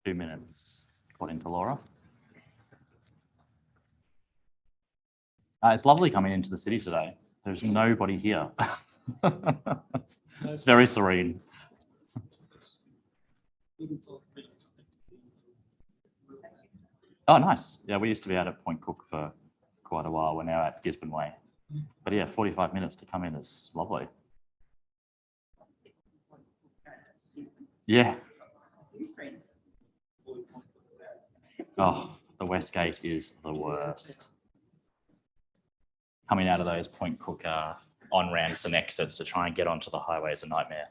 2 minutes, according to Laura. It's lovely coming into the city today. There's nobody here. It's very serene. Oh, nice. Yeah, we used to be out at Point Cook for quite a while. We're now at Gisborne Way. But yeah, 45 minutes to come in is lovely. Yeah. Oh, the West Gate is the worst. Coming out of those Point Cook on-ramps and exits to try and get onto the highway is a nightmare.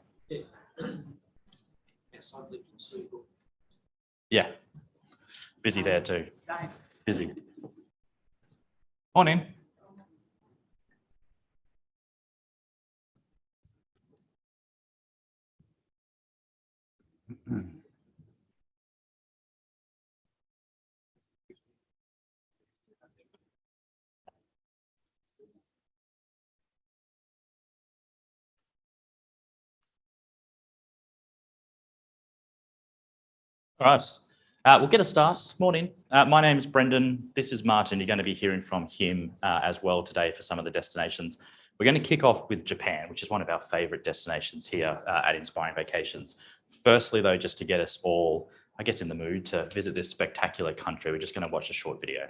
Yeah. Busy there too. Busy. Morning. All right, we'll get a start. Morning. My name is Brendan. This is Martin. You're going to be hearing from him as well today for some of the destinations. We're going to kick off with Japan, which is one of our favourite destinations here at Inspiring Vacations. Firstly, though, just to get us all, I guess, in the mood to visit this spectacular country, we're just going to watch a short video.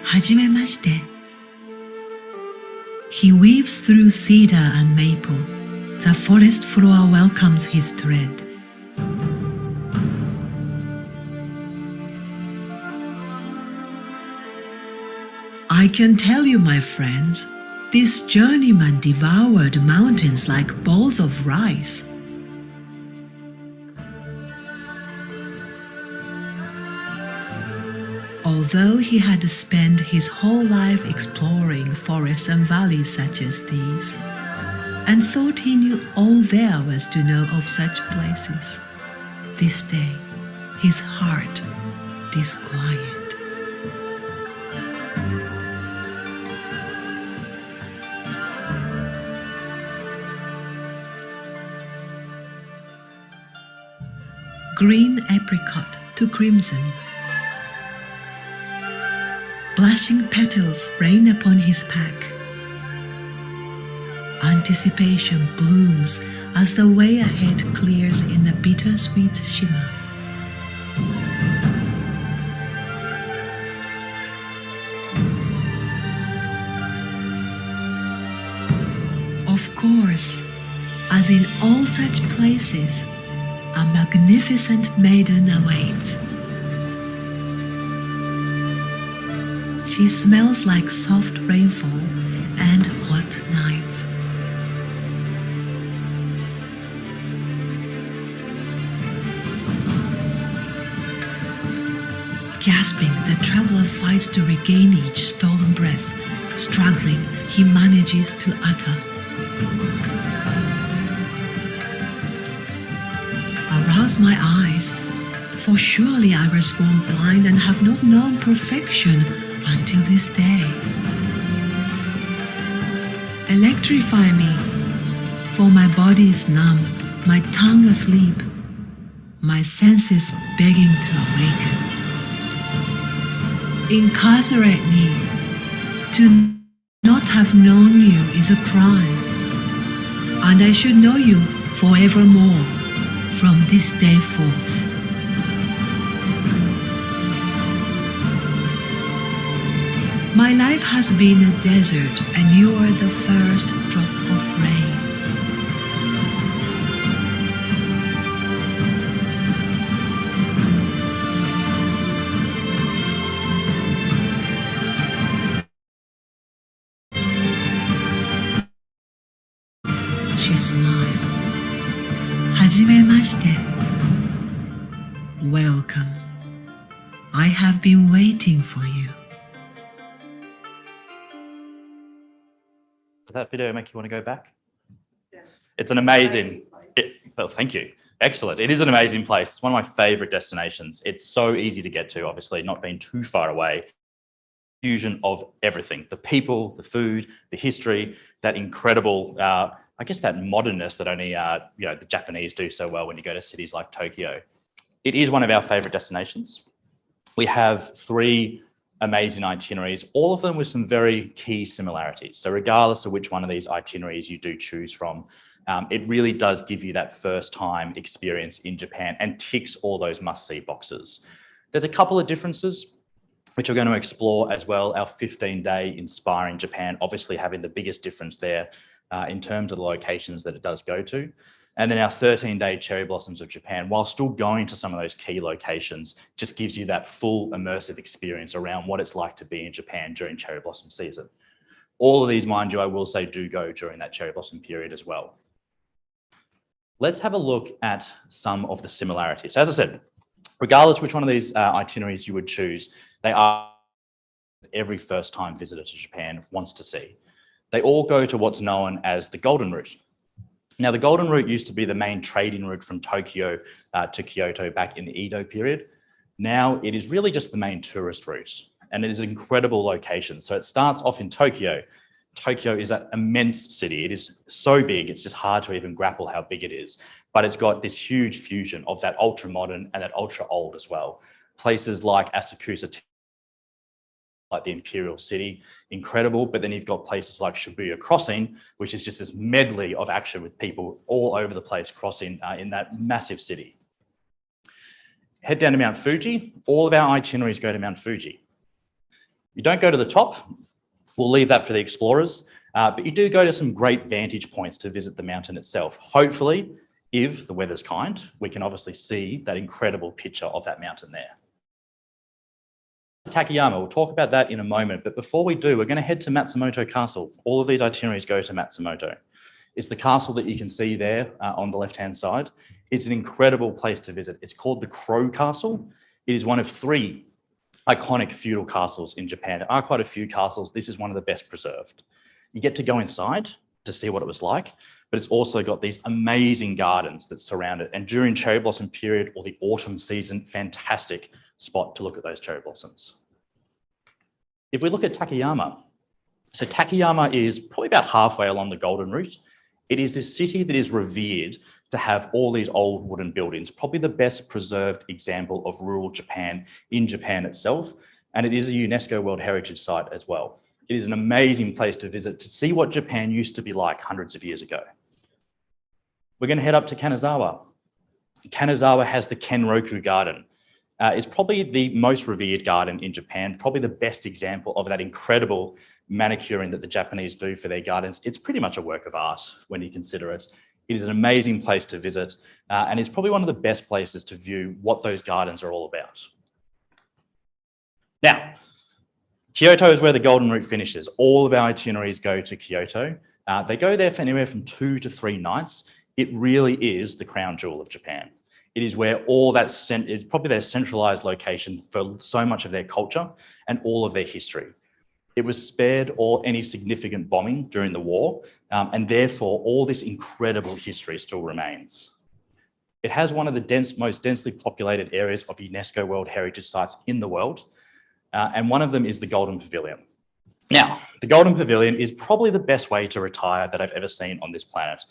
はじめまして。He weaves through cedar and maple. The forest floor welcomes his tread. I can tell you, my friends, this journeyman devoured mountains like balls of rice. Although he had spent his whole life exploring forests and valleys such as these, and thought he knew all there was to know of such places, this day his heart disquiet. Green apricot to crimson, blushing petals rain upon his pack. Anticipation blooms as the way ahead clears in a bittersweet shimmer. Of course, as in all such places, a magnificent maiden awaits. She smells like soft rainfall and hot nights. Gasping, the traveler fights to regain each stolen breath. Struggling, he manages to utter. Arouse my eyes, for surely I was born blind and have not known perfection until this day. Electrify me, for my body is numb, my tongue asleep, my senses begging to awaken. Incarcerate me. To not have known you is a crime, and I should know you forevermore from this day forth. My life has been a desert, and you are the first drop of rain. She smiles. はじめまして. Welcome. I have been waiting for you. Does that video make you want to go back? Yeah. It's an amazing, well, thank you. Excellent. It is an amazing place. It's one of my favorite destinations. It's so easy to get to, obviously, not being too far away. fusion of everything, the people, the food, the history, that incredible, I guess that modernness that only the Japanese do so well when you go to cities like Tokyo. It is one of our favorite destinations. We have 3 amazing itineraries, all of them with some very key similarities. So regardless of which one of these itineraries you do choose from, it really does give you that first time experience in Japan and ticks all those must-see boxes. There's a couple of differences which we're going to explore as well. Our 15-day Inspiring Japan, obviously having the biggest difference there in terms of the locations that it does go to. And then our 13-day Cherry Blossoms of Japan, while still going to some of those key locations, just gives you that full immersive experience around what it's like to be in Japan during cherry blossom season. All of these, mind you, I will say do go during that cherry blossom period as well. Let's have a look at some of the similarities. As I said, regardless which one of these itineraries you would choose, they are every first-time visitor to Japan wants to see. They all go to what's known as the Golden Route. Now, the Golden Route used to be the main trading route from Tokyo to Kyoto back in the Edo period. Now it is really just the main tourist route, and it is an incredible location. So it starts off in Tokyo. Tokyo is an immense city. It is so big, it's just hard to even grapple how big it is. But it's got this huge fusion of that ultra modern and that ultra old as well. Places like Asakusa, like the Imperial City, incredible. But then you've got places like Shibuya Crossing, which is just this medley of action with people all over the place crossing in that massive city. Head down to Mount Fuji. All of our itineraries go to Mount Fuji. You don't go to the top. We'll leave that for the explorers, but you do go to some great vantage points to visit the mountain itself. Hopefully, if the weather's kind, we can obviously see that incredible picture of that mountain there. Takayama, we'll talk about that in a moment, but before we do, we're going to head to Matsumoto Castle. All of these itineraries go to Matsumoto. It's the castle that you can see there on the left-hand side. It's an incredible place to visit. It's called the Crow Castle. It is one of 3 iconic feudal castles in Japan. There are quite a few castles. This is one of the best preserved. You get to go inside to see what it was like, but it's also got these amazing gardens that surround it. And during cherry blossom period or the autumn season, fantastic spot to look at those cherry blossoms. If we look at Takayama, so Takayama is probably about halfway along the Golden Route. It is this city that is revered to have all these old wooden buildings, probably the best preserved example of rural Japan in Japan itself. And it is a UNESCO World Heritage Site as well. It is an amazing place to visit to see what Japan used to be like hundreds of years ago. We're going to head up to Kanazawa. Kanazawa has the Kenroku Garden. It's probably the most revered garden in Japan, probably the best example of that incredible manicuring that the Japanese do for their gardens. It's pretty much a work of art when you consider it. It is an amazing place to visit, and it's probably one of the best places to view what those gardens are all about. Now, Kyoto is where the Golden Route finishes. All of our itineraries go to Kyoto. They go there for anywhere from 2 to 3 nights. It really is the crown jewel of Japan. It is where all that is probably their centralized location for so much of their culture and all of their history. It was spared all any significant bombing during the war, and therefore all this incredible history still remains. It has one of the most densely populated areas of UNESCO World Heritage Sites in the world, and one of them is the Golden Pavilion. Now, the Golden Pavilion is probably the best way to retire that I've ever seen on this planet.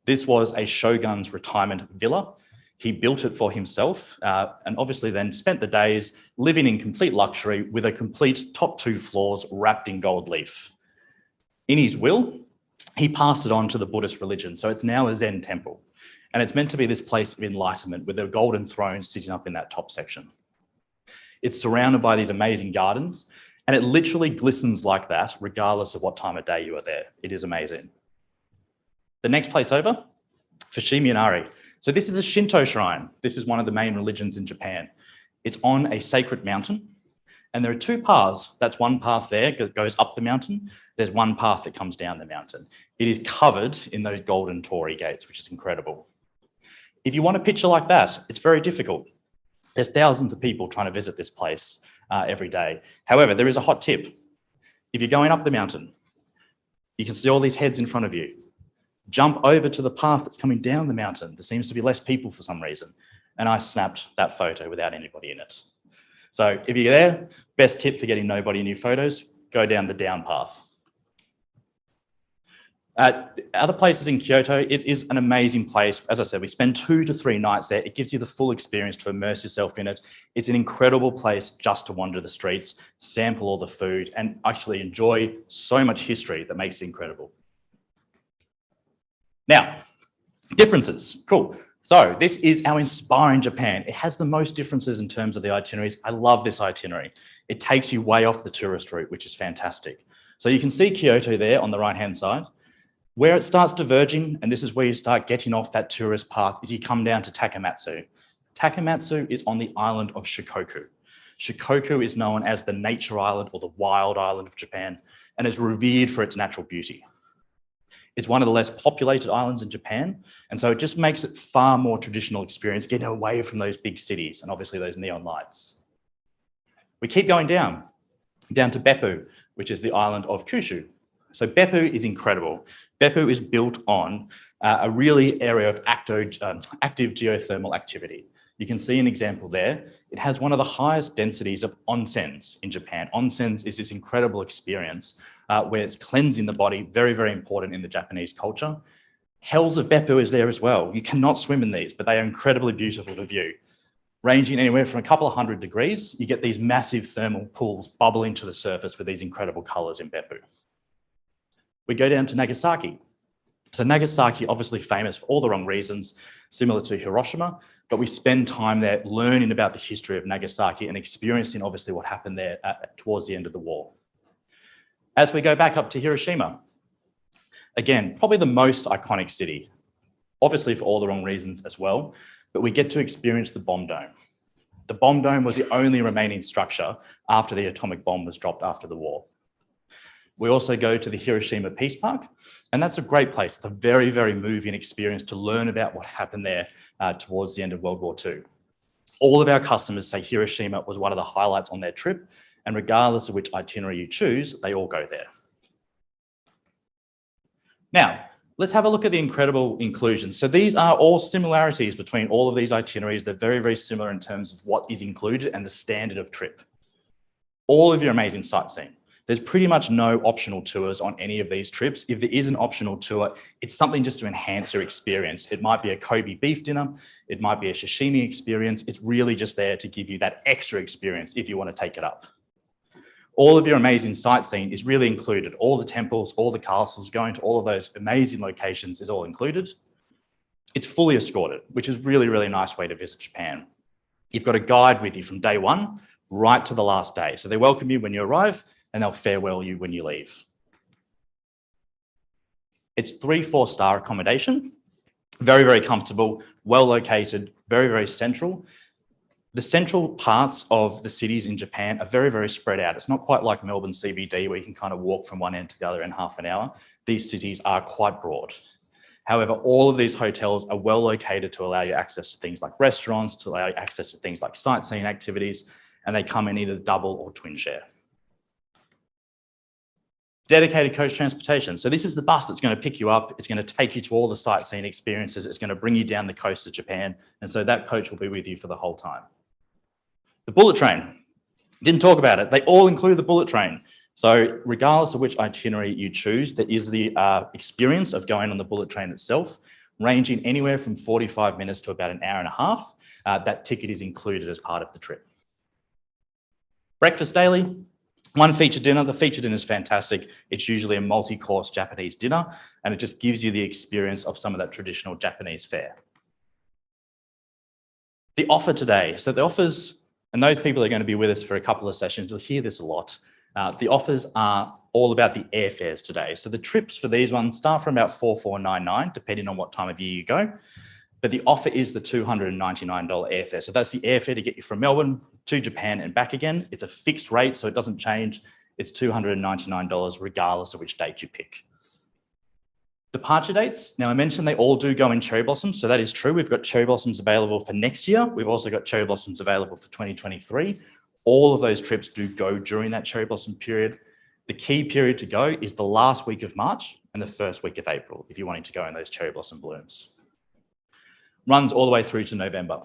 This was a shogun's retirement villa. He built it for himself and obviously then spent the days living in complete luxury with a complete top 2 floors wrapped in gold leaf. In his will, he passed it on to the Buddhist religion. So it's now a Zen temple. And it's meant to be this place of enlightenment with a golden throne sitting up in that top section. It's surrounded by these amazing gardens, and it literally glistens like that, regardless of what time of day you are there. It is amazing. The next place over, Fushimi Inari. So this is a Shinto shrine. This is one of the main religions in Japan. It's on a sacred mountain, and there are 2 paths. That's one path there that goes up the mountain. There's one path that comes down the mountain. It is covered in those golden torii gates, which is incredible. If you want a picture like that, it's very difficult. There's thousands of people trying to visit this place every day. However, there is a hot tip. If you're going up the mountain, you can see all these heads in front of you. Jump over to the path that's coming down the mountain. There seems to be less people for some reason. And I snapped that photo without anybody in it. So if you're there, best tip for getting nobody in your photos, go down the down path. Other places in Kyoto, it is an amazing place. As I said, we spend 2 to 3 nights there. It gives you the full experience to immerse yourself in it. It's an incredible place just to wander the streets, sample all the food, and actually enjoy so much history that makes it incredible. Now, differences, cool. So this is our Inspiring Japan. It has the most differences in terms of the itineraries. I love this itinerary. It takes you way off the tourist route, which is fantastic. So you can see Kyoto there on the right-hand side. Where it starts diverging, and this is where you start getting off that tourist path, is you come down to Takamatsu. Takamatsu is on the island of Shikoku. Shikoku is known as the nature island or the wild island of Japan, and is revered for its natural beauty. It's one of the less populated islands in Japan, and so it just makes it far more traditional experience, getting away from those big cities and obviously those neon lights. We keep going down to Beppu, which is the island of Kyushu. So Beppu is incredible. Beppu is built on a really area of active geothermal activity. You can see an example there. It has one of the highest densities of onsens in Japan. Onsens is this incredible experience where it's cleansing the body, very, very important in the Japanese culture. Hells of Beppu is there as well. You cannot swim in these, but they are incredibly beautiful to view. Ranging anywhere from a couple of 100 degrees, you get these massive thermal pools bubbling to the surface with these incredible colors in Beppu. We go down to Nagasaki. So Nagasaki, obviously famous for all the wrong reasons, similar to Hiroshima, but we spend time there learning about the history of Nagasaki and experiencing obviously what happened there towards the end of the war. As we go back up to Hiroshima, again, probably the most iconic city, obviously for all the wrong reasons as well, but we get to experience the bomb dome. The bomb dome was the only remaining structure after the atomic bomb was dropped after the war. We also go to the Hiroshima Peace Park, and that's a great place. It's a very, very moving experience to learn about what happened there towards the end of World War II. All of our customers say Hiroshima was one of the highlights on their trip, and regardless of which itinerary you choose, they all go there. Now, let's have a look at the incredible inclusions. So these are all similarities between all of these itineraries. They're very, very similar in terms of what is included and the standard of trip. All of your amazing sightseeing. There's pretty much no optional tours on any of these trips. If there is an optional tour, it's something just to enhance your experience. It might be a Kobe beef dinner. It might be a sashimi experience. It's really just there to give you that extra experience if you want to take it up. All of your amazing sightseeing is really included. All the temples, all the castles, going to all of those amazing locations is all included. It's fully escorted, which is really, really nice way to visit Japan. You've got a guide with you from day one right to the last day. So they welcome you when you arrive, and they'll farewell you when you leave. It's 3-4-star accommodation, very, very comfortable, well located, very, very central. The central parts of the cities in Japan are very, very spread out. It's not quite like Melbourne CBD where you can kind of walk from one end to the other in half an hour. These cities are quite broad. However, all of these hotels are well located to allow you access to things like restaurants, to allow you access to things like sightseeing activities, and they come in either double or twin share. Dedicated coach transportation. So this is the bus that's going to pick you up. It's going to take you to all the sightseeing experiences. It's going to bring you down the coast of Japan. And so that coach will be with you for the whole time. The bullet train. Didn't talk about it. They all include the bullet train. So regardless of which itinerary you choose, there is the experience of going on the bullet train itself, ranging anywhere from 45 minutes to about an hour and a half. That ticket is included as part of the trip. Breakfast daily. One featured dinner. The featured dinner is fantastic. It's usually a multi-course Japanese dinner, and it just gives you the experience of some of that traditional Japanese fare. The offer today. So the offers, and those people are going to be with us for a couple of sessions, you'll hear this a lot. The offers are all about the airfares today. So the trips for these ones start from about $4,499, depending on what time of year you go. But the offer is the $299 airfare. So that's the airfare to get you from Melbourne to Japan and back again. It's a fixed rate, so it doesn't change. It's $299 regardless of which date you pick. Departure dates. Now I mentioned they all do go in cherry blossoms, so that is true. We've got cherry blossoms available for next year. We've also got cherry blossoms available for 2023. All of those trips do go during that cherry blossom period. The key period to go is the last week of March and the first week of April, if you're wanting to go in those cherry blossom blooms. Runs all the way through to November.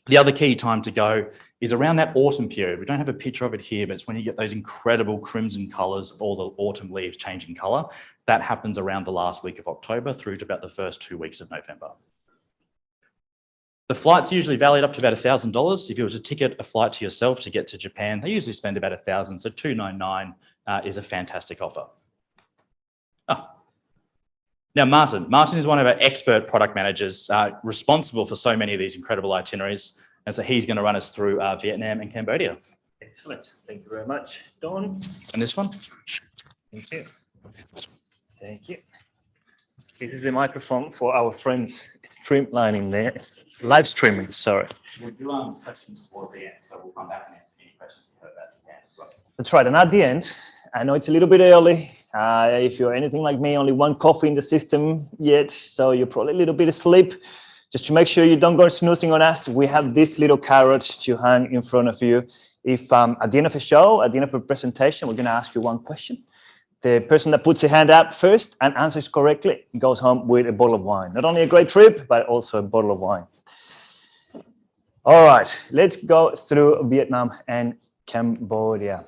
The other key time to go is around that autumn period. We don't have a picture of it here, but it's when you get those incredible crimson colours of all the autumn leaves changing colour. That happens around the last week of October through to about the first 2 weeks of November. The flight's usually valued up to about $1,000. If you were to ticket a flight to yourself to get to Japan, they usually spend about $1,000, so $299 is a fantastic offer. Now, Martin is one of our expert product managers responsible for so many of these incredible itineraries. And so he's going to run us through Vietnam and Cambodia. Excellent. Thank you very much, Don. And this one? Thank you. Thank you. This is the microphone for our friends streamlining there. Live streaming, sorry. We'll do questions toward the end, so we'll come back and answer any questions you heard about Japan as well. That's right. And at the end, I know it's a little bit early. If you're anything like me, only one coffee in the system yet, so you're probably a little bit asleep. Just to make sure you don't go snoozing on us, we have this little carrot to hang in front of you. If at the end of a show, at the end of a presentation, we're going to ask you one question. The person that puts a hand up first and answers correctly goes home with a bottle of wine. Not only a great trip, but also a bottle of wine. All right, let's go through Vietnam and Cambodia.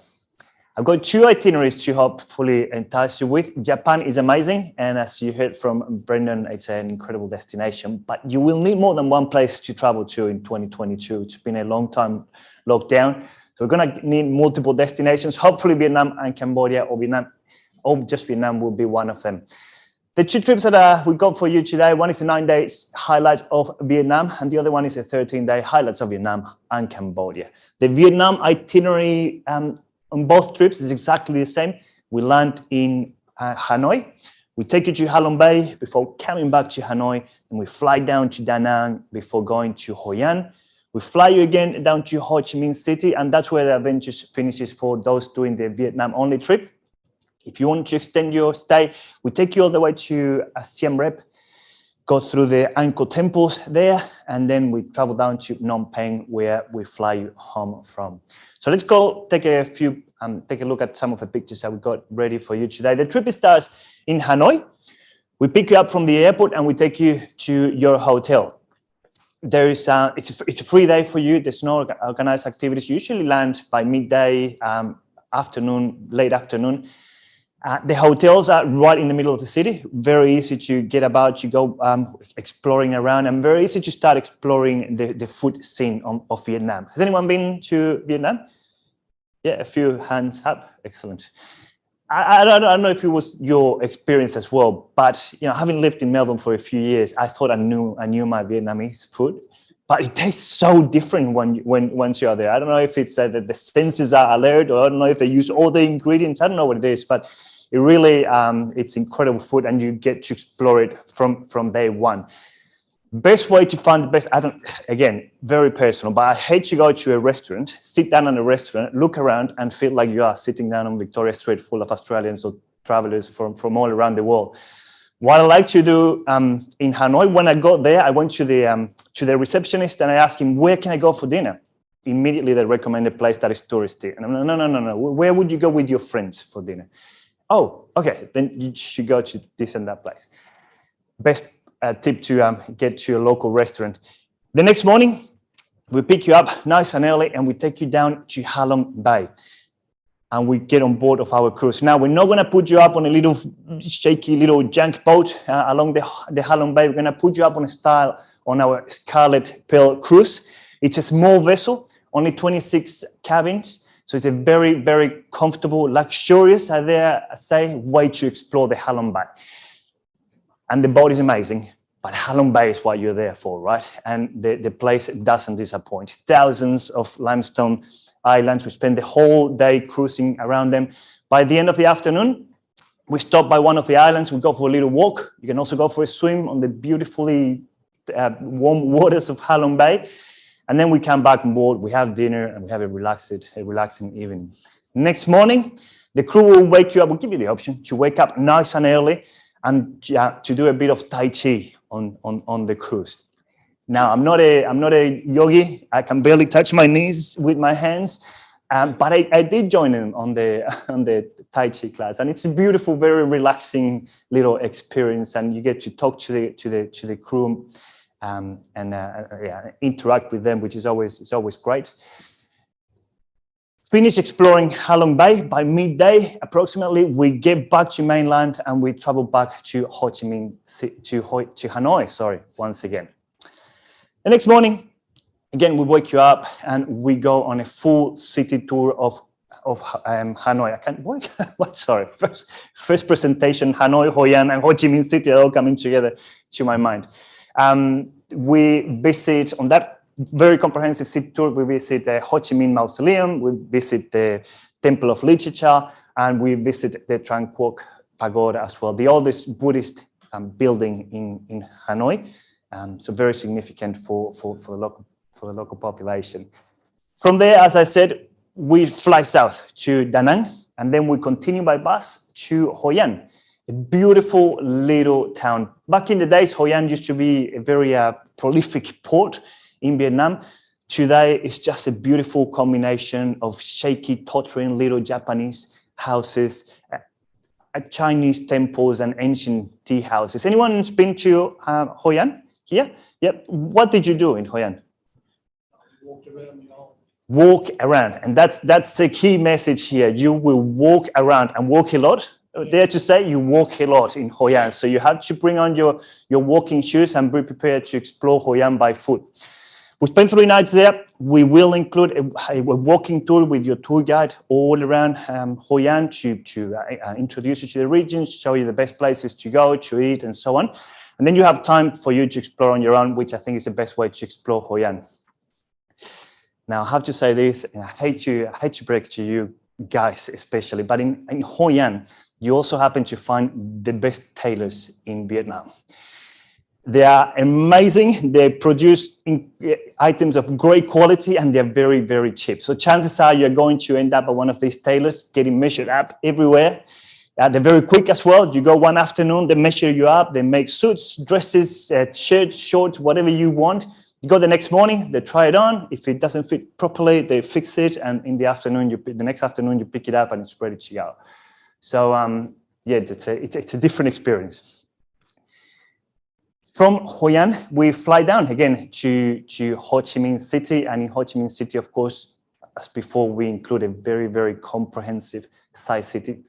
I've got 2 itineraries to hopefully entice you with. Japan is amazing, and as you heard from Brendan, it's an incredible destination, but you will need more than one place to travel to in 2022. It's been a long time lockdown, so we're going to need multiple destinations. Hopefully Vietnam and Cambodia, or just Vietnam will be one of them. The 2 trips that we've got for you today, one is a 9 days highlights of Vietnam, and the other one is a 13-day highlights of Vietnam and Cambodia. The Vietnam itinerary on both trips is exactly the same. We land in Hanoi. We take you to Halong Bay before coming back to Hanoi, and we fly down to Da Nang before going to Hoi An. We fly you again down to Ho Chi Minh City, and that's where the adventure finishes for those doing the Vietnam-only trip. If you want to extend your stay, we take you all the way to Siem Reap, go through the Angkor temples there, and then we travel down to Phnom Penh, where we fly you home from. So let's go take a look at some of the pictures that we got ready for you today. The trip starts in Hanoi. We pick you up from the airport and we take you to your hotel. There is it's a free day for you. There's no organized activities. You usually land by midday, late afternoon. The hotels are right in the middle of the city. Very easy to get about, to go exploring around, and very easy to start exploring the food scene of Vietnam. Has anyone been to Vietnam? Yeah, a few hands up. Excellent. I don't know if it was your experience as well, but having lived in Melbourne for a few years, I thought I knew my Vietnamese food, but it tastes so different once you're there. I don't know if it's that the senses are alert, or I don't know if they use all the ingredients. I don't know what it is, but it really it's incredible food, and you get to explore it from day one. Best way to find the best, again, very personal, but I hate to go to a restaurant, sit down in a restaurant, look around and feel like you are sitting down on Victoria Street full of Australians or travelers from all around the world. What I like to do in Hanoi, when I got there, I went to the receptionist and I asked him, where can I go for dinner? Immediately they recommend a place that is touristy. And I'm like, no. Where would you go with your friends for dinner? Oh, okay, then you should go to this and that place. Best tip to get to a local restaurant. The next morning, we pick you up nice and early and we take you down to Halong Bay. And we get on board of our cruise. Now, we're not going to put you up on a little shaky little junk boat along the Halong Bay. We're going to put you up on our Scarlet Pearl cruise. It's a small vessel, only 26 cabins. So it's a very, very comfortable, luxurious, I dare say, way to explore the Halong Bay. And the boat is amazing, but Halong Bay is what you're there for, right? And the place doesn't disappoint. Thousands of limestone islands. We spend the whole day cruising around them. By the end of the afternoon, we stop by one of the islands. We go for a little walk. You can also go for a swim on the beautifully warm waters of Halong Bay. And then we come back on board, we have dinner, and we have a relaxing evening. Next morning, the crew will wake you up. We'll give you the option to wake up nice and early and to do a bit of Tai Chi on the cruise. Now, I'm not a yogi. I can barely touch my knees with my hands, but I did join in on the Tai Chi class, and it's a beautiful, very relaxing little experience. And you get to talk to the crew interact with them, which is always great. Finish exploring Halong Bay by midday, approximately. We get back to mainland and we travel back to Hanoi. Sorry, once again. The next morning, again, we wake you up and we go on a full city tour of Hanoi. I can't. What? Sorry. First presentation: Hanoi, Hoi An, and Ho Chi Minh City are all coming together to my mind. We visit on that very comprehensive city tour. We visit the Ho Chi Minh Mausoleum, we visit the Temple of Literature, and we visit the Tran Quoc Pagoda as well, the oldest Buddhist building in Hanoi. So very significant for the local population. From there, as I said, we fly south to Da Nang, and then we continue by bus to Hoi An, a beautiful little town. Back in the days, Hoi An used to be a very prolific port in Vietnam. Today, it's just a beautiful combination of shaky, tottering little Japanese houses, Chinese temples, and ancient tea houses. Anyone been to Hoi An here? Yep. What did you do in Hoi An? Walked around the island. Walk around, and that's the key message here. You will walk around and walk a lot. Dare to say you walk a lot in Hoi An, so you have to bring on your walking shoes and be prepared to explore Hoi An by foot. We spent 3 nights there. We will include a walking tour with your tour guide all around Hoi An to introduce you to the region, show you the best places to go, to eat, and so on. And then you have time for you to explore on your own, which I think is the best way to explore Hoi An. Now, I have to say this, and I hate to break to you guys especially, but in Hoi An, you also happen to find the best tailors in Vietnam. They are amazing. They produce items of great quality and they're very, very cheap. So chances are you're going to end up at one of these tailors getting measured up everywhere. They're very quick as well. You go one afternoon, they measure you up. They make suits, dresses, shirts, shorts, whatever you want. You go the next morning, they try it on. If it doesn't fit properly, they fix it. And in the afternoon, the next afternoon, you pick it up and it's ready to go. So yeah, it's a different experience. From Hoi An, we fly down again to Ho Chi Minh City. And in Ho Chi Minh City, of course, as before, we include a very, very comprehensive sightseeing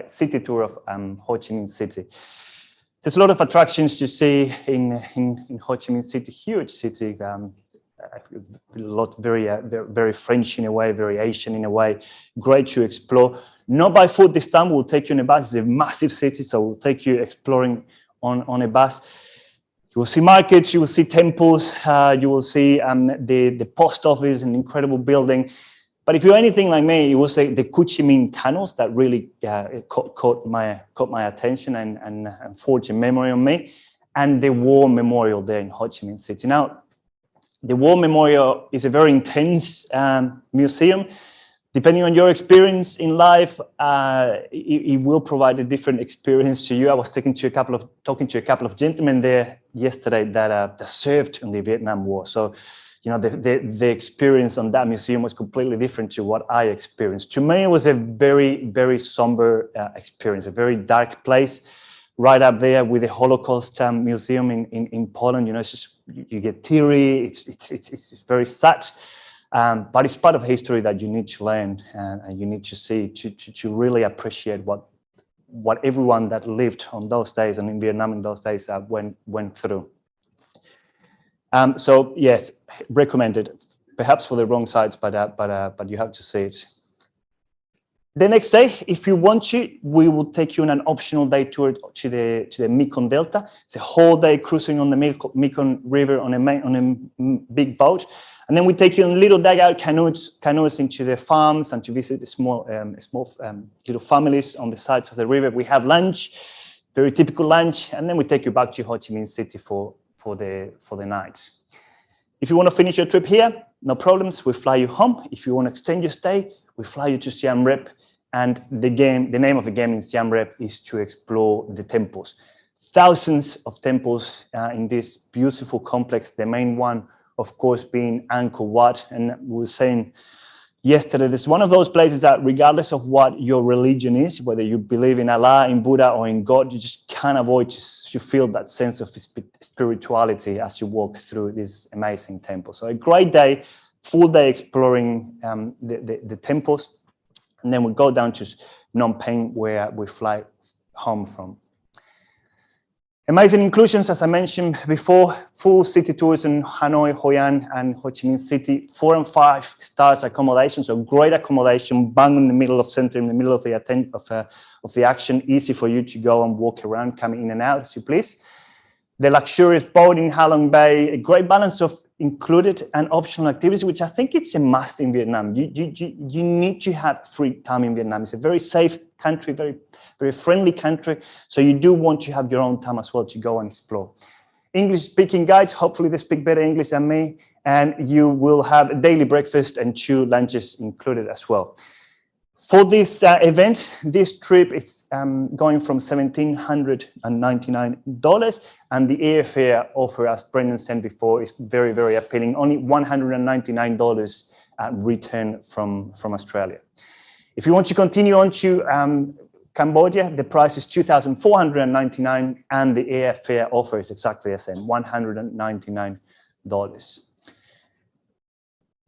city tour of Ho Chi Minh City. There's a lot of attractions to see in Ho Chi Minh City, huge city, a lot very French in a way, very Asian in a way, great to explore. Not by foot this time, we'll take you in a bus. It's a massive city, so we'll take you exploring on a bus. You will see markets, you will see temples, you will see the post office, an incredible building. But if you're anything like me, you will say the Ho Chi Minh tunnels that really caught my attention and forged a memory on me, and the War Memorial there in Ho Chi Minh City. Now, the War Memorial is a very intense museum. Depending on your experience in life, it will provide a different experience to you. I was talking to a couple of gentlemen there yesterday that served in the Vietnam War. So, you know, the experience on that museum was completely different to what I experienced. To me, it was a very, very somber experience, a very dark place, right up there with the Holocaust museum in Poland. You know, it's just you get teary. It's very sad. But it's part of history that you need to learn and you need to see to really appreciate what everyone that lived on those days and in Vietnam in those days went through. So yes, recommended, perhaps for the wrong sides, but you have to see it. The next day, if you want to, we will take you on an optional day tour to the Mekong Delta. It's a whole day cruising on the Mekong River on a big boat. And then we take you on little dugout canoes into the farms and to visit the small little families on the sides of the river. We have lunch, very typical lunch, and then we take you back to Ho Chi Minh City for the night. If you want to finish your trip here, no problems. We fly you home. If you want to extend your stay, we fly you to Siem Reap. And the name of the game in Siem Reap is to explore the temples. Thousands of temples in this beautiful complex. The main one, of course, being Angkor Wat. And we were saying yesterday. This is one of those places that regardless of what your religion is, whether you believe in Allah, in Buddha, or in God, you just can't avoid, you feel that sense of spirituality as you walk through this amazing temple. So a great day, full day exploring the temples. And then we go down to Phnom Penh, where we fly home from. Amazing inclusions, as I mentioned before, full city tours in Hanoi, Hoi An, and Ho Chi Minh City, 4 and 5 stars accommodation, so great accommodation, bang in the middle of center, in the middle of the action, easy for you to go and walk around, come in and out as you please. The luxurious boat in Ha Long Bay, a great balance of included and optional activities, which I think it's a must in Vietnam. You need to have free time in Vietnam. It's a very safe country, very friendly country. So you do want to have your own time as well to go and explore. English-speaking guides, hopefully they speak better English than me, and you will have a daily breakfast and 2 lunches included as well. For this event, this trip is going from $1,799, and the airfare offer, as Brendan said before, is very, very appealing. Only $199 return from Australia. If you want to continue on to Cambodia, the price is $2,499, and the airfare offer is exactly the same, $199.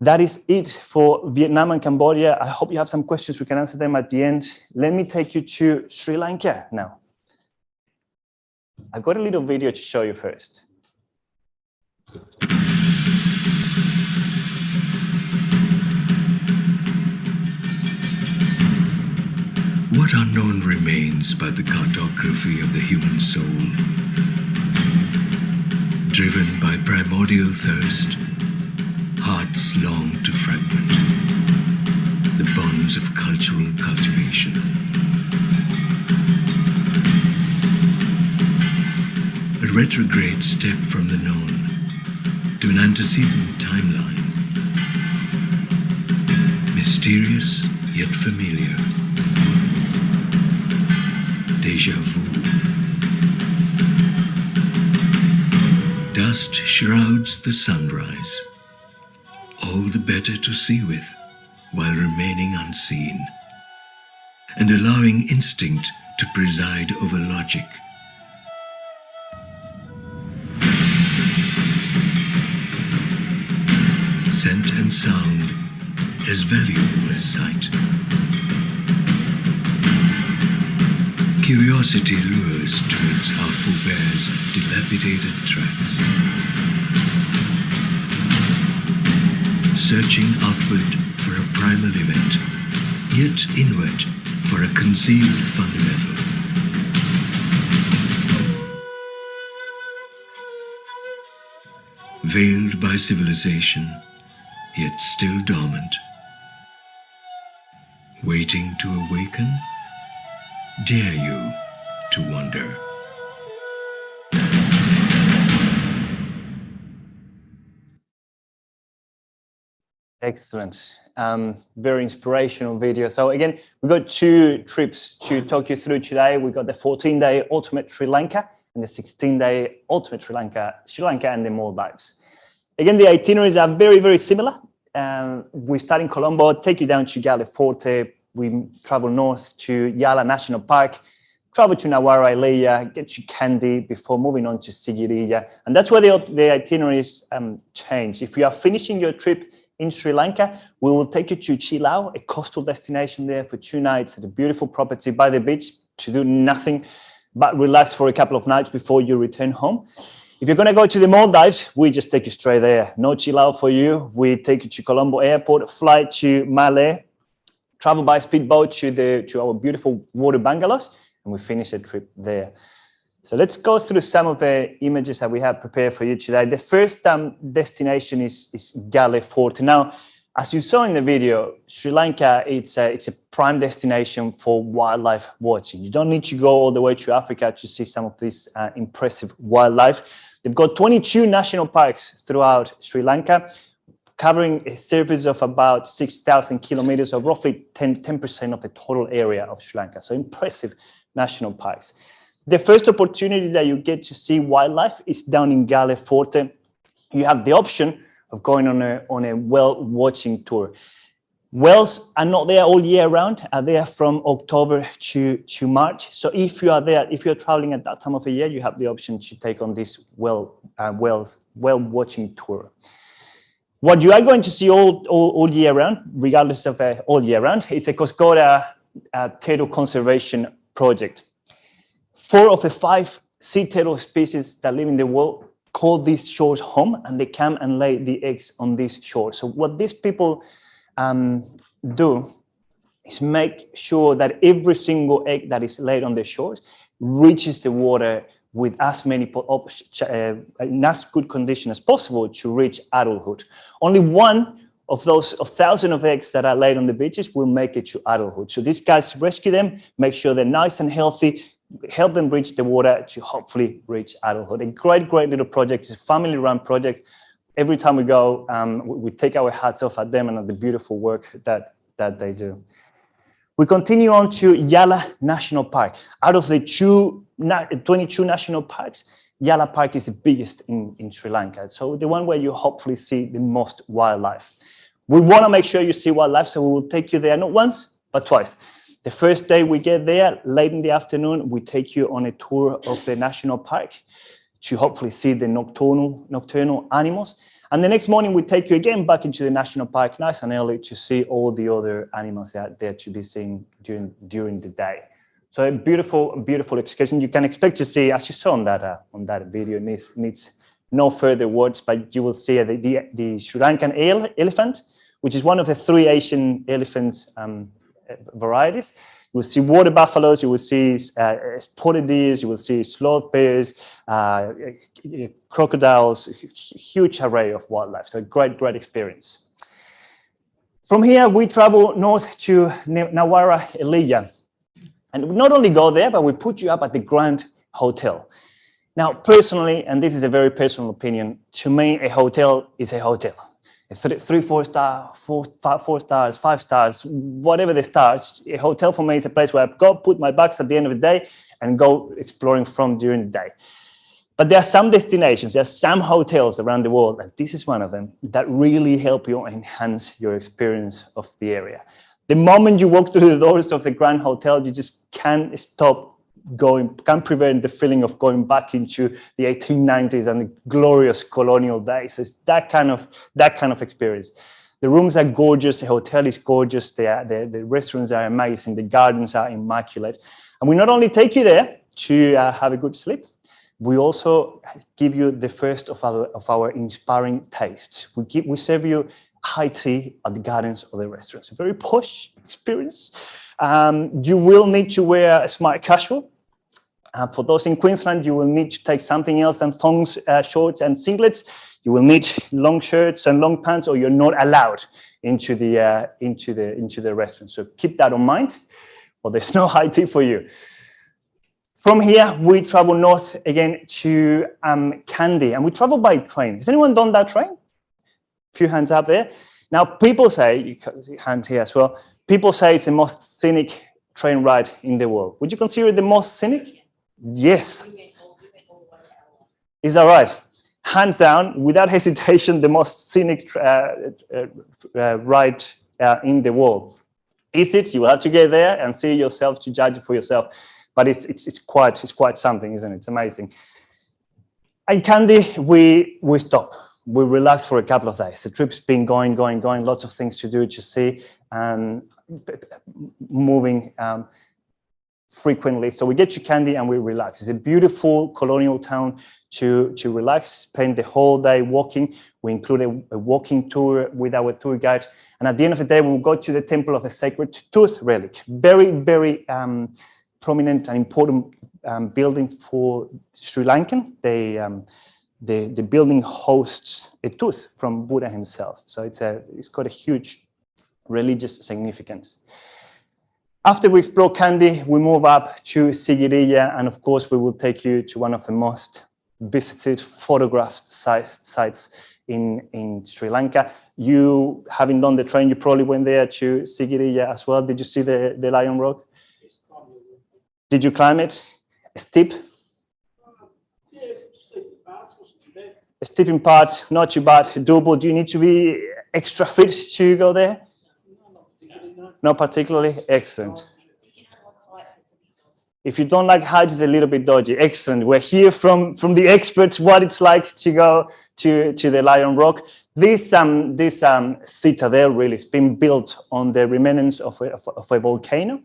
That is it for Vietnam and Cambodia. I hope you have some questions. We can answer them at the end. Let me take you to Sri Lanka now. I've got a little video to show you first. What unknown remains by the cartography of the human soul? Driven by primordial thirst, hearts long to fragment the bonds of cultural cultivation. A retrograde step from the known to an antecedent timeline. Mysterious yet familiar. Deja vu. Dust shrouds the sunrise, all the better to see with while remaining unseen, and allowing instinct to preside over logic. Scent and sound as valuable as sight. Curiosity lures towards our forebears' dilapidated tracks. Searching outward for a primal event, yet inward for a concealed fundamental. Veiled by civilization, yet still dormant. Waiting to awaken? Dare you to wonder. Excellent. Very inspirational video. So again, we've got 2 trips to talk you through today. We've got the 14-day Ultimate Sri Lanka and the 16-day Ultimate Sri Lanka and the Maldives. Again, the itineraries are very, very similar. We start in Colombo, take you down to Gale Forte. We travel north to Yala National Park, travel to Nawara Elia, get to Kandy before moving on to Sigiriya. And that's where the itineraries change. If you are finishing your trip in Sri Lanka, we will take you to Chilau, a coastal destination there for 2 nights at a beautiful property by the beach to do nothing but relax for a couple of nights before you return home. If you're going to go to the Maldives, we just take you straight there. No Chilau for you. We take you to Colombo Airport, fly to Malé, travel by speedboat to our beautiful water bungalows, and we finish the trip there. So let's go through some of the images that we have prepared for you today. The first destination is Gale Forte. Now, as you saw in the video, Sri Lanka, it's a prime destination for wildlife watching. You don't need to go all the way to Africa to see some of this impressive wildlife. They've got 22 national parks throughout Sri Lanka, covering a surface of about 6,000 kilometers, or roughly 10% of the total area of Sri Lanka. So impressive national parks. The first opportunity that you get to see wildlife is down in Gale Forte. You have the option of going on a whale watching tour. Whales are not there all year round, are there from October to March. So if you are there, if you're traveling at that time of the year, you have the option to take on this whale watching tour. What you are going to see all year round, regardless of all year round, it's a Koskora turtle conservation project. 4 of the 5 sea turtle species that live in the world call these shores home, and they come and lay the eggs on these shores. So what these people do is make sure that every single egg that is laid on the shores reaches the water with as many in as good condition as possible to reach adulthood. Only one of those 1,000 of eggs that are laid on the beaches will make it to adulthood. So these guys rescue them, make sure they're nice and healthy, help them reach the water to hopefully reach adulthood. A great little project. It's a family-run project. Every time we go, we take our hats off at them and at the beautiful work that they do. We continue on to Yala National Park. Out of the 22 national parks, Yala Park is the biggest in Sri Lanka. So the one where you hopefully see the most wildlife. We want to make sure you see wildlife, so we will take you there not once, but twice. The first day we get there, late in the afternoon, we take you on a tour of the national park to hopefully see the nocturnal animals. And the next morning, we take you again back into the national park, nice and early, to see all the other animals that are there to be seen during the day. So a beautiful excursion. You can expect to see, as you saw on that video, needs no further words, but you will see the Sri Lankan elephant, which is one of the 3 Asian elephants varieties. You will see water buffaloes, you will see spotted deer, you will see sloth bears, crocodiles, huge array of wildlife. So great experience. From here, we travel north to Nawara Eliya. And we not only go there, but we put you up at the Grand Hotel. Now, personally, and this is a very personal opinion, to me, a hotel is a hotel. 3, 4 star, 4 stars, 5 stars, whatever the stars. A hotel for me is a place where I go, put my bags at the end of the day and go exploring from during the day. But there are some destinations, there are some hotels around the world, and this is one of them, that really help you enhance your experience of the area. The moment you walk through the doors of the Grand Hotel, you just can't stop going, can't prevent the feeling of going back into the 1890s and the glorious colonial days. It's that kind of experience. The rooms are gorgeous, the hotel is gorgeous, the restaurants are amazing, the gardens are immaculate. And we not only take you there to have a good sleep, we also give you the first of our inspiring tastes. We serve you high tea at the gardens or the restaurants. A very posh experience. You will need to wear a smart casual. For those in Queensland, you will need to take something else than thongs, shorts and singlets. You will need long shirts and long pants, or you're not allowed into the restaurant. So keep that in mind, or there's no high tea for you. From here, we travel north again to Kandy, and we travel by train. Has anyone done that train? A few hands up there. Now, people say, you can see hands here as well, people say it's the most scenic train ride in the world. Would you consider it the most scenic? Yes. Is that right? Hands down, without hesitation, the most scenic ride in the world. Is it? You will have to get there and see yourself to judge it for yourself. But it's quite something, isn't it? It's amazing. In Kandy, we stop. We relax for a couple of days. The trip's been going. Lots of things to do, to see, and moving frequently. So we get to Kandy and we relax. It's a beautiful colonial town to relax, spend the whole day walking. We include a walking tour with our tour guide. And at the end of the day, we'll go to the Temple of the Sacred Tooth Relic. Very prominent and important building for Sri Lankan. The building hosts a tooth from Buddha himself. So it's got a huge religious significance. After we explore Kandy, we move up to Sigiriya, and of course we will take you to one of the most visited, photographed sites in Sri Lanka. You, having done the train, you probably went there to Sigiriya as well. Did you see the Lion Rock? Did you climb it? Steep? Yeah, steep parts, wasn't too bad. Steep in parts, not too bad. Doable. Do you need to be extra fit to go there? No, not Not particularly? Excellent. If you don't like heights, it's a little bit dodgy. Excellent. We're here from the experts what it's like to go to the Lion Rock. This citadel really has been built on the remnants of a volcano.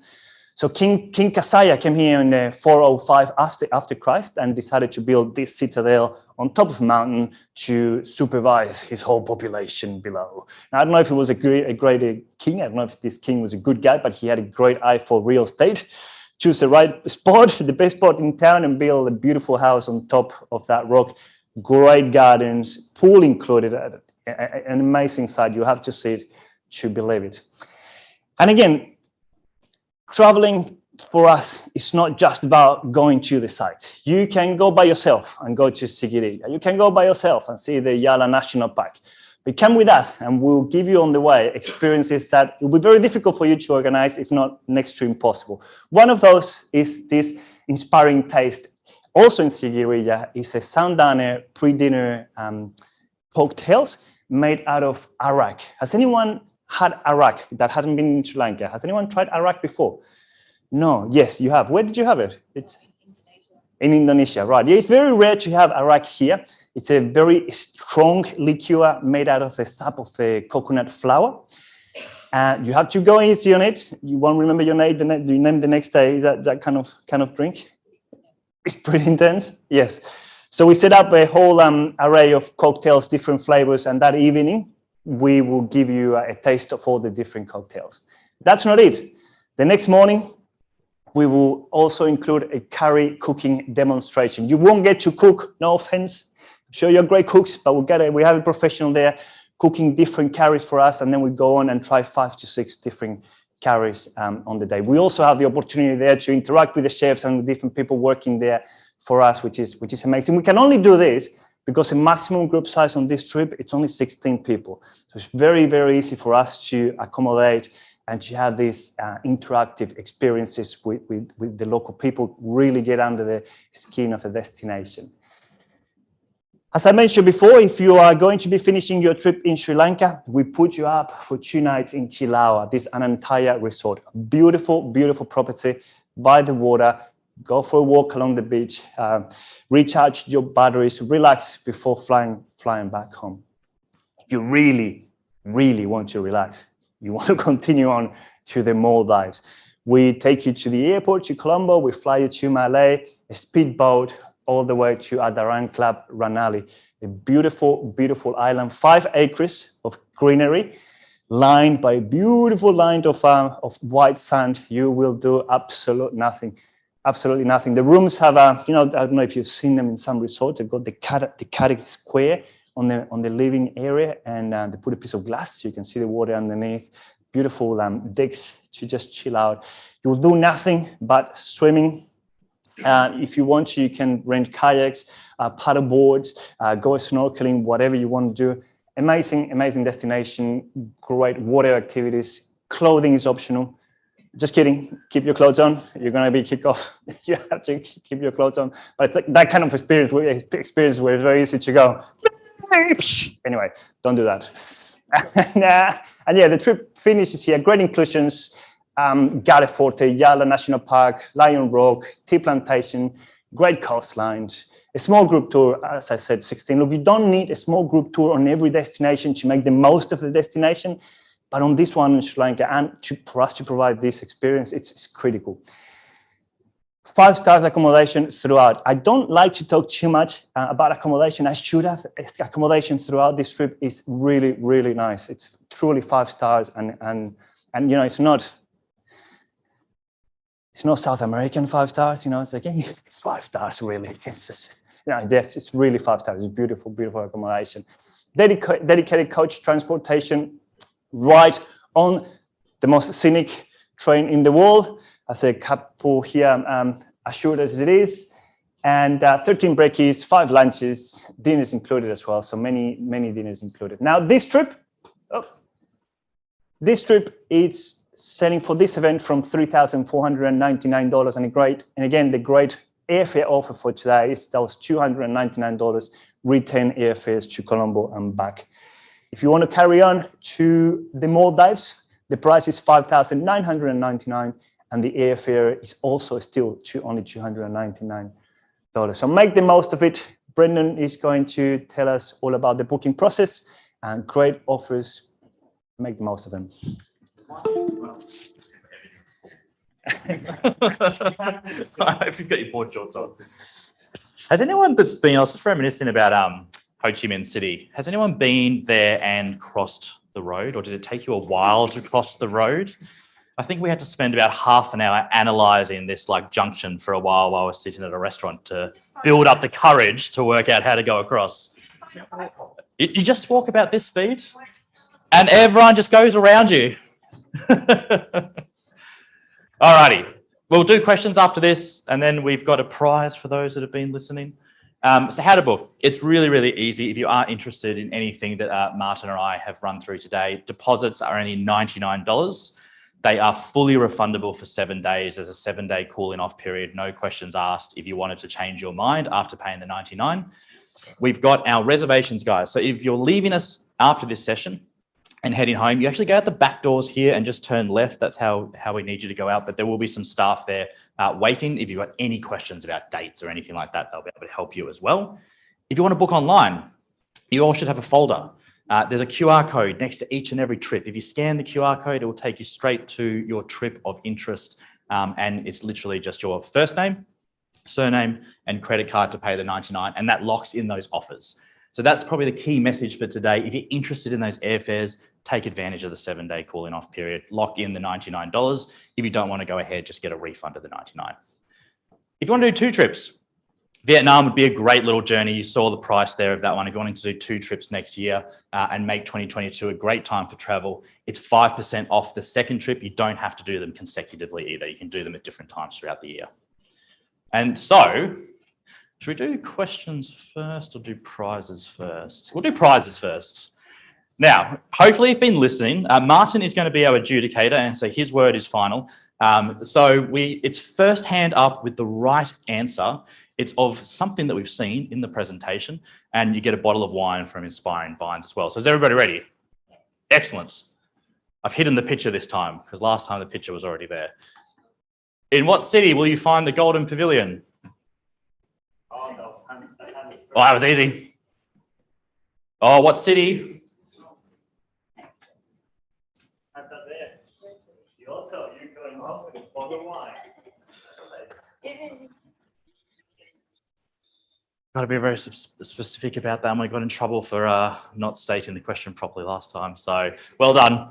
So King Kasaya came here in 405 after Christ and decided to build this citadel on top of a mountain to supervise his whole population below. Now, I don't know if he was a great king. I don't know if this king was a good guy, but he had a great eye for real estate. Choose the right spot, the best spot in town, and build a beautiful house on top of that rock. Great gardens, pool included, an amazing sight. You have to see it to believe it. And again, traveling for us is not just about going to the site. You can go by yourself and go to Sigiriya. You can go by yourself and see the Yala National Park. But come with us and we'll give you on the way experiences that will be very difficult for you to organize, if not next to impossible. One of those is this inspiring taste. Also in Sigiriya is a sundowner pre-dinner cocktails made out of arak. Has anyone had arak that hadn't been in Sri Lanka? Has anyone tried arak before? No, yes, you have. Where did you have it? It's in Indonesia, right? Yeah, it's very rare to have arak here. It's a very strong liqueur made out of the sap of the coconut flour. You have to go easy on it. You won't remember your name the next day. Is that kind of drink? It's pretty intense. Yes. So we set up a whole array of cocktails, different flavors, and that evening we will give you a taste of all the different cocktails. That's not it. The next morning, we will also include a curry cooking demonstration. You won't get to cook, no offense. I'm sure you're great cooks, but we have a professional there cooking different curries for us, and then we go on and try 5 to 6 different curries on the day. We also have the opportunity there to interact with the chefs and with different people working there for us, which is amazing. We can only do this because the maximum group size on this trip, it's only 16 people. So it's very, very easy for us to accommodate and to have these interactive experiences with the local people, really get under the skin of the destination. As I mentioned before, if you are going to be finishing your trip in Sri Lanka, we put you up for 2 nights in Chilawa, this Anantaya resort. Beautiful, beautiful property by the water. Go for a walk along the beach, recharge your batteries, relax before flying back home. If you really, really want to relax, you want to continue on to the Maldives. We take you to the airport, to Colombo, we fly you to Malé, a speedboat, all the way to Adaran Club Ranali, a beautiful, beautiful island, 5 acres of greenery, lined by a beautiful line of white sand. You will do absolutely nothing. Absolutely nothing. The rooms have I don't know if you've seen them in some resorts. They've got the cutting square on the living area, and they put a piece of glass so you can see the water underneath. Beautiful decks to just chill out. You will do nothing but swimming. If you want to, you can rent kayaks, paddle boards, go snorkeling, whatever you want to do. Amazing, amazing destination, great water activities. Clothing is optional. Just kidding, keep your clothes on. You're going to be kicked off. You have to keep your clothes on. But it's like that kind of experience where it's very easy to go. Anyway, don't do that. And yeah, the trip finishes here. Great inclusions. Gare Forte, Yala National Park, Lion Rock, tea plantation, great coastlines. A small group tour, as I said, 16. Look, you don't need a small group tour on every destination to make the most of the destination. But on this one in Sri Lanka, and for us to provide this experience, it's critical. 5 stars accommodation throughout. I don't like to talk too much about accommodation. I should have. Accommodation throughout this trip is really, really nice. It's truly 5 stars, and it's not South American 5 stars. It's like 5 stars really. It's just it's really 5 stars. It's beautiful, beautiful accommodation. Dedicated coach transportation. Right on the most scenic train in the world, as a couple here assured us it is, and 13 breakies, 5 lunches, dinners included as well, so many dinners included. Now this trip is selling for this event from $3,499, and again the great airfare offer for today is those $299 return airfares to Colombo and back. If you want to carry on to the Maldives The price is $5,999, and the airfare is also still only $299. So make the most of it. Brendan is going to tell us all about the booking process and great offers. Make the most of them. I hope you've got your board shorts on. Has anyone that's been, I was just reminiscing about Ho Chi Minh City. Has anyone been there and crossed the road, or did it take you a while to cross the road? I think we had to spend about half an hour analysing this like junction for a while I was sitting at a restaurant to build up the courage to work out how to go across. You just walk about this speed and everyone just goes around you. Alrighty, we'll do questions after this, and then we've got a prize for those that have been listening. So how to book. It's really, really easy. If you are interested in anything that Martin or I have run through today, deposits are only $99. They are fully refundable for 7 days. There's a 7-day cooling off period, no questions asked if you wanted to change your mind after paying the $99. We've got our reservations guys. So if you're leaving us after this session and heading home, you actually go out the back doors here and just turn left. That's how we need you to go out, but there will be some staff there waiting. If you've got any questions about dates or anything like that, they'll be able to help you as well. If you want to book online, you all should have a folder. There's a QR code next to each and every trip. If you scan the QR code, it will take you straight to your trip of interest. And it's literally just your first name, surname, and credit card to pay the $99, and that locks in those offers. So that's probably the key message for today. If you're interested in those airfares, take advantage of the 7-day cooling off period, lock in the $99. If you don't want to go ahead, just get a refund of the $99. If you want to do 2 trips, Vietnam would be a great little journey. You saw the price there of that one. If you're wanting to do 2 trips next year and make 2022 a great time for travel, it's 5% off the second trip. You don't have to do them consecutively either. You can do them at different times throughout the year. And so, should we do questions first or do prizes first? We'll do prizes first. Now, hopefully you've been listening. Martin is going to be our adjudicator, and so his word is final. It's first hand up with the right answer. It's of something that we've seen in the presentation, and you get a bottle of wine from Inspiring Vines as well. So is everybody ready? Excellent. I've hidden the picture this time because last time the picture was already there. In what city will you find the Golden Pavilion? Oh, that was easy. Oh, what city? Got to be very specific about that. And we got in trouble for not stating the question properly last time. So well done.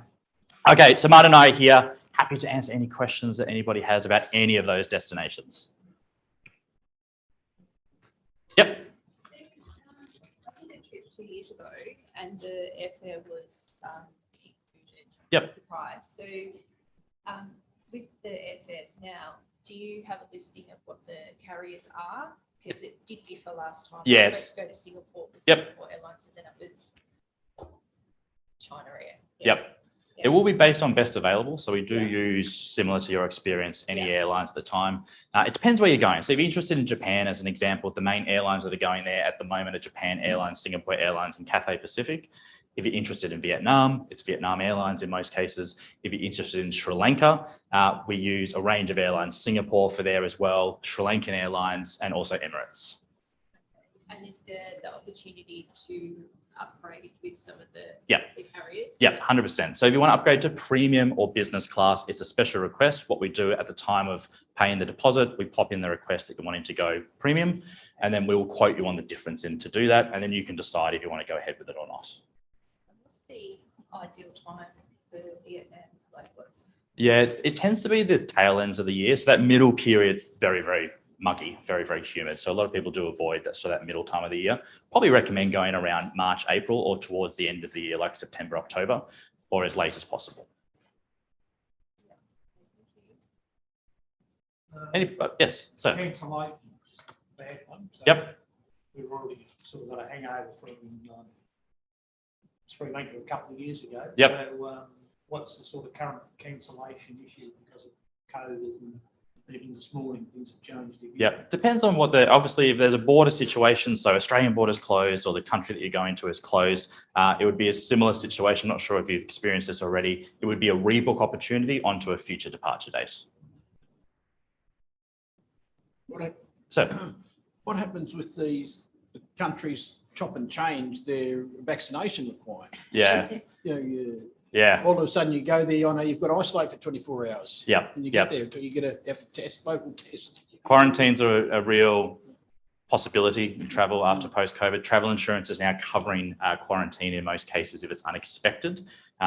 Okay, so Martin and I are here, happy to answer any questions that anybody has about any of those destinations. Yep. I did a trip 2 years ago, and the airfare was included Yep. with the price. So with the airfares now, do you have a listing of what the carriers are? Because it did differ last time. Yes. We went to go to Singapore with Yep. Singapore Airlines, and then it was China Air. Yep. It will be based on best available. So we do use, similar to your experience, any airlines at the time. It depends where you're going. So if you're interested in Japan, as an example, the main airlines that are going there at the moment are Japan Airlines, Singapore Airlines, and Cathay Pacific. If you're interested in Vietnam, it's Vietnam Airlines in most cases. If you're interested in Sri Lanka, we use a range of airlines, Singapore for there as well, Sri Lankan Airlines, and also Emirates. And is there the opportunity to upgrade with some of the carriers? Yeah, 100%. So if you want to upgrade to premium or business class, it's a special request. What we do at the time of paying the deposit, we pop in the request that you're wanting to go premium, and then we will quote you on the difference in to do that. And then you can decide if you want to go ahead with it or not. What's the ideal time for Vietnam? Like Yeah, it tends to be the tail ends of the year. So that middle period, very, very muggy, very, very humid. So a lot of people do avoid that, so that middle time of the year. Probably recommend going around March, April, or towards the end of the year, like September, October, or as late as possible. Yes, so. Cancellation, just a bad one. So Yep. we've already sort of got a hangover from Sri Lanka a couple of years ago. Yep. So what's the sort of current cancellation issue because of COVID and even this morning, things have changed again. Yep. Depends on what obviously if there's a border situation, so Australian border's closed or the country that you're going to is closed, it would be a similar situation. Not sure if you've experienced this already. It would be a rebook opportunity onto a future departure date. So What happens with these countries chop and change their vaccination requirement? yeah, You know, yeah, all of a sudden you go there, I know you've got to isolate for 24 hours. yeah, And you yeah. get there until you get a test, local test. Quarantines are a real possibility in travel after post-COVID. Travel insurance is now covering quarantine in most cases if it's unexpected.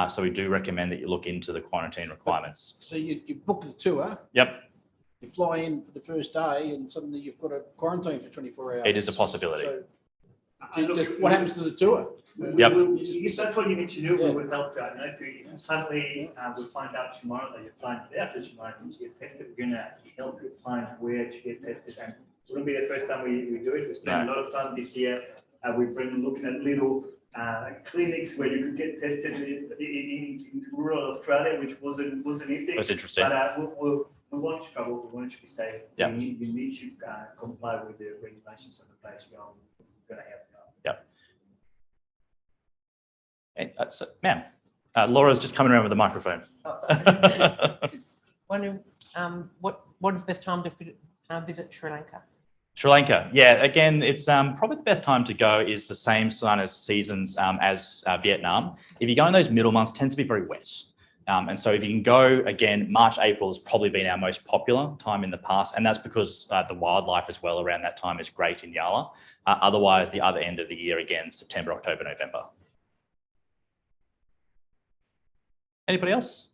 So we do recommend that you look into the quarantine requirements. So you book the tour, Yep, you fly in for the first day and suddenly you've got to quarantine for 24 hours. it is a possibility. So what happens to the tour? Yep. That's what you need to do. Yeah. We will help you. I know if you suddenly we find out tomorrow that you're flying the day after tomorrow to get tested, we're gonna help you find where to get tested. And it wouldn't be the first time we do it. We spent a lot of time this year. We've been looking at little clinics where you could get tested in rural Australia, which wasn't easy. That's interesting. But we want you to travel. We want you to be safe. Yeah. You need to comply with the regulations of the place you're going. We're gonna help you out. So, ma'am, Laura's just coming around with the microphone. Just wondering, what is the best time to visit Sri Lanka? Sri Lanka, yeah. Again, it's probably the best time to go is the same kind of seasons as Vietnam. If you go in those middle months, tends to be very wet. And so if you can go again, March, April has probably been our most popular time in the past. And that's because the wildlife as well around that time is great in Yala. Otherwise, the other end of the year, again, September, October, November. Anybody else?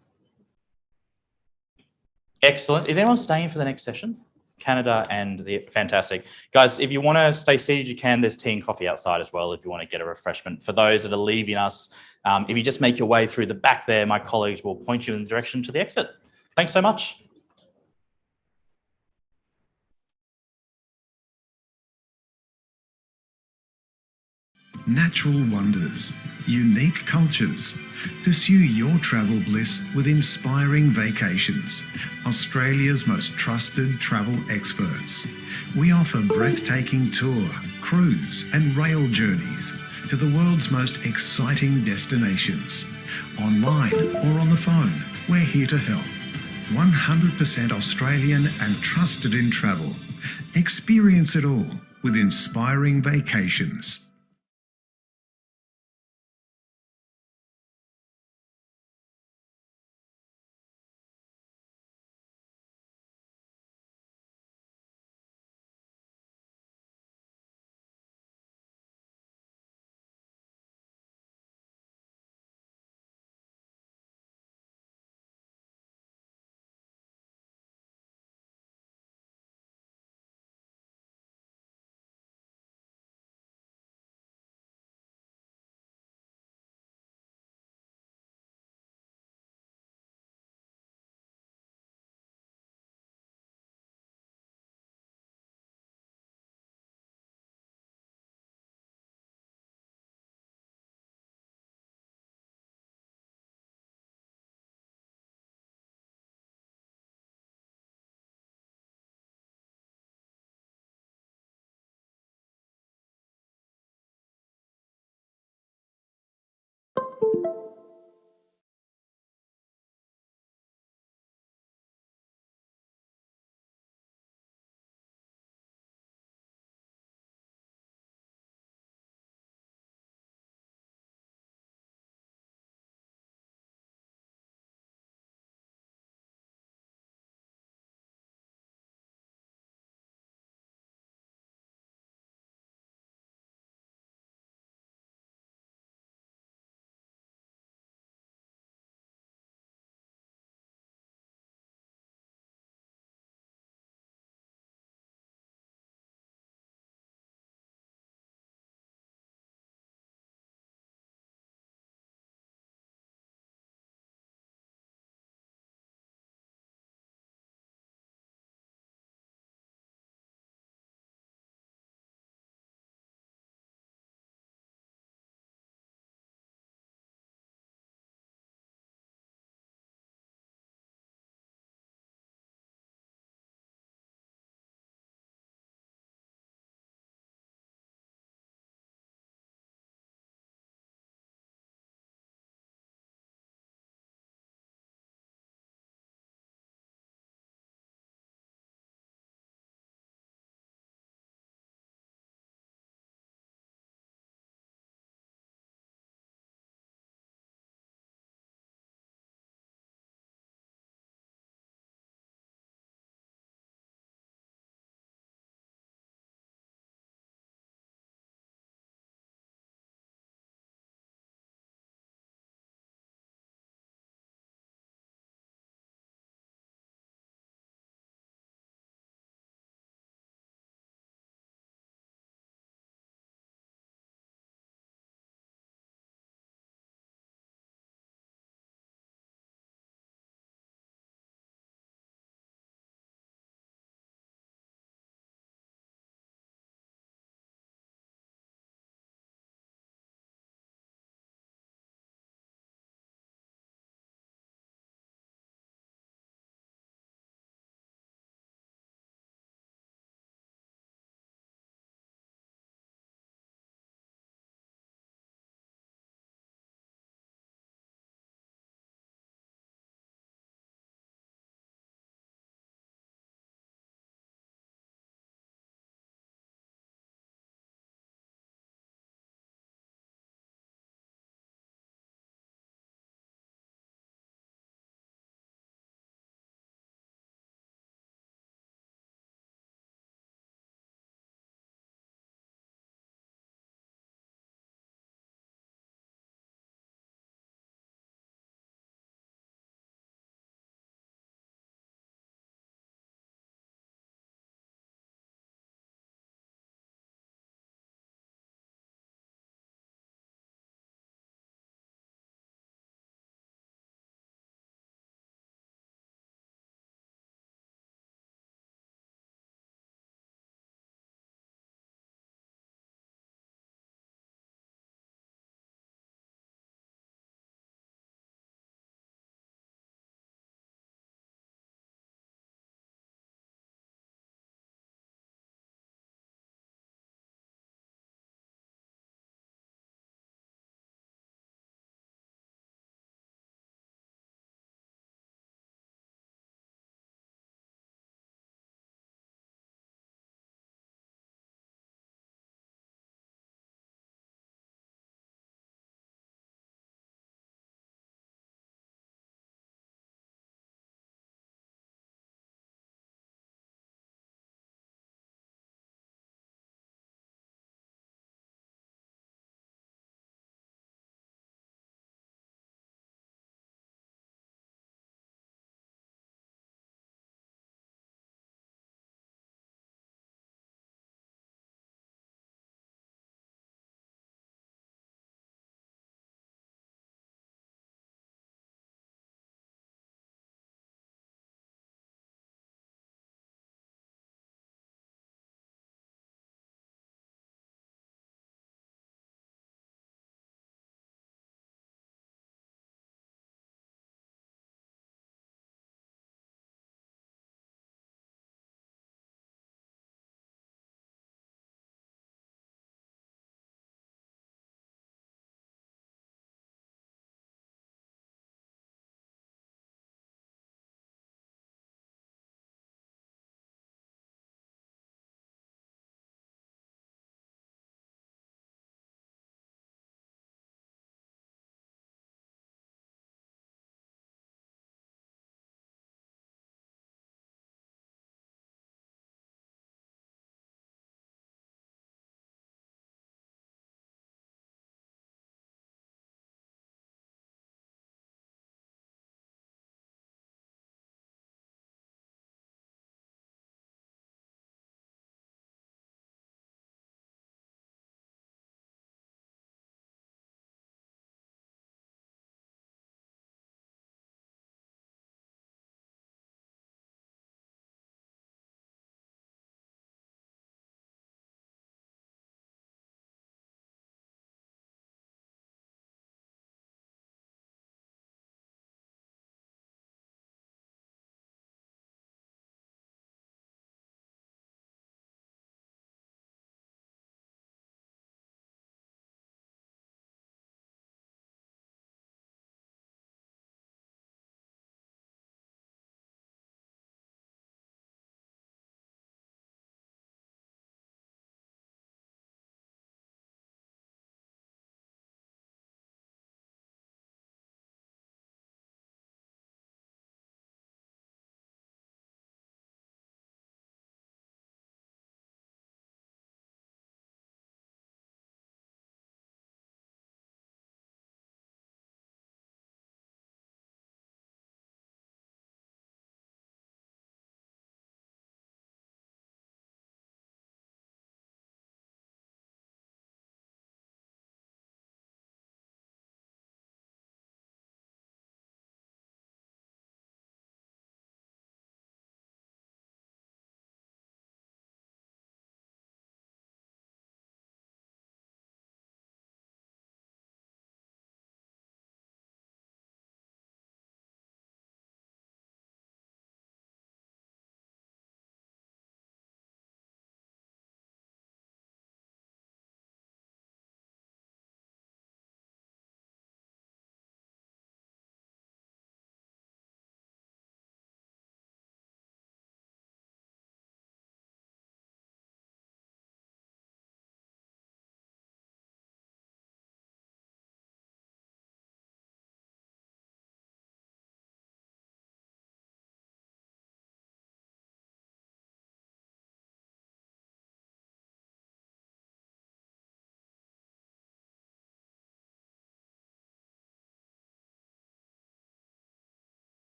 Excellent. Is anyone staying for the next session? Canada and the fantastic. Guys, if you want to stay seated, you can. There's tea and coffee outside as well if you want to get a refreshment. For those that are leaving us, if you just make your way through the back there, my colleagues will point you in the direction to the exit. Thanks so much. Natural wonders, unique cultures. Pursue your travel bliss with Inspiring Vacations, Australia's most trusted travel experts. We offer breathtaking tour, cruise and rail journeys to the world's most exciting destinations. Online or on the phone, we're here to help. 100% Australian and trusted in travel. Experience it all with Inspiring Vacations.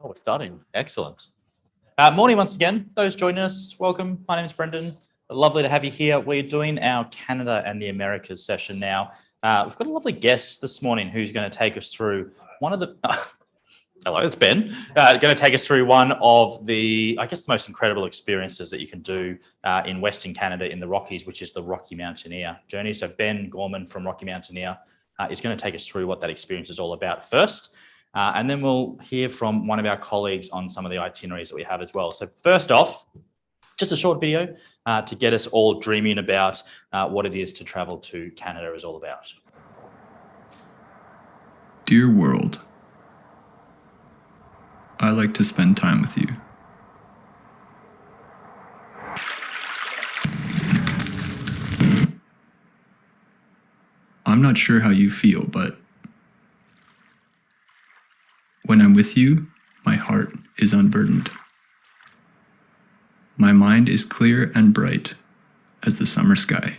Oh, we're starting. Excellent. Morning once again. Those joining us, welcome. My name is Brendan. Lovely to have you here. We're doing our Canada and the Americas session now. We've got a lovely guest this morning who's going to take us through one of the... Hello, it's Ben. Going to take us through one of the, I guess, the most incredible experiences that you can do in Western Canada in the Rockies, which is the Rocky Mountaineer journey. So Ben Gorman from Rocky Mountaineer is going to take us through what that experience is all about first. And then we'll hear from one of our colleagues on some of the itineraries that we have as well. So first off, just a short video to get us all dreaming about what it is to travel to Canada is all about. Dear world, I like to spend time with you. I'm not sure how you feel, but when I'm with you, my heart is unburdened. My mind is clear and bright as the summer sky.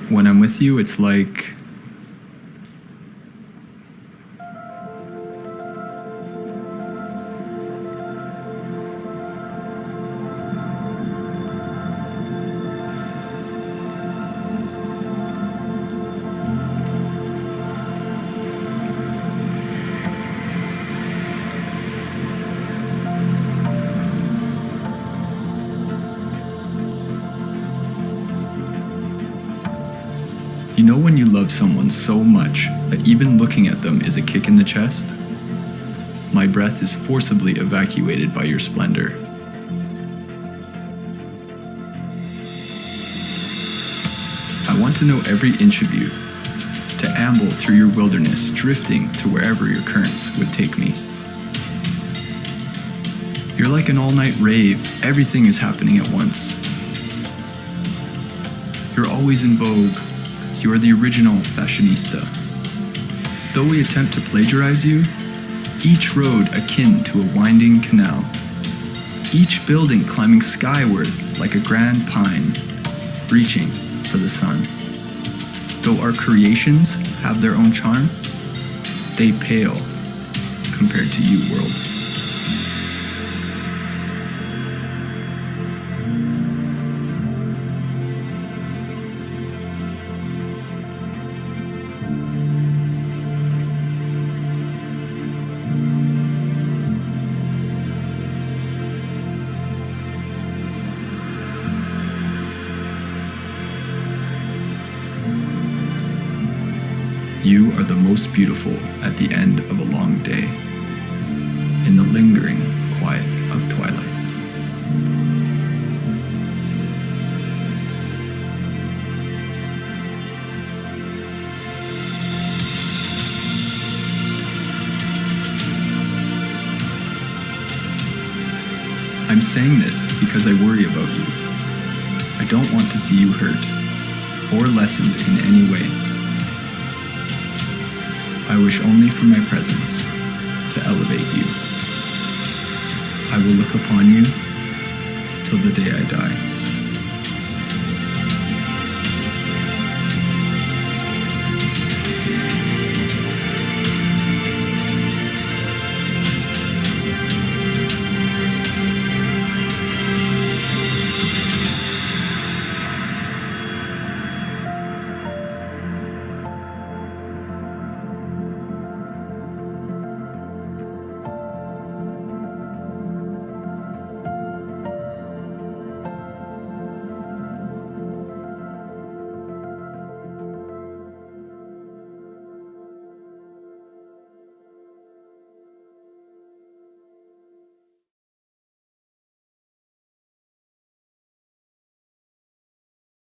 When I'm with you, it's like you know when you love someone so much that even looking at them is a kick in the chest? My breath is forcibly evacuated by your splendor. I want to know every inch of you, to amble through your wilderness, drifting to wherever your currents would take me. You're like an all-night rave, everything is happening at once. You're always in vogue. You are the original fashionista. Though we attempt to plagiarize you, each road akin to a winding canal, each building climbing skyward like a grand pine, reaching for the sun. Though our creations have their own charm, they pale compared to you, world. You are the most beautiful at the end of a long day, in the lingering quiet of twilight. I'm saying this because I worry about you. I don't want to see you hurt or lessened in any way. I wish only for my presence to elevate you. I will look upon you till the day I die.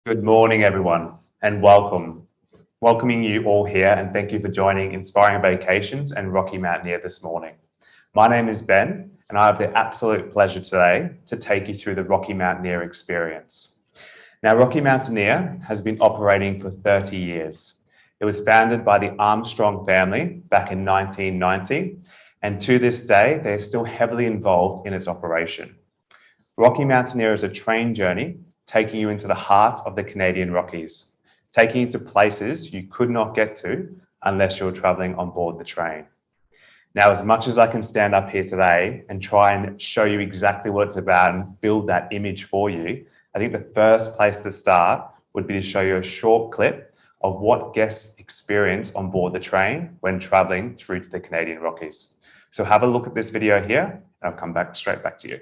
Good morning, everyone, and welcome. Welcoming you all here, and thank you for joining Inspiring Vacations and Rocky Mountaineer this morning. My name is Ben, and I have the absolute pleasure today to take you through the Rocky Mountaineer experience. Now, Rocky Mountaineer has been operating for 30 years. It was founded by the Armstrong family back in 1990, and to this day, they are still heavily involved in its operation. Rocky Mountaineer is a train journey taking you into the heart of the Canadian Rockies, taking you to places you could not get to unless you're traveling on board the train. Now, as much as I can stand up here today and try and show you exactly what it's about and build that image for you, I think the first place to start would be to show you a short clip of what guests experience on board the train when traveling through to the Canadian Rockies. So have a look at this video here, and I'll come straight back to you.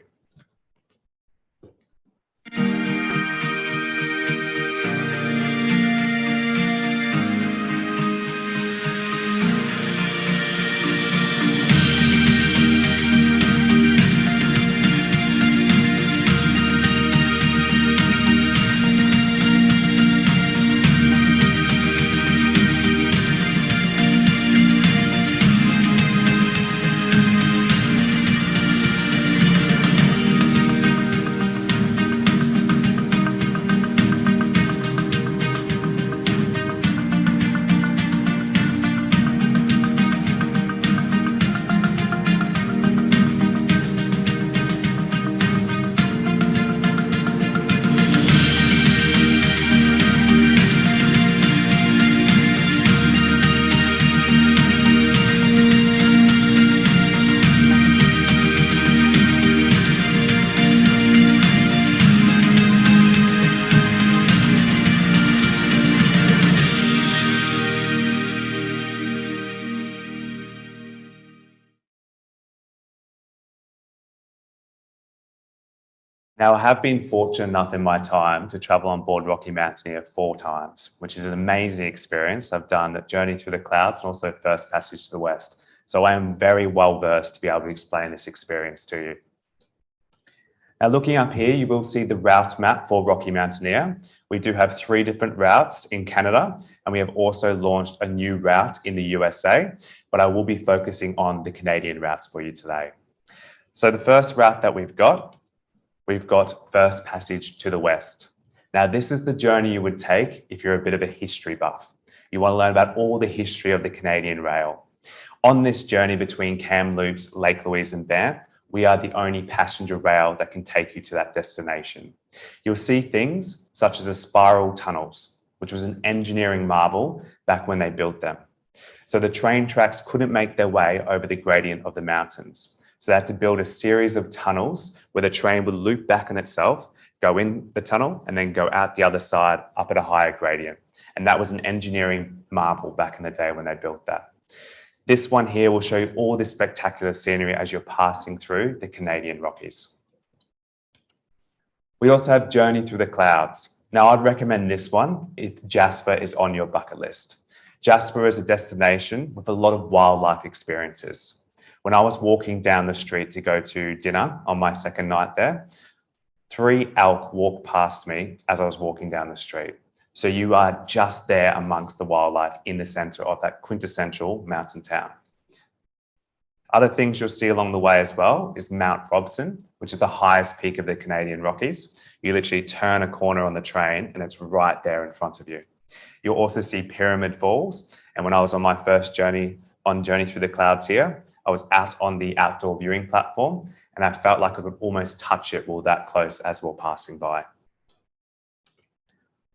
Now, I have been fortunate enough in my time to travel on board Rocky Mountaineer 4 times, which is an amazing experience. I've done the Journey Through the Clouds and also First Passage to the West. So I am very well versed to be able to explain this experience to you. Now, looking up here, you will see the route map for Rocky Mountaineer. We do have 3 different routes in Canada, and we have also launched a new route in the USA, but I will be focusing on the Canadian routes for you today. So the first route that we've got First Passage to the West. Now, this is the journey you would take if you're a bit of a history buff. You want to learn about all the history of the Canadian Rail. On this journey between Kamloops, Lake Louise and Banff, we are the only passenger rail that can take you to that destination. You'll see things such as the spiral tunnels, which was an engineering marvel back when they built them. So the train tracks couldn't make their way over the gradient of the mountains. So they had to build a series of tunnels where the train would loop back on itself, go in the tunnel, and then go out the other side up at a higher gradient. And that was an engineering marvel back in the day when they built that. This one here will show you all this spectacular scenery as you're passing through the Canadian Rockies. We also have Journey Through the Clouds. Now, I'd recommend this one if Jasper is on your bucket list. Jasper is a destination with a lot of wildlife experiences. When I was walking down the street to go to dinner on my second night there, 3 elk walked past me as I was walking down the street. So you are just there amongst the wildlife in the center of that quintessential mountain town. Other things you'll see along the way as well is Mount Robson, which is the highest peak of the Canadian Rockies. You literally turn a corner on the train and it's right there in front of you. You'll also see Pyramid Falls. And when I was on my first journey Through the Clouds here, I was out on the outdoor viewing platform and I felt like I could almost touch it. We were that close as we were passing by.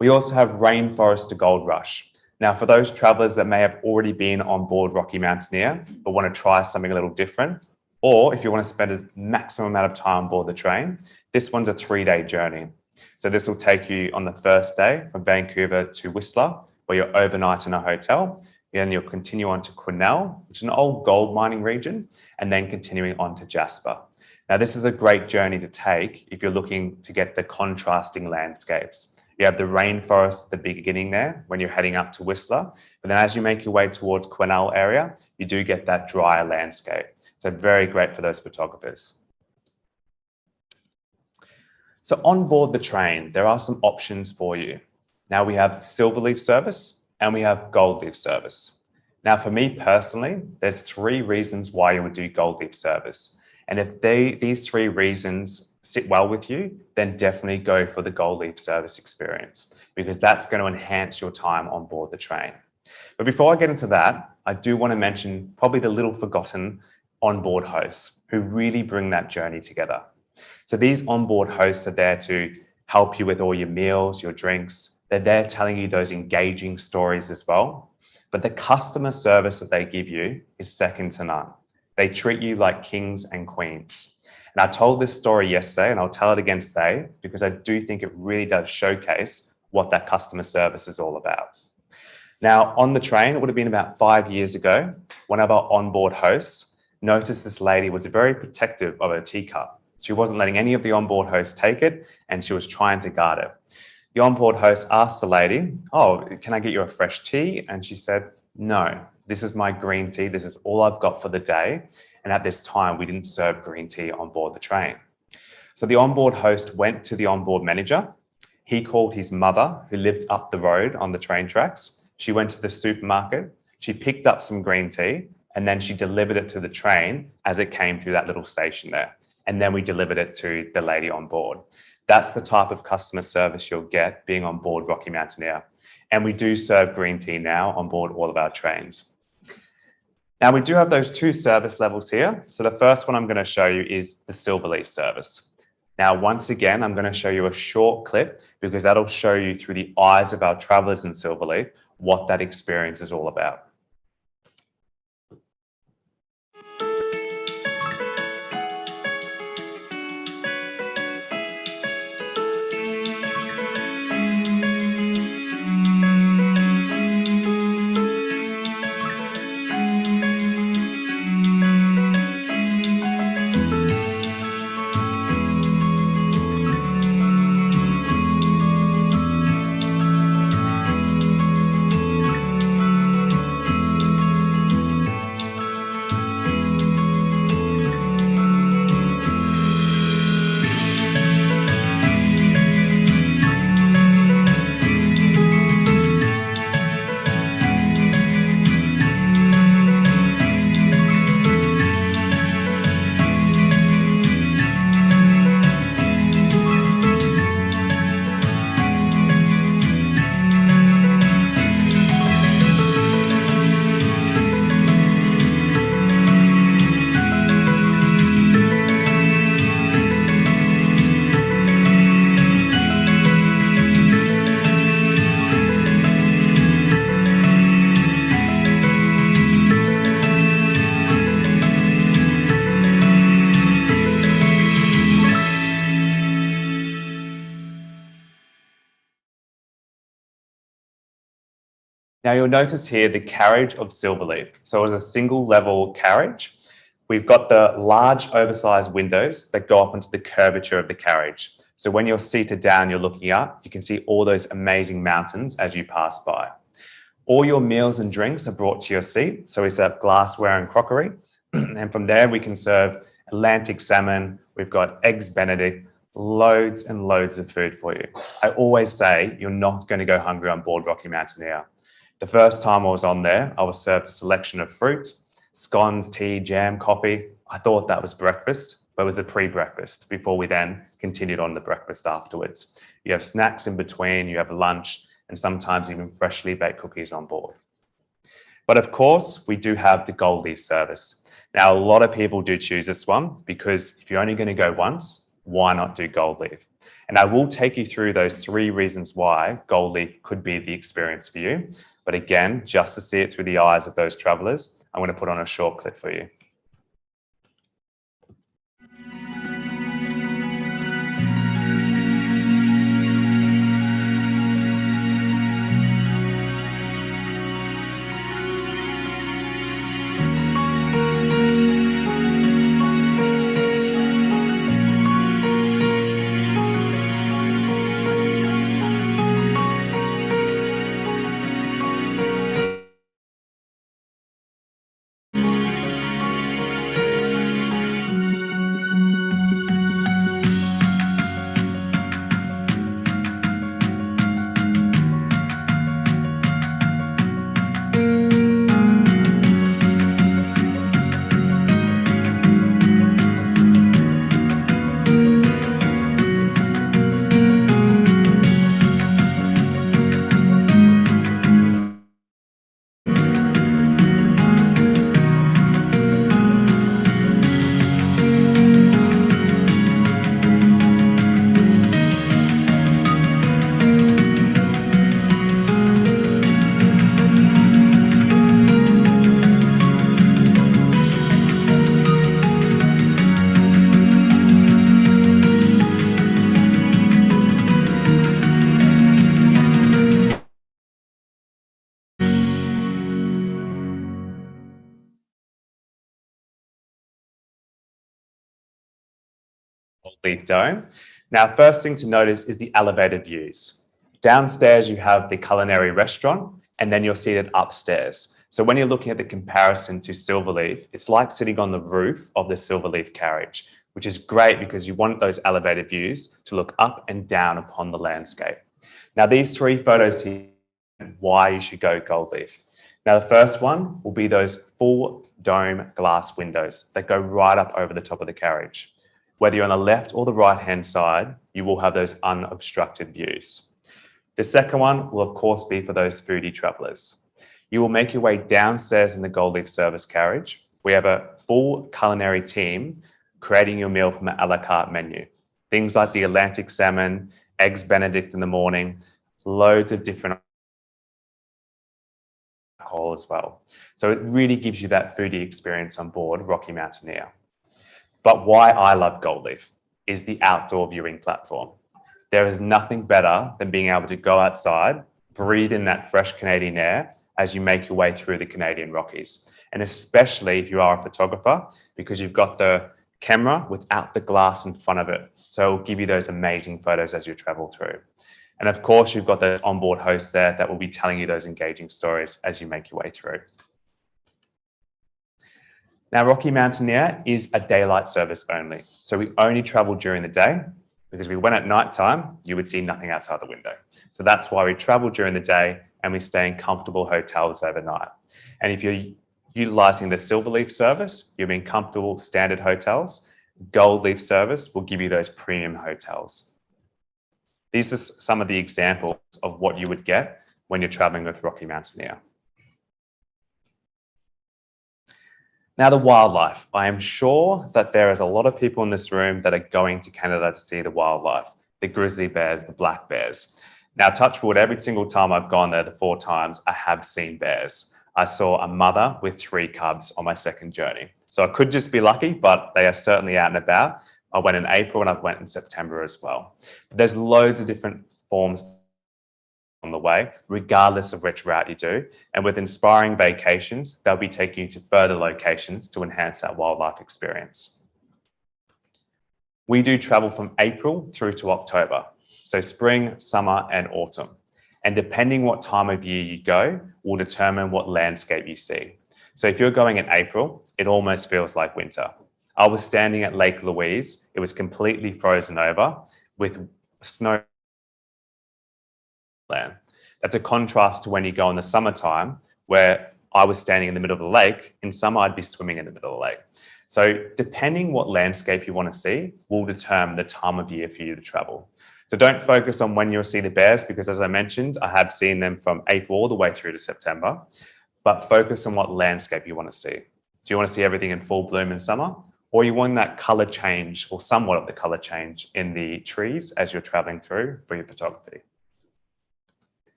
We also have Rainforest to Gold Rush. Now, for those travelers that may have already been on board Rocky Mountaineer but want to try something a little different, or if you want to spend a maximum amount of time on board the train, this one's a 3-day journey. So this will take you on the first day from Vancouver to Whistler, where you're overnight in a hotel. Then you'll continue on to Quesnel, which is an old gold mining region, and then continuing on to Jasper. Now, this is a great journey to take if you're looking to get the contrasting landscapes. You have the rainforest at the beginning there when you're heading up to Whistler, but then as you make your way towards Quesnel area, you do get that drier landscape. So very great for those photographers. So on board the train, there are some options for you. Now we have Silverleaf service and we have Goldleaf service. Now for me personally, there's 3 reasons why you would do Goldleaf service. And if these 3 reasons sit well with you, then definitely go for the Goldleaf service experience because that's going to enhance your time on board the train. But before I get into that, I do want to mention probably the little forgotten onboard hosts who really bring that journey together. So these onboard hosts are there to help you with all your meals, your drinks, They're there telling you those engaging stories as well. But the customer service that they give you is second to none. They treat you like kings and queens. And I told this story yesterday, and I'll tell it again today, because I do think it really does showcase what that customer service is all about. Now, on the train, it would have been about 5 years ago, one of our onboard hosts noticed this lady was very protective of her teacup. She wasn't letting any of the onboard hosts take it, and she was trying to guard it. The onboard host asked the lady, "Oh, can I get you a fresh tea?" And she said, "No, this is my green tea. This is all I've got for the day." And at this time, we didn't serve green tea on board the train. So the onboard host went to the onboard manager. He called his mother, who lived up the road on the train tracks. She went to the supermarket. She picked up some green tea, and then she delivered it to the train as it came through that little station there. And then we delivered it to the lady on board. That's the type of customer service you'll get being on board Rocky Mountaineer. And we do serve green tea now on board all of our trains. Now, we do have those two service levels here. So the first one I'm going to show you is the Silverleaf service. Now, once again, I'm going to show you a short clip because that'll show you through the eyes of our travellers in Silverleaf what that experience is all about. Now you'll notice here the carriage of Silverleaf. So it's a single level carriage. We've got the large oversized windows that go up into the curvature of the carriage. So when you're seated down, you're looking up, you can see all those amazing mountains as you pass by. All your meals and drinks are brought to your seat. So we serve glassware and crockery. And from there, we can serve Atlantic salmon. We've got eggs Benedict, loads and loads of food for you. I always say you're not going to go hungry on board Rocky Mountaineer. The first time I was on there, I was served a selection of fruit, scones, tea, jam, coffee. I thought that was breakfast, but it was the pre-breakfast before we then continued on the breakfast afterwards. You have snacks in between, you have lunch, and sometimes even freshly baked cookies on board. But of course, we do have the Gold Leaf service. Now, a lot of people do choose this one because if you're only going to go once, why not do Gold Leaf? And I will take you through those 3 reasons why Gold Leaf could be the experience for you. But again, just to see it through the eyes of those travellers, I'm going to put on a short clip for you. Gold Leaf Dome. Now, first thing to notice is the elevated views. Downstairs, you have the culinary restaurant, and then you'll see it upstairs. So when you're looking at the comparison to Silverleaf, it's like sitting on the roof of the Silverleaf carriage, which is great because you want those elevated views to look up and down upon the landscape. Now, these 3 photos here, why you should go Gold Leaf. Now, the first one will be those full dome glass windows that go right up over the top of the carriage. Whether you're on the left or the right-hand side, you will have those unobstructed views. The second one will, of course, be for those foodie travellers. You will make your way downstairs in the Gold Leaf service carriage. We have a full culinary team creating your meal from an a la carte menu. Things like the Atlantic salmon, eggs Benedict in the morning, loads of different alcohol as well. So it really gives you that foodie experience on board Rocky Mountaineer. But why I love Gold Leaf is the outdoor viewing platform. There is nothing better than being able to go outside, breathe in that fresh Canadian air as you make your way through the Canadian Rockies. And especially if you are a photographer, because you've got the camera without the glass in front of it. So it'll give you those amazing photos as you travel through. And of course, you've got those onboard hosts there that will be telling you those engaging stories as you make your way through. Now, Rocky Mountaineer is a daylight service only. So we only travel during the day, because we went at night time, you would see nothing outside the window. So that's why we travel during the day and we stay in comfortable hotels overnight. And if you're utilizing the Silverleaf service, you're in comfortable standard hotels. Gold Leaf service will give you those premium hotels. These are some of the examples of what you would get when you're traveling with Rocky Mountaineer. Now, the wildlife. I am sure that there is a lot of people in this room that are going to Canada to see the wildlife, the grizzly bears, the black bears. Now, touch wood, every single time I've gone there, the 4 times, I have seen bears. I saw a mother with 3 cubs on my second journey. So I could just be lucky, but they are certainly out and about. I went in April and I went in September as well. But there's loads of different forms on the way, regardless of which route you do. And with Inspiring Vacations, they'll be taking you to further locations to enhance that wildlife experience. We do travel from April through to October. So spring, summer, and autumn. And depending what time of year you go will determine what landscape you see. So if you're going in April, it almost feels like winter. I was standing at Lake Louise. It was completely frozen over with snow land. That's a contrast to when you go in the summertime, where I was standing in the middle of the lake. In summer, I'd be swimming in the middle of the lake. So depending what landscape you want to see will determine the time of year for you to travel. So don't focus on when you'll see the bears, because as I mentioned, I have seen them from April all the way through to September, but focus on what landscape you want to see. Do you want to see everything in full bloom in summer? Or you want that color change, or somewhat of the color change in the trees as you're traveling through for your photography?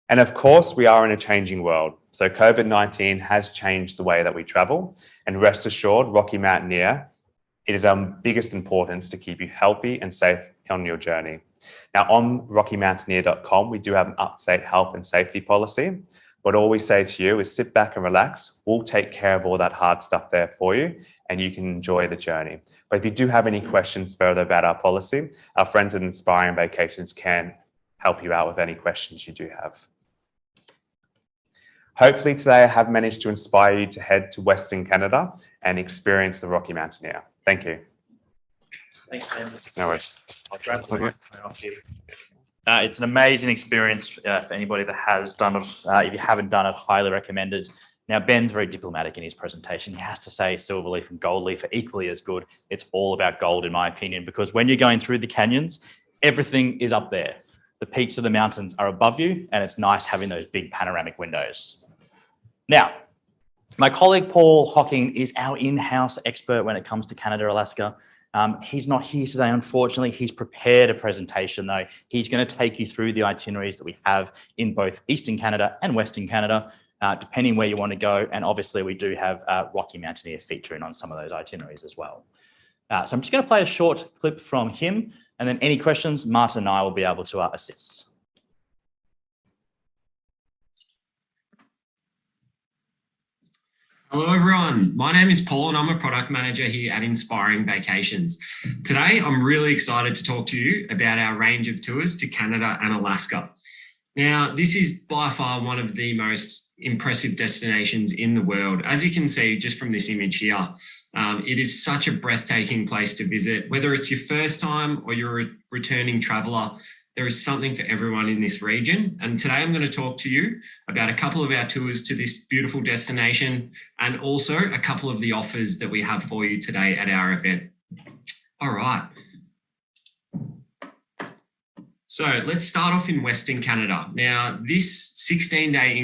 And of course, we are in a changing world. So COVID-19 has changed the way that we travel. And rest assured, Rocky Mountaineer, it is our biggest importance to keep you healthy and safe on your journey. Now, on rockymountaineer.com, we do have an up-to-date health and safety policy. But all we say to you is sit back and relax. We'll take care of all that hard stuff there for you, and you can enjoy the journey. But if you do have any questions further about our policy, our friends at Inspiring Vacations can help you out with any questions you do have. Hopefully today I have managed to inspire you to head to Western Canada and experience the Rocky Mountaineer. Thank you. Thanks, Ben. No worries. I'll grab the microphone off you. It's an amazing experience for anybody that has done it. If you haven't done it, highly recommended. Now, Ben's very diplomatic in his presentation. He has to say Silverleaf and Gold Leaf are equally as good. It's all about gold, in my opinion, because when you're going through the canyons, everything is up there. The peaks of the mountains are above you, and it's nice having those big panoramic windows. Now, my colleague Paul Hocking is our in-house expert when it comes to Canada, Alaska. He's not here today, unfortunately. He's prepared a presentation, though. He's going to take you through the itineraries that we have in both Eastern Canada and Western Canada, depending where you want to go. And obviously, we do have Rocky Mountaineer featuring on some of those itineraries as well. So I'm just going to play a short clip from him, and then any questions, Martin and I will be able to assist. Hello everyone, my name is Paul and I'm a product manager here at Inspiring Vacations. Today, I'm really excited to talk to you about our range of tours to Canada and Alaska. Now, this is by far one of the most impressive destinations in the world. As you can see just from this image here, it is such a breathtaking place to visit. Whether it's your first time or you're a returning traveler, there is something for everyone in this region. And today I'm going to talk to you about a couple of our tours to this beautiful destination and also a couple of the offers that we have for you today at our event. All right. So let's start off in Western Canada. Now, this 16-day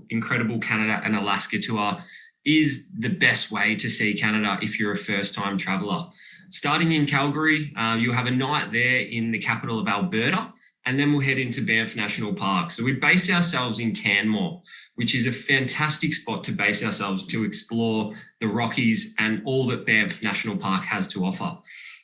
incredible Canada and Alaska tour is the best way to see Canada if you're a first-time traveler. Starting in Calgary, you'll have a night there in the capital of Alberta, and then we'll head into Banff National Park. So we base ourselves in Canmore, which is a fantastic spot to base ourselves to explore the Rockies and all that Banff National Park has to offer.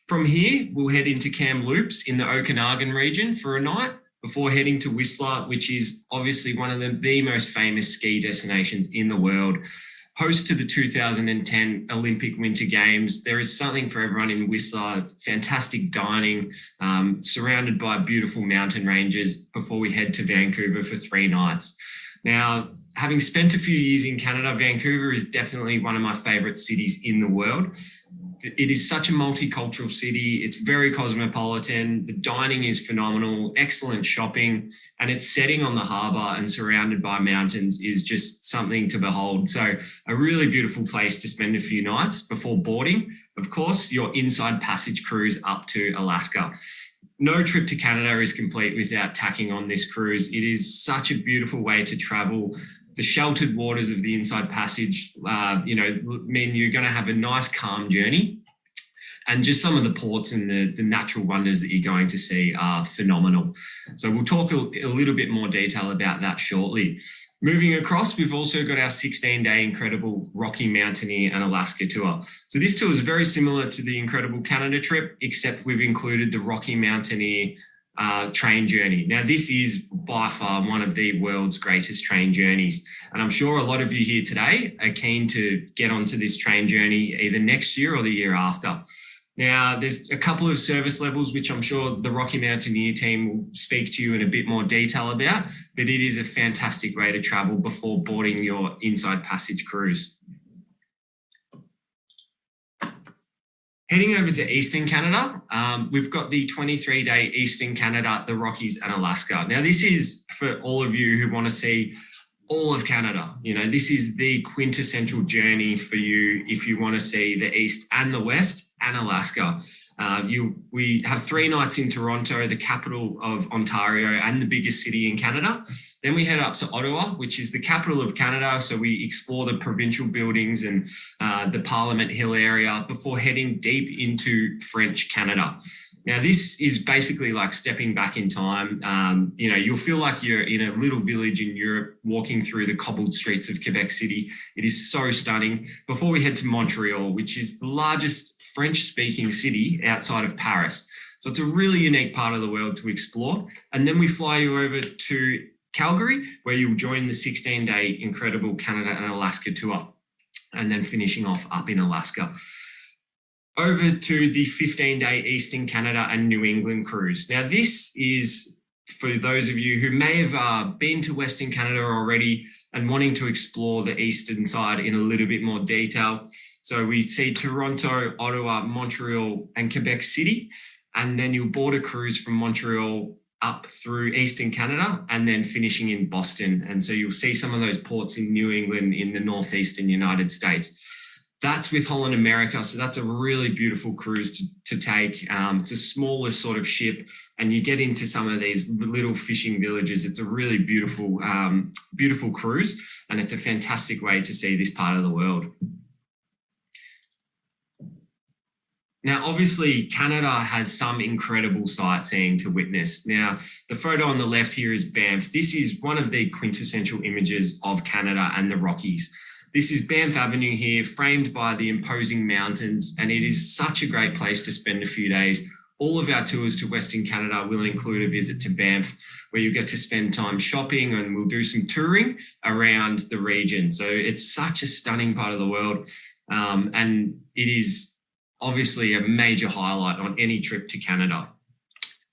From here, we'll head into Kamloops in the Okanagan region for a night before heading to Whistler, which is obviously one of the most famous ski destinations in the world. Host to the 2010 Olympic Winter Games, there is something for everyone in Whistler, fantastic dining, surrounded by beautiful mountain ranges before we head to Vancouver for 3 nights. Now, having spent a few years in Canada, Vancouver is definitely one of my favorite cities in the world. It is such a multicultural city. It's very cosmopolitan. The dining is phenomenal, excellent shopping, and its setting on the harbour and surrounded by mountains is just something to behold. So a really beautiful place to spend a few nights before boarding, of course, your Inside Passage cruise up to Alaska. No trip to Canada is complete without tacking on this cruise. It is such a beautiful way to travel. The sheltered waters of the Inside Passage, mean you're going to have a nice, calm journey. And just some of the ports and the natural wonders that you're going to see are phenomenal. So we'll talk a little bit more detail about that shortly. Moving across, we've also got our 16-day incredible Rocky Mountaineer and Alaska tour. So this tour is very similar to the incredible Canada trip, except we've included the Rocky Mountaineer train journey. Now, this is by far one of the world's greatest train journeys. And I'm sure a lot of you here today are keen to get onto this train journey either next year or the year after. Now, there's a couple of service levels, which I'm sure the Rocky Mountaineer team will speak to you in a bit more detail about, but it is a fantastic way to travel before boarding your Inside Passage cruise. Heading over to Eastern Canada, we've got the 23-day Eastern Canada, the Rockies and Alaska. Now, this is for all of you who want to see all of Canada. You know, this is the quintessential journey for you if you want to see the East and the West and Alaska. We have 3 nights in Toronto, the capital of Ontario and the biggest city in Canada. Then we head up to Ottawa, which is the capital of Canada. So we explore the provincial buildings and the Parliament Hill area before heading deep into French Canada. Now, this is basically like stepping back in time. You'll feel like you're in a little village in Europe, walking through the cobbled streets of Quebec City. It is so stunning. Before we head to Montreal, which is the largest French-speaking city outside of Paris. So it's a really unique part of the world to explore. And then we fly you over to Calgary, where you'll join the 16-day incredible Canada and Alaska tour, and then finishing off up in Alaska. Over to the 15-day Eastern Canada and New England cruise. Now, this is for those of you who may have been to Western Canada already and wanting to explore the eastern side in a little bit more detail. So we see Toronto, Ottawa, Montreal, and Quebec City, and then you'll board a cruise from Montreal up through Eastern Canada and then finishing in Boston. And so you'll see some of those ports in New England in the northeastern United States. That's with Holland America. So that's a really beautiful cruise to take. It's a smaller sort of ship and you get into some of these little fishing villages. It's a really beautiful, beautiful cruise, and it's a fantastic way to see this part of the world. Now, obviously, Canada has some incredible sightseeing to witness. Now, the photo on the left here is Banff. This is one of the quintessential images of Canada and the Rockies. This is Banff Avenue here, framed by the imposing mountains, and it is such a great place to spend a few days all of our tours to Western Canada will include a visit to Banff, where you get to spend time shopping, and we'll do some touring around the region. So it's such a stunning part of the world. And it is obviously a major highlight on any trip to Canada.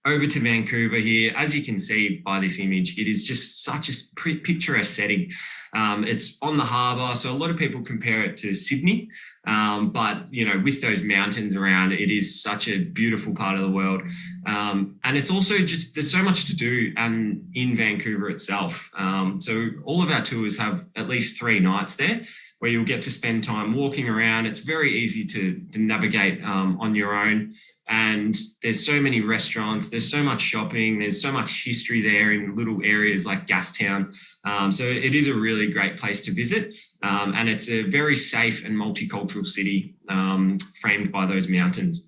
Over to Vancouver here, as you can see by this image, it is just such a picturesque setting. It's on the harbour, so a lot of people compare it to Sydney, but you know, with those mountains around, it is such a beautiful part of the world. And it's also just, there's so much to do in Vancouver itself. So all of our tours have at least 3 nights there, where you'll get to spend time walking around. It's very easy to navigate on your own. And there's so many restaurants, there's so much shopping, there's so much history there in little areas like Gastown. So it is a really great place to visit. And it's a very safe and multicultural city framed by those mountains.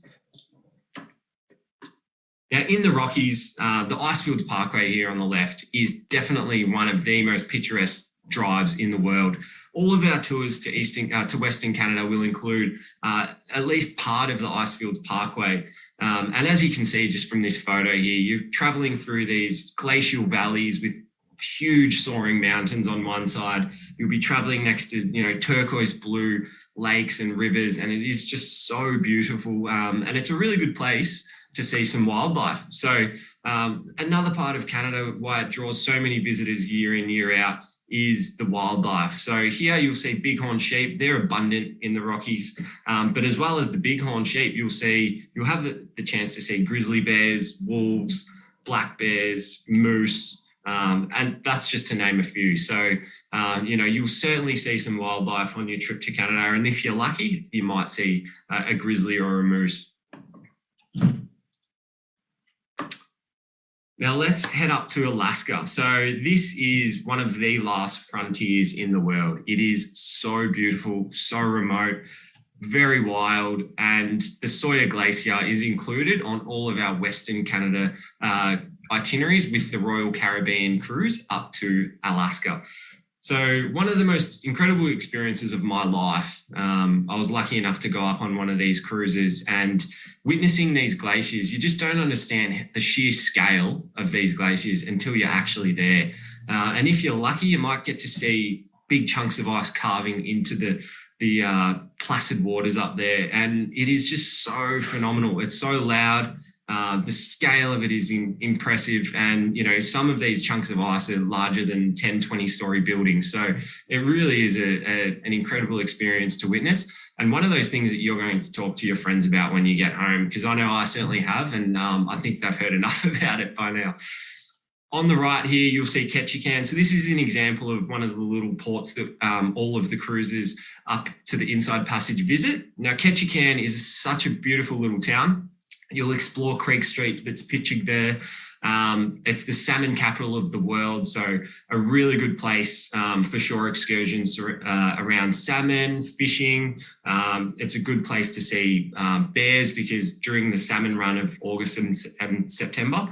Now, in the Rockies, the Icefields Parkway here on the left is definitely one of the most picturesque drives in the world. All of our tours to Western Canada will include at least part of the Icefields Parkway. And as you can see just from this photo here, you're traveling through these glacial valleys with huge soaring mountains on one side. You'll be traveling next to, you know, turquoise blue lakes and rivers, and it is just so beautiful. And it's a really good place to see some wildlife. So another part of Canada, why it draws so many visitors year in, year out, is the wildlife. So here you'll see bighorn sheep. They're abundant in the Rockies, but as well as the bighorn sheep, you'll have the chance to see grizzly bears, wolves, black bears, moose, and that's just to name a few. So, you know, you'll certainly see some wildlife on your trip to Canada, and if you're lucky, you might see a grizzly or a moose. Now let's head up to Alaska. So this is one of the last frontiers in the world. It is so beautiful, so remote, very wild, and the Sawyer Glacier is included on all of our Western Canada itineraries with the Royal Caribbean cruise up to Alaska. So one of the most incredible experiences of my life, I was lucky enough to go up on one of these cruises, and witnessing these glaciers, you just don't understand the sheer scale of these glaciers until you're actually there. And if you're lucky, you might get to see big chunks of ice carving into the placid waters up there. And it is just so phenomenal. It's so loud. The scale of it is impressive, and you know, some of these chunks of ice are larger than 10, 20-story buildings. So it really is an incredible experience to witness, and one of those things that you're going to talk to your friends about when you get home, because I know I certainly have, and I think they've heard enough about it by now. On the right here, you'll see Ketchikan. So this is an example of one of the little ports that all of the cruisers up to the Inside Passage visit. Now, Ketchikan is such a beautiful little town. You'll explore Creek Street that's pictured there. It's the salmon capital of the world, so a really good place for shore excursions around salmon, fishing. It's a good place to see bears, because during the salmon run of August and September,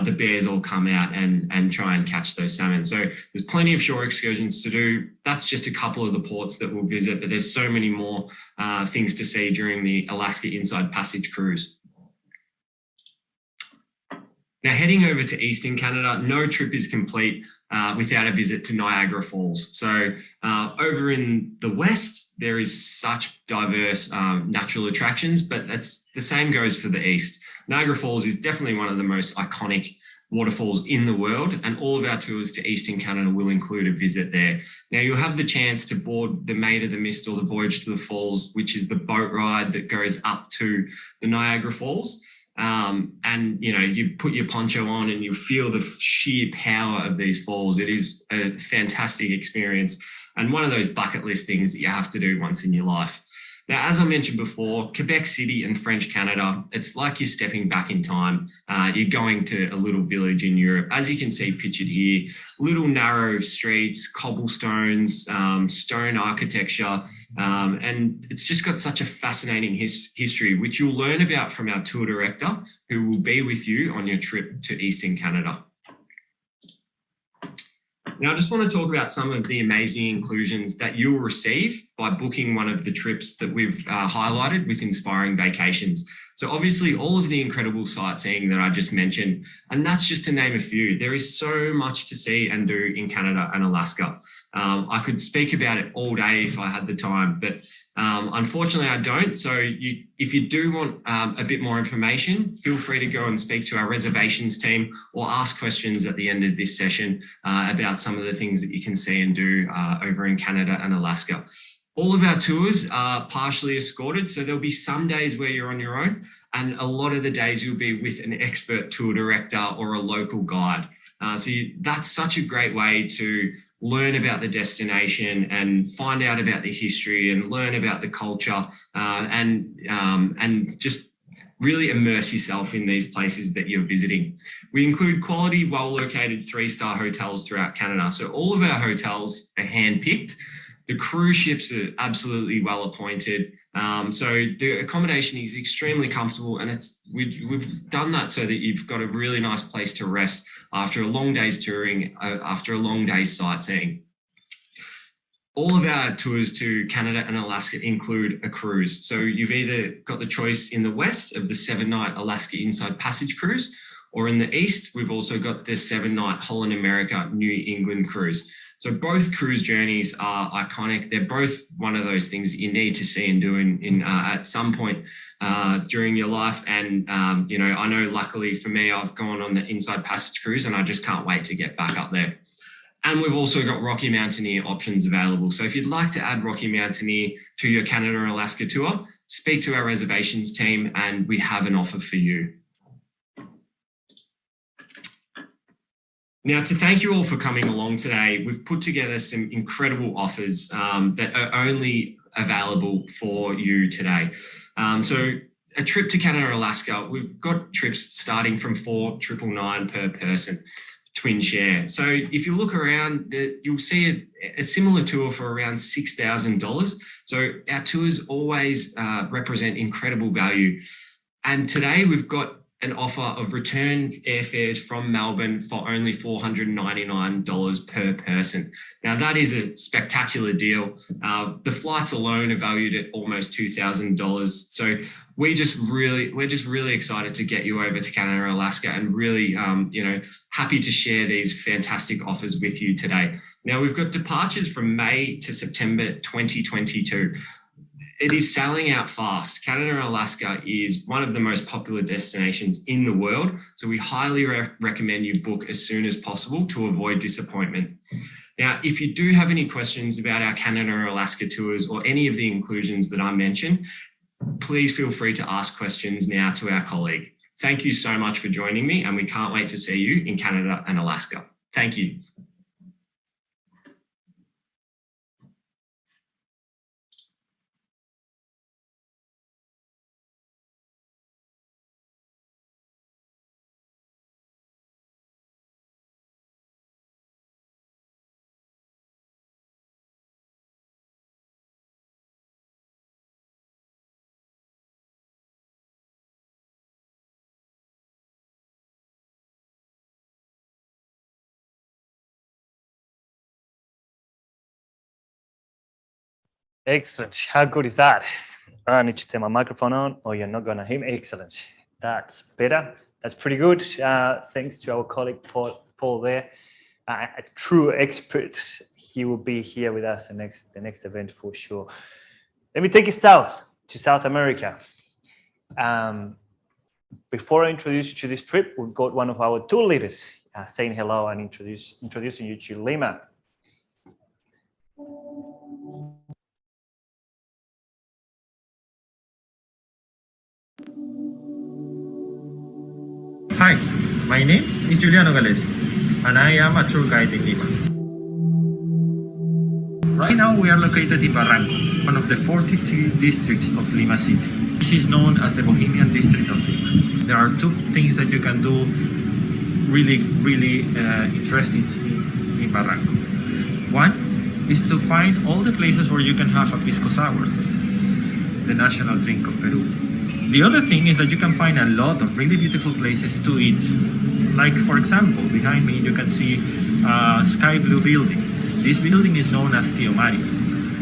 the bears all come out and try and catch those salmon. So there's plenty of shore excursions to do. That's just a couple of the ports that we'll visit, but there's so many more things to see during the Alaska Inside Passage cruise. Now, heading over to Eastern Canada, no trip is complete without a visit to Niagara Falls. So over in the West, there is such diverse natural attractions, but that's the same goes for the East. Niagara Falls is definitely one of the most iconic waterfalls in the world, and all of our tours to Eastern Canada will include a visit there. Now, you'll have the chance to board the Maid of the Mist, or the Voyage to the Falls, which is the boat ride that goes up to the Niagara Falls. And you know, you put your poncho on and you feel the sheer power of these falls. It is a fantastic experience, and one of those bucket list things that you have to do once in your life. Now, as I mentioned before, Quebec City and French Canada, it's like you're stepping back in time. You're going to a little village in Europe. As you can see pictured here, little narrow streets, cobblestones, stone architecture, and it's just got such a fascinating history, which you'll learn about from our tour director, who will be with you on your trip to Eastern Canada. Now, I just want to talk about some of the amazing inclusions that you'll receive by booking one of the trips that we've highlighted with Inspiring Vacations. So obviously all of the incredible sightseeing that I just mentioned, and that's just to name a few. There is so much to see and do in Canada and Alaska. I could speak about it all day if I had the time, but unfortunately I don't. So if you do want a bit more information, feel free to go and speak to our reservations team or ask questions at the end of this session about some of the things that you can see and do over in Canada and Alaska. All of our tours are partially escorted, so there'll be some days where you're on your own, and a lot of the days you'll be with an expert tour director or a local guide. That's such a great way to learn about the destination and find out about the history and learn about the culture and just really immerse yourself in these places that you're visiting. We include quality, well-located 3-star hotels throughout Canada. So all of our hotels are hand-picked. The cruise ships are absolutely well appointed. So the accommodation is extremely comfortable, and we've done that so that you've got a really nice place to rest after a long day's touring, after a long day's sightseeing. All of our tours to Canada and Alaska include a cruise. So you've either got the choice in the west of the 7-night Alaska Inside Passage cruise, or in the east, we've also got the 7-night Holland America New England cruise. So both cruise journeys are iconic. They're both one of those things that you need to see and do at some point during your life. And, I know luckily for me, I've gone on the Inside Passage cruise and I just can't wait to get back up there. And we've also got Rocky Mountaineer options available. So if you'd like to add Rocky Mountaineer to your Canada or Alaska tour, speak to our reservations team and we have an offer for you. Now, to thank you all for coming along today, we've put together some incredible offers that are only available for you today. So a trip to Canada or Alaska, we've got trips starting from $4,999 per person, twin share. So if you look around, you'll see a similar tour for around $6,000. So our tours always represent incredible value. And today we've got an offer of return airfares from Melbourne for only $499 per person. Now that is a spectacular deal. The flights alone are valued at almost $2,000. So we're just really excited to get you over to Canada or Alaska and really, happy to share these fantastic offers with you today. Now we've got departures from May to September 2022. It is selling out fast. Canada and Alaska is one of the most popular destinations in the world. So we highly recommend you book as soon as possible to avoid disappointment. Now, if you do have any questions about our Canada or Alaska tours or any of the inclusions that I mentioned, please feel free to ask questions now to our colleague. Thank you so much for joining me, and we can't wait to see you in Canada and Alaska. Thank you. Excellent. How good is that? I need to turn my microphone on or you're not going to hear me. Excellent. That's better. That's pretty good. Thanks to our colleague Paul there. A true expert. He will be here with us the next event for sure. Let me take you south to South America. Before I introduce you to this trip, we've got one of our tour leaders saying hello and introducing you to Lima. Hi, my name is Juliano Galesi, and I am a tour guide in Lima. Right now we are located in Barranco, one of the 42 districts of Lima City. This is known as the Bohemian district of Lima. There are two things that you can do really interesting in Barranco. One is to find all the places where you can have a pisco sour, the national drink of Peru. The other thing is that you can find a lot of really beautiful places to eat. Like, for example, behind me you can see a sky blue building. This building is known as Tío Mario,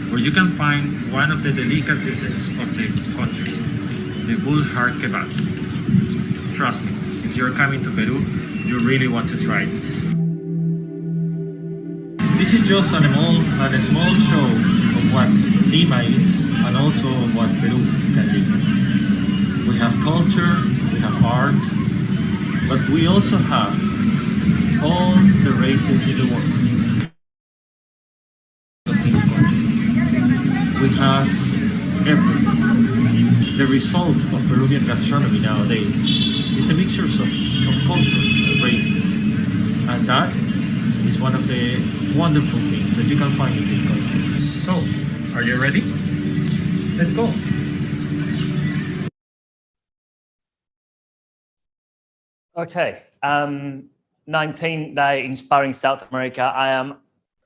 where you can find one of the delicacies of the country, the bull heart kebab. Trust me, if you're coming to Peru, you really want to try this. This is just a small show of what Lima is and also what Peru can be. We have culture, we have art, but we also have all the races in the world. We have everything. The result of Peruvian gastronomy nowadays is the mixtures of cultures and races. And that is one of the wonderful things that you can find in this country. So, are you ready? Let's go. Okay, 19-day Inspiring South America. I am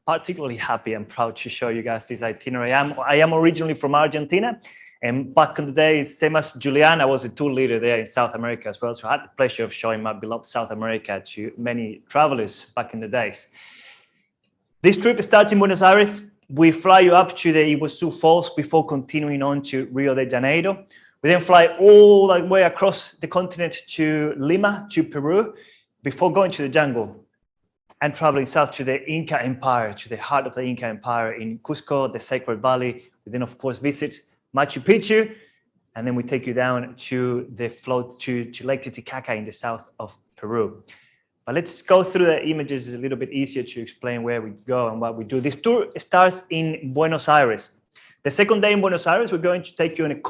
particularly happy and proud to show you guys this itinerary. I am originally from Argentina, and back in the day, same as Julian, I was a tour leader there in South America as well. So I had the pleasure of showing my beloved South America to many travelers back in the days. This trip starts in Buenos Aires. We fly you up to the Iguazu Falls before continuing on to Rio de Janeiro. We then fly all the way across the continent to Lima, to Peru, before going to the jungle and traveling south to the Inca Empire, to the heart of the Inca Empire in Cusco, the Sacred Valley. We then, of course, visit Machu Picchu, and then we take you down to the float to Lake Titicaca in the south of Peru. But let's go through the images. It's a little bit easier to explain where we go and what we do. This tour starts in Buenos Aires. The second day in Buenos Aires, we're going to take you on a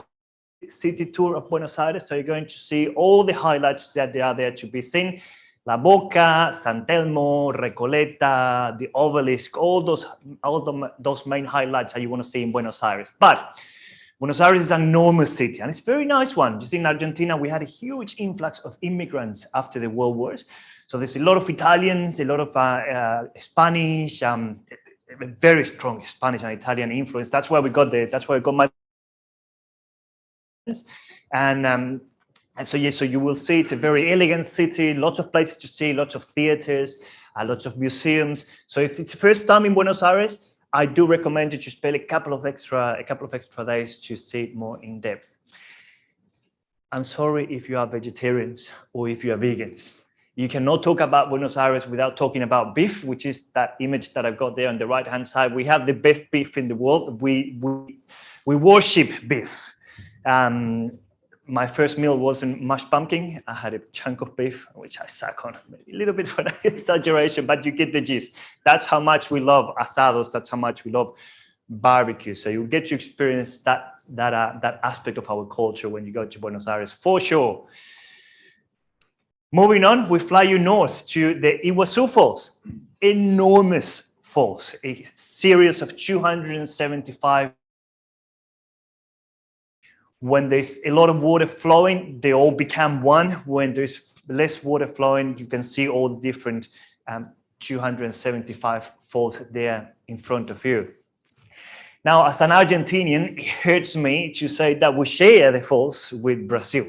city tour of Buenos Aires. So you're going to see all the highlights that are there to be seen. La Boca, San Telmo, Recoleta, the Obelisk, all those main highlights that you want to see in Buenos Aires. But Buenos Aires is an enormous city, and it's a very nice one. Just in Argentina, we had a huge influx of immigrants after the World Wars. So there's a lot of Italians, a lot of Spanish, very strong Spanish and Italian influence. That's why we got my and so, yeah, so you will see it's a very elegant city, lots of places to see, lots of theaters, lots of museums. So if it's the first time in Buenos Aires, I do recommend you to spend a couple of extra days to see it more in depth. I'm sorry if you are vegetarians or if you are vegans. You cannot talk about Buenos Aires without talking about beef, which is that image that I've got there on the right-hand side. We have the best beef in the world. We worship beef. My first meal wasn't mashed pumpkin. I had a chunk of beef, which I suck on maybe a little bit for an exaggeration, but you get the gist. That's how much we love asados. That's how much we love barbecue. So you get to experience that aspect of our culture when you go to Buenos Aires, for sure. Moving on, we fly you north to the Iguazu Falls. Enormous falls, a series of 275. When there's a lot of water flowing, they all become one. When there's less water flowing, you can see all the different 275 falls there in front of you. Now, as an Argentinian, it hurts me to say that we share the falls with Brazil.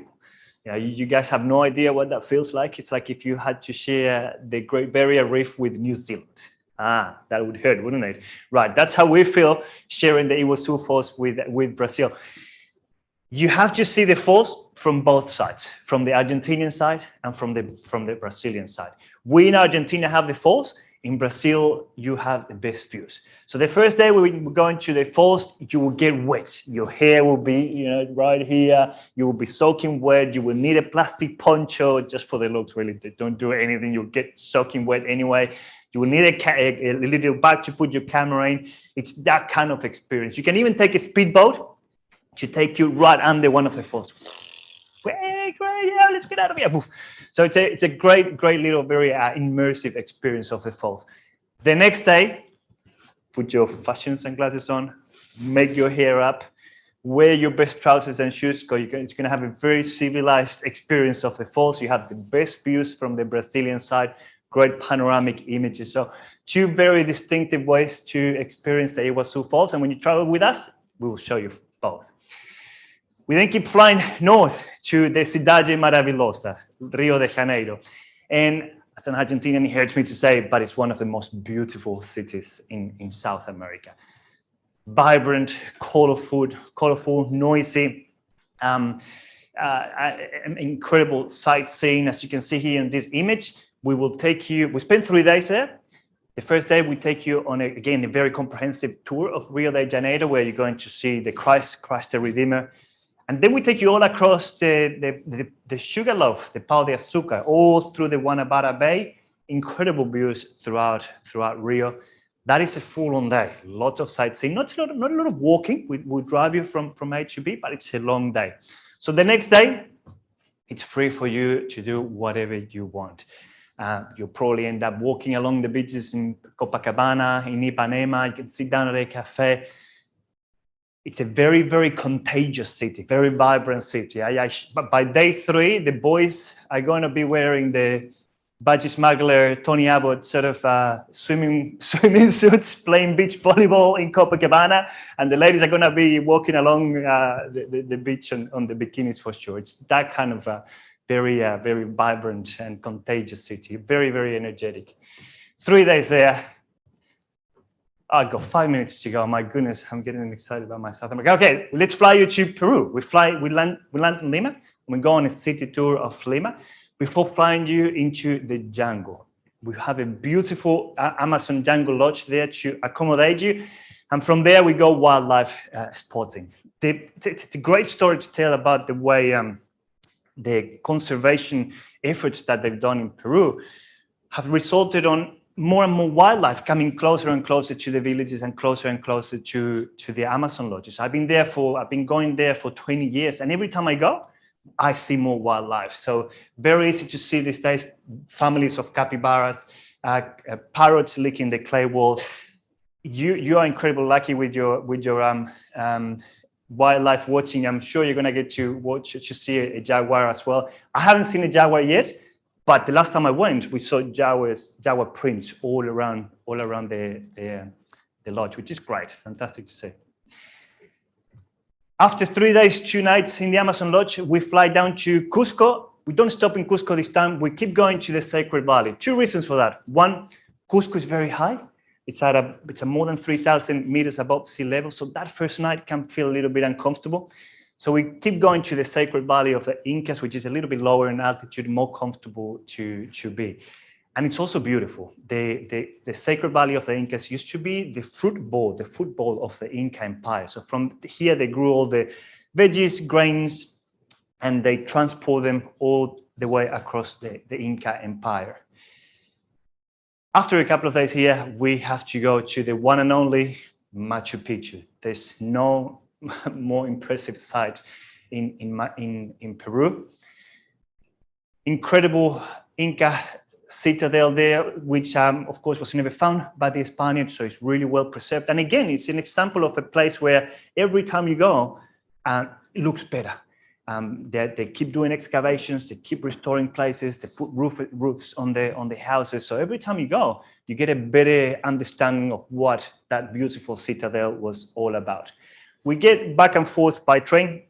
You guys have no idea what that feels like. It's like if you had to share the Great Barrier Reef with New Zealand. That would hurt, wouldn't it? Right, that's how we feel sharing the Iguazu Falls with Brazil. You have to see the falls from both sides, from the Argentinian side and from the Brazilian side. We in Argentina have the falls. In Brazil, you have the best views. So the first day we're going to the falls, you will get wet. Your hair will be, right here. You will be soaking wet. You will need a plastic poncho just for the looks, really. Don't do anything. You'll get soaking wet anyway. You will need a little bag to put your camera in. It's that kind of experience. You can even take a speedboat to take you right under one of the falls. Great, yeah, let's get out of here. So it's a great little, very immersive experience of the falls. The next day, put your fashion sunglasses on, make your hair up, wear your best trousers and shoes, because it's going to have a very civilized experience of the falls. You have the best views from the Brazilian side, great panoramic images. So two very distinctive ways to experience the Iguazu Falls. And when you travel with us, we will show you both. We then keep flying north to the Cidade Maravilhosa, Rio de Janeiro. And as an Argentinian, it hurts me to say, but it's one of the most beautiful cities in South America. Vibrant, colorful, noisy. an incredible sightseeing. As you can see here in this image, we spent 3 days there. The first day we take you on, again, a very comprehensive tour of Rio de Janeiro, where you're going to see the Christ the Redeemer. And then we take you all across the Sugarloaf, the Pau de Açúcar, all through the Guanabara Bay. Incredible views throughout Rio. That is a full-on day. Lots of sightseeing. Not a lot of walking. We drive you from A to B, but it's a long day. So the next day, it's free for you to do whatever you want. You'll probably end up walking along the beaches in Copacabana, in Ipanema. You can sit down at a cafe. It's a very, very contagious city, very vibrant city. But by day 3, the boys are going to be wearing the budgie smuggler, Tony Abbott sort of swimming suits, playing beach volleyball in Copacabana. And the ladies are going to be walking along the beach on the bikinis for sure. It's that kind of very, very vibrant and contagious city. Very, very energetic. 3 days there. I've got 5 minutes to go. My goodness, I'm getting excited about my South America. Okay, let's fly you to Peru. We land in Lima, and we go on a city tour of Lima before flying you into the jungle. We have a beautiful Amazon jungle lodge there to accommodate you. And from there, we go wildlife spotting. It's a great story to tell about the way the conservation efforts that they've done in Peru have resulted on more and more wildlife coming closer and closer to the villages and closer to the Amazon lodges. I've been going there for 20 years, and every time I go, I see more wildlife. So very easy to see these days, families of capybaras, parrots licking the clay wall. You are incredibly lucky with your wildlife watching. I'm sure you're going to get to see a jaguar as well. I haven't seen a jaguar yet, but the last time I went, we saw jaguar prints all around the lodge, which is great, fantastic to see. After 3 days, 2 nights in the Amazon lodge, we fly down to Cusco. We don't stop in Cusco this time. We keep going to the Sacred Valley. 2 reasons for that. One, Cusco is very high. It's more than 3,000 meters above sea level. So that first night can feel a little bit uncomfortable. So we keep going to the Sacred Valley of the Incas, which is a little bit lower in altitude, more comfortable to be. And it's also beautiful. The Sacred Valley of the Incas used to be the football of the Inca Empire. So from here, they grew all the veggies, grains, and they transport them all the way across the Inca Empire. After a couple of days here, we have to go to the one and only Machu Picchu. There's no more impressive sight in Peru. Incredible Inca citadel there, which of course was never found by the Spaniards, so it's really well preserved. And again, it's an example of a place where every time you go, it looks better. They keep doing excavations, they keep restoring places, they put roofs on the houses. So every time you go, you get a better understanding of what that beautiful citadel was all about. We get back and forth by train.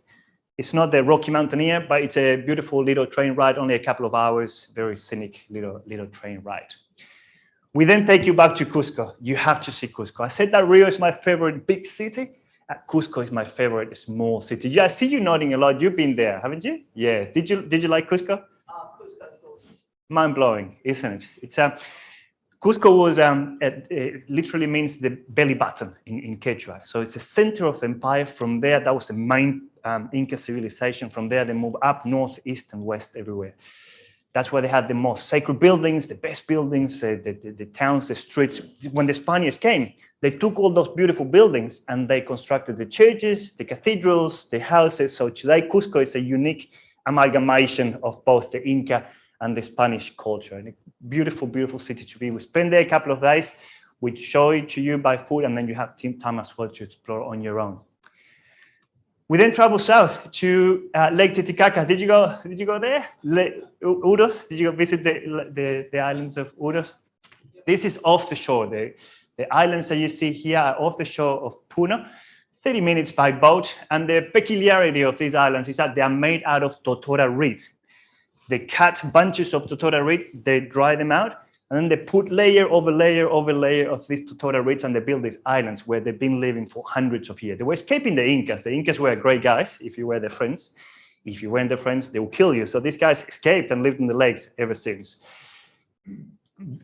It's not the Rocky Mountaineer, but it's a beautiful little train ride, only a couple of hours, very scenic little train ride. We then take you back to Cusco. You have to see Cusco. I said that Rio is my favorite big city. Cusco is my favorite small city. Yeah, I see you nodding a lot. You've been there, haven't you? Yeah. Did you like Cusco? Mind-blowing, isn't it? It's Cusco was it literally means the belly button in Quechua. So it's the center of the empire. From there, that was the main Inca civilization. From there, they moved up, north, east, and west, everywhere. That's where they had the most sacred buildings, the best buildings, the towns, the streets. When the Spaniards came, they took all those beautiful buildings and they constructed the churches, the cathedrals, the houses. So today, Cusco is a unique amalgamation of both the Inca and the Spanish culture. And a beautiful, beautiful city to be. We spend there a couple of days. We show it to you by foot, and then you have time as well to explore on your own. We then travel south to Lake Titicaca. Did you go there? Uros? Did you go visit the islands of Uros? This is off the shore. The islands that you see here are off the shore of Puno, 30 minutes by boat. And the peculiarity of these islands is that they are made out of totora reed. They cut bunches of totora reed, they dry them out, and then they put layer over layer over layer of these totora reeds, and they build these islands where they've been living for hundreds of years. They were escaping the Incas. The Incas were great guys, if you were their friends. if you went there, friends, they will kill you. So these guys escaped and lived in the lakes ever since.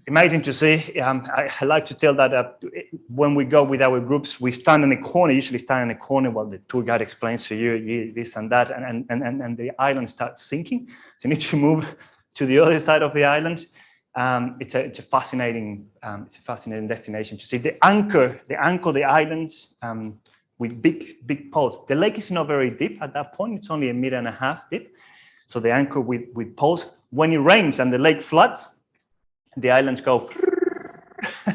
Amazing to see. I like to tell that when we go with our groups, we stand in a corner, usually stand in a corner while the tour guide explains to you this and that, and the island starts sinking. So you need to move to the other side of the island. It's a fascinating destination to see. They anchor the islands with big poles. The lake is not very deep at that point. It's only 1.5 meters deep. So they anchor with poles. When it rains and the lake floods, the islands go,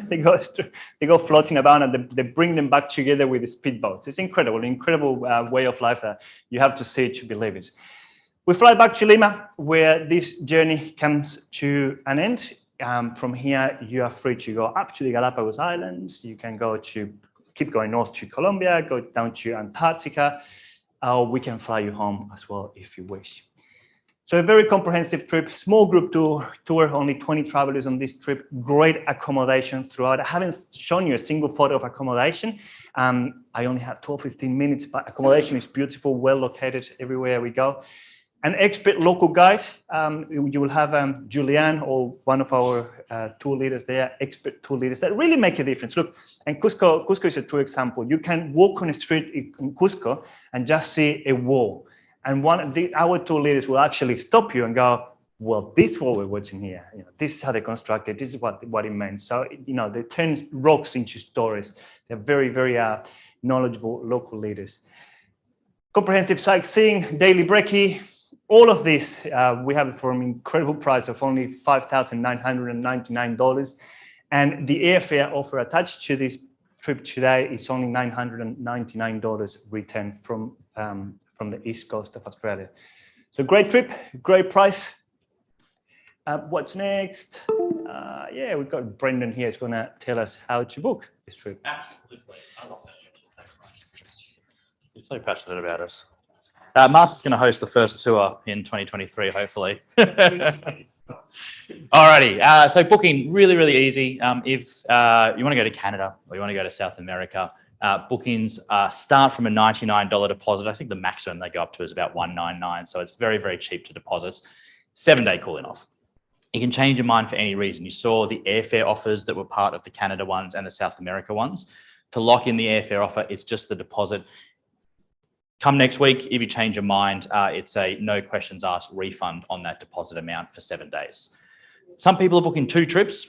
they go floating about, and they bring them back together with the speedboats. It's incredible way of life that you have to see it to believe it. We fly back to Lima, where this journey comes to an end. From here, you are free to go up to the Galapagos Islands. You can keep going north to Colombia, go down to Antarctica, or we can fly you home as well if you wish. So a very comprehensive trip, small group tour, only 20 travelers on this trip, great accommodation throughout. I haven't shown you a single photo of accommodation. I only had 12-15 minutes, but accommodation is beautiful, well located everywhere we go. An expert local guide, you will have Julian or one of our tour leaders there, expert tour leaders that really make a difference. Look, and Cusco is a true example. You can walk on a street in Cusco and just see a wall. And our tour leaders will actually stop you and go, well, this is what we're watching here. This is how they constructed. This is what it meant. So, they turn rocks into stories. They're very, very knowledgeable local leaders. Comprehensive sightseeing, daily brekkie, all of this, we have it for an incredible price of only $5,999. And the airfare offer attached to this trip today is only $999 return from the east coast of Australia. So great trip, great price. What's next? Yeah, we've got Brendan here. He's going to tell us how to book this trip. Absolutely. I love that. You're so passionate about it. Martin's going to host the first tour in 2023, hopefully. Alrighty, so booking really easy. If you want to go to Canada or you want to go to South America, bookings start from a $99 deposit. I think the maximum they go up to is about $199, so it's very cheap to deposit. 7-day cooling off. You can change your mind for any reason. You saw the airfare offers that were part of the Canada ones and the South America ones. To lock in the airfare offer, it's just the deposit. Come next week, if you change your mind, it's a no questions asked refund on that deposit amount for 7 days. Some people are booking 2 trips,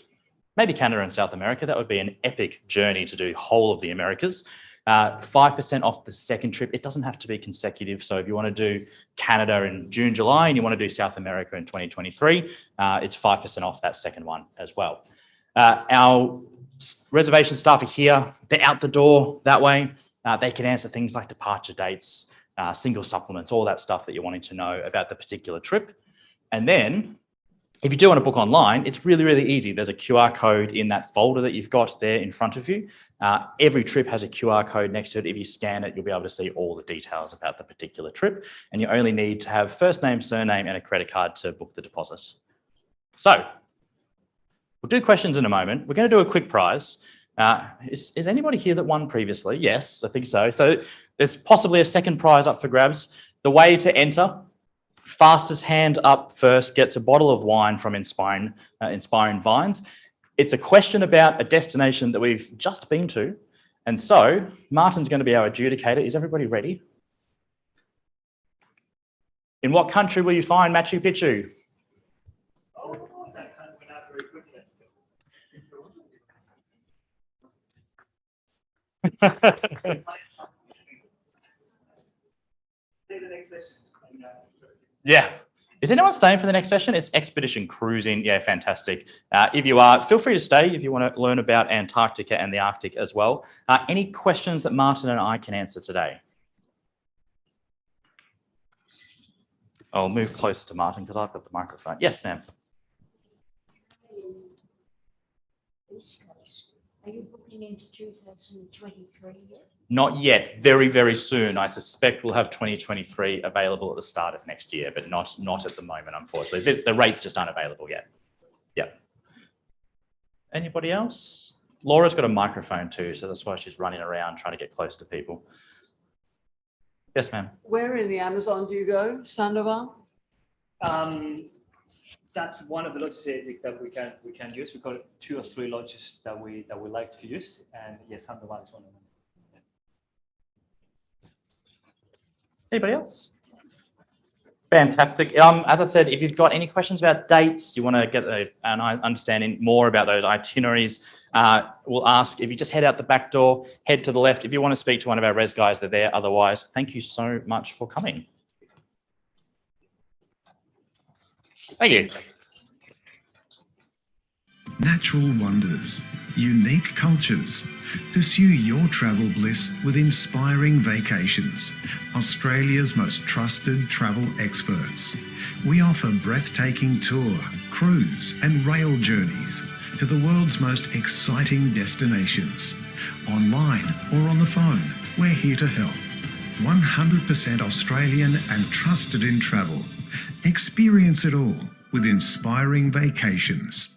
maybe Canada and South America. That would be an epic journey to do whole of the Americas. 5% off the second trip. It doesn't have to be consecutive. So if you want to do Canada in June, July, and you want to do South America in 2023, it's 5% off that second one as well. Our reservation staff are here. They're out the door that way. They can answer things like departure dates, single supplements, all that stuff that you're wanting to know about the particular trip. And then if you do want to book online, it's really easy. There's a QR code in that folder that you've got there in front of you. Every trip has a QR code next to it. If you scan it, you'll be able to see all the details about the particular trip. And you only need to have first name, surname, and a credit card to book the deposit. So we'll do questions in a moment. We're going to do a quick prize. Is anybody here that won previously? Yes, I think so. So there's possibly a second prize up for grabs. The way to enter, fastest hand up first gets a bottle of wine from Inspiring Vines. It's a question about a destination that we've just been to. And so Martin's going to be our adjudicator. Is everybody ready? In what country will you find Machu Picchu? Yeah. Is anyone staying for the next session? It's expedition cruising. Yeah, fantastic. If you are, feel free to stay if you want to learn about Antarctica and the Arctic as well. Any questions that Martin and I can answer today? I'll move closer to Martin because I've got the microphone. Yes, ma'am. Are you booking into 2023 yet? Not yet. Very soon. I suspect we'll have 2023 available at the start of next year, but not at the moment, unfortunately. The rates just aren't available yet. Yeah. Anybody else? Laura's got a microphone too, so that's why she's running around trying to get close to people. Yes, ma'am. Where in the Amazon do you go, Sandoval? That's one of the lodges that we can use. We've got 2 or 3 lodges that we like to use, and yes, Sandoval is one of them. Anybody else? Fantastic. As I said, if you've got any questions about dates, you want to get an understanding more about those itineraries, we'll ask. If you just head out the back door, head to the left. If you want to speak to one of our res guys, they're there. Otherwise, thank you so much for coming. Thank you. Natural wonders, unique cultures. Pursue your travel bliss with Inspiring Vacations, Australia's most trusted travel experts. We offer breathtaking tour, cruise and rail journeys to the world's most exciting destinations. Online or on the phone, we're here to help. 100% Australian and trusted in travel. Experience it all with Inspiring Vacations.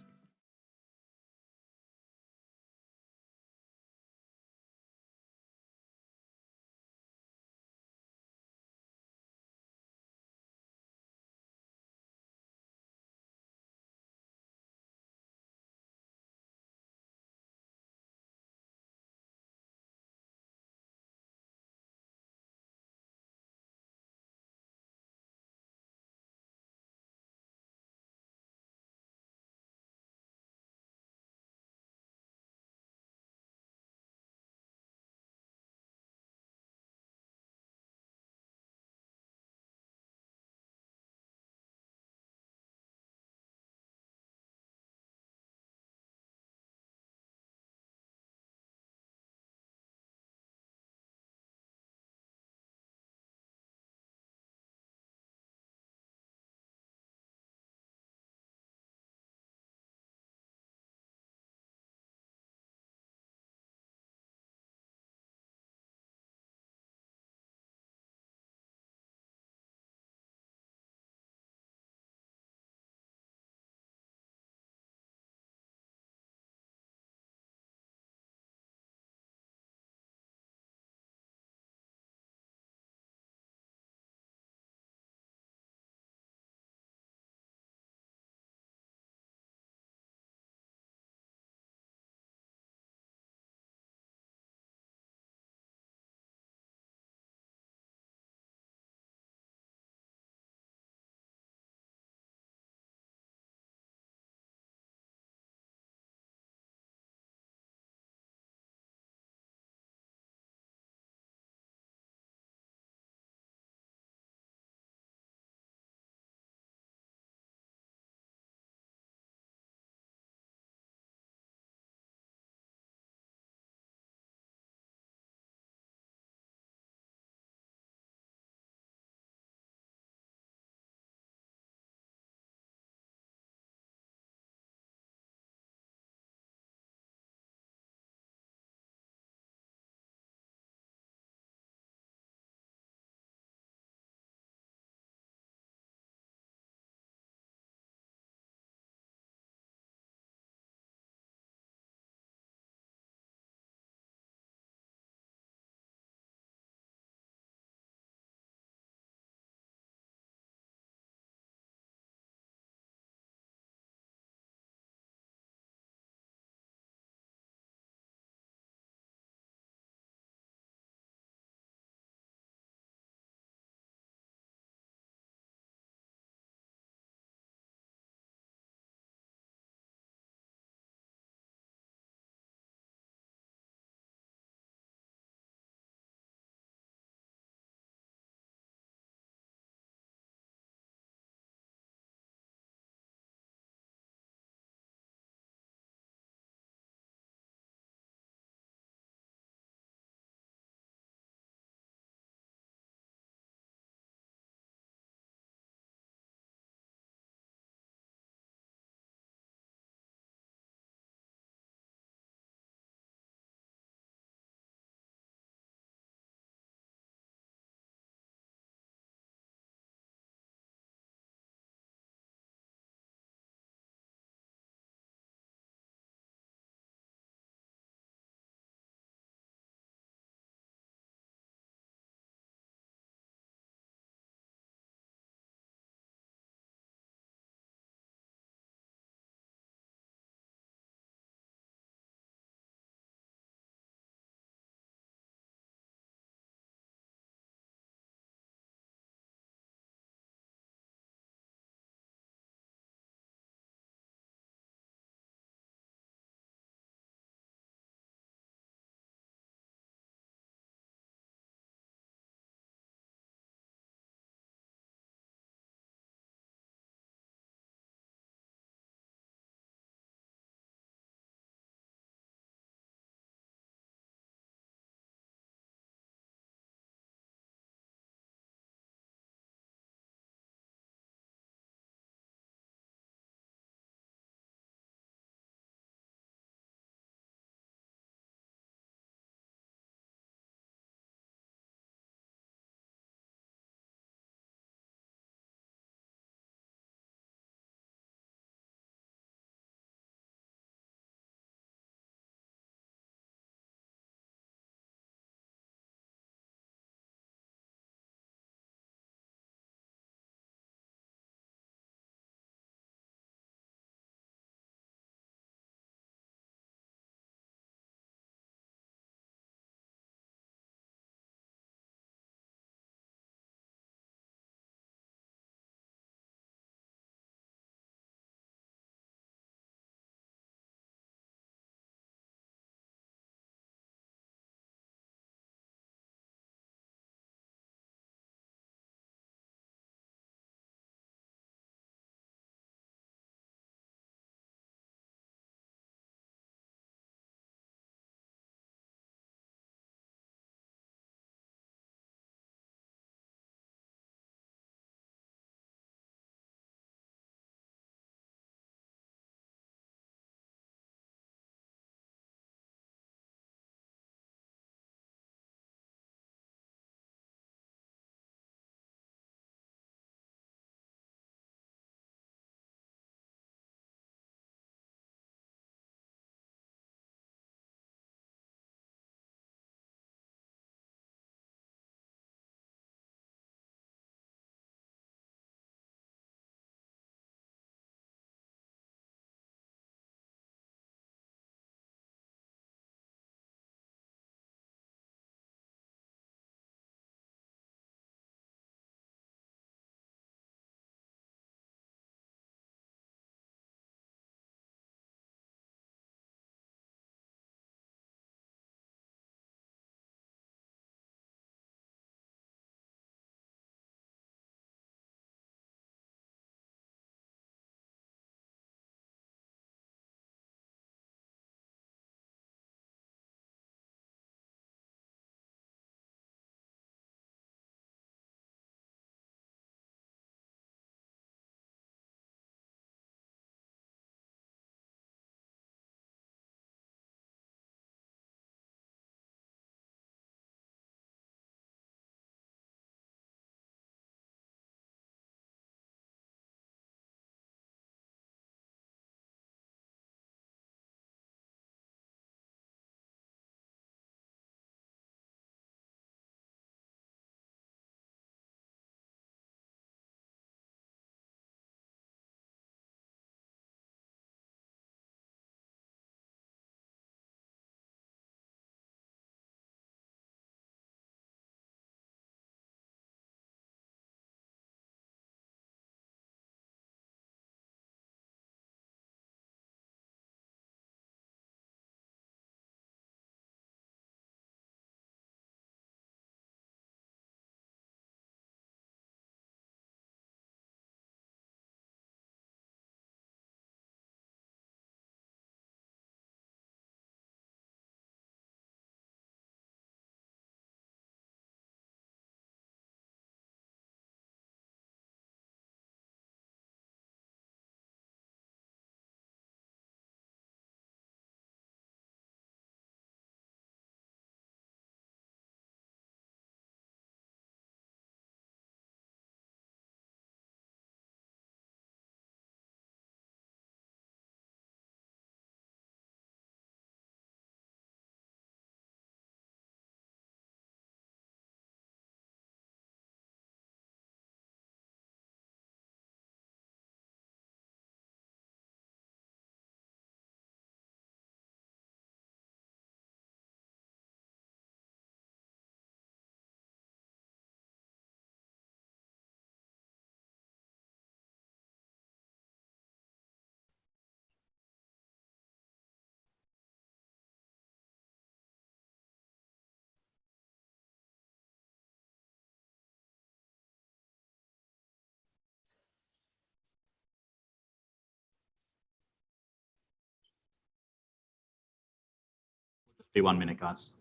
Be 1 minute, guys.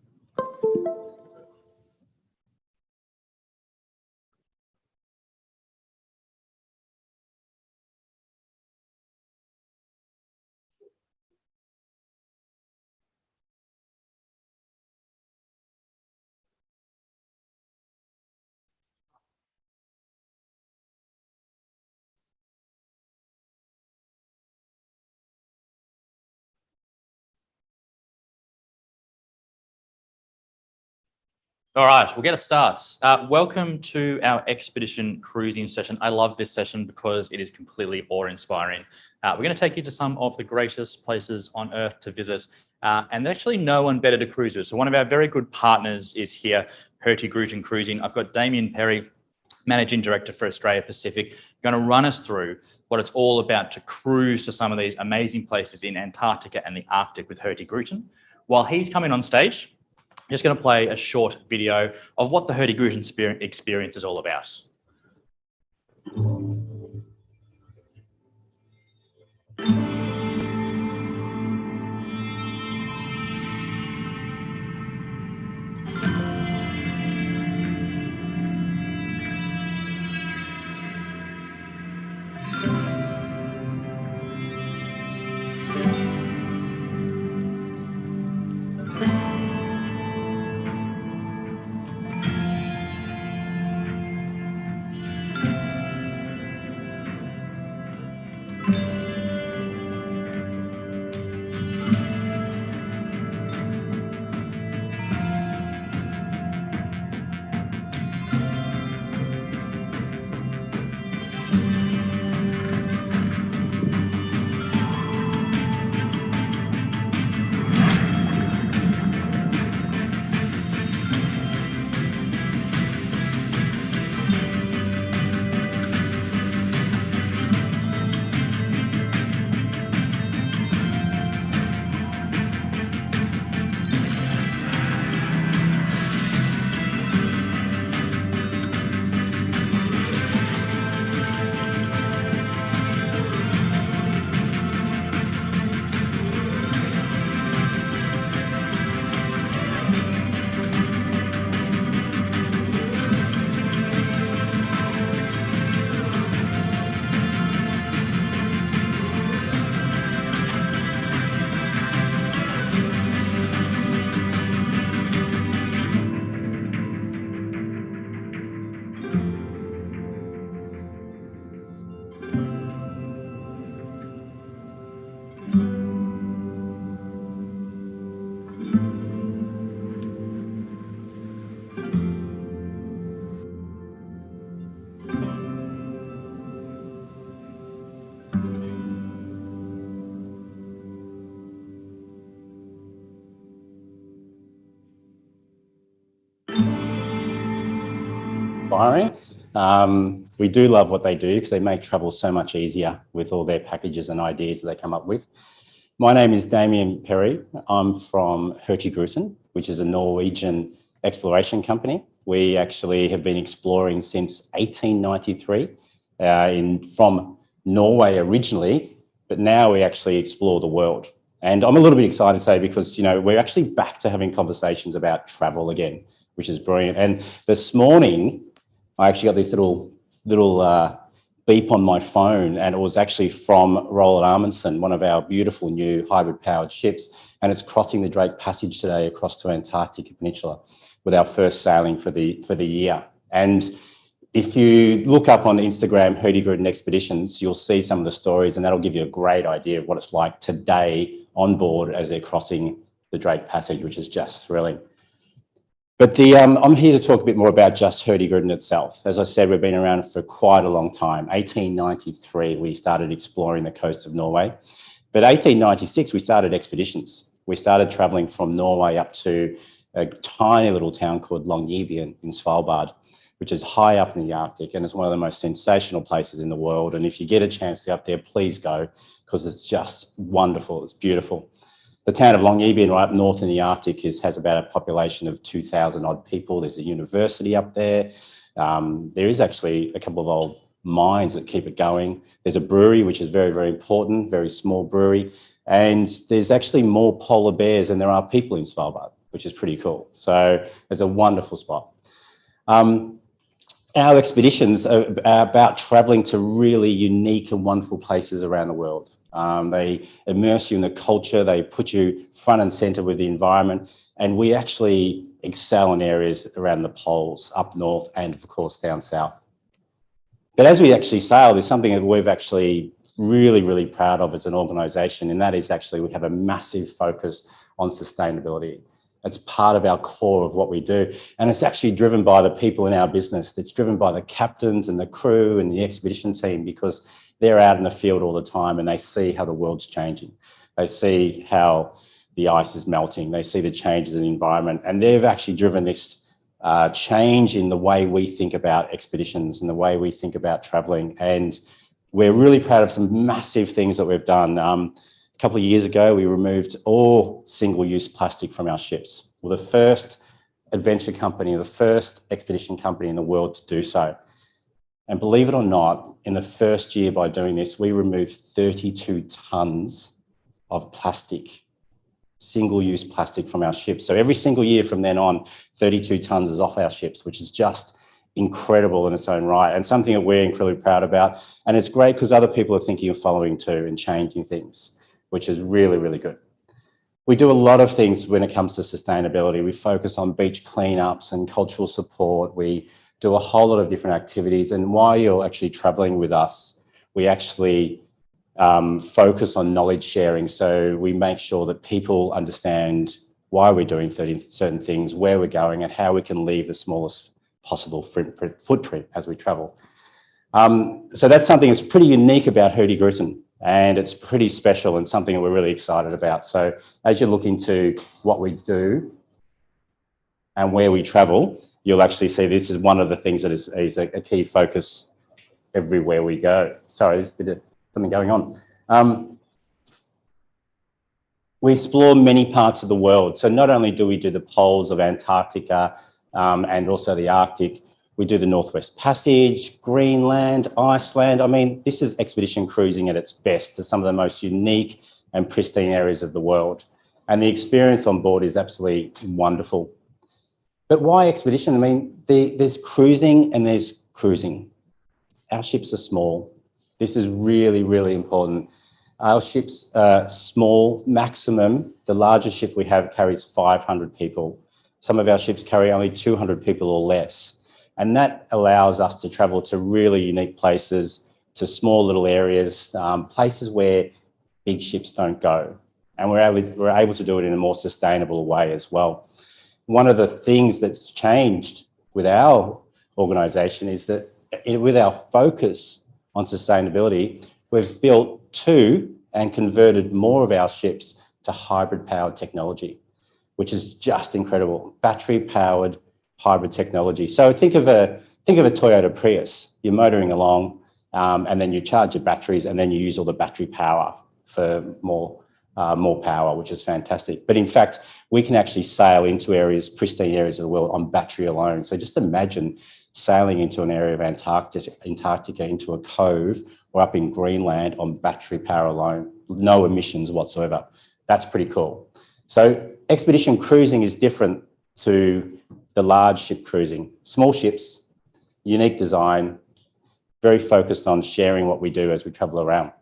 All right, we'll get a start. Welcome to our expedition cruising session. I love this session because it is completely awe-inspiring. We're going to take you to some of the greatest places on Earth to visit, and actually no one better to cruise with. So one of our very good partners is here, Hurtigruten Cruising. I've got Damien Perry, Managing Director for Australia Pacific, going to run us through what it's all about to cruise to some of these amazing places in Antarctica and the Arctic with Hurtigruten. While he's coming on stage, I'm just going to play a short video of what the Hurtigruten experience is all about. We do love what they do because they make travel so much easier with all their packages and ideas that they come up with. My name is Damien Perry. I'm from Hurtigruten, which is a Norwegian exploration company. We actually have been exploring since 1893 from Norway originally, but now we actually explore the world. And I'm a little bit excited today because, you know, we're actually back to having conversations about travel again, which is brilliant. And this morning, I actually got this little beep on my phone, and it was actually from Roald Amundsen, one of our beautiful new hybrid-powered ships, and it's crossing the Drake Passage today across to Antarctica Peninsula with our first sailing for the year. And if you look up on Instagram, Hurtigruten Expeditions, you'll see some of the stories, and that'll give you a great idea of what it's like today on board as they're crossing the Drake Passage, which is just thrilling. But I'm here to talk a bit more about just Hurtigruten itself. As I said, we've been around for quite a long time. 1893, we started exploring the coast of Norway. But 1896, we started expeditions. We started traveling from Norway up to a tiny little town called Longyearbyen in Svalbard, which is high up in the Arctic, and it's one of the most sensational places in the world. And if you get a chance to go up there, please go, because it's just wonderful. It's beautiful. The town of Longyearbyen, right up north in the Arctic, has about a population of 2,000 odd people. There's a university up there. There is actually a couple of old mines that keep it going. There's a brewery, which is very, very important, very small brewery. And there's actually more polar bears than there are people in Svalbard, which is pretty cool. So it's a wonderful spot. Our expeditions are about traveling to really unique and wonderful places around the world. They immerse you in the culture, they put you front and center with the environment, and we actually excel in areas around the poles, up north and of course down south. But as we actually sail, there's something that we've actually really, really proud of as an organisation, and that is actually we have a massive focus on sustainability. It's part of our core of what we do. And it's actually driven by the people in our business. It's driven by the captains and the crew and the expedition team, because they're out in the field all the time and they see how the world's changing. They see how the ice is melting. They see the changes in the environment. And they've actually driven this change in the way we think about expeditions and the way we think about traveling. And we're really proud of some massive things that we've done. A couple of years ago, we removed all single-use plastic from our ships. We're the first adventure company, the first expedition company in the world to do so. And believe it or not, in the first year by doing this, we removed 32 tons of plastic, single-use plastic from our ships. So every single year from then on, 32 tons is off our ships, which is just incredible in its own right, and something that we're incredibly proud about. And it's great because other people are thinking of following too and changing things, which is really, really good. We do a lot of things when it comes to sustainability. We focus on beach cleanups and cultural support. We do a whole lot of different activities. And while you're actually traveling with us, we actually focus on knowledge sharing. So we make sure that people understand why we're doing certain things, where we're going, and how we can leave the smallest possible footprint as we travel. So that's something that's pretty unique about Hurtigruten. And it's pretty special and something that we're really excited about. So as you look into what we do and where we travel, you'll actually see this is one of the things that is a key focus everywhere we go. Sorry, there's a bit of something going on. We explore many parts of the world. So not only do we do the poles of Antarctica and also the Arctic, we do the Northwest Passage, Greenland, Iceland. I mean, this is expedition cruising at its best to some of the most unique and pristine areas of the world. And the experience on board is absolutely wonderful. But why expedition? I mean, there's cruising and there's cruising. Our ships are small. This is really, really important. Our ships are small, maximum. The largest ship we have carries 500 people. Some of our ships carry only 200 people or less. And that allows us to travel to really unique places, to small little areas, places where big ships don't go. And we're able to do it in a more sustainable way as well. One of the things that's changed with our organisation is that with our focus on sustainability, we've built 2 and converted more of our ships to hybrid powered technology, which is just incredible. Battery powered hybrid technology. So think of a Toyota Prius. You're motoring along and then you charge your batteries and then you use all the battery power for more power, which is fantastic. But in fact, we can actually sail into areas, pristine areas of the world on battery alone. So just imagine sailing into an area of Antarctica, into a cove or up in Greenland on battery power alone, no emissions whatsoever. That's pretty cool. So expedition cruising is different to the large ship cruising. Small ships, unique design, very focused on sharing what we do as we travel around.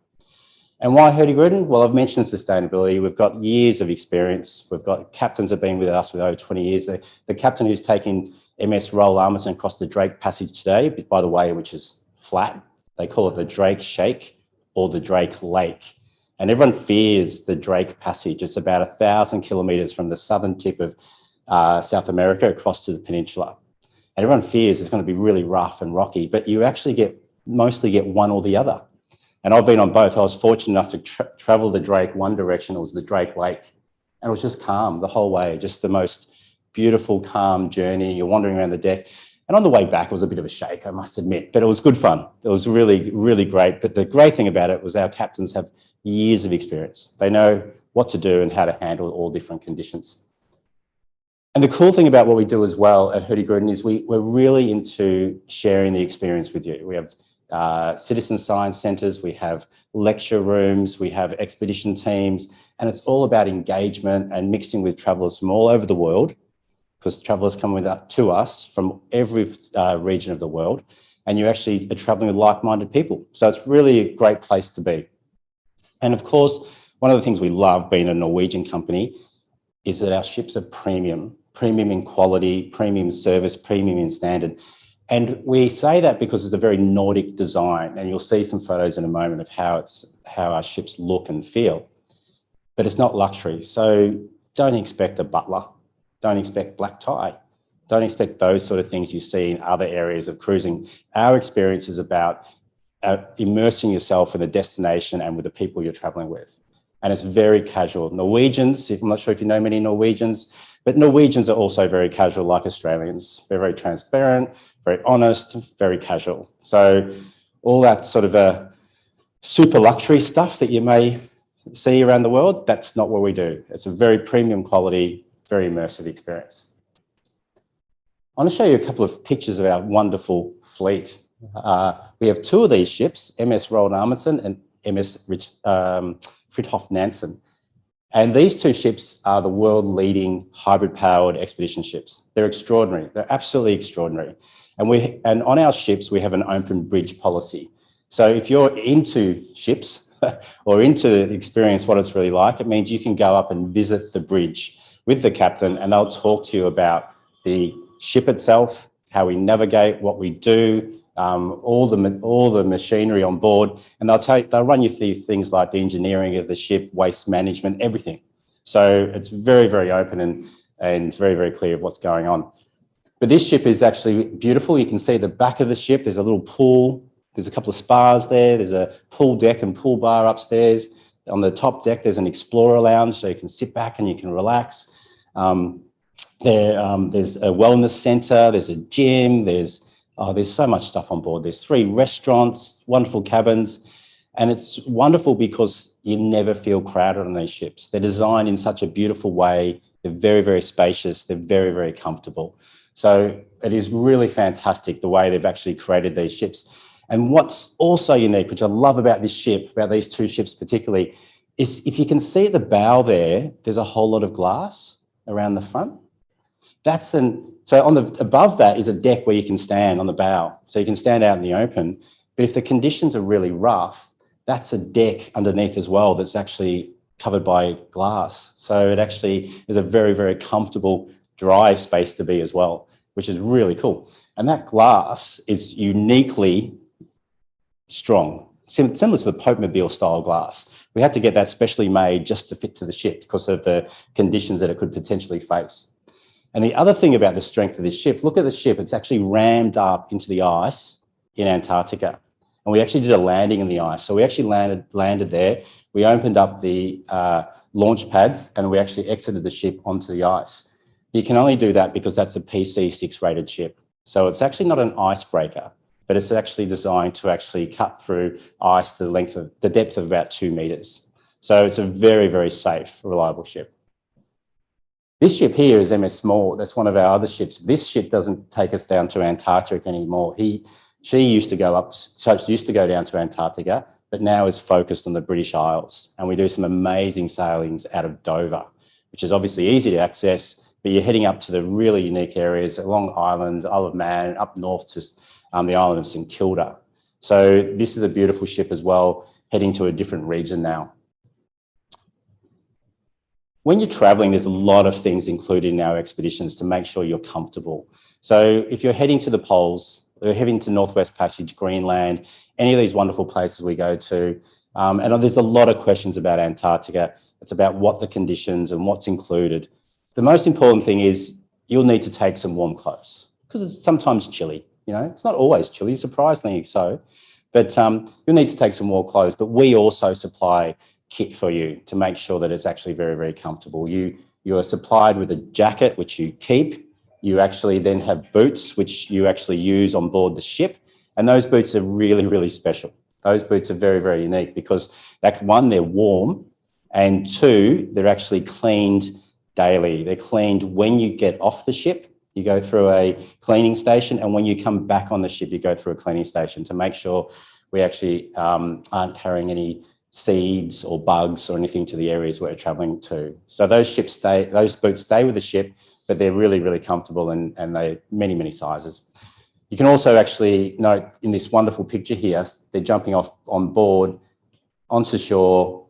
And why Hurtigruten? Well, I've mentioned sustainability. We've got years of experience. We've got captains have been with us for over 20 years. The captain who's taking MS Roald Amundsen across the Drake Passage today, by the way, which is flat, they call it the Drake Shake or the Drake Lake. And everyone fears the Drake Passage. It's about 1,000 kilometres from the southern tip of South America across to the peninsula. And everyone fears it's going to be really rough and rocky, but you actually mostly get one or the other. And I've been on both. I was fortunate enough to travel the Drake one direction. It was the Drake Lake. And it was just calm the whole way, just the most beautiful, calm journey. You're wandering around the deck. And on the way back, it was a bit of a shake, I must admit, but it was good fun. It was really, really great. But the great thing about it was our captains have years of experience. They know what to do and how to handle all different conditions. And the cool thing about what we do as well at Hurtigruten is we're really into sharing the experience with you. We have citizen science centres, we have lecture rooms, we have expedition teams, and it's all about engagement and mixing with travellers from all over the world, because travellers come to us from every region of the world, and you actually are travelling with like-minded people. So it's really a great place to be. And of course, one of the things we love being a Norwegian company is that our ships are premium in quality, premium service, premium in standard. And we say that because it's a very Nordic design, and you'll see some photos in a moment of how our ships look and feel. But it's not luxury. So don't expect a butler, don't expect black tie, don't expect those sort of things you see in other areas of cruising. Our experience is about immersing yourself in the destination and with the people you're traveling with. And it's very casual. Norwegians, I'm not sure if you know many Norwegians, but Norwegians are also very casual like Australians. They're very transparent, very honest, very casual. So all that sort of super luxury stuff that you may see around the world, that's not what we do. It's a very premium quality, very immersive experience. I want to show you a couple of pictures of our wonderful fleet. We have two of these ships, MS Roald Amundsen and MS Fridtjof Nansen. And these two ships are the world-leading hybrid-powered expedition ships. They're extraordinary. They're absolutely extraordinary. And on our ships, we have an open bridge policy. So if you're into ships or into experience what it's really like, it means you can go up and visit the bridge with the captain, and they'll talk to you about the ship itself, how we navigate, what we do, all the machinery on board, and they'll run you through things like the engineering of the ship, waste management, everything. So it's very, very open and very, very clear of what's going on. But this ship is actually beautiful. You can see the back of the ship. There's a little pool. There's a couple of spas there. There's a pool deck and pool bar upstairs. On the top deck, there's an explorer lounge, so you can sit back and you can relax. There's a wellness centre. There's a gym. There's so much stuff on board. There's 3 restaurants, wonderful cabins, and it's wonderful because you never feel crowded on these ships. They're designed in such a beautiful way. They're very, very spacious. They're very, very comfortable. So it is really fantastic the way they've actually created these ships. And what's also unique, which I love about this ship, about these two ships particularly, is if you can see at the bow there, there's a whole lot of glass around the front. So above that is a deck where you can stand on the bow. So you can stand out in the open. But if the conditions are really rough, that's a deck underneath as well that's actually covered by glass. So it actually is a very, very comfortable, dry space to be as well, which is really cool. And that glass is uniquely strong, similar to the Pope Mobile style glass. We had to get that specially made just to fit to the ship because of the conditions that it could potentially face. And the other thing about the strength of this ship, look at the ship, it's actually rammed up into the ice in Antarctica. And we actually did a landing in the ice. So we actually landed there. We opened up the launch pads and we actually exited the ship onto the ice. You can only do that because that's a PC6 rated ship. So it's actually not an icebreaker, but it's actually designed to actually cut through ice to the depth of about 2 meters. So it's a very, very safe, reliable ship. This ship here is MS Small. That's one of our other ships. This ship doesn't take us down to Antarctica anymore. She used to go down to Antarctica, but now is focused on the British Isles. And we do some amazing sailings out of Dover, which is obviously easy to access, but you're heading up to the really unique areas along Ireland, Isle of Man, up north to the island of St Kilda. So this is a beautiful ship as well, heading to a different region now. When you're traveling, there's a lot of things included in our expeditions to make sure you're comfortable. So if you're heading to the poles, or heading to Northwest Passage, Greenland, any of these wonderful places we go to, and there's a lot of questions about Antarctica. It's about what the conditions and what's included. The most important thing is you'll need to take some warm clothes because it's sometimes chilly. You know, it's not always chilly, surprisingly so, but you'll need to take some warm clothes. But we also supply kit for you to make sure that it's actually very, very comfortable. You are supplied with a jacket, which you keep. You actually then have boots, which you actually use on board the ship. And those boots are really, really special. Those boots are very, very unique because one, they're warm, and 2, they're actually cleaned daily. They're cleaned when you get off the ship. You go through a cleaning station, and when you come back on the ship, you go through a cleaning station to make sure we actually aren't carrying any seeds or bugs or anything to the areas we're traveling to. So those boots stay with the ship, but they're really, really comfortable, and they many, many sizes. You can also actually note in this wonderful picture here, they're jumping off on board onto shore,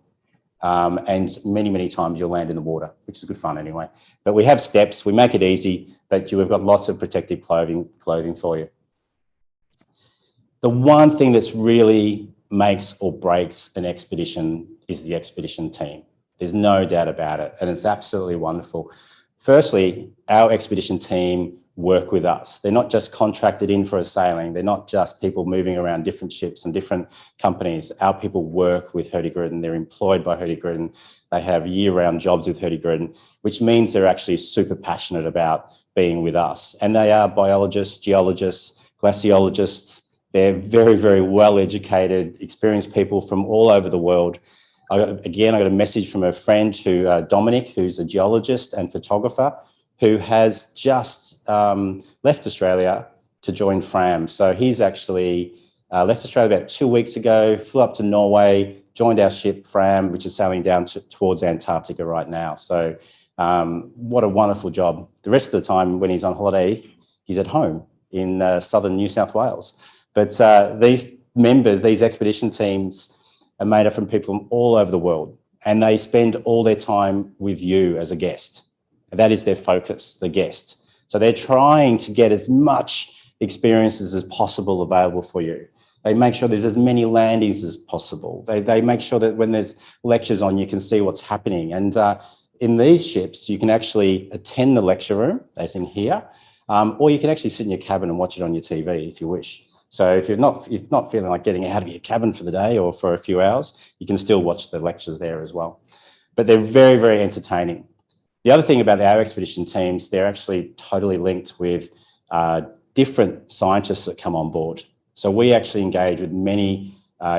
and many, many times you'll land in the water, which is good fun anyway. But we have steps, we make it easy, but we've got lots of protective clothing for you. The one thing that's really makes or breaks an expedition is the expedition team. There's no doubt about it, and it's absolutely wonderful. Firstly, our expedition team work with us. They're not just contracted in for a sailing. They're not just people moving around different ships and different companies. Our people work with Hurtigruten. They're employed by Hurtigruten. They have year-round jobs with Hurtigruten, which means they're actually super passionate about being with us. And they are biologists, geologists, glaciologists. They're very, very well-educated, experienced people from all over the world. I got a message from a friend Dominic, who's a geologist and photographer, who has just left Australia to join Fram. So he's actually left Australia about 2 weeks ago, flew up to Norway, joined our ship Fram, which is sailing down towards Antarctica right now. So what a wonderful job. The rest of the time when he's on holiday, he's at home in southern New South Wales. But these members, these expedition teams, are made up from people from all over the world, and they spend all their time with you as a guest. That is their focus, the guest. So they're trying to get as much experiences as possible available for you. They make sure there's as many landings as possible. They make sure that when there's lectures on, you can see what's happening. And in these ships, you can actually attend the lecture room, as in here, or you can actually sit in your cabin and watch it on your TV if you wish. So if you're not feeling like getting out of your cabin for the day or for a few hours, you can still watch the lectures there as well. But they're very, very entertaining. The other thing about our expedition teams, they're actually totally linked with different scientists that come on board. So we actually engage with many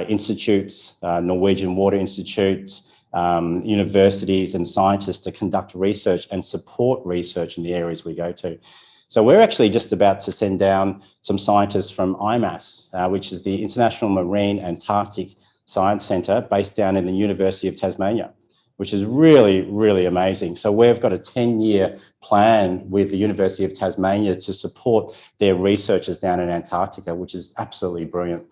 institutes, Norwegian Water Institute, universities and scientists to conduct research and support research in the areas we go to. So we're actually just about to send down some scientists from IMAS, which is the International Marine Antarctic Science Centre based down in the University of Tasmania, which is really, really amazing. So we've got a 10-year plan with the University of Tasmania to support their researchers down in Antarctica, which is absolutely brilliant.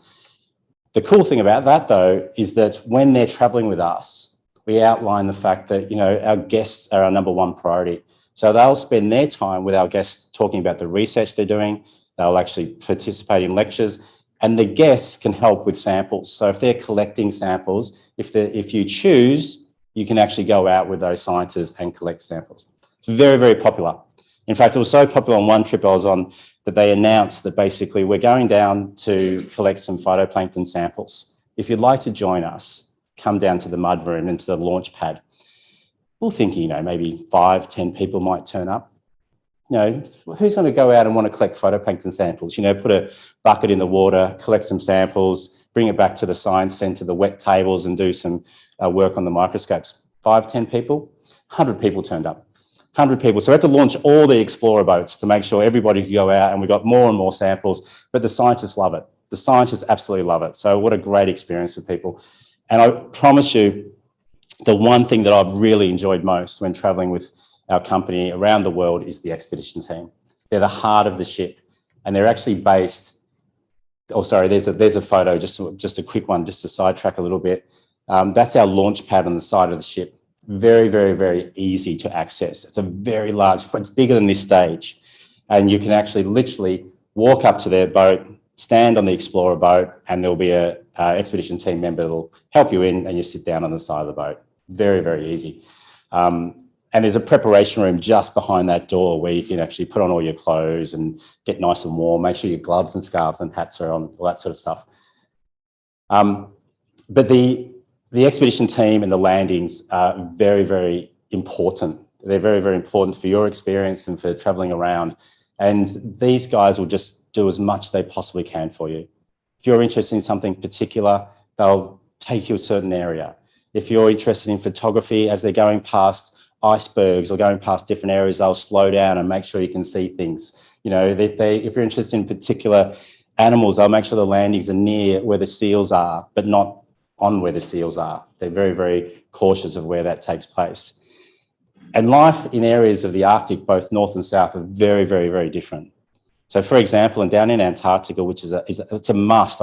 The cool thing about that, though, is that when they're travelling with us, we outline the fact that, our guests are our number one priority. So they'll spend their time with our guests talking about the research they're doing. They'll actually participate in lectures, and the guests can help with samples. So if they're collecting samples, if you choose, you can actually go out with those scientists and collect samples. It's very, very popular. In fact, it was so popular on one trip I was on that they announced that basically we're going down to collect some phytoplankton samples. If you'd like to join us, come down to the mud room and to the launch pad. We'll think, maybe 5, 10 people might turn up. Who's going to go out and want to collect phytoplankton samples? Put a bucket in the water, collect some samples, bring it back to the science centre, the wet tables, and do some work on the microscopes. 5, 10 people, 100 people turned up. 100 people. So we had to launch all the Explorer boats to make sure everybody could go out, and we got more and more samples, but the scientists love it. The scientists absolutely love it. So what a great experience for people. And I promise you, the one thing that I've really enjoyed most when travelling with our company around the world is the expedition team. They're the heart of the ship, and they're actually based. Oh, sorry, there's a photo, just a quick one, just to sidetrack a little bit. That's our launch pad on the side of the ship. Very, very, very easy to access. It's a very large, it's bigger than this stage. And you can actually literally walk up to their boat, stand on the Explorer boat, and there'll be a expedition team member that'll help you in, and you sit down on the side of the boat. Very, very easy. And there's a preparation room just behind that door where you can actually put on all your clothes and get nice and warm, make sure your gloves and scarves and hats are on, all that sort of stuff. But the expedition team and the landings are very, very important. They're very, very important for your experience and for travelling around. And these guys will just do as much as they possibly can for you. If you're interested in something particular, they'll take you to a certain area. If you're interested in photography as they're going past icebergs or going past different areas, they'll slow down and make sure you can see things. You know, if you're interested in particular animals, they'll make sure the landings are near where the seals are, but not on where the seals are. They're very, very cautious of where that takes place. And life in areas of the Arctic, both north and south, are very, very, very different. So, for example, and down in Antarctica, which it's a must.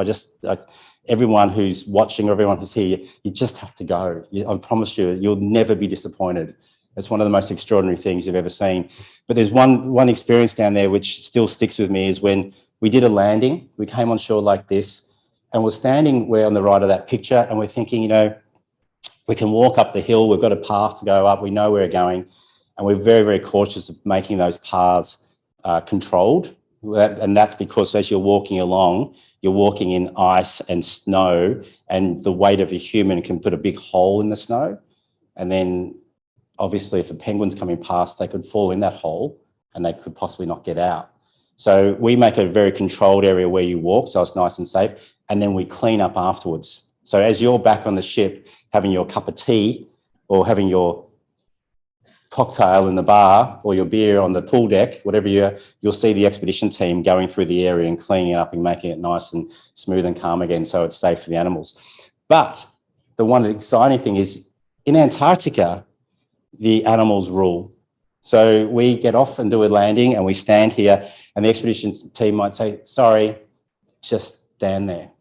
Everyone who's watching, or everyone who's here, you just have to go. I promise you, you'll never be disappointed. It's one of the most extraordinary things you've ever seen. But there's one experience down there which still sticks with me, is when we did a landing. We came on shore like this, and we're standing where on the right of that picture, and we're thinking, you know, we can walk up the hill. We've got a path to go up. We know where we're going, and we're very, very cautious of making those paths controlled. And that's because as you're walking along, you're walking in ice and snow, and the weight of a human can put a big hole in the snow. And then obviously if a penguin's coming past, they could fall in that hole and they could possibly not get out. So we make a very controlled area where you walk, so it's nice and safe, and then we clean up afterwards. So as you're back on the ship, having your cup of tea or having your cocktail in the bar or your beer on the pool deck, whatever you'll see the expedition team going through the area and cleaning it up and making it nice and smooth and calm again, so it's safe for the animals. But the one exciting thing is, in Antarctica, the animals rule. So we get off and do a landing and we stand here, and the expedition team might say, sorry, just stand there.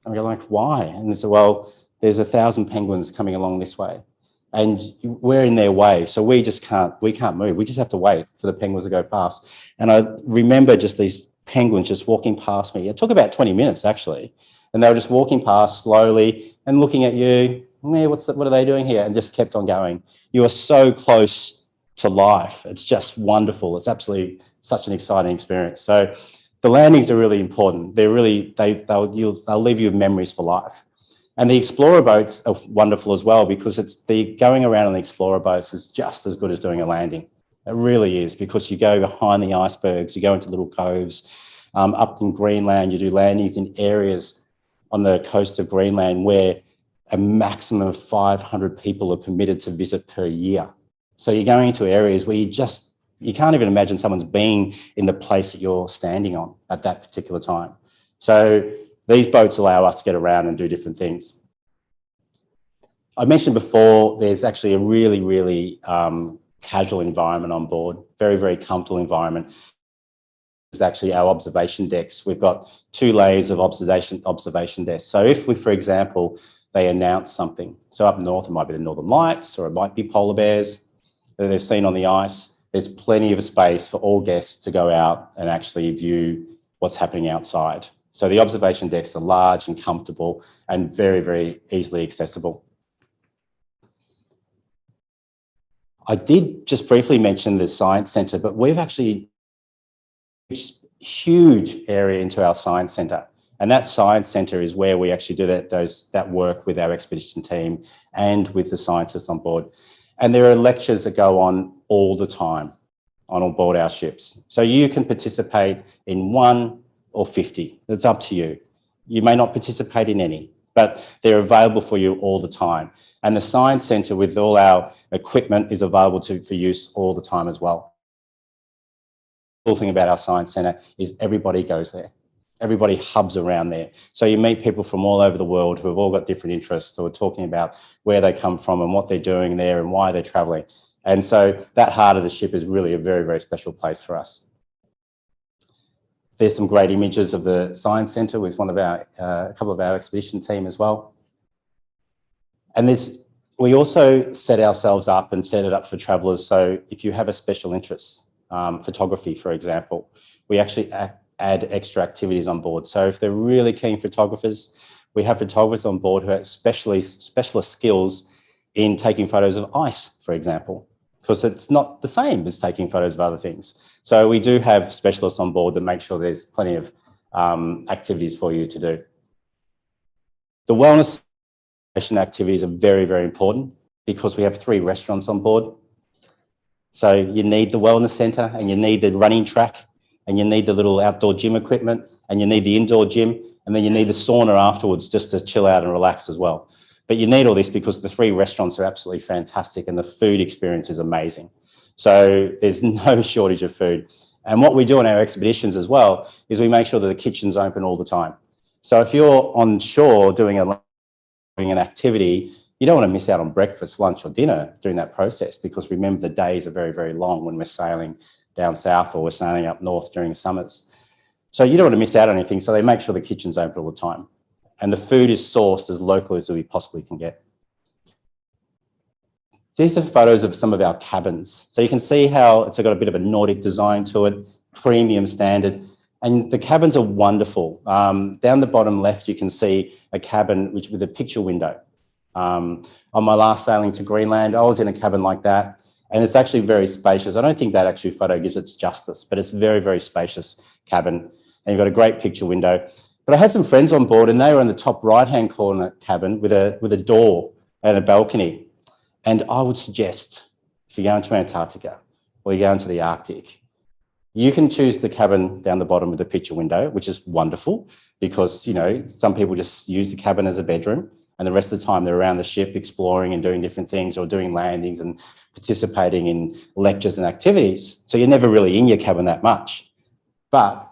And we're like, why? And they say, well, there's 1,000 penguins coming along this way, and we're in their way. So we can't move. We just have to wait for the penguins to go past. And I remember just these penguins just walking past me. It took about 20 minutes actually. And they were just walking past slowly and looking at you. Yeah, what are they doing here? And just kept on going. You are so close to life. It's just wonderful. It's absolutely such an exciting experience. So the landings are really important. They'll leave you with memories for life. And the Explorer boats are wonderful as well, because it's the going around on the Explorer boats is just as good as doing a landing. It really is, because you go behind the icebergs, you go into little coves. Up in Greenland, you do landings in areas on the coast of Greenland where a maximum of 500 people are permitted to visit per year. So you're going into areas where you can't even imagine someone's being in the place that you're standing on at that particular time. So these boats allow us to get around and do different things. I mentioned before, there's actually a really, really casual environment on board, very, very comfortable environment. Is actually our observation decks. We've got 2 layers of observation desks. So if we, for example, they announce something, so up north it might be the Northern Lights, or it might be polar bears that they've seen on the ice, there's plenty of space for all guests to go out and actually view what's happening outside. So the observation decks are large and comfortable and very, very easily accessible. I did just briefly mention the Science Centre, but we've actually huge area into our Science Centre. And that Science Centre is where we actually do that work with our expedition team and with the scientists on board. And there are lectures that go on all the time on board our ships. So you can participate in 1 or 50. It's up to you. You may not participate in any, but they're available for you all the time. And the Science Centre with all our equipment is available for use all the time as well. The cool thing about our Science Centre is everybody goes there. Everybody hubs around there. So you meet people from all over the world who have all got different interests, who are talking about where they come from and what they're doing there and why they're travelling. And so that heart of the ship is really a very, very special place for us. There's some great images of the Science Centre with a couple of our expedition team as well. And we also set ourselves up and set it up for travellers. So if you have a special interest, photography, for example, we actually add extra activities on board. So if they're really keen photographers, we have photographers on board who have specialist skills in taking photos of ice, for example, because it's not the same as taking photos of other things. So we do have specialists on board that make sure there's plenty of activities for you to do. The wellness activities are very, very important because we have 3 restaurants on board. So you need the wellness centre, and you need the running track, and you need the little outdoor gym equipment, and you need the indoor gym, and then you need the sauna afterwards just to chill out and relax as well. But you need all this because the 3 restaurants are absolutely fantastic and the food experience is amazing. So there's no shortage of food. And what we do on our expeditions as well is we make sure that the kitchen's open all the time. So if you're on shore doing an activity, you don't want to miss out on breakfast, lunch or dinner during that process, because remember, the days are very, very long when we're sailing down south or we're sailing up north during summers. So you don't want to miss out on anything. So they make sure the kitchen's open all the time. And the food is sourced as local as we possibly can get. These are photos of some of our cabins. So you can see how it's got a bit of a Nordic design to it, premium standard. And the cabins are wonderful. Down the bottom left, you can see a cabin with a picture window. On my last sailing to Greenland, I was in a cabin like that. And it's actually very spacious. I don't think that actually photo gives it justice, but it's very, very spacious cabin. And you've got a great picture window. But I had some friends on board and they were in the top right-hand corner cabin with a door and a balcony. And I would suggest, if you're going to Antarctica or you're going to the Arctic, you can choose the cabin down the bottom with the picture window, which is wonderful because, you know, some people just use the cabin as a bedroom and the rest of the time they're around the ship exploring and doing different things or doing landings and participating in lectures and activities. So you're never really in your cabin that much. But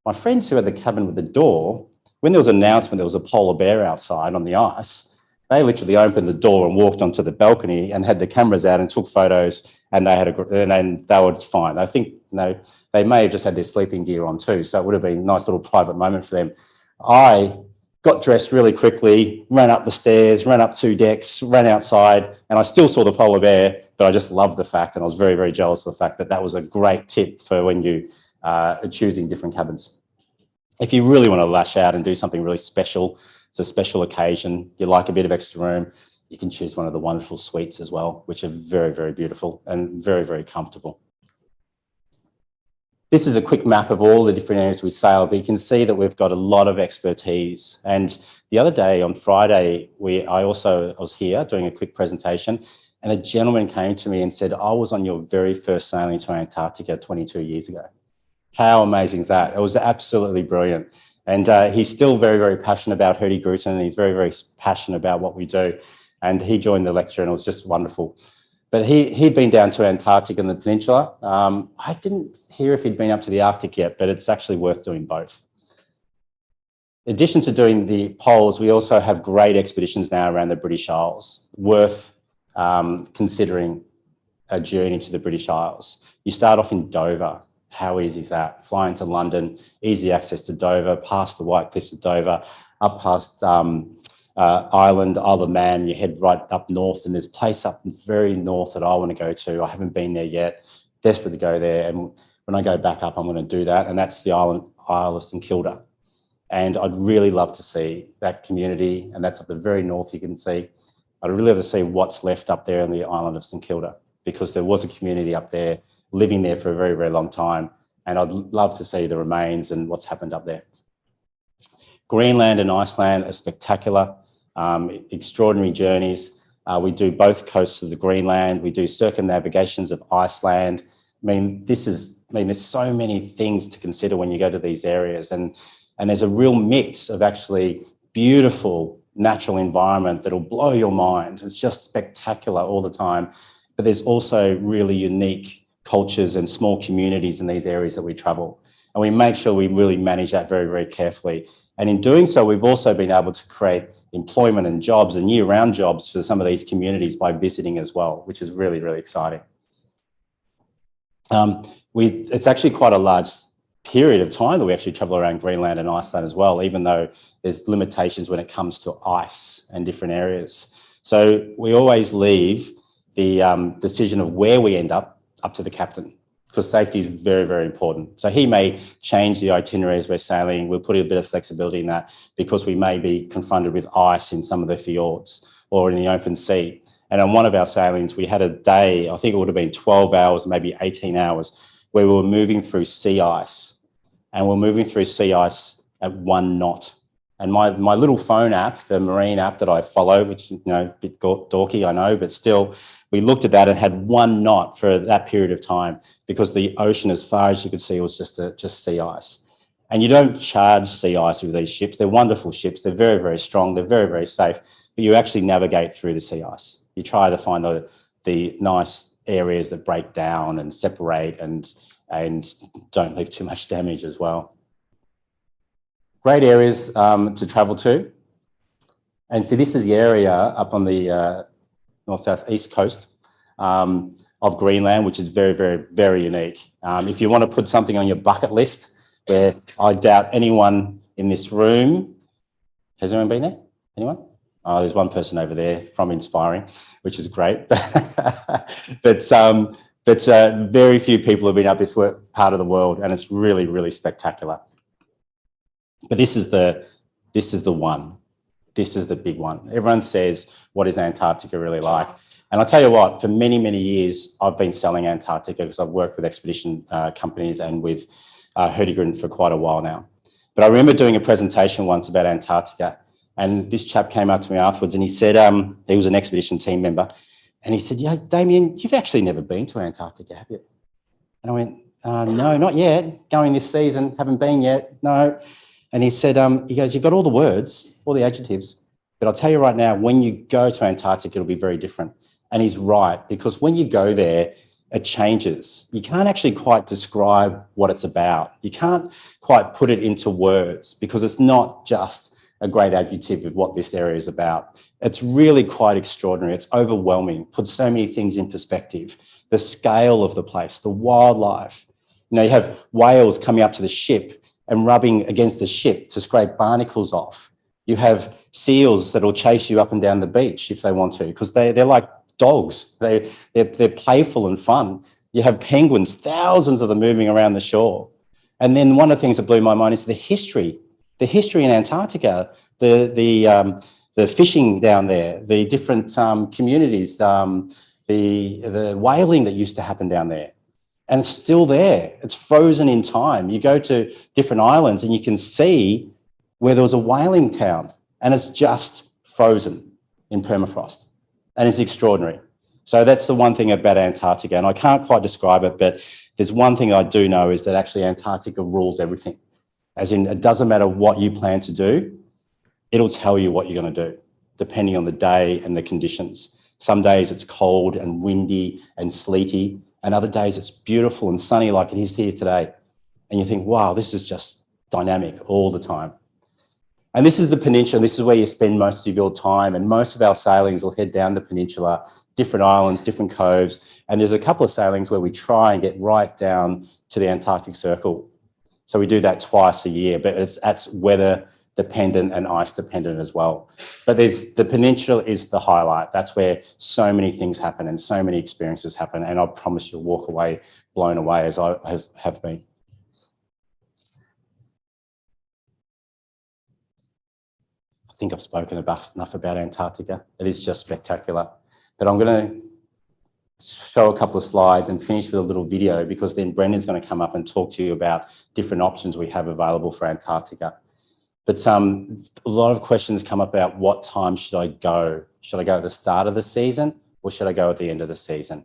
my friends who had the cabin with the door, when there was an announcement there was a polar bear outside on the ice, they literally opened the door and walked onto the balcony and had the cameras out and took photos, and they were fine. I think, you know, they may have just had their sleeping gear on too, so it would have been a nice little private moment for them. I got dressed really quickly, ran up the stairs, ran up 2 decks, ran outside, and I still saw the polar bear, but I just loved the fact, and I was very, very jealous of the fact that that was a great tip for when you choosing different cabins. If you really want to lash out and do something really special, it's a special occasion, you like a bit of extra room, you can choose one of the wonderful suites as well, which are very, very beautiful and very, very comfortable. This is a quick map of all the different areas we sail, but you can see that we've got a lot of expertise. And the other day on Friday, I was here doing a quick presentation, and a gentleman came to me and said, I was on your very first sailing to Antarctica 22 years ago. How amazing is that? It was absolutely brilliant. And he's still very, very passionate about Hurtigruten, and he's very, very passionate about what we do. And he joined the lecture and it was just wonderful. But he'd been down to Antarctica and the peninsula. I didn't hear if he'd been up to the Arctic yet, but it's actually worth doing both. In addition to doing the poles, we also have great expeditions now around the British Isles, worth considering a journey to the British Isles. You start off in Dover. How easy is that? Flying to London, easy access to Dover, past the White Cliffs of Dover, up past Isle of Man, you head right up north, and there's a place up very north that I want to go to. I haven't been there yet, desperate to go there. And when I go back up, I'm going to do that. And that's the Isle of St Kilda. And I'd really love to see that community. And that's up the very north, you can see. I'd really love to see what's left up there on the island of St Kilda, because there was a community up there living there for a very, very long time. And I'd love to see the remains and what's happened up there. Greenland and Iceland are spectacular, extraordinary journeys. We do both coasts of the Greenland. We do circumnavigations of Iceland. There's so many things to consider when you go to these areas. And there's a real mix of actually beautiful natural environment that'll blow your mind. It's just spectacular all the time. But there's also really unique cultures and small communities in these areas that we travel. And we make sure we really manage that very, very carefully. And in doing so, we've also been able to create employment and jobs and year-round jobs for some of these communities by visiting as well, which is really, really exciting. It's actually quite a large period of time that we actually travel around Greenland and Iceland as well, even though there's limitations when it comes to ice and different areas. So we always leave the decision of where we end up to the captain, because safety is very, very important. So he may change the itinerary as we're sailing. We'll put a bit of flexibility in that because we may be confronted with ice in some of the fjords or in the open sea. And on one of our sailings, we had a day, I think it would have been 12 hours, maybe 18 hours, where we were moving through sea ice. And we're moving through sea ice at 1 knot. And my little phone app, the marine app that I follow, which, you know, a bit dorky, I know, but still, we looked at that and had 1 knot for that period of time because the ocean, as far as you could see, was just sea ice. And you don't charge sea ice with these ships. They're wonderful ships. They're very, very strong. They're very, very safe. but you actually navigate through the sea ice. You try to find the nice areas that break down and separate and don't leave too much damage as well. Great areas to travel to. And so this is the area up on the north-south-east coast of Greenland, which is very, very, very unique. If you want to put something on your bucket list, where I doubt anyone in this room, has anyone been there? Anyone? Oh, there's one person over there from Inspiring, which is great. but very few people have been up this part of the world, and it's really, really spectacular. But this is the one. This is the big one. Everyone says, what is Antarctica really like? And I'll tell you what, for many, many years, I've been selling Antarctica because I've worked with expedition companies and with Hurtigruten for quite a while now. But I remember doing a presentation once about Antarctica, and this chap came up to me afterwards and he said, he was an expedition team member, and he said, yeah, Damien, you've actually never been to Antarctica, have you? And I went, no, not yet. Going this season, haven't been yet, no. And he said, he goes, you've got all the words, all the adjectives, but I'll tell you right now, when you go to Antarctica, it'll be very different. And he's right, because when you go there, it changes. You can't actually quite describe what it's about. You can't quite put it into words because it's not just a great adjective of what this area is about. It's really quite extraordinary. It's overwhelming, puts so many things in perspective. The scale of the place, the wildlife. You know, you have whales coming up to the ship and rubbing against the ship to scrape barnacles off. You have seals that will chase you up and down the beach if they want to, because they're like dogs. They're playful and fun. You have penguins, thousands of them moving around the shore. And then one of the things that blew my mind is the history in Antarctica, the fishing down there, the different communities, the whaling that used to happen down there. And it's still there. It's frozen in time. You go to different islands and you can see where there was a whaling town and it's just frozen in permafrost. And it's extraordinary. So that's the one thing about Antarctica. And I can't quite describe it, but there's one thing I do know is that actually Antarctica rules everything. As in, it doesn't matter what you plan to do, it'll tell you what you're going to do, depending on the day and the conditions. Some days it's cold and windy and sleety, and other days it's beautiful and sunny like it is here today. And you think, wow, this is just dynamic all the time. And this is the peninsula. This is where you spend most of your time. And most of our sailings will head down the peninsula, different islands, different coves. And there's a couple of sailings where we try and get right down to the Antarctic Circle. So we do that twice a year, but that's weather dependent and ice dependent as well. But the peninsula is the highlight. That's where so many things happen and so many experiences happen. And I promise you'll walk away blown away, as I have been. I think I've spoken enough about Antarctica. It is just spectacular. But I'm going to show a couple of slides and finish with a little video, because then Brendan's going to come up and talk to you about different options we have available for Antarctica. But a lot of questions come up about what time should I go? Should I go at the start of the season or should I go at the end of the season?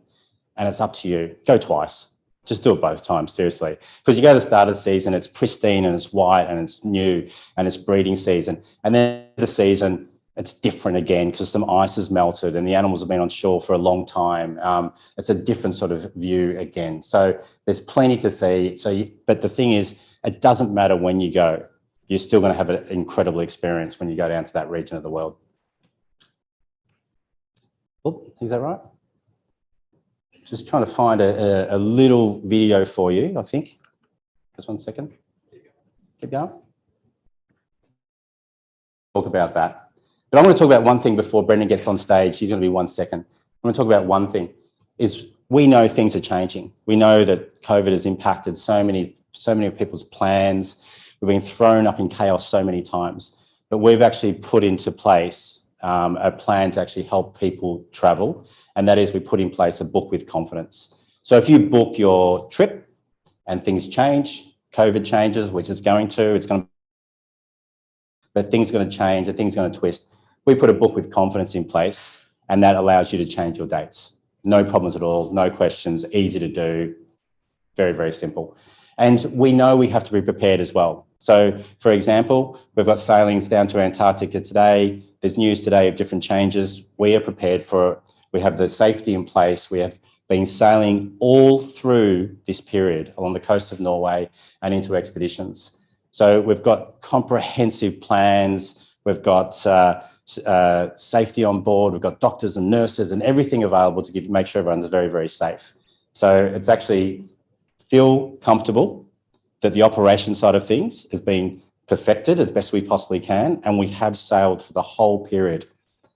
And it's up to you. Go twice. Just do it both times, seriously. Because you go to the start of the season, it's pristine and it's white and it's new and it's breeding season. And then the season, it's different again because some ice has melted and the animals have been on shore for a long time. It's a different sort of view again. So there's plenty to see. But the thing is, it doesn't matter when you go. You're still going to have an incredible experience when you go down to that region of the world. Oh, is that right? Just trying to find a little video for you, I think. Just 1 second. Keep going. Talk about that. But I want to talk about one thing before Brendan gets on stage. She's going to be 1 second. I want to talk about one thing, is we know things are changing. We know that COVID has impacted so many of people's plans. We've been thrown up in chaos so many times, but we've actually put into place a plan to actually help people travel. And that is, we put in place a book with confidence. So if you book your trip and things change, COVID changes, which is going to, but things are going to change and things are going to twist. We put a book with confidence in place, and that allows you to change your dates. No problems at all, no questions, easy to do, very, very simple. And we know we have to be prepared as well. So, for example, we've got sailings down to Antarctica today. There's news today of different changes. We are prepared for it. We have the safety in place. We have been sailing all through this period along the coast of Norway and into expeditions. So we've got comprehensive plans. We've got safety on board. We've got doctors and nurses and everything available to make sure everyone's very, very safe. So it's actually feel comfortable that the operation side of things has been perfected as best we possibly can, and we have sailed for the whole period.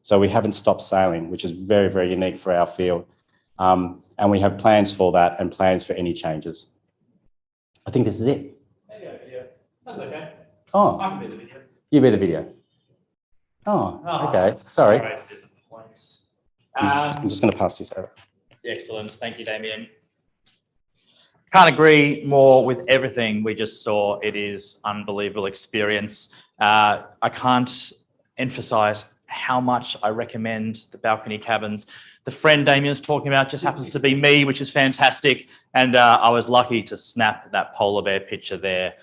So we haven't stopped sailing, which is very, very unique for our field. And we have plans for that and plans for any changes. I think this is it. Yeah, that's okay. Oh, I can be the video. you be the video. Oh, okay. Sorry. To disappoint. I'm just going to pass this over. Excellent. Thank you, Damien. Can't agree more with everything we just saw. It is unbelievable experience. I can't emphasize how much I recommend the balcony cabins. The friend Damien's talking about just happens to be me, which is fantastic. And I was lucky to snap that polar bear picture there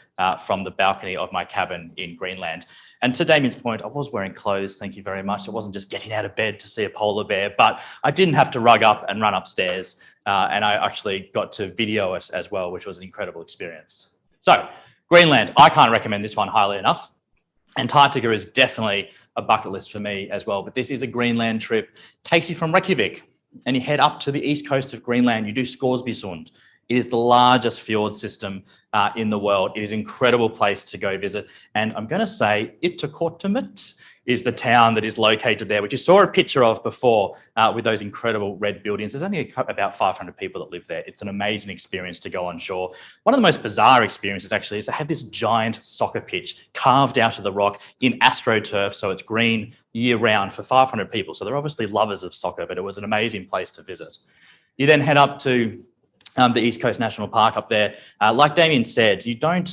from the balcony of my cabin in Greenland. And to Damien's point, I was wearing clothes, thank you very much. It wasn't just getting out of bed to see a polar bear, but I didn't have to rug up and run upstairs. And I actually got to video it as well, which was an incredible experience. So Greenland, I can't recommend this one highly enough. Antarctica is definitely a bucket list for me as well, but this is a Greenland trip. Takes you from Reykjavik and you head up to the east coast of Greenland. You do Scoresbysund. It is the largest fjord system in the world. It is an incredible place to go visit. And I'm going to say Ittoqqortoormiit is the town that is located there, which you saw a picture of before with those incredible red buildings. There's only about 500 people that live there. It's an amazing experience to go on shore. One of the most bizarre experiences actually is they have this giant soccer pitch carved out of the rock in AstroTurf, so it's green year round for 500 people. So they're obviously lovers of soccer, but it was an amazing place to visit. You then head up to the East Coast National Park up there. Like Damien said, you can't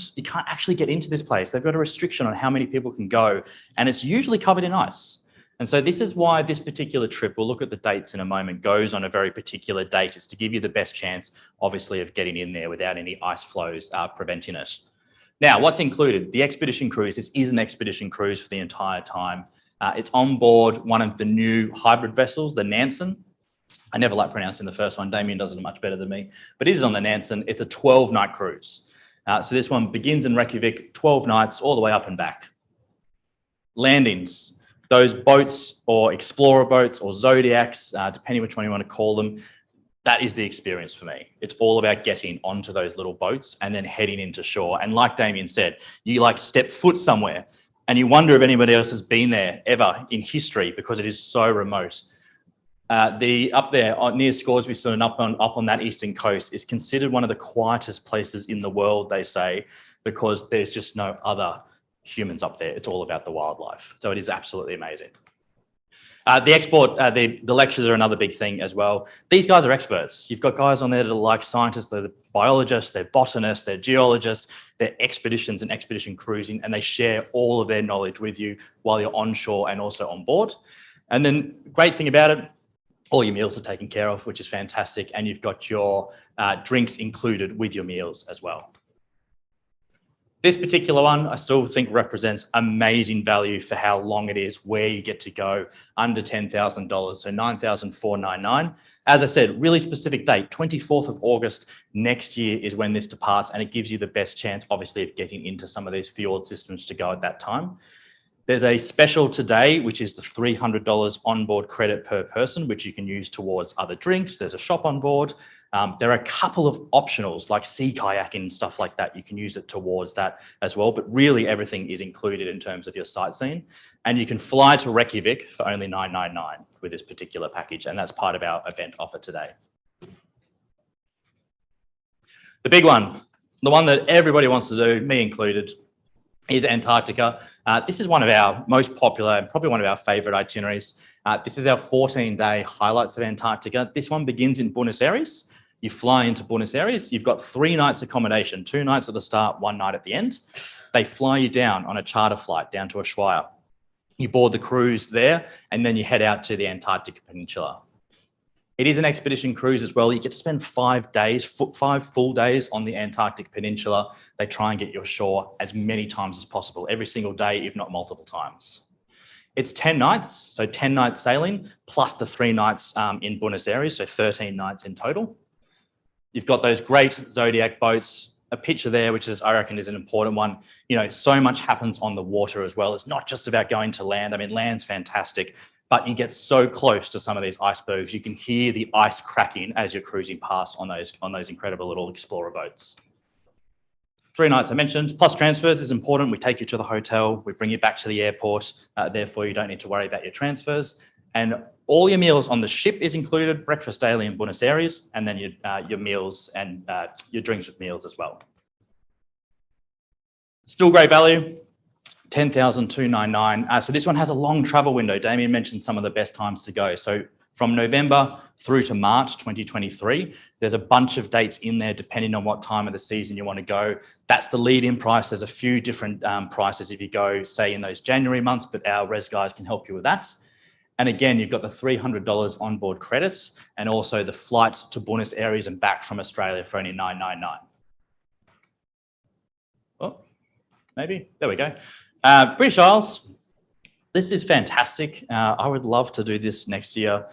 actually get into this place. They've got a restriction on how many people can go, and it's usually covered in ice. And so this is why this particular trip, we'll look at the dates in a moment, goes on a very particular date. It's to give you the best chance, obviously, of getting in there without any ice flows preventing it. Now, what's included? The expedition cruise. This is an expedition cruise for the entire time. It's on board one of the new hybrid vessels, the Nansen. I never like pronouncing the first one. Damien does it much better than me, but it is on the Nansen. It's a 12-night cruise. So this one begins in Reykjavik, 12 nights all the way up and back. Landings, those boats or explorer boats or Zodiacs, depending which one you want to call them, that is the experience for me. It's all about getting onto those little boats and then heading into shore. And like Damien said, you like step foot somewhere and you wonder if anybody else has been there ever in history because it is so remote. Up there near Scoresbysund, up on that eastern coast, is considered one of the quietest places in the world, they say, because there's just no other humans up there. It's all about the wildlife. So it is absolutely amazing. The lectures are another big thing as well. These guys are experts. You've got guys on there that are like scientists, they're biologists, they're botanists, they're geologists, they're expeditions and expedition cruising, and they share all of their knowledge with you while you're on shore and also on board. And then great thing about it, all your meals are taken care of, which is fantastic. And you've got your drinks included with your meals as well. This particular one, I still think represents amazing value for how long it is, where you get to go, under $10,000, so $9,499. As I said, really specific date, 24th of August next year is when this departs, and it gives you the best chance, obviously, of getting into some of these fjord systems to go at that time. There's a special today, which is the $300 onboard credit per person, which you can use towards other drinks. There's a shop on board. There are a couple of optionals like sea kayaking and stuff like that. You can use it towards that as well, but really everything is included in terms of your sightseeing. And you can fly to Reykjavik for only $999 with this particular package, and that's part of our event offer today. The big one, the one that everybody wants to do, me included, is Antarctica. This is one of our most popular and probably one of our favorite itineraries. This is our 14-day highlights of Antarctica. This one begins in Buenos Aires. You fly into Buenos Aires. You've got 3 nights accommodation, 2 nights at the start, 1 night at the end. They fly you down on a charter flight down to Ushuaia. You board the cruise there, and then you head out to the Antarctic Peninsula. It is an expedition cruise as well. You get to spend 5 days, 5 full days on the Antarctic Peninsula. They try and get you ashore as many times as possible, every single day, if not multiple times. It's 10 nights, so 10 nights sailing, plus the 3 nights in Buenos Aires, so 13 nights in total. You've got those great Zodiac boats, a picture there, which is, I reckon, is an important one. You know, so much happens on the water as well. It's not just about going to land. I mean, land's fantastic, but you get so close to some of these icebergs, you can hear the ice cracking as you're cruising past on those incredible little explorer boats. 3 nights I mentioned, plus transfers is important. We take you to the hotel, we bring you back to the airport, therefore you don't need to worry about your transfers. And all your meals on the ship is included, breakfast daily in Buenos Aires, and then your meals and your drinks with meals as well. Still great value, $10,299. So this one has a long travel window. Damien mentioned some of the best times to go. So from November through to March 2023, there's a bunch of dates in there depending on what time of the season you want to go. That's the lead-in price. There's a few different prices if you go, say, in those January months, but our res guys can help you with that. And again, you've got the $300 onboard credits and also the flights to Buenos Aires and back from Australia for only $999. Oh, maybe, there we go. British Isles, this is fantastic. I would love to do this next year.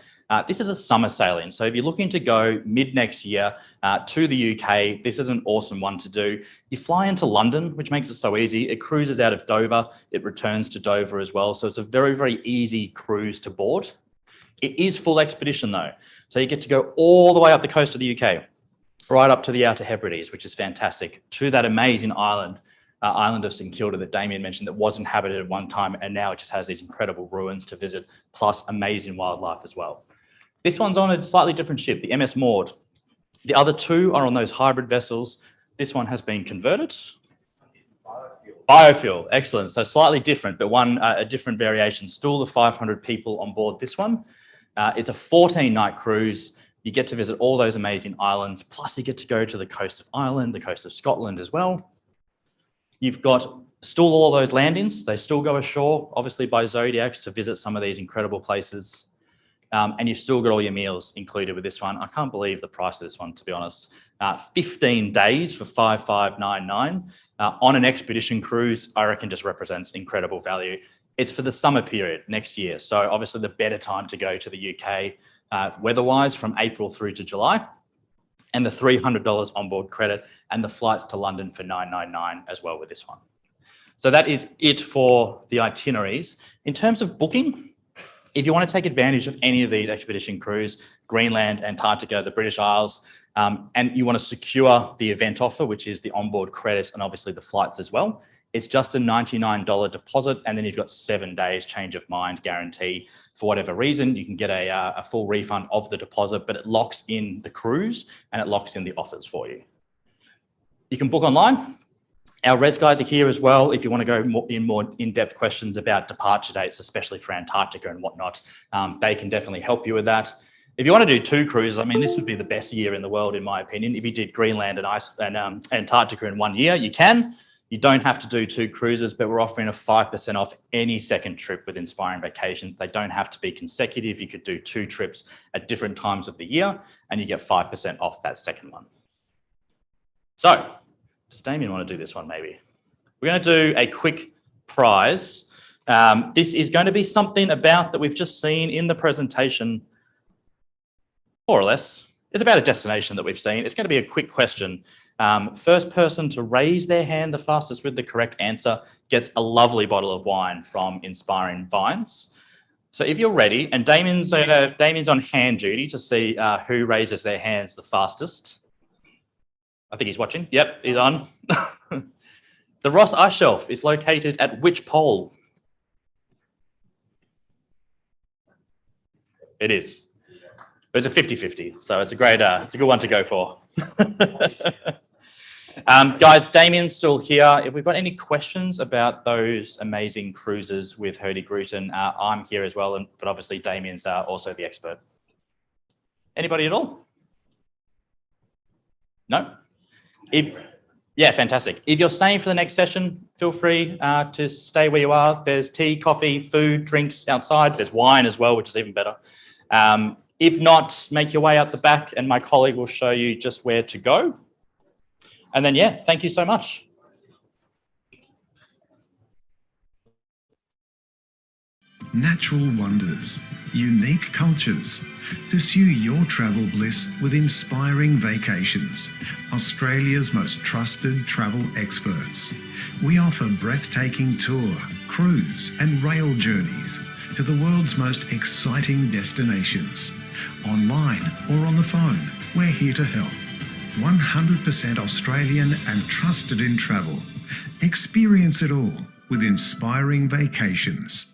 This is a summer sailing. So if you're looking to go mid next year to the UK, this is an awesome one to do. You fly into London, which makes it so easy. It cruises out of Dover. It returns to Dover as well. So it's a very, very easy cruise to board. It is full expedition though. So you get to go all the way up the coast of the UK, right up to the Outer Hebrides, which is fantastic, to that amazing island of St Kilda that Damien mentioned that was inhabited at one time, and now it just has these incredible ruins to visit, plus amazing wildlife as well. This one's on a slightly different ship, the MS Maud. The other 2 are on those hybrid vessels. This one has been converted. Biofuel, excellent. So slightly different, but a different variation. Still the 500 people on board this one. It's a 14-night cruise. You get to visit all those amazing islands, plus you get to go to the coast of Ireland, the coast of Scotland as well. You've got still all those landings. They still go ashore, obviously by Zodiacs, to visit some of these incredible places. And you've still got all your meals included with this one. I can't believe the price of this one, to be honest. 15 days for $5,599 on an expedition cruise, I reckon just represents incredible value. It's for the summer period next year. So obviously the better time to go to the UK weather-wise from April through to July. And the $300 onboard credit and the flights to London for $999 as well with this one. So that is it for the itineraries. In terms of booking, if you want to take advantage of any of these expedition cruise, Greenland, Antarctica, the British Isles, and you want to secure the event offer, which is the onboard credits and obviously the flights as well, it's just a $99 deposit, and then you've got 7 days change of mind guarantee. For whatever reason, you can get a full refund of the deposit, but it locks in the cruise and it locks in the offers for you. You can book online. Our res guys are here as well if you want to go more in-depth questions about departure dates, especially for Antarctica and whatnot. They can definitely help you with that. If you want to do 2 cruises, I mean, this would be the best year in the world, in my opinion. If you did Greenland and Antarctica in 1 year, you can. You don't have to do 2 cruises, but we're offering a 5% off any second trip with Inspiring Vacations. They don't have to be consecutive. You could do 2 trips at different times of the year and you get 5% off that second one. So, does Damien want to do this one maybe? We're going to do a quick prize. This is going to be something about that we've just seen in the presentation, more or less. It's about a destination that we've seen. It's going to be a quick question. First person to raise their hand the fastest with the correct answer gets a lovely bottle of wine from Inspiring Vines. So if you're ready, and Damien's on hand duty to see who raises their hands the fastest. I think he's watching. Yep, he's on. The Ross Ice Shelf is located at which pole? It is. It's a 50-50, so it's a great, it's a good one to go for. Guys, Damien's still here. If we've got any questions about those amazing cruises with Hurtigruten, I'm here as well, but obviously Damien's also the expert. Anybody at all? No? Yeah, fantastic. If you're staying for the next session, feel free to stay where you are. There's tea, coffee, food, drinks outside. There's wine as well, which is even better. If not, make your way out the back and my colleague will show you just where to go. And then, yeah, thank you so much. natural wonders, unique cultures. Pursue your travel bliss with Inspiring Vacations, Australia's most trusted travel experts. We offer breathtaking tour, cruise and rail journeys to the world's most exciting destinations. Online or on the phone, we're here to help. 100% Australian and trusted in travel. Experience it all with Inspiring Vacations.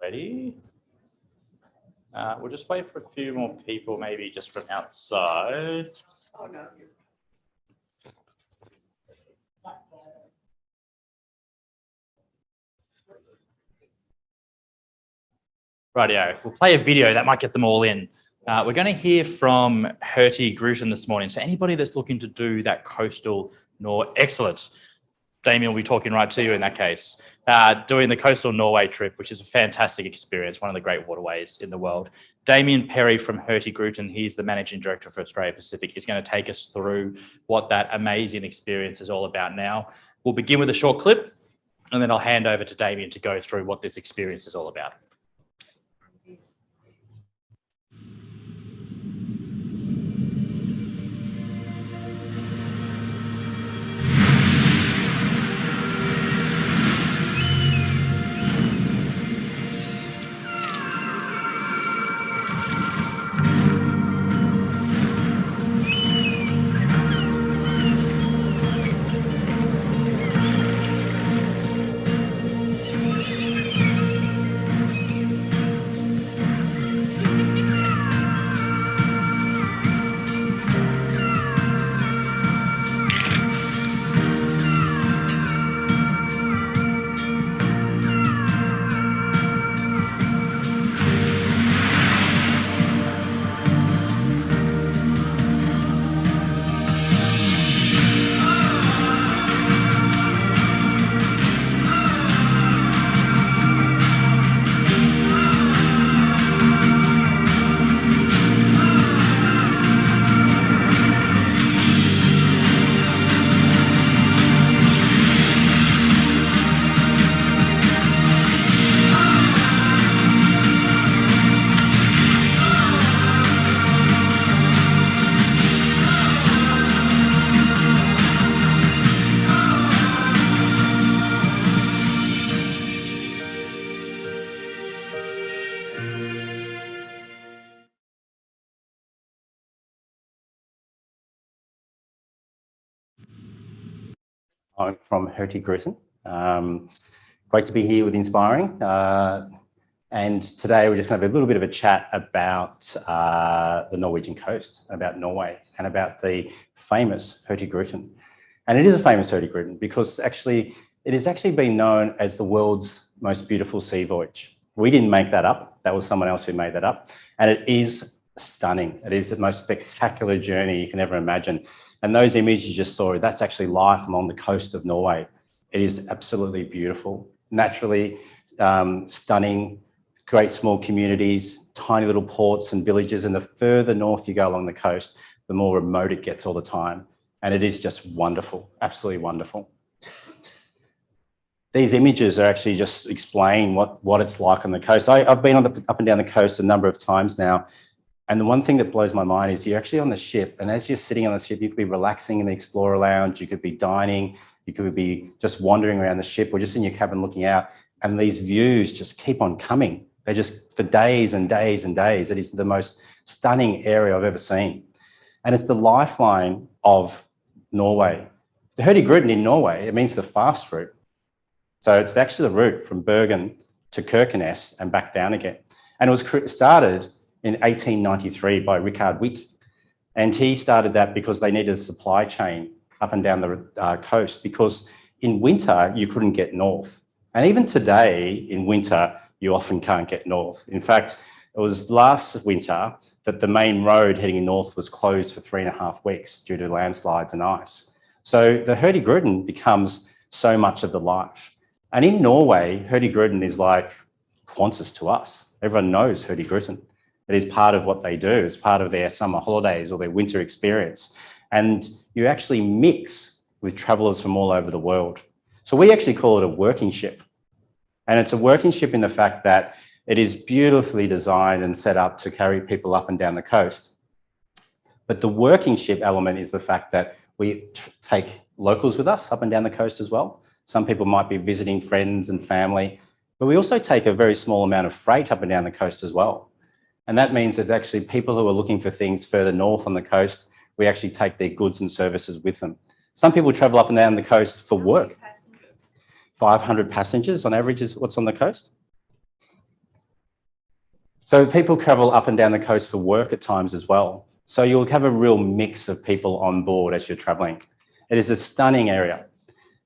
Ready? We'll just wait for a few more people, maybe just from outside. Rightio, we'll play a video that might get them all in. We're going to hear from Hurtigruten this morning. So anybody that's looking to do that coastal excellent. Damien will be talking right to you in that case. Doing the coastal Norway trip, which is a fantastic experience, one of the great waterways in the world. Damien Perry from Hurtigruten, he's the Managing Director for Australia Pacific, is going to take us through what that amazing experience is all about now. We'll begin with a short clip, and then I'll hand over to Damien to go through what this experience is all about. I'm from Hurtigruten. Great to be here with Inspiring. And today we're just going to have a little bit of a chat about the Norwegian coast, about Norway, and about the famous Hurtigruten. And it is a famous Hurtigruten because actually it has actually been known as the world's most beautiful sea voyage. We didn't make that up. That was someone else who made that up. And it is stunning. It is the most spectacular journey you can ever imagine. And those images you just saw, that's actually life along the coast of Norway. It is absolutely beautiful, naturally stunning, great small communities, tiny little ports and villages. And the further north you go along the coast, the more remote it gets all the time. And it is just wonderful, absolutely wonderful. These images are actually just explain what it's like on the coast. I've been on up and down the coast a number of times now. And the one thing that blows my mind is you're actually on the ship, and as you're sitting on the ship, you could be relaxing in the Explorer Lounge, you could be dining, you could be just wandering around the ship or just in your cabin looking out, and these views just keep on coming. They just, for days and days and days, it is the most stunning area I've ever seen. And it's the lifeline of Norway. The Hurtigruten in Norway, it means the fast route. So it's actually the route from Bergen to Kirkenes and back down again. And it was started in 1893 by Richard Witt. And he started that because they needed a supply chain up and down the coast, because in winter, you couldn't get north. And even today, in winter, you often can't get north. In fact, it was last winter that the main road heading north was closed for 3.5 weeks due to landslides and ice. So the Hurtigruten becomes so much of the life. And in Norway, Hurtigruten is like Qantas to us. Everyone knows Hurtigruten. It is part of what they do. It's part of their summer holidays or their winter experience. And you actually mix with travellers from all over the world. So we actually call it a working ship. And it's a working ship in the fact that it is beautifully designed and set up to carry people up and down the coast. But the working ship element is the fact that we take locals with us up and down the coast as well. Some people might be visiting friends and family, but we also take a very small amount of freight up and down the coast as well. And that means that actually people who are looking for things further north on the coast, we actually take their goods and services with them. Some people travel up and down the coast for work. 500 passengers on average is what's on the coast. So people travel up and down the coast for work at times as well. So you'll have a real mix of people on board as you're traveling. It is a stunning area.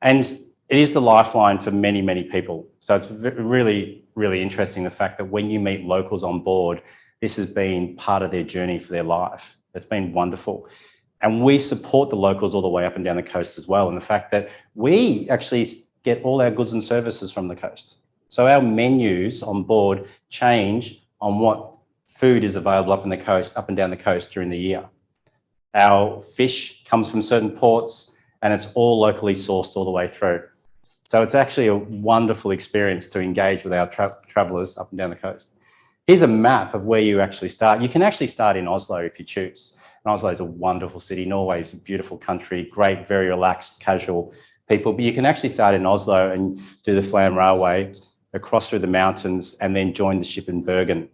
And it is the lifeline for many, many people. So it's really, really interesting, the fact that when you meet locals on board, this has been part of their journey for their life. It's been wonderful. And we support the locals all the way up and down the coast as well. And the fact that we actually get all our goods and services from the coast. So our menus on board change on what food is available up and down the coast during the year. Our fish comes from certain ports and it's all locally sourced all the way through. So it's actually a wonderful experience to engage with our travellers up and down the coast. Here's a map of where you actually start. You can actually start in Oslo if you choose. And Oslo is a wonderful city. Norway is a beautiful country, great, very relaxed, casual people. But you can actually start in Oslo and do the Flam Railway across through the mountains and then join the ship in Bergen.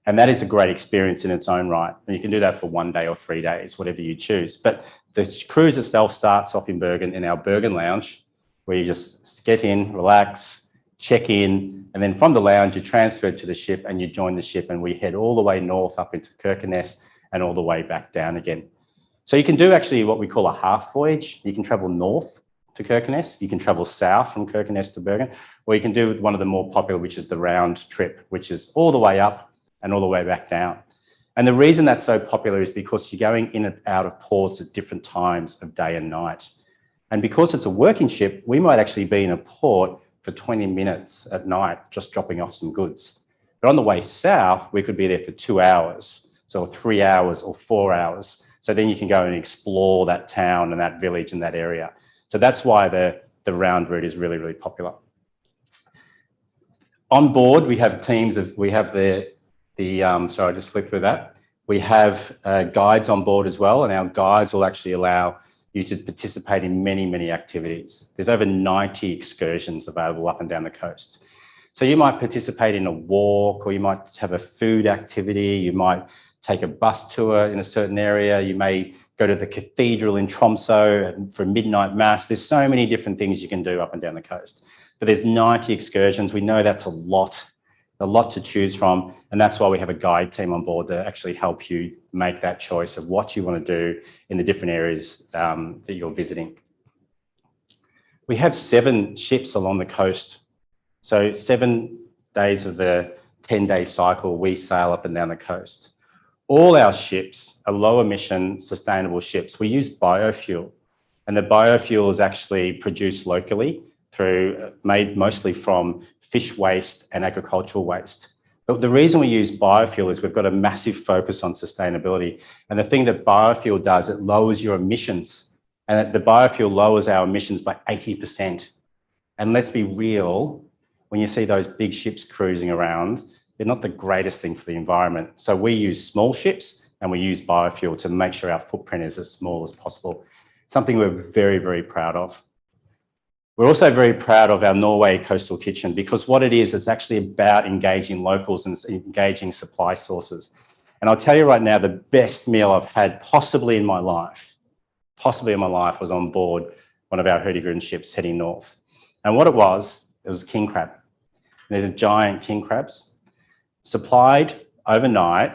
And that is a great experience in its own right. And you can do that for 1 day or 3 days, whatever you choose. But the cruise itself starts off in Bergen, in our Bergen Lounge, where you just get in, relax, check in, and then from the lounge, you're transferred to the ship and you join the ship, and we head all the way north up into Kirkenes and all the way back down again. So you can do actually what we call a half voyage. You can travel north to Kirkenes, you can travel south from Kirkenes to Bergen, or you can do one of the more popular, which is the round trip, which is all the way up and all the way back down. And the reason that's so popular is because you're going in and out of ports at different times of day and night. And because it's a working ship, we might actually be in a port for 20 minutes at night, just dropping off some goods. But on the way south, we could be there for 2 hours, so 3 hours or 4 hours. So then you can go and explore that town and that village and that area. So that's why the round route is really, really popular. On board, we have teams of, we have sorry, I just flipped through that. We have guides on board as well, and our guides will actually allow you to participate in many, many activities. There's over 90 excursions available up and down the coast. So you might participate in a walk, or you might have a food activity, you might take a bus tour in a certain area, you may go to the cathedral in Tromsø for midnight mass. There's so many different things you can do up and down the coast. But there's 90 excursions. We know that's a lot to choose from. And that's why we have a guide team on board to actually help you make that choice of what you want to do in the different areas that you're visiting. We have 7 ships along the coast. So 7 days of the 10-day cycle, we sail up and down the coast. All our ships are low emission, sustainable ships. We use biofuel, and the biofuel is actually produced locally made mostly from fish waste and agricultural waste. But the reason we use biofuel is we've got a massive focus on sustainability. And the thing that biofuel does, it lowers your emissions. And the biofuel lowers our emissions by 80%. And let's be real, when you see those big ships cruising around, they're not the greatest thing for the environment. So we use small ships and we use biofuel to make sure our footprint is as small as possible. Something we're very, very proud of. We're also very proud of our Norway Coastal Kitchen, because what it is, it's actually about engaging locals and engaging supply sources. And I'll tell you right now, the best meal I've had possibly in my life was on board one of our Hurtigruten ships heading north. And what it was king crab. They're giant king crabs supplied overnight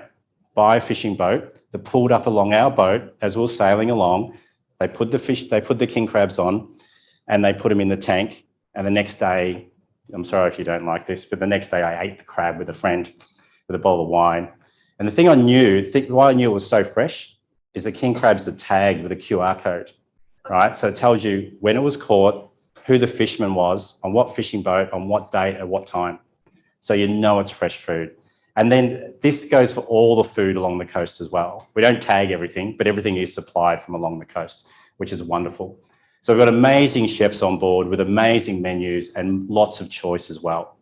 by a fishing boat that pulled up along our boat as we were sailing along. They put the king crabs on, and they put them in the tank. And the next day, I'm sorry if you don't like this, but the next day I ate the crab with a friend with a bowl of wine. And the thing I knew, why I knew it was so fresh, is the king crabs are tagged with a QR code, right? So it tells you when it was caught, who the fisherman was, on what fishing boat, on what date, at what time. So you know it's fresh food. And then this goes for all the food along the coast as well. We don't tag everything, but everything is supplied from along the coast, which is wonderful. So we've got amazing chefs on board with amazing menus and lots of choice as well.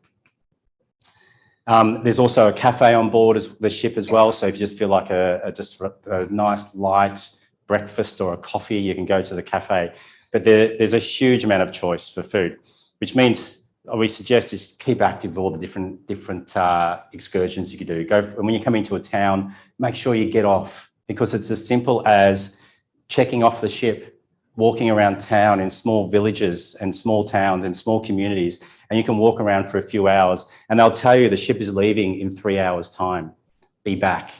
There's also a cafe on board the ship as well. So if you just feel like just a nice light breakfast or a coffee, you can go to the cafe. But there's a huge amount of choice for food, which means we suggest is keep active with all the different excursions you can do. And when you come into a town, make sure you get off, because it's as simple as checking off the ship, walking around town in small villages and small towns and small communities, and you can walk around for a few hours and they'll tell you the ship is leaving in 3 hours' time. Be back.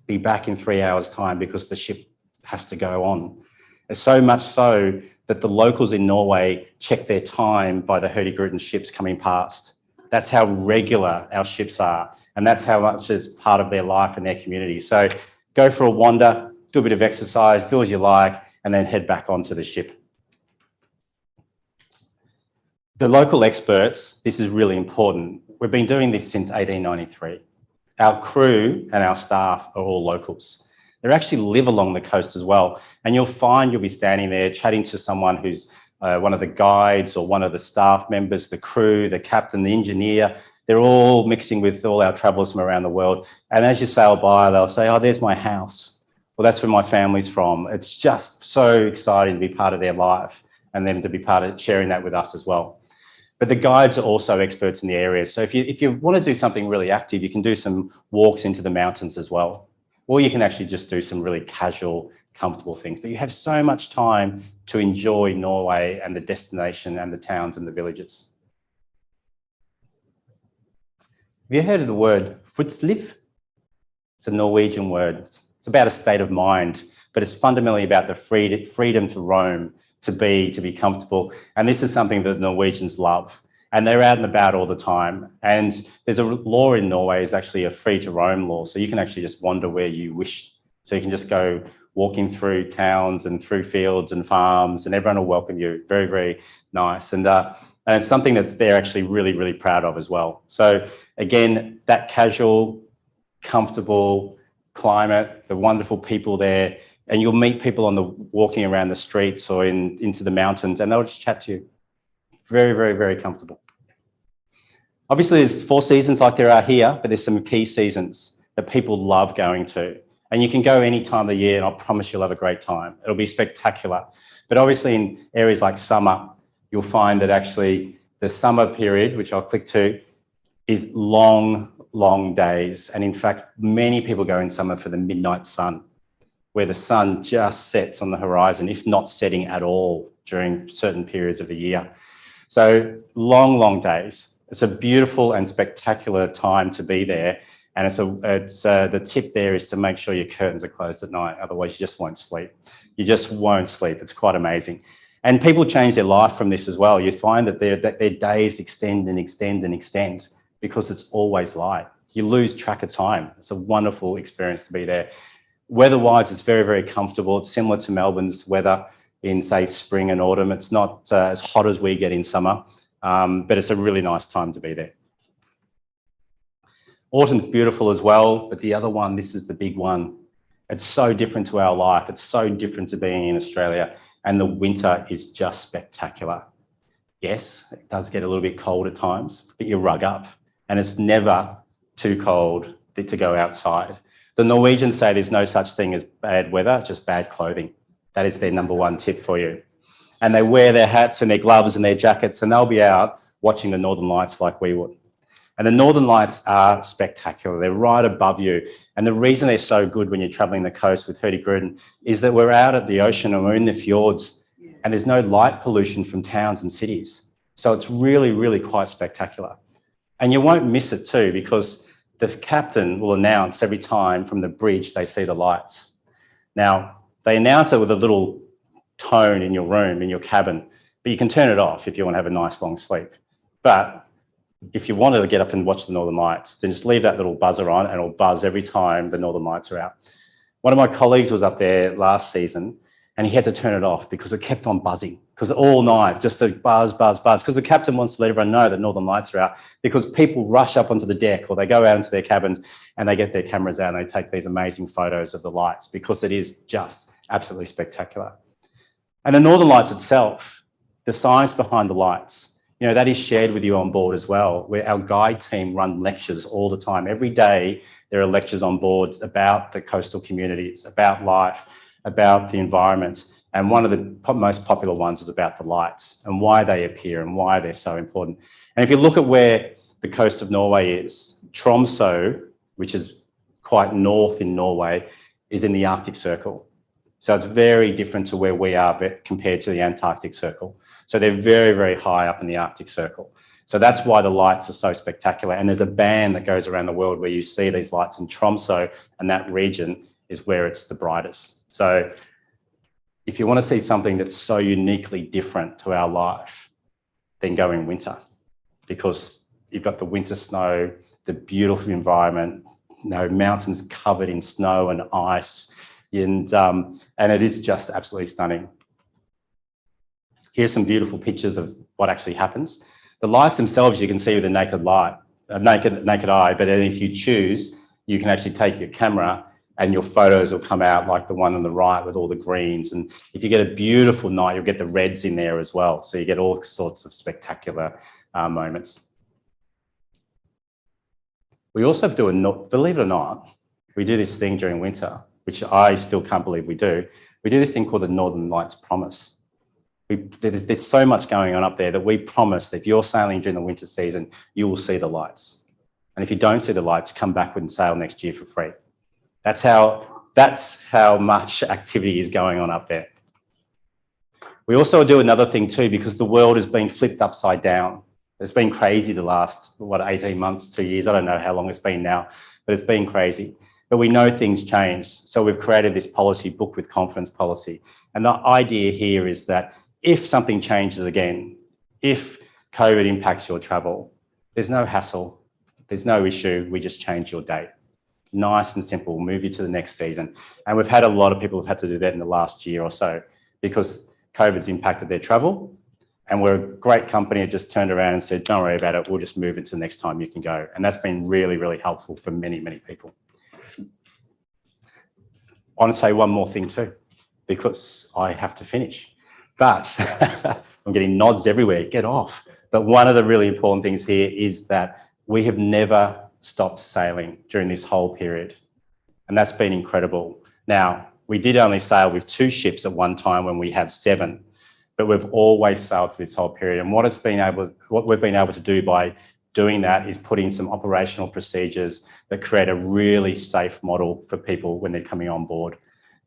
Be back in 3 hours' time because the ship has to go on. It's so much so that the locals in Norway check their time by the Hurtigruten ships coming past. That's how regular our ships are. And that's how much is part of their life and their community. So go for a wander, do a bit of exercise, do as you like, and then head back onto the ship. The local experts, this is really important. We've been doing this since 1893. Our crew and our staff are all locals. They actually live along the coast as well. And you'll be standing there chatting to someone who's one of the guides or one of the staff members, the crew, the captain, the engineer. They're all mixing with all our travellers from around the world. And as you sail by, they'll say, oh, there's my house. Well, that's where my family's from. It's just so exciting to be part of their life and them to be part of sharing that with us as well. But the guides are also experts in the area. So if you want to do something really active, you can do some walks into the mountains as well. Or you can actually just do some really casual, comfortable things. But you have so much time to enjoy Norway and the destination and the towns and the villages. Have you heard of the word "footsliv"? It's a Norwegian word. It's about a state of mind, but it's fundamentally about the freedom to roam, to be comfortable. And this is something that Norwegians love. And they're out and about all the time. And there's a law in Norway, is actually a free to roam law. So you can actually just wander where you wish. So you can just go walking through towns and through fields and farms, and everyone will welcome you. Very, very nice. And it's something that they're actually really, really proud of as well. So again, that casual, comfortable climate, the wonderful people there, and you'll meet people walking around the streets or into the mountains, and they'll just chat to you. Very, very, very comfortable. Obviously, there's 4 seasons like there are here, but there's some key seasons that people love going to. And you can go any time of the year, and I promise you'll have a great time. It'll be spectacular. But obviously, in areas like summer, you'll find that actually the summer period, which I'll click to, is long, long days. And in fact, many people go in summer for the midnight sun, where the sun just sets on the horizon, if not setting at all during certain periods of the year. So long, long days. It's a beautiful and spectacular time to be there. And the tip there is to make sure your curtains are closed at night. Otherwise, you just won't sleep. You just won't sleep. It's quite amazing. And people change their life from this as well. You find that their days extend and extend and extend because it's always light. You lose track of time. It's a wonderful experience to be there. Weather-wise, it's very, very comfortable. It's similar to Melbourne's weather in, say, spring and autumn. It's not as hot as we get in summer, but it's a really nice time to be there. Autumn's beautiful as well, but the other one, this is the big one. It's so different to our life. It's so different to being in Australia, and the winter is just spectacular. Yes, it does get a little bit cold at times, but you rug up, and it's never too cold to go outside. The Norwegians say there's no such thing as bad weather, just bad clothing. That is their #1 tip for you. And they wear their hats and their gloves and their jackets, and they'll be out watching the Northern Lights like we would. And the Northern Lights are spectacular. They're right above you. And the reason they're so good when you're traveling the coast with Hurtigruten is that we're out at the ocean and we're in the fjords, and there's no light pollution from towns and cities. So it's really, really quite spectacular. And you won't miss it too, because the captain will announce every time from the bridge they see the lights. Now, they announce it with a little tone in your room, in your cabin, but you can turn it off if you want to have a nice long sleep. But if you wanted to get up and watch the Northern Lights, then just leave that little buzzer on and it'll buzz every time the Northern Lights are out. One of my colleagues was up there last season and he had to turn it off because it kept on buzzing, because all night, just a buzz, buzz, buzz, because the captain wants to let everyone know that Northern Lights are out, because people rush up onto the deck or they go out into their cabins and they get their cameras out and they take these amazing photos of the lights, because it is just absolutely spectacular. And the Northern Lights itself, the science behind the lights, you know, that is shared with you on board as well, where our guide team run lectures all the time. Every day there are lectures on board about the coastal communities, about life, about the environment. And one of the most popular ones is about the lights and why they appear and why they're so important. And if you look at where the coast of Norway is, Tromsø, which is quite north in Norway, is in the Arctic Circle. So it's very different to where we are compared to the Antarctic Circle. So they're very, very high up in the Arctic Circle. So that's why the lights are so spectacular. And there's a band that goes around the world where you see these lights in Tromsø, and that region is where it's the brightest. So if you want to see something that's so uniquely different to our life, then go in winter, because you've got the winter snow, the beautiful environment, mountains covered in snow and ice, and it is just absolutely stunning. Here's some beautiful pictures of what actually happens. The lights themselves you can see with the naked eye, but then if you choose, you can actually take your camera and your photos will come out like the one on the right with all the greens. And if you get a beautiful night, you'll get the reds in there as well. So you get all sorts of spectacular moments. We also do, believe it or not, we do this thing during winter, which I still can't believe we do. We do this thing called the Northern Lights Promise. There's so much going on up there that we promise that if you're sailing during the winter season, you will see the lights. And if you don't see the lights, come back and sail next year for free. That's how much activity is going on up there. We also do another thing too, because the world has been flipped upside down. It's been crazy the last, 18 months, 2 years. I don't know how long it's been now, but it's been crazy. But we know things change. So we've created this policy, Book with Confidence policy. And the idea here is that if something changes again, if COVID impacts your travel, there's no hassle, there's no issue, we just change your date. Nice and simple, move you to the next season. And we've had a lot of people who've had to do that in the last year or so because COVID's impacted their travel. And we're a great company that just turned around and said, don't worry about it, we'll just move it to the next time you can go. And that's been really, really helpful for many, many people. I want to say one more thing too, because I have to finish. But I'm getting nods everywhere, get off. But one of the really important things here is that we have never stopped sailing during this whole period. And that's been incredible. Now, we did only sail with 2 ships at one time when we had 7, but we've always sailed through this whole period. And what we've been able to do by doing that is put in some operational procedures that create a really safe model for people when they're coming on board.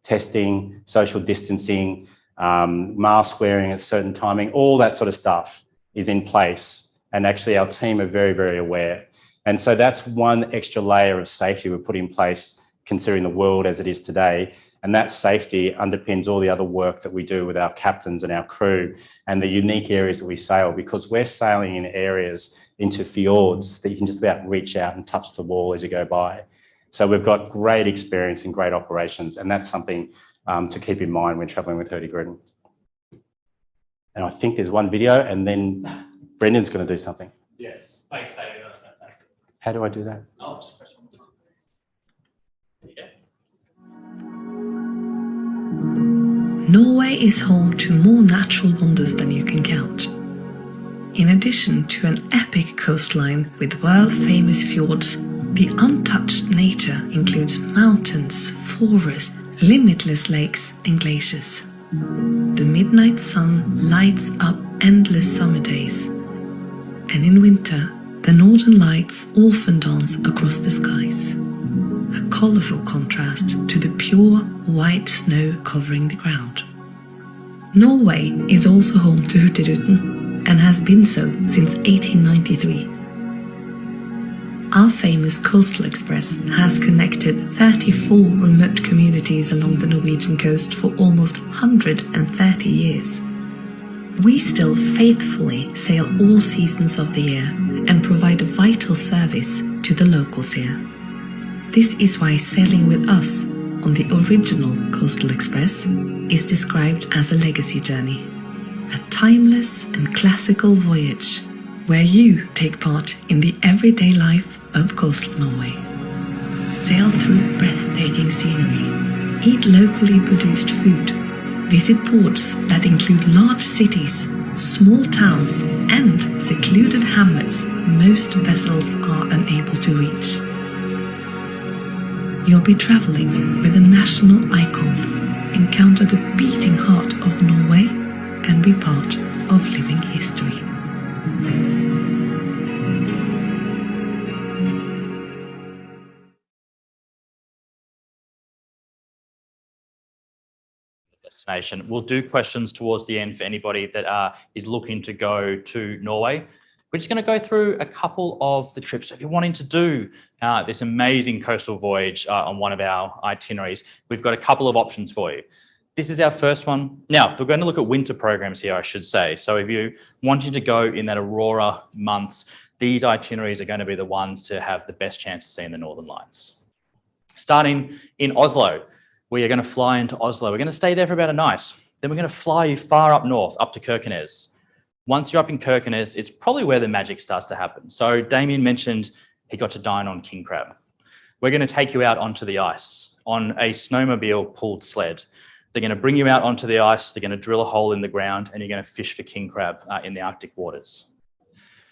Testing, social distancing, mask wearing at certain timing, all that sort of stuff is in place. And actually our team are very, very aware. And so that's one extra layer of safety we've put in place considering the world as it is today. And that safety underpins all the other work that we do with our captains and our crew and the unique areas that we sail, because we're sailing in areas into fjords that you can just about reach out and touch the wall as you go by. So we've got great experience and great operations, and that's something to keep in mind when traveling with Hurtigruten. And I think there's one video and then Brendan's going to do something. Yes, thanks David, that was fantastic. How do I do that? Oh, just press one. Okay. Norway is home to more natural wonders than you can count. In addition to an epic coastline with world-famous fjords, the untouched nature includes mountains, forests, limitless lakes and glaciers. The midnight sun lights up endless summer days, and in winter, the northern lights often dance across the skies, a colorful contrast to the pure white snow covering the ground. Norway is also home to Hurtigruten and has been so since 1893. Our famous Coastal Express has connected 34 remote communities along the Norwegian coast for almost 130 years. We still faithfully sail all seasons of the year and provide a vital service to the locals here. This is why sailing with us on the original Coastal Express is described as a legacy journey, a timeless and classical voyage where you take part in the everyday life of coastal Norway. Sail through breathtaking scenery, eat locally produced food, visit ports that include large cities, small towns, and secluded hamlets most vessels are unable to reach. You'll be traveling with a national icon, encounter the beating heart of Norway, and be part of living history. destination. We'll do questions towards the end for anybody that is looking to go to Norway. We're just going to go through a couple of the trips. If you're wanting to do this amazing coastal voyage on one of our itineraries, we've got a couple of options for you. This is our first one. Now, we're going to look at winter programs here, I should say. So if you're wanting to go in that Aurora months, these itineraries are going to be the ones to have the best chance of seeing the Northern Lights. Starting in Oslo, we are going to fly into Oslo. We're going to stay there for about a night. Then we're going to fly you far up north, up to Kirkenes. Once you're up in Kirkenes, it's probably where the magic starts to happen. So Damien mentioned he got to dine on king crab. We're going to take you out onto the ice on a snowmobile pulled sled. They're going to bring you out onto the ice. They're going to drill a hole in the ground and you're going to fish for king crab in the Arctic waters.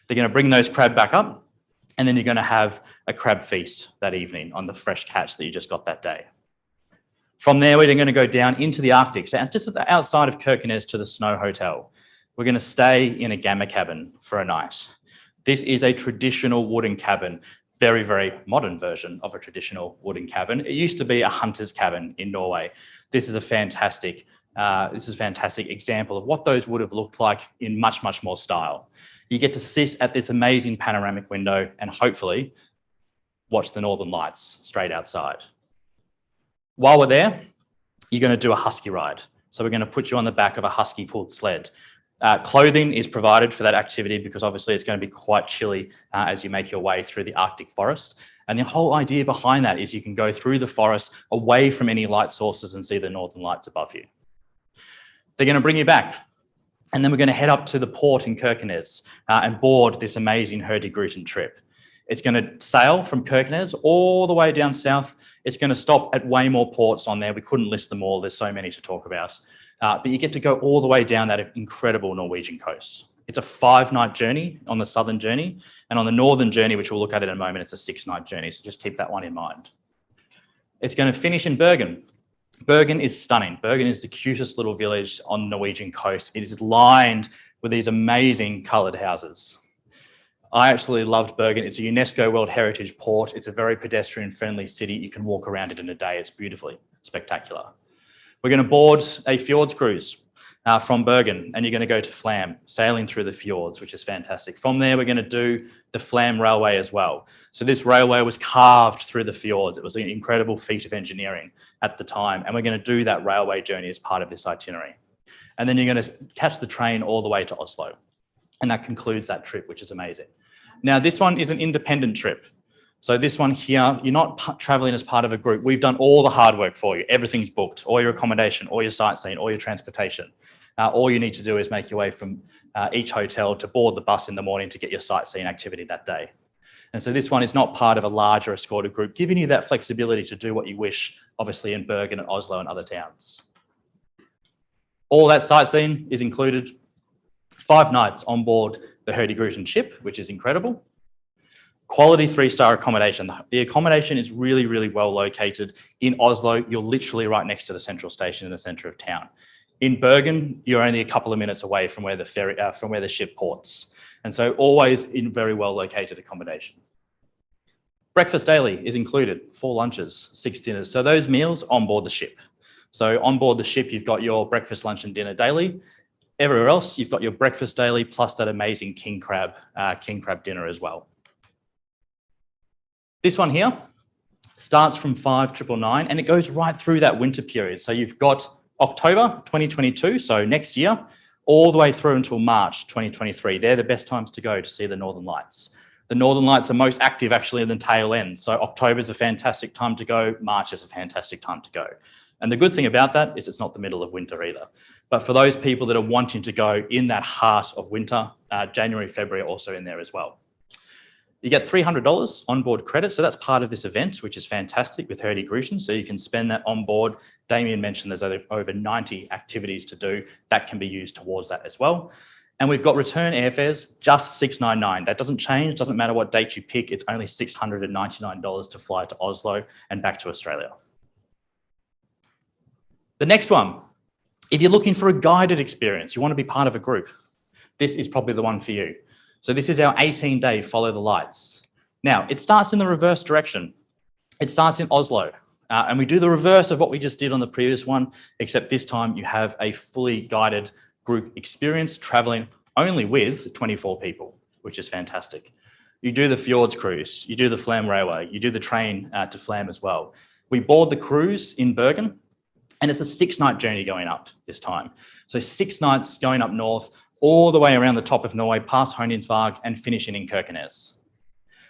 They're going to bring those crab back up and then you're going to have a crab feast that evening on the fresh catch that you just got that day. From there, we're going to go down into the Arctic, so just outside of Kirkenes to the Snow Hotel. We're going to stay in a gamma cabin for a night. This is a traditional wooden cabin, very, very modern version of a traditional wooden cabin. It used to be a hunter's cabin in Norway. This is a fantastic example of what those would have looked like in much, much more style. You get to sit at this amazing panoramic window and hopefully watch the Northern Lights straight outside. While we're there, you're going to do a husky ride. So we're going to put you on the back of a husky pulled sled. Clothing is provided for that activity because obviously it's going to be quite chilly as you make your way through the Arctic forest. And the whole idea behind that is you can go through the forest away from any light sources and see the Northern Lights above you. They're going to bring you back. And then we're going to head up to the port in Kirkenes and board this amazing Hurtigruten trip. It's going to sail from Kirkenes all the way down south. It's going to stop at way more ports on there. We couldn't list them all. There's so many to talk about. But you get to go all the way down that incredible Norwegian coast. It's a 5-night journey on the southern journey. And on the northern journey, which we'll look at in a moment, it's a 6-night journey. So just keep that one in mind. It's going to finish in Bergen. Bergen is stunning. Bergen is the cutest little village on the Norwegian coast. It is lined with these amazing coloured houses. I absolutely loved Bergen. It's a UNESCO World Heritage port. It's a very pedestrian-friendly city. You can walk around it in a day. It's beautifully spectacular. We're going to board a fjords cruise from Bergen, and you're going to go to Flam, sailing through the fjords, which is fantastic. From there, we're going to do the Flam Railway as well. So this railway was carved through the fjords. It was an incredible feat of engineering at the time, and we're going to do that railway journey as part of this itinerary. And then you're going to catch the train all the way to Oslo. And that concludes that trip, which is amazing. Now, this one is an independent trip. So this one here, you're not traveling as part of a group. We've done all the hard work for you. Everything's booked, all your accommodation, all your sightseeing, all your transportation. All you need to do is make your way from each hotel to board the bus in the morning to get your sightseeing activity that day. And so this one is not part of a larger escorted group, giving you that flexibility to do what you wish, obviously in Bergen and Oslo and other towns. All that sightseeing is included. 5 nights on board the Hurtigruten ship, which is incredible. Quality 3-star accommodation. The accommodation is really, really well located. In Oslo, you're literally right next to the central station in the center of town. In Bergen, you're only a couple of minutes away from where the ship ports. And so always in very well located accommodation. Breakfast daily is included, 4 lunches, 6 dinners. So those meals on board the ship. So on board the ship, you've got your breakfast, lunch and dinner daily. Everywhere else, you've got your breakfast daily plus that amazing king crab dinner as well. This one here starts from 5,999 and it goes right through that winter period. So you've got October 2022, so next year, all the way through until March 2023. They're the best times to go to see the Northern Lights. The Northern Lights are most active actually in the tail end. So October is a fantastic time to go. March is a fantastic time to go. And the good thing about that is it's not the middle of winter either. But for those people that are wanting to go in that heart of winter, January, February are also in there as well. You get $300 onboard credit. So that's part of this event, which is fantastic with Hurtigruten. So you can spend that on board. Damien mentioned there's over 90 activities to do that can be used towards that as well. And we've got return airfares, just $699. That doesn't change, doesn't matter what date you pick. It's only $699 to fly to Oslo and back to Australia. The next one, if you're looking for a guided experience, you want to be part of a group, this is probably the one for you. So this is our 18-day Follow the Lights. Now, it starts in the reverse direction. It starts in Oslo. And we do the reverse of what we just did on the previous one, except this time you have a fully guided group experience traveling only with 24 people, which is fantastic. You do the Fjords cruise, you do the Flam Railway, you do the train to Flam as well. We board the cruise in Bergen, and it's a 6-night journey going up this time. So 6 nights going up north, all the way around the top of Norway, past Honningsvåg and finishing in Kirkenes.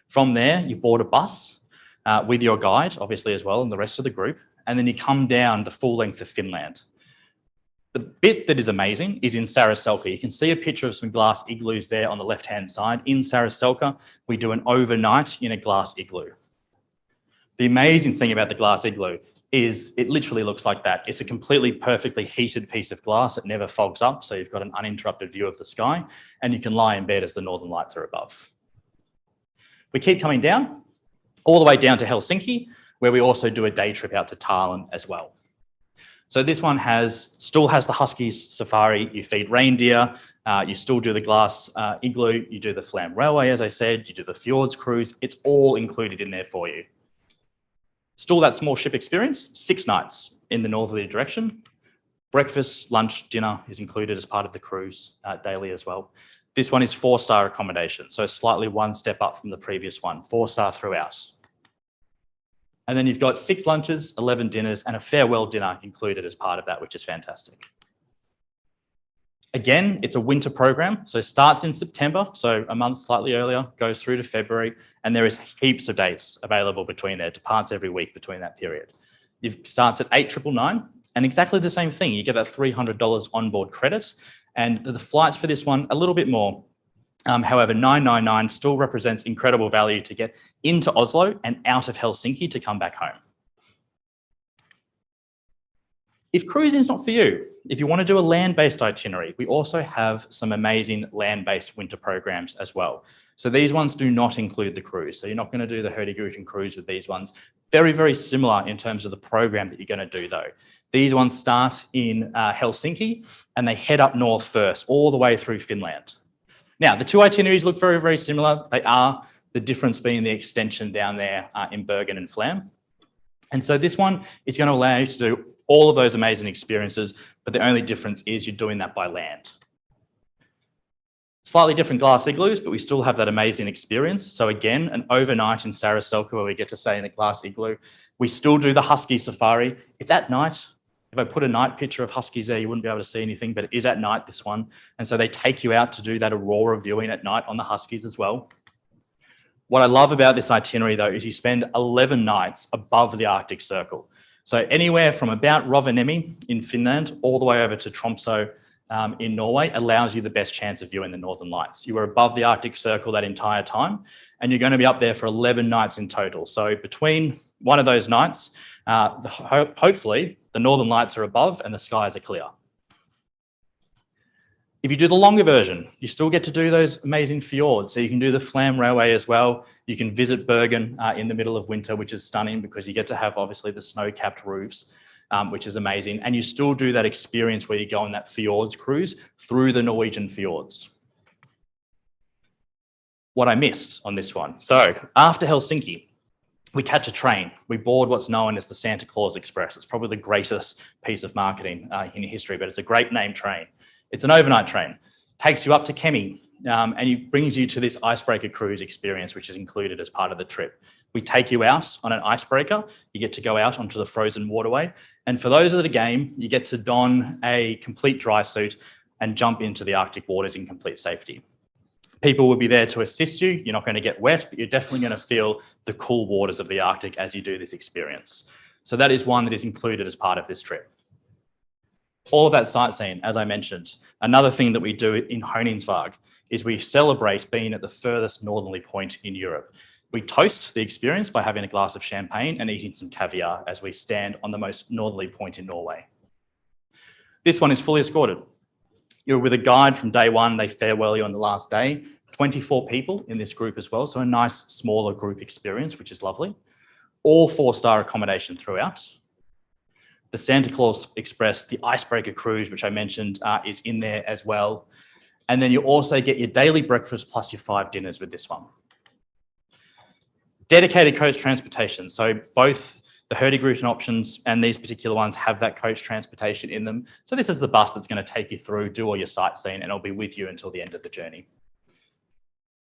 From there, you board a bus with your guide, obviously as well, and the rest of the group, and then you come down the full length of Finland. The bit that is amazing is in Saraselka. You can see a picture of some glass igloos there on the left-hand side. In Saraselka, we do an overnight in a glass igloo. The amazing thing about the glass igloo is it literally looks like that. It's a completely perfectly heated piece of glass that never fogs up, so you've got an uninterrupted view of the sky, and you can lie in bed as the northern lights are above. We keep coming down, all the way down to Helsinki, where we also do a day trip out to Tallinn as well. So this one still has the Huskies safari. You feed reindeer, you still do the glass igloo, you do the Flam Railway, as I said, you do the Fjords cruise. It's all included in there for you. Still that small ship experience, 6 nights in the northerly direction. Breakfast, lunch, dinner is included as part of the cruise daily as well. This one is 4-star accommodation, so slightly one step up from the previous one, 4-star throughout. And then you've got 6 lunches, 11 dinners, and a farewell dinner included as part of that, which is fantastic. Again, it's a winter program, so it starts in September, so a month slightly earlier, goes through to February, and there is heaps of dates available between there, departs every week between that period. It starts at 8,999, and exactly the same thing. You get that $300 onboard credit, and the flights for this one, a little bit more. However, 999 still represents incredible value to get into Oslo and out of Helsinki to come back home. If cruising is not for you, if you want to do a land-based itinerary, we also have some amazing land-based winter programs as well. So these ones do not include the cruise. So you're not going to do the Hurtigruten cruise with these ones. Very, very similar in terms of the program that you're going to do though. These ones start in Helsinki and they head up north first, all the way through Finland. Now, the 2 itineraries look very, very similar. They are, the difference being the extension down there in Bergen and Flam. And so this one is going to allow you to do all of those amazing experiences, but the only difference is you're doing that by land. Slightly different glass igloos, but we still have that amazing experience. So again, an overnight in Saraselka where we get to stay in a glass igloo. We still do the Husky safari. If that night, if I put a night picture of Huskies there, you wouldn't be able to see anything, but it is at night, this one. And so they take you out to do that aurora viewing at night on the Huskies as well. What I love about this itinerary though, is you spend 11 nights above the Arctic Circle. So anywhere from about Rovaniemi in Finland, all the way over to Tromsø in Norway allows you the best chance of viewing the Northern Lights. You are above the Arctic Circle that entire time, and you're going to be up there for 11 nights in total. So between one of those nights, hopefully the Northern Lights are above and the skies are clear. If you do the longer version, you still get to do those amazing fjords. So you can do the Flam Railway as well. You can visit Bergen in the middle of winter, which is stunning because you get to have obviously the snow-capped roofs, which is amazing. And you still do that experience where you go on that fjords cruise through the Norwegian fjords. What I missed on this one. So after Helsinki, we catch a train. We board what's known as the Santa Claus Express. It's probably the greatest piece of marketing in history, but it's a great named train. It's an overnight train, takes you up to Kemi and it brings you to this icebreaker cruise experience, which is included as part of the trip. We take you out on an icebreaker. You get to go out onto the frozen waterway. And for those of the game, you get to don a complete dry suit and jump into the Arctic waters in complete safety. People will be there to assist you. You're not going to get wet, but you're definitely going to feel the cool waters of the Arctic as you do this experience. So that is one that is included as part of this trip. All of that sightseeing, as I mentioned. Another thing that we do in Honningsvåg is we celebrate being at the furthest northerly point in Europe. We toast the experience by having a glass of champagne and eating some caviar as we stand on the most northerly point in Norway. This one is fully escorted. You're with a guide from day one. They farewell you on the last day. 24 people in this group as well, so a nice smaller group experience, which is lovely. All 4-star accommodation throughout. The Santa Claus Express, the icebreaker cruise, which I mentioned, is in there as well. And then you also get your daily breakfast plus your 5 dinners with this one. Dedicated coach transportation. So both The Hurtigruten options and these particular ones have that coach transportation in them. So this is the bus that's going to take you through, do all your sightseeing, and it'll be with you until the end of the journey.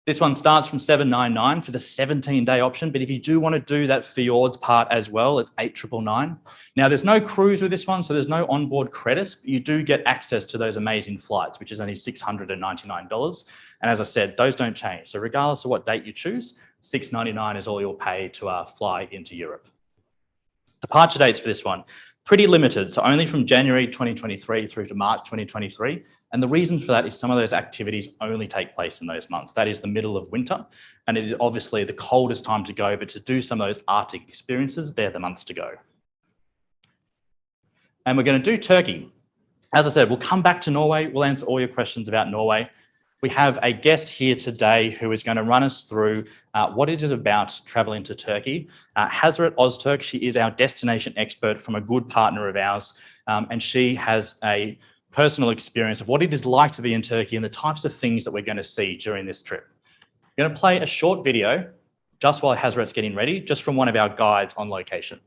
This one starts from $799 for the 17-day option, but if you do want to do that fjords part as well, it's $899. Now, there's no cruise with this one, so there's no onboard credit, but you do get access to those amazing flights, which is only $699. And as I said, those don't change. So regardless of what date you choose, $699 is all you'll pay to fly into Europe. Departure dates for this one, pretty limited. So only from January 2023 through to March 2023. And the reason for that is some of those activities only take place in those months. That is the middle of winter. And it is obviously the coldest time to go, but to do some of those Arctic experiences, they're the months to go. And we're going to do Turkey. As I said, we'll come back to Norway. We'll answer all your questions about Norway. We have a guest here today who is going to run us through what it is about traveling to Turkey. Hazret Ozturk, she is our destination expert from a good partner of ours, and she has a personal experience of what it is like to be in Turkey and the types of things that we're going to see during this trip. I'm going to play a short video just while Hazret's getting ready, just from one of our guides on location.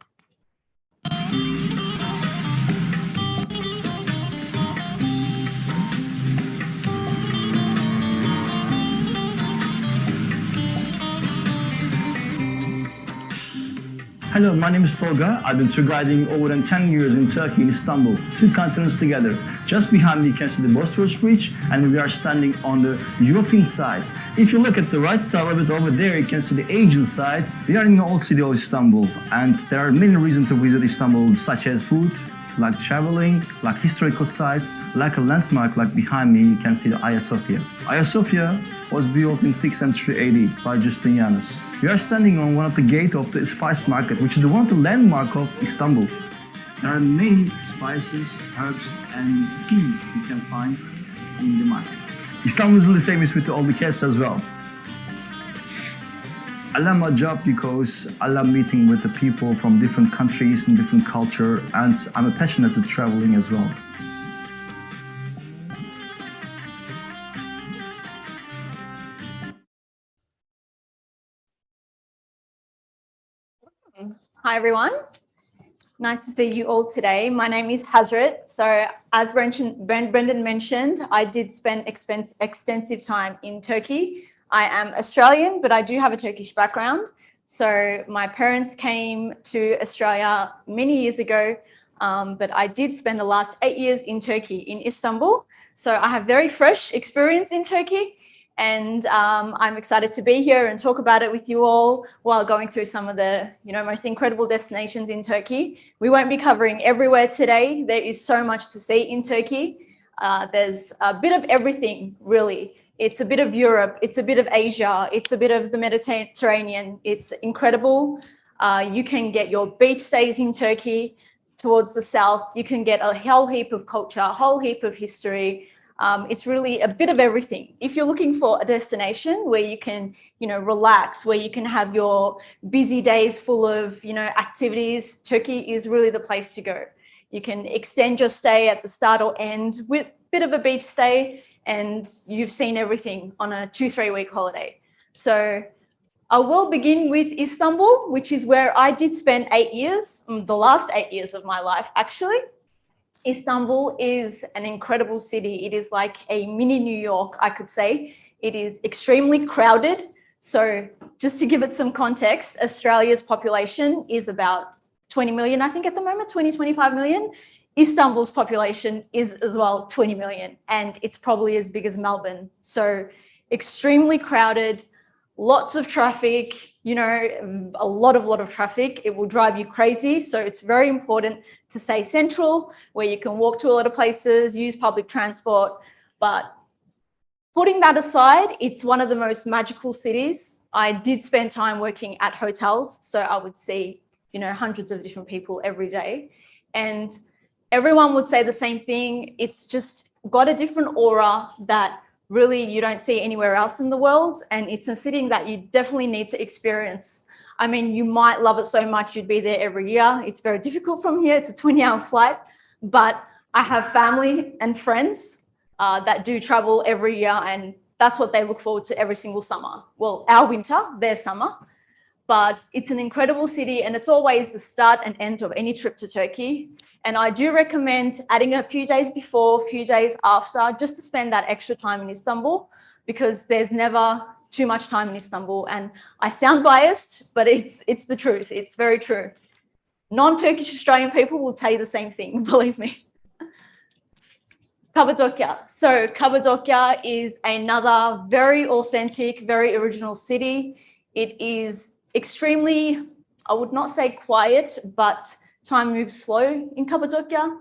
Hello, my name is Tolga. I've been tour guiding over than 10 years in Turkey, in Istanbul, 2 continents together. Just behind me you can see the Bosphorus Bridge, and we are standing on the European side. If you look at the right side of it over there, you can see the Asian side. We are in the old city of Istanbul, and there are many reasons to visit Istanbul, such as food, like traveling, like historical sites, like a landmark like behind me, you can see the Hagia Sophia. Hagia Sophia was built in 6th century AD by Justinianus. We are standing on one of the gates of the spice market, which is one of the landmark of Istanbul. There are many spices, herbs, and teas you can find in the market. Istanbul is really famous with all the cats as well. I love my job because I love meeting with the people from different countries and different culture, and I'm passionate to traveling as well. Hi everyone, nice to see you all today. My name is Hazret. So as Brendan mentioned, I did spend extensive time in Turkey. I am Australian, but I do have a Turkish background. So my parents came to Australia many years ago, but I did spend the last 8 years in Turkey, in Istanbul. So I have very fresh experience in Turkey, and I'm excited to be here and talk about it with you all while going through some of the most incredible destinations in Turkey. We won't be covering everywhere today. There is so much to see in Turkey. There's a bit of everything, really. It's a bit of Europe, it's a bit of Asia, it's a bit of the Mediterranean. It's incredible. You can get your beach stays in Turkey towards the south. You can get a whole heap of culture, a whole heap of history. It's really a bit of everything. If you're looking for a destination where you can, relax, where you can have your busy days full of, activities, Turkey is really the place to go. You can extend your stay at the start or end with a bit of a beach stay, and you've seen everything on a 2-3 week holiday. So I will begin with Istanbul, which is where I did spend 8 years, the last 8 years of my life, actually. Istanbul is an incredible city. It is like a mini New York, I could say. It is extremely crowded. So just to give it some context, Australia's population is about 20 million, I think at the moment, 25 million. Istanbul's population is as well 20 million, and it's probably as big as Melbourne. So extremely crowded, lots of traffic, a lot of traffic. It will drive you crazy. So it's very important to stay central, where you can walk to a lot of places, use public transport. But putting that aside, it's one of the most magical cities. I did spend time working at hotels, so I would see, hundreds of different people every day. And everyone would say the same thing. It's just got a different aura that really you don't see anywhere else in the world. And it's a city that you definitely need to experience. I mean, you might love it so much you'd be there every year. It's very difficult from here. It's a 20-hour flight. But I have family and friends that do travel every year, and that's what they look forward to every single summer. Well, our winter, their summer. but it's an incredible city and it's always the start and end of any trip to Turkey. And I do recommend adding a few days before, a few days after, just to spend that extra time in Istanbul, because there's never too much time in Istanbul. And I sound biased, but it's the truth. It's very true. Non-Turkish Australian people will tell you the same thing, believe me. Cappadocia. So Cappadocia is another very authentic, very original city. It is extremely, I would not say quiet, but time moves slow in Cappadocia.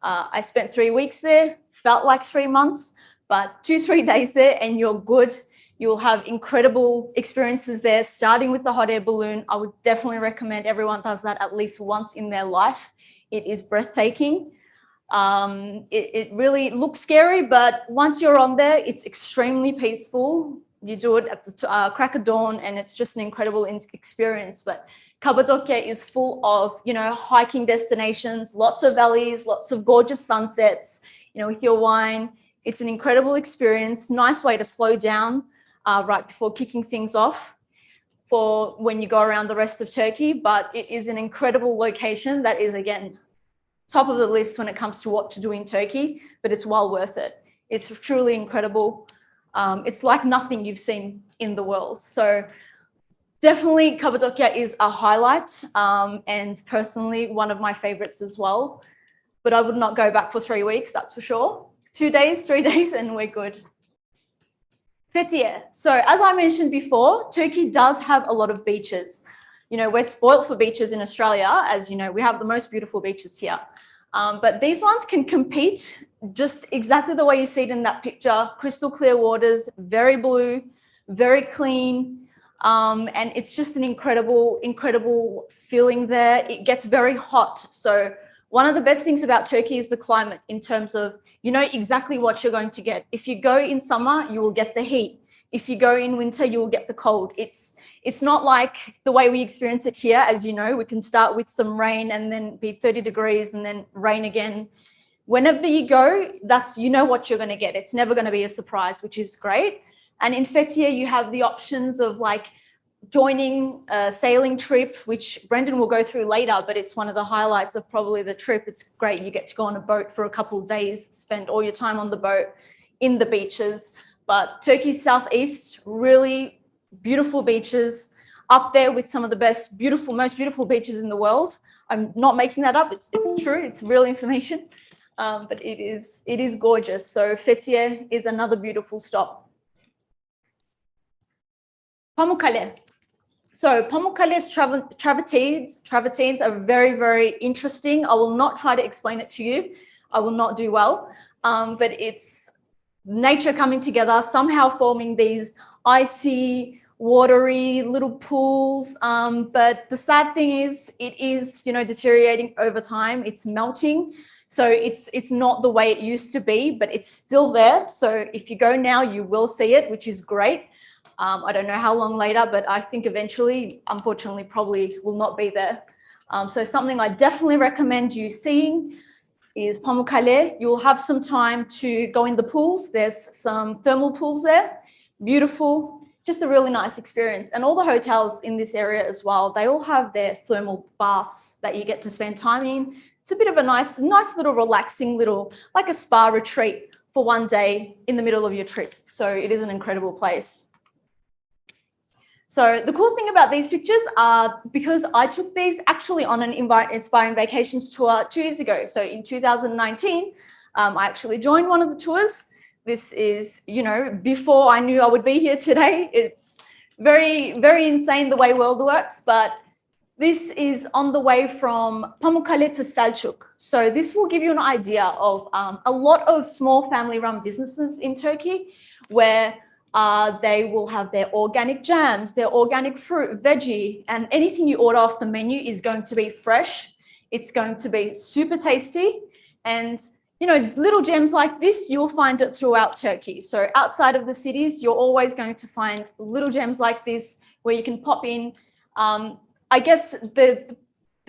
I spent 3 weeks there, felt like 3 months, but 2-3 days there and you're good. You'll have incredible experiences there, starting with the hot air balloon. I would definitely recommend everyone does that at least once in their life. It is breathtaking. It really looks scary, but once you're on there, it's extremely peaceful. You do it at the crack of dawn and it's just an incredible experience. But Cappadocia is full of, hiking destinations, lots of valleys, lots of gorgeous sunsets, with your wine. It's an incredible experience, nice way to slow down right before kicking things off for when you go around the rest of Turkey. But it is an incredible location that is, again, top of the list when it comes to what to do in Turkey, but it's well worth it. It's truly incredible. It's like nothing you've seen in the world. So definitely Cappadocia is a highlight and personally one of my favorites as well. But I would not go back for 3 weeks, that's for sure. 2 days, 3 days, and we're good. Fethiye. So as I mentioned before, Turkey does have a lot of beaches. We're spoiled for beaches in Australia. As you know, we have the most beautiful beaches here. But these ones can compete just exactly the way you see it in that picture. Crystal clear waters, very blue, very clean. And it's just an incredible feeling there. It gets very hot. So one of the best things about Turkey is the climate in terms of, you know exactly what you're going to get. If you go in summer, you will get the heat. If you go in winter, you will get the cold. It's not like the way we experience it here. As you know, we can start with some rain and then be 30 degrees and then rain again. Whenever you go, you know what you're going to get. It's never going to be a surprise, which is great. And in Fethiye, you have the options of joining a sailing trip, which Brendan will go through later, but it's one of the highlights of probably the trip. It's great. You get to go on a boat for a couple of days, spend all your time on the boat in the beaches. But Turkey's southeast, really beautiful beaches, up there with some of the most beautiful beaches in the world. I'm not making that up. It's true. It's real information. But it is gorgeous. So Fethiye is another beautiful stop. Pamukkale. So Pamukkale's travertines are very, very interesting. I will not try to explain it to you. I will not do well. But it's nature coming together, somehow forming these icy, watery little pools. But the sad thing is, it is, deteriorating over time. It's melting. So it's not the way it used to be, but it's still there. So if you go now, you will see it, which is great. I don't know how long later, but I think eventually, unfortunately, probably will not be there. So something I definitely recommend you seeing is Pamukkale. You'll have some time to go in the pools. There's some thermal pools there. Beautiful, just a really nice experience. And all the hotels in this area as well, they all have their thermal baths that you get to spend time in. It's a bit of a nice little relaxing like a spa retreat for one day in the middle of your trip. So it is an incredible place. So the cool thing about these pictures are because I took these actually on an Inspiring Vacations tour 2 years ago. So in 2019, I actually joined one of the tours. This is, before I knew I would be here today. It's very, very insane the way world works, but this is on the way from Pamukkale to Selçuk. So this will give you an idea of a lot of small family-run businesses in Turkey where they will have their organic jams, their organic fruit, veggie, and anything you order off the menu is going to be fresh. It's going to be super tasty. And, little gems like this, you'll find it throughout Turkey. So outside of the cities, you're always going to find little gems like this where you can pop in. I guess the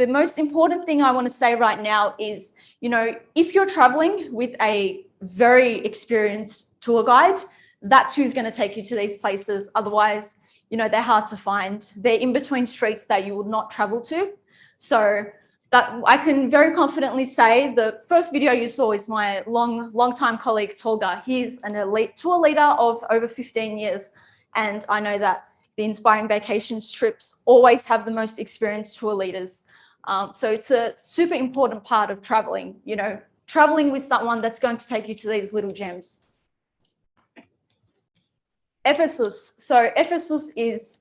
most important thing I want to say right now is, if you're traveling with a very experienced tour guide, that's who's going to take you to these places. Otherwise, you know, they're hard to find. They're in between streets that you would not travel to. So that I can very confidently say the first video you saw is my long-time colleague, Tolga. He's an elite tour leader of over 15 years. And I know that the Inspiring Vacations trips always have the most experienced tour leaders. So it's a super important part of traveling, you know, traveling with someone that's going to take you to these little gems. Ephesus. So Ephesus is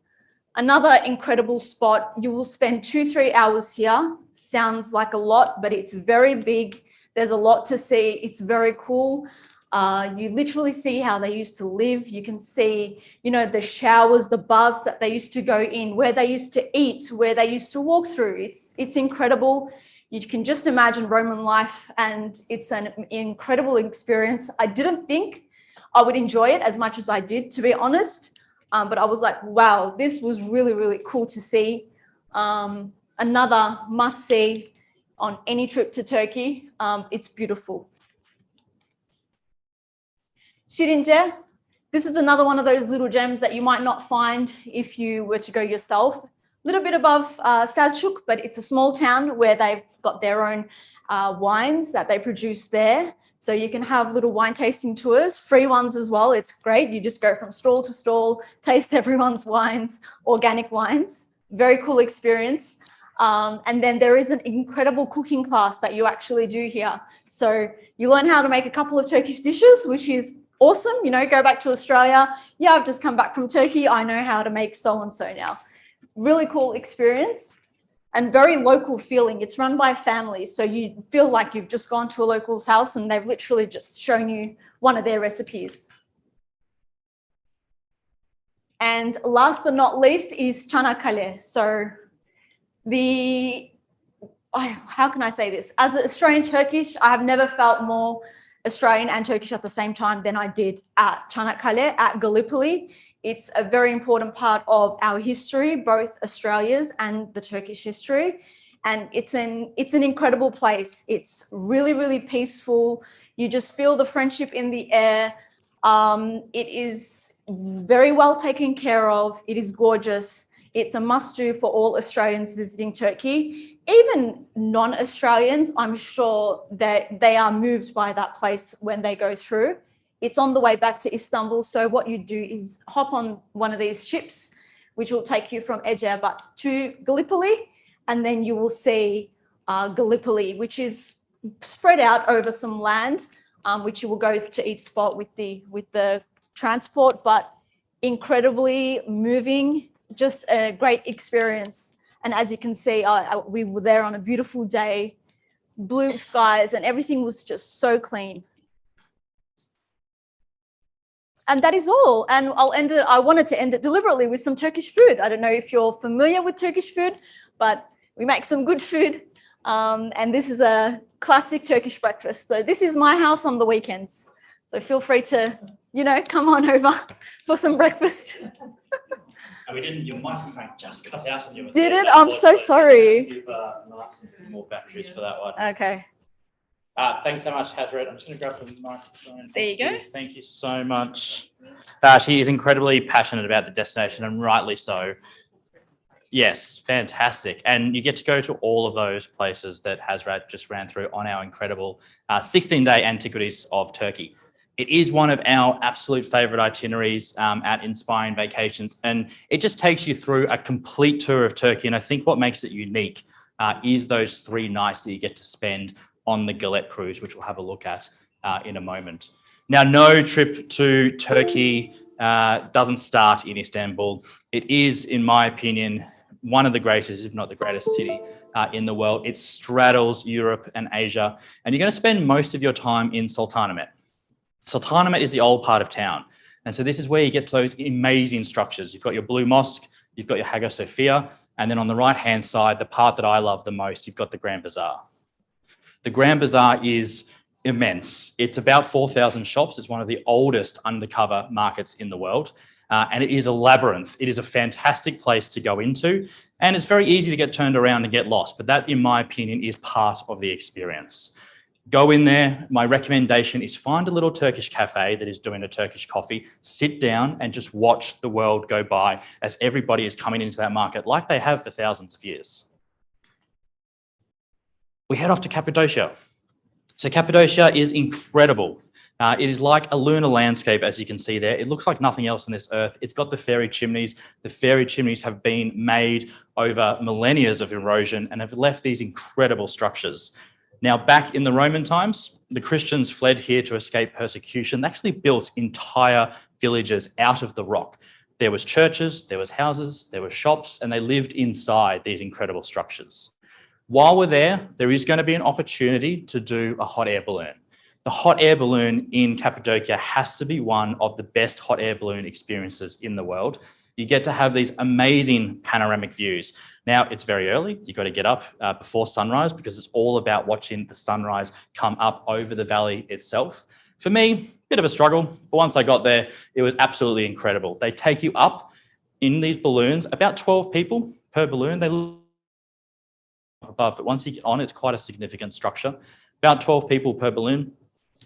another incredible spot. You will spend 2-3 hours here. Sounds like a lot, but it's very big. There's a lot to see. It's very cool. You literally see how they used to live. You can see, you know, the showers, the baths that they used to go in, where they used to eat, where they used to walk through. It's incredible. You can just imagine Roman life, and it's an incredible experience. I didn't think I would enjoy it as much as I did, to be honest. But I was like, wow, this was really, really cool to see. Another must see on any trip to Turkey. It's beautiful. Şirince, this is another one of those little gems that you might not find if you were to go yourself. A little bit above Selçuk, but it's a small town where they've got their own wines that they produce there. So you can have little wine tasting tours, free ones as well. It's great. You just go from stall to stall, taste everyone's wines, organic wines. Very cool experience. And then there is an incredible cooking class that you actually do here. So you learn how to make a couple of Turkish dishes, which is awesome. You know, go back to Australia. Yeah, I've just come back from Turkey. I know how to make so-and-so now. It's a really cool experience and very local feeling. It's run by families. So you feel like you've just gone to a local's house and they've literally just shown you one of their recipes. And last but not least is Çanakkale. So how can I say this? As an Australian Turkish, I have never felt more Australian and Turkish at the same time than I did at Çanakkale, at Gallipoli. It's a very important part of our history, both Australia's and the Turkish history. And it's an incredible place. It's really, really peaceful. You just feel the friendship in the air. It is very well taken care of. It is gorgeous. It's a must-do for all Australians visiting Turkey. Even non-Australians, I'm sure that they are moved by that place when they go through. It's on the way back to Istanbul. So what you do is hop on one of these ships, which will take you from Eceabat to Gallipoli. And then you will see Gallipoli, which is spread out over some land, which you will go to each spot with the transport, but incredibly moving, just a great experience. And as you can see, we were there on a beautiful day, blue skies, and everything was just so clean. And that is all. And I'll end it. I wanted to end it deliberately with some Turkish food. I don't know if you're familiar with Turkish food, but we make some good food. And this is a classic Turkish breakfast. So this is my house on the weekends. So feel free to, you know, come on over for some breakfast. And we didn't, your microphone just cut out on you. Did it? I'm so sorry. Give Martin some more batteries for that one. Okay. Thanks so much, Hazret. I'm just going to grab the microphone. There you go. Thank you so much. She is incredibly passionate about the destination, and rightly so. Yes, fantastic. And you get to go to all of those places that Hazret just ran through on our incredible 16-day Antiquities of Turkey. It is one of our absolute favorite itineraries at Inspiring Vacations, and it just takes you through a complete tour of Turkey. And I think what makes it unique is those 3 nights that you get to spend on the Galet cruise, which we'll have a look at in a moment. Now, no trip to Turkey doesn't start in Istanbul. It is, in my opinion, one of the greatest, if not the greatest city in the world. It straddles Europe and Asia, and you're going to spend most of your time in Sultanahmet. Sultanahmet is the old part of town. And so this is where you get to those amazing structures. You've got your Blue Mosque, you've got your Hagia Sophia, and then on the right-hand side, the part that I love the most, you've got the Grand Bazaar. The Grand Bazaar is immense. It's about 4,000 shops. It's one of the oldest undercover markets in the world. And it is a labyrinth. It is a fantastic place to go into. And it's very easy to get turned around and get lost. But that, in my opinion, is part of the experience. Go in there. My recommendation is find a little Turkish cafe that is doing a Turkish coffee, sit down and just watch the world go by as everybody is coming into that market like they have for thousands of years. We head off to Cappadocia. So Cappadocia is incredible. It is like a lunar landscape, as you can see there. It looks like nothing else on this earth. It's got the fairy chimneys. The fairy chimneys have been made over millennia of erosion and have left these incredible structures. Now, back in the Roman times, the Christians fled here to escape persecution. They actually built entire villages out of the rock. There was churches, there was houses, there were shops, and they lived inside these incredible structures. While we're there, there is going to be an opportunity to do a hot air balloon. The hot air balloon in Cappadocia has to be one of the best hot air balloon experiences in the world. You get to have these amazing panoramic views. Now, it's very early. You've got to get up before sunrise because it's all about watching the sunrise come up over the valley itself. For me, bit of a struggle, but once I got there, it was absolutely incredible. They take you up in these balloons, about 12 people per balloon. They look above, but once you get on, it's quite a significant structure. About 12 people per balloon.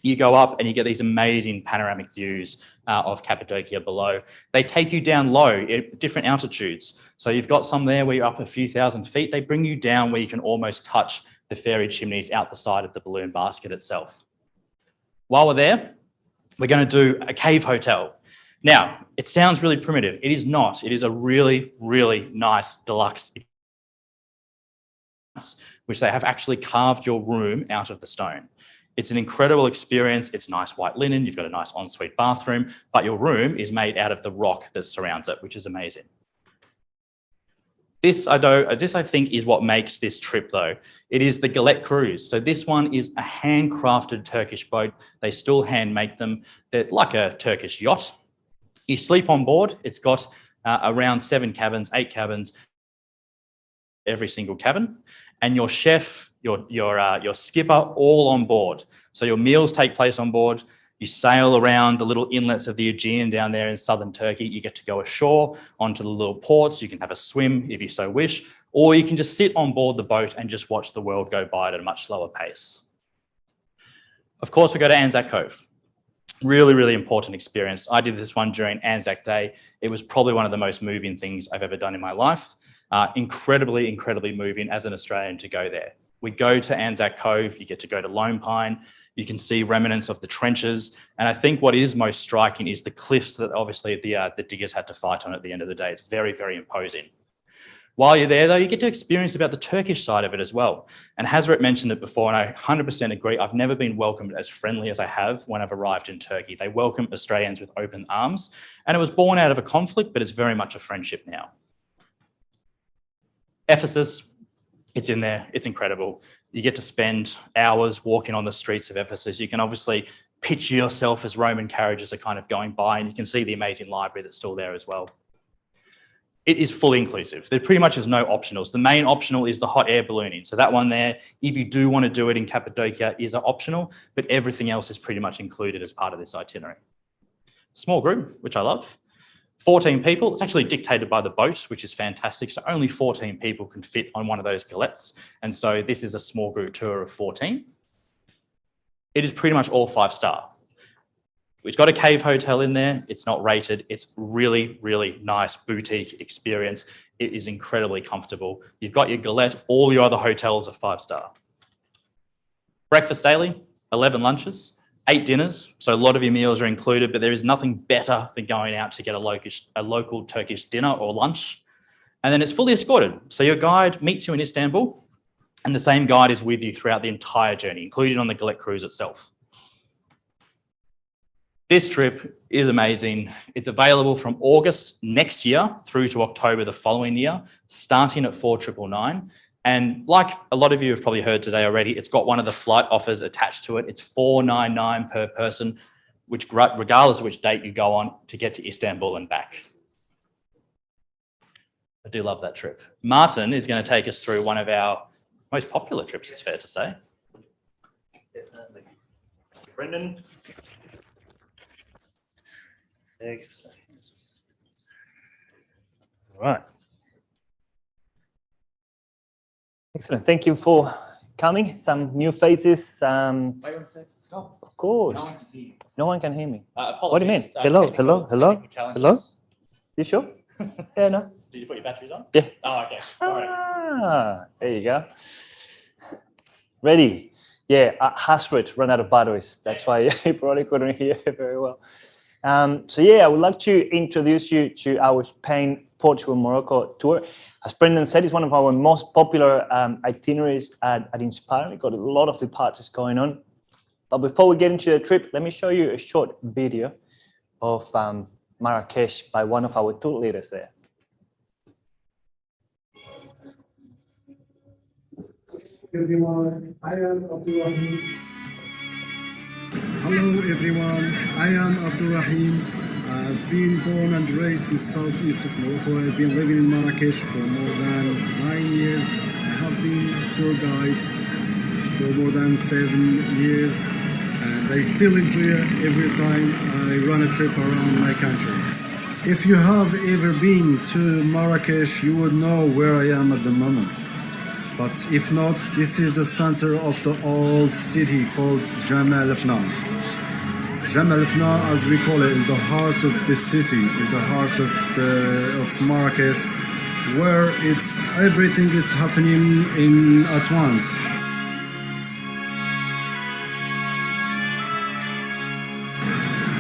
You go up and you get these amazing panoramic views of Cappadocia below. They take you down low at different altitudes. So you've got some there where you're up a few thousand feet. They bring you down where you can almost touch the fairy chimneys out the side of the balloon basket itself. While we're there, we're going to do a cave hotel. Now, it sounds really primitive. It is not. It is a really, really nice deluxe which they have actually carved your room out of the stone. It's an incredible experience. It's nice white linen. You've got a nice ensuite bathroom, but your room is made out of the rock that surrounds it, which is amazing. This I think is what makes this trip though. It is the Galette Cruise. So this one is a handcrafted Turkish boat. They still hand make them. They're like a Turkish yacht. You sleep on board. It's got around 7 cabins, 8 cabins, every single cabin. And your chef, your skipper, all on board. So your meals take place on board. You sail around the little inlets of the Aegean down there in southern Turkey. You get to go ashore onto the little ports. You can have a swim if you so wish, or you can just sit on board the boat and just watch the world go by at a much slower pace. Of course, we go to Anzac Cove. Really, really important experience. I did this one during Anzac Day. It was probably one of the most moving things I've ever done in my life. Incredibly, incredibly moving as an Australian to go there. We go to Anzac Cove, you get to go to Lone Pine, you can see remnants of the trenches. And I think what is most striking is the cliffs that obviously the diggers had to fight on at the end of the day. It's very, very imposing. While you're there though, you get to experience about the Turkish side of it as well. And Hazret mentioned it before, and I 100% agree. I've never been welcomed as friendly as I have when I've arrived in Turkey. They welcome Australians with open arms. And it was born out of a conflict, but it's very much a friendship now. Ephesus, it's in there, it's incredible. You get to spend hours walking on the streets of Ephesus. You can obviously picture yourself as Roman carriages are kind of going by, and you can see the amazing library that's still there as well. It is fully inclusive. There pretty much is no optionals. The main optional is the hot air ballooning. So that one there, if you do want to do it in Cappadocia, is optional, but everything else is pretty much included as part of this itinerary. Small group, which I love. 14 people. It's actually dictated by the boat, which is fantastic. So only 14 people can fit on one of those galettes. And so this is a small group tour of 14. It is pretty much all 5-star. It's got a cave hotel in there. It's not rated. It's really, really nice boutique experience. It is incredibly comfortable. You've got your galette. All your other hotels are 5-star. Breakfast daily, 11 lunches. 8 dinners, so a lot of your meals are included, but there is nothing better than going out to get a local Turkish dinner or lunch. And then it's fully escorted. So your guide meets you in Istanbul, and the same guide is with you throughout the entire journey, including on the Galette Cruise itself. This trip is amazing. It's available from August next year through to October the following year, starting at $4,999. And like a lot of you have probably heard today already, it's got one of the flight offers attached to it. It's $499 per person, which regardless of which date you go on to get to Istanbul and back. I do love that trip. Martin is going to take us through one of our most popular trips, it's fair to say. Definitely. Brendan. Excellent. All right. Excellent. Thank you for coming, some new faces. Wait one sec. Stop. Of course. No one can hear you. No one can hear me. Apologies. What do you mean? Hello, hello, hello, technical hello? challenges. You sure? Yeah, no. Did you put your batteries on? Yeah. Oh, okay. Sorry. There you go. Ready? Yeah, Hasret ran out of batteries. That's why you probably couldn't hear very well. So yeah, I would like to introduce you to our Spain, Portugal, Morocco tour. As Brendan said, it's one of our most popular itineraries at Inspire. We've got a lot of departures going on. But before we get into the trip, let me show you a short video of Marrakesh by one of our tour leaders there. Everyone, I am Abdulrahim. Hello everyone, I am Abdulrahim. I've been born and raised in southeast of Morocco. I've been living in Marrakesh for more than 9 years. I have been a tour guide for more than 7 years, and I still enjoy it every time I run a trip around my country. If you have ever been to Marrakesh, you would know where I am at the moment. But if not, this is the center of the old city called Jemaa el Fna. Jemaa el Fna, as we call it, is the heart of the city. It is the heart of Marrakesh, where everything is happening at once.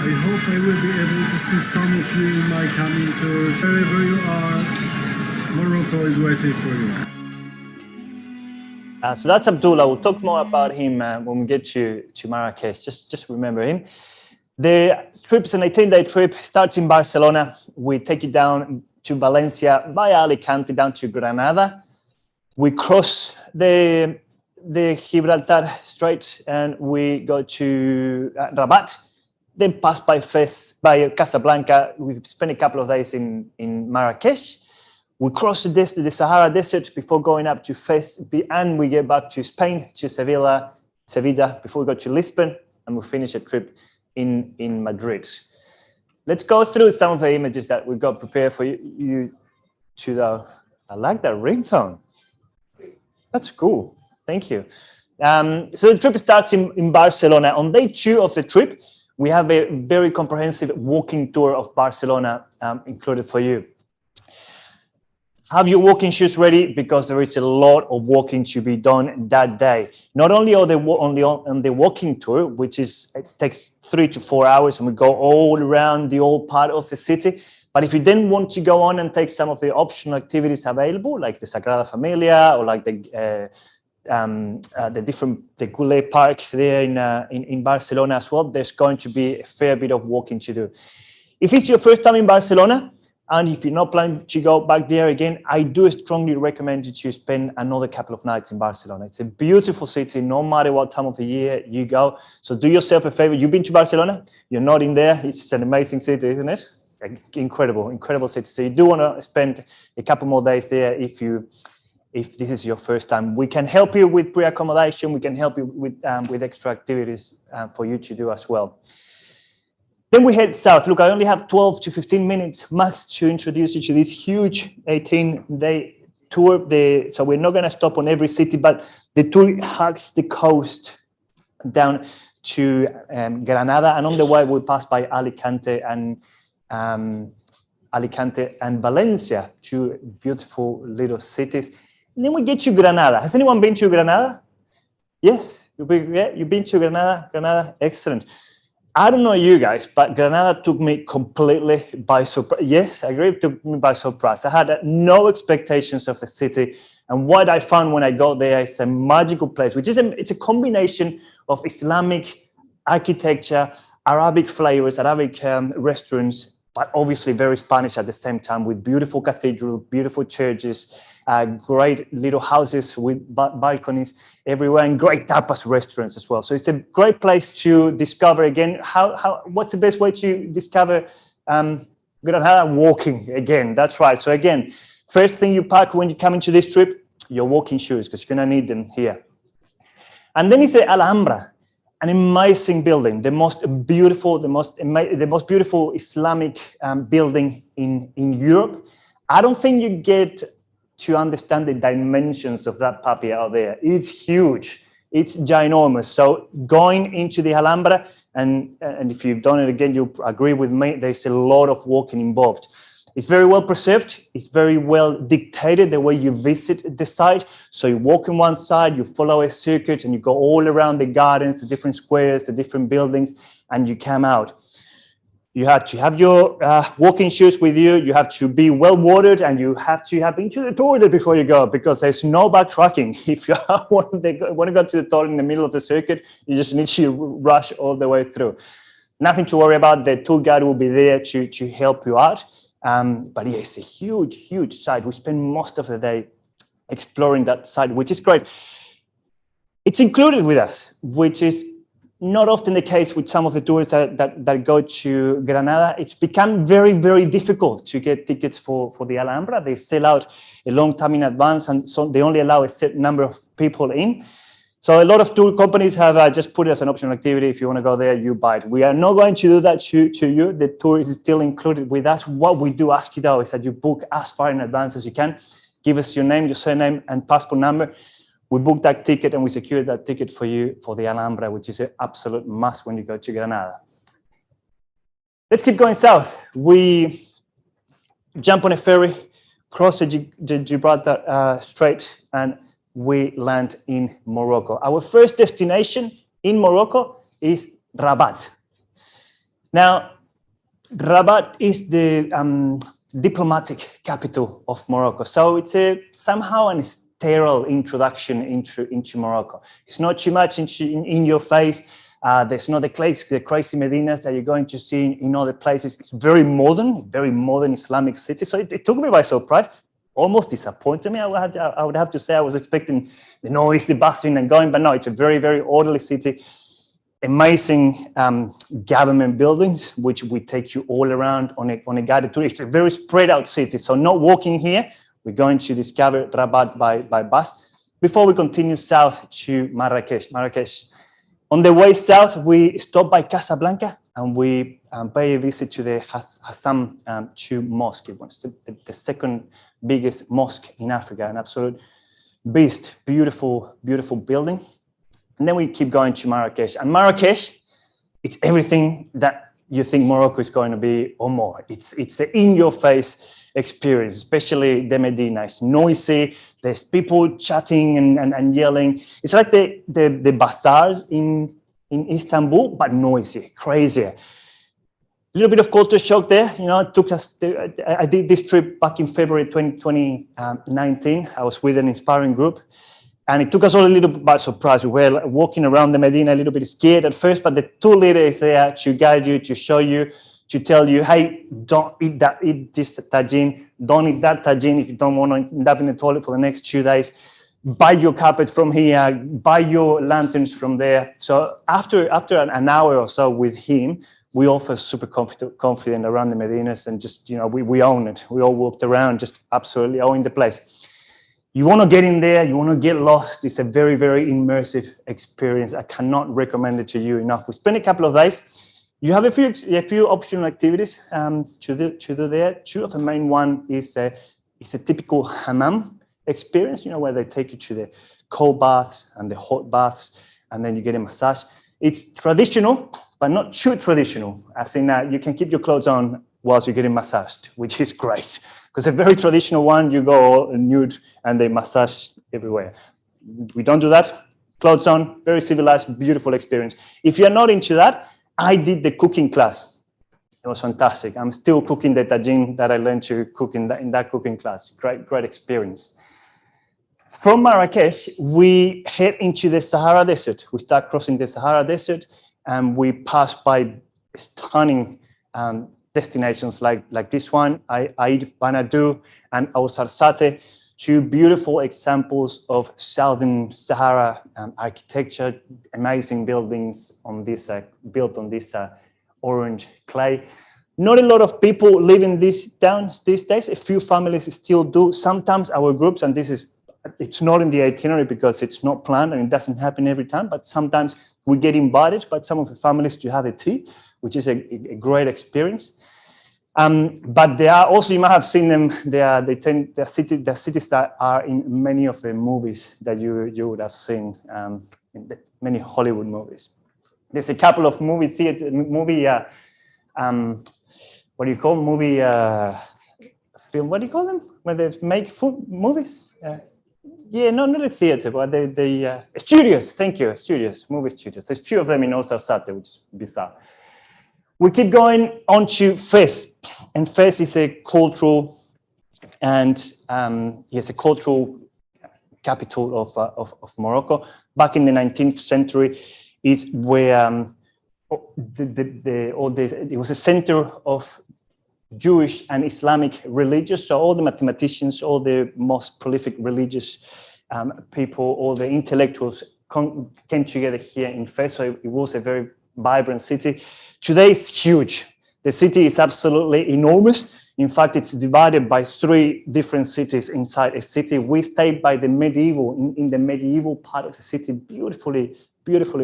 I hope I will be able to see some of you in my coming tours. Wherever you are, Morocco is waiting for you. So that's Abdullah. We'll talk more about him when we get to Marrakesh. Just remember him. The trip's an 18-day trip. Starts in Barcelona. We take you down to Valencia via Alicante down to Granada. We cross the Gibraltar Strait and we go to Rabat. Then pass by Fes, by Casablanca. We spend a couple of days in Marrakesh. We cross the Sahara Desert before going up to Fes, and we get back to Spain, to Sevilla before we go to Lisbon, and we finish a trip in Madrid. Let's go through some of the images that we got prepared for you. I like that ringtone. That's cool. Thank you. So the trip starts in Barcelona. On day 2 of the trip, we have a very comprehensive walking tour of Barcelona included for you. Have your walking shoes ready because there is a lot of walking to be done that day. Not only on the walking tour, which it takes 3 to 4 hours, and we go all around the old part of the city. But if you then want to go on and take some of the optional activities available, like the Sagrada Familia or like the Goulet Park there in Barcelona as well, there's going to be a fair bit of walking to do. If it's your first time in Barcelona, and if you're not planning to go back there again, I do strongly recommend you to spend another couple of nights in Barcelona. It's a beautiful city, no matter what time of the year you go. So do yourself a favor. You've been to Barcelona, you're not in there. It's an amazing city, isn't it? Incredible city. So you do want to spend a couple more days there if this is your first time. We can help you with pre-accommodation. We can help you with extra activities for you to do as well. Then we head south. Look, I only have 12 to 15 minutes max to introduce you to this huge 18-day tour. So we're not going to stop on every city, but the tour hugs the coast down to Granada. And on the way, we pass by Alicante and Valencia, 2 beautiful little cities. And then we get to Granada. Has anyone been to Granada? Yes? You've been to Granada? Granada, excellent. I don't know you guys, but Granada took me completely by surprise. Yes, I agree, it took me by surprise. I had no expectations of the city. And what I found when I got there is a magical place, which is it's a combination of Islamic architecture, Arabic flavors, Arabic restaurants, but obviously very Spanish at the same time, with beautiful cathedrals, beautiful churches, great little houses with balconies everywhere, and great tapas restaurants as well. So it's a great place to discover again. What's the best way to discover Granada? Walking again. That's right. So again, first thing you pack when you come into this trip, your walking shoes, because you're gonna need them here. And then it's the Alhambra, an amazing building, the most beautiful Islamic building in Europe. I don't think you get to understand the dimensions of that puppy out there. It's huge. It's ginormous. So going into the Alhambra, and if you've done it again, you'll agree with me, there's a lot of walking involved. It's very well preserved. It's very well dictated the way you visit the site. So you walk on one side, you follow a circuit, and you go all around the gardens, the different squares, the different buildings, and you come out. You have to have your walking shoes with you. You have to be well watered, and you have to have been to the toilet before you go, because there's no backtracking. If you want to go to the toilet in the middle of the circuit, you just need to rush all the way through. Nothing to worry about. The tour guide will be there to help you out. But yeah, it's a huge, huge site. We spend most of the day exploring that site, which is great. It's included with us, which is not often the case with some of the tours that go to Granada. It's become very, very difficult to get tickets for the Alhambra. They sell out a long time in advance, and so they only allow a certain number of people in. So a lot of tour companies have just put it as an optional activity. If you want to go there, you buy it. We are not going to do that to you. The tour is still included with us. What we do ask you though is that you book as far in advance as you can. Give us your name, your surname, and passport number. We book that ticket and we secure that ticket for you for the Alhambra, which is an absolute must when you go to Granada. Let's keep going south. We jump on a ferry, cross the Gibraltar Strait, and we land in Morocco. Our first destination in Morocco is Rabat. Now, Rabat is the diplomatic capital of Morocco. So it's somehow an sterile introduction into Morocco. It's not too much in your face. There's not the crazy Medinas that you're going to see in other places. It's very modern Islamic city. So it took me by surprise. Almost disappointed me. I would have to say I was expecting the noise, the bustling and going, but no, it's a very, very orderly city. Amazing government buildings, which we take you all around on a guided tour. It's a very spread out city. So not walking here, we're going to discover Rabat by bus before we continue south to Marrakesh. On the way south, we stop by Casablanca and we pay a visit to the Hassan II Mosque. It's the second biggest mosque in Africa, an absolute beast, beautiful, beautiful building. And then we keep going to Marrakesh. And Marrakesh, it's everything that you think Morocco is going to be or more. It's an in-your-face experience, especially the Medina. It's noisy. There's people chatting and yelling. It's like the bazaars in Istanbul, but noisy, crazier. A little bit of culture shock there. You know, it took us. I did this trip back in February 2019. I was with an inspiring group, and it took us all a little bit by surprise. We were walking around the Medina a little bit scared at first, but the tour leader is there to guide you, to show you, to tell you, hey, don't eat this tagine, don't eat that tagine if you don't want to end up in the toilet for the next 2 days. Buy your carpets from here, buy your lanterns from there. So after an hour or so with him, we all felt super confident around the Medinas, and just, you know, we own it. We all walked around just absolutely owning the place. You want to get in there, you want to get lost. It's a very, very immersive experience. I cannot recommend it to you enough. We spent a couple of days. You have a few optional activities to do there. Two of the main one is a typical hammam experience, you know, where they take you to the cold baths and the hot baths, and then you get a massage. It's traditional, but not too traditional. I think that you can keep your clothes on whilst you're getting massaged, which is great. Because a very traditional one, you go all nude and they massage everywhere. We don't do that. Clothes on, very civilized, beautiful experience. If you're not into that, I did the cooking class. It was fantastic. I'm still cooking the tagine that I learned to cook in that cooking class. Great experience. From Marrakesh, we head into the Sahara Desert. We start crossing the Sahara Desert, and we pass by stunning destinations like this one, Aïd Banadou and Ouarzazate, two beautiful examples of Southern Sahara architecture, amazing buildings on this built on this orange clay. Not a lot of people live in these towns these days. A few families still do. Sometimes our groups, and it's not in the itinerary because it's not planned and it doesn't happen every time, but sometimes we get invited by some of the families to have a tea, which is a great experience. But they are also, you might have seen them, they're cities that are in many of the movies that you would have seen, many Hollywood movies. There's a couple of what do you call film, what do you call them? When they make food movies? Yeah, not a theater, but the studios, thank you, studios, movie studios. There's 2 of them in Osarsate, which is bizarre. We keep going on to Fez, and Fez is a cultural and it's a cultural capital of Morocco. Back in the 19th century, is where it was a center of Jewish and Islamic religions. So all the mathematicians, all the most prolific religious people, all the intellectuals came together here in Fez. So it was a very vibrant city. Today it's huge. The city is absolutely enormous. In fact, it's divided by 3 different cities inside a city. We stayed by the medieval, in the medieval part of the city, beautifully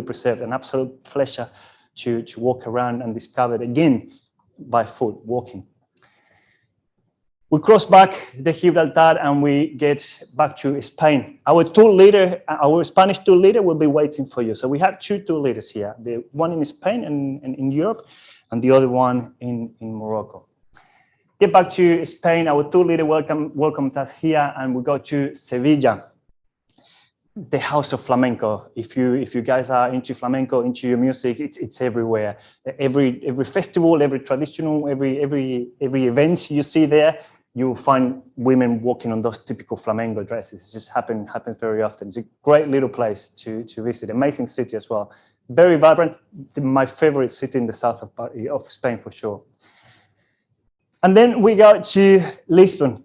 preserved. An absolute pleasure to walk around and discover it again by foot, walking. We cross back the Gibraltar and we get back to Spain. Our tour leader, our Spanish tour leader will be waiting for you. So we have 2 tour leaders here, the one in Spain and in Europe, and the other one in Morocco. Get back to Spain, our tour leader welcomes us here, and we go to Sevilla, the house of flamenco. If you guys are into flamenco, into your music, it's everywhere. Every festival, every traditional, every event you see there, you'll find women walking on those typical flamenco dresses. It just happens very often. It's a great little place to visit. Amazing city as well. Very vibrant. My favorite city in the south of Spain for sure. And then we go to Lisbon.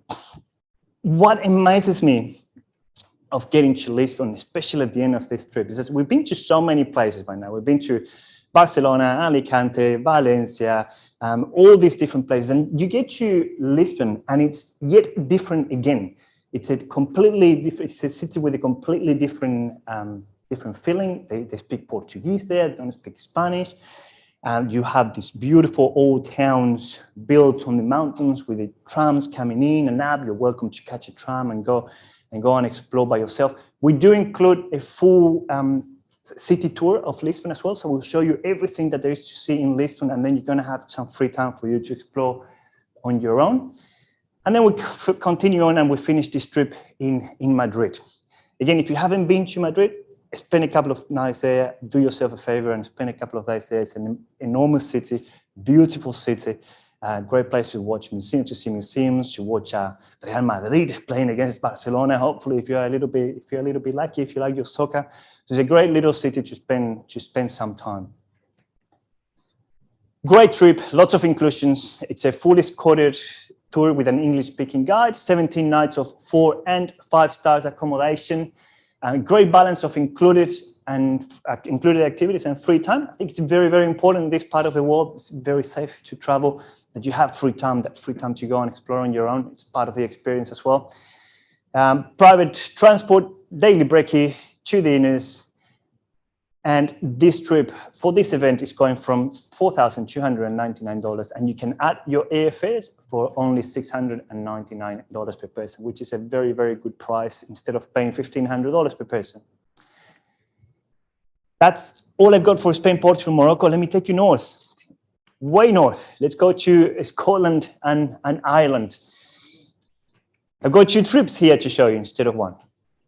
What amazes me of getting to Lisbon, especially at the end of this trip, is that we've been to so many places by now. We've been to Barcelona, Alicante, Valencia, all these different places. And you get to Lisbon and it's yet different again. It's a city with a completely different feeling. They speak Portuguese there, they don't speak Spanish. And you have these beautiful old towns built on the mountains with the trams coming in and out. You're welcome to catch a tram and go and explore by yourself. We do include a full city tour of Lisbon as well. So we'll show you everything that there is to see in Lisbon, and then you're going to have some free time for you to explore on your own. And then we continue on and we finish this trip in Madrid. Again, if you haven't been to Madrid, spend a couple of nights there, do yourself a favor and spend a couple of days there. It's an enormous city, beautiful city, great place to watch museums, to see museums, to watch Real Madrid playing against Barcelona. Hopefully, if you're a little bit lucky, if you like your soccer, so it's a great little city to spend some time. Great trip, lots of inclusions. It's a fully escorted tour with an English-speaking guide, 17 nights of 4 and 5 stars accommodation. Great balance of included activities and free time. I think it's very, very important in this part of the world. It's very safe to travel, that you have free time, to go and explore on your own. It's part of the experience as well. Private transport, daily brekkie, 2 dinners. And this trip for this event is going from $4,299, and you can add your airfares for only $699 per person, which is a very, very good price instead of paying $1,500 per person. That's all I've got for Spain, Portugal, Morocco. Let me take you north, way north. Let's go to Scotland and Ireland. I've got 2 trips here to show you instead of 1.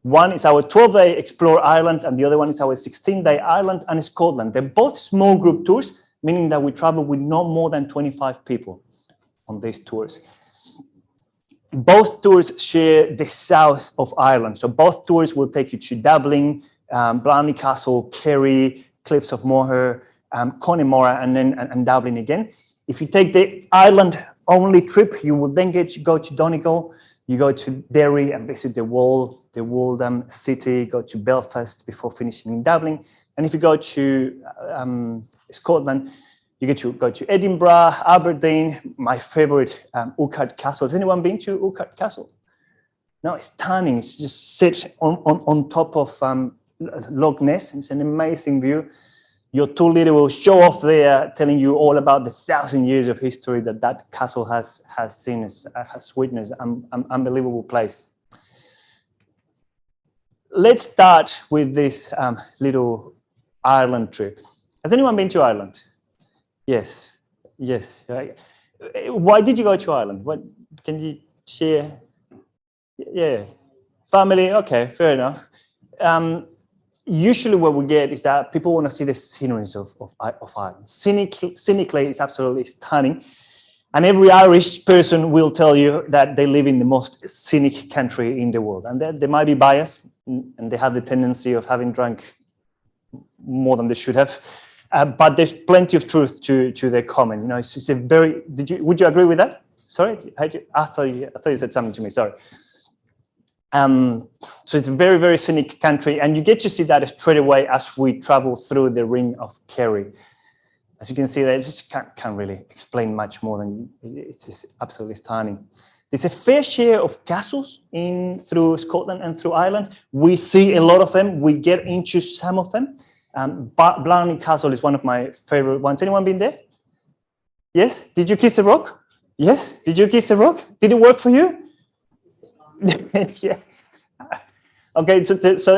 One is our 12-day Explore Ireland, and the other one is our 16-day Ireland and Scotland. They're both small group tours, meaning that we travel with no more than 25 people on these tours. Both tours share the south of Ireland. So both tours will take you to Dublin, Blarney Castle, Kerry, Cliffs of Moher, Connemara, and Dublin again. If you take the Ireland-only trip, you will then go to Donegal. You go to Derry and visit the walled city, go to Belfast before finishing in Dublin. And if you go to Scotland, you get to go to Edinburgh, Aberdeen, my favorite, Urquhart Castle. Has anyone been to Urquhart Castle? No, it's stunning. It's just sits on top of Loch Ness. It's an amazing view. Your tour leader will show off there, telling you all about the 1,000 years of history that castle has seen, has witnessed. Unbelievable place. Let's start with this little Ireland trip. Has anyone been to Ireland? Yes, yes. Why did you go to Ireland? What can you share? Yeah, family. Okay, fair enough. Usually, what we get is that people want to see the sceneries of Ireland. Scenically, it's absolutely stunning, and every Irish person will tell you that they live in the most scenic country in the world, and they might be biased, and they have the tendency of having drunk more than they should have. But there's plenty of truth to their comment. You know, it's a very. Would you agree with that? Sorry, I thought you said something to me. Sorry. So it's a very, very scenic country, and you get to see that straight away as we travel through the Ring of Kerry. As you can see, I just can't really explain much more than it's just absolutely stunning. There's a fair share of castles through Scotland and through Ireland. We see a lot of them. We get into some of them. Blarney Castle is one of my favorite ones. Anyone been there? Yes? Did you kiss the rock? Yes? Did you kiss the rock? Did it work for you? Yeah. Okay, so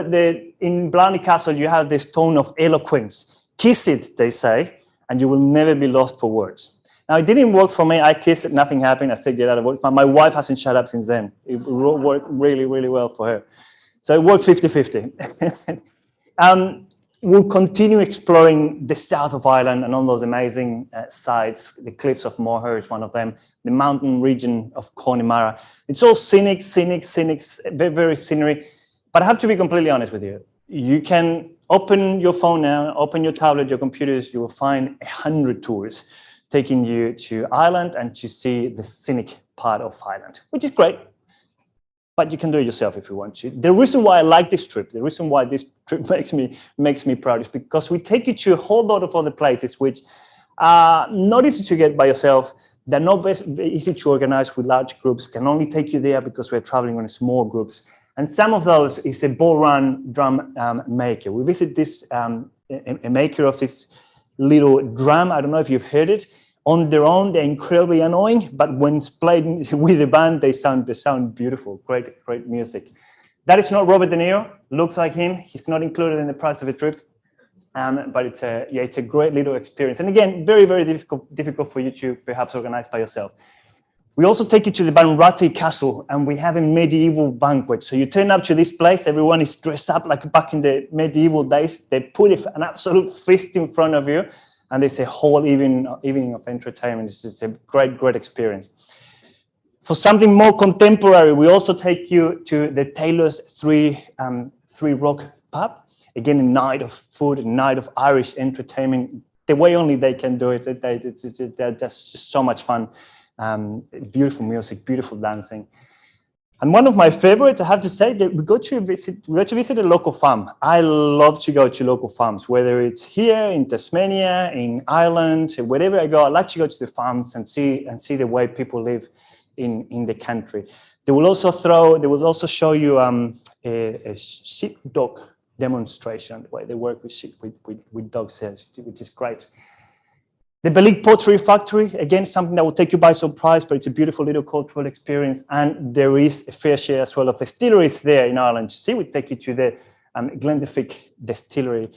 in Blarney Castle, you have this stone of eloquence. Kiss it, they say, and you will never be lost for words. Now, it didn't work for me. I kissed it, nothing happened. I said, get out of work. But my wife hasn't shut up since then. It worked really, really well for her. So it works 50-50. We'll continue exploring the south of Ireland and all those amazing sites. The cliffs of Moher is one of them. The mountain region of Connemara. It's all scenic, very, very scenery. But I have to be completely honest with you. You can open your phone now, open your tablet, your computers. You will find 100 tours taking you to Ireland and to see the scenic part of Ireland, which is great. But you can do it yourself if you want to. The reason why I like this trip, the reason why this trip makes me proud is because we take you to a whole lot of other places which are not easy to get by yourself. They're not easy to organize with large groups. Can only take you there because we're traveling in small groups. And some of those is a Bull Run drum maker. We visit this a maker of this little drum. I don't know if you've heard it. On their own, they're incredibly annoying, but when played with the band, they sound beautiful. Great music. That is not Robert De Niro. Looks like him. He's not included in the price of the trip, but it's a great little experience. And again, very, very difficult for you to perhaps organize by yourself. We also take you to the Banratty Castle, and we have a medieval banquet. So you turn up to this place, everyone is dressed up like back in the medieval days. They put an absolute feast in front of you. And it's a whole evening of entertainment. It's just a great experience. For something more contemporary, we also take you to the Taylor's Three Rock Pub. Again, a night of food, a night of Irish entertainment. The way only they can do it. They're just so much fun. Beautiful music, beautiful dancing. And one of my favorites, I have to say, that we go to visit a local farm. I love to go to local farms, whether it's here in Tasmania, in Ireland, wherever I go. I like to go to the farms and see the way people live in the country. They will also show you a sheepdog demonstration, the way they work with sheep, with dogs, which is great. The Beleg Pottery Factory, again, something that will take you by surprise, but it's a beautiful little cultural experience. And there is a fair share as well of distilleries there in Ireland. You see, we take you to the Glenfiddich Distillery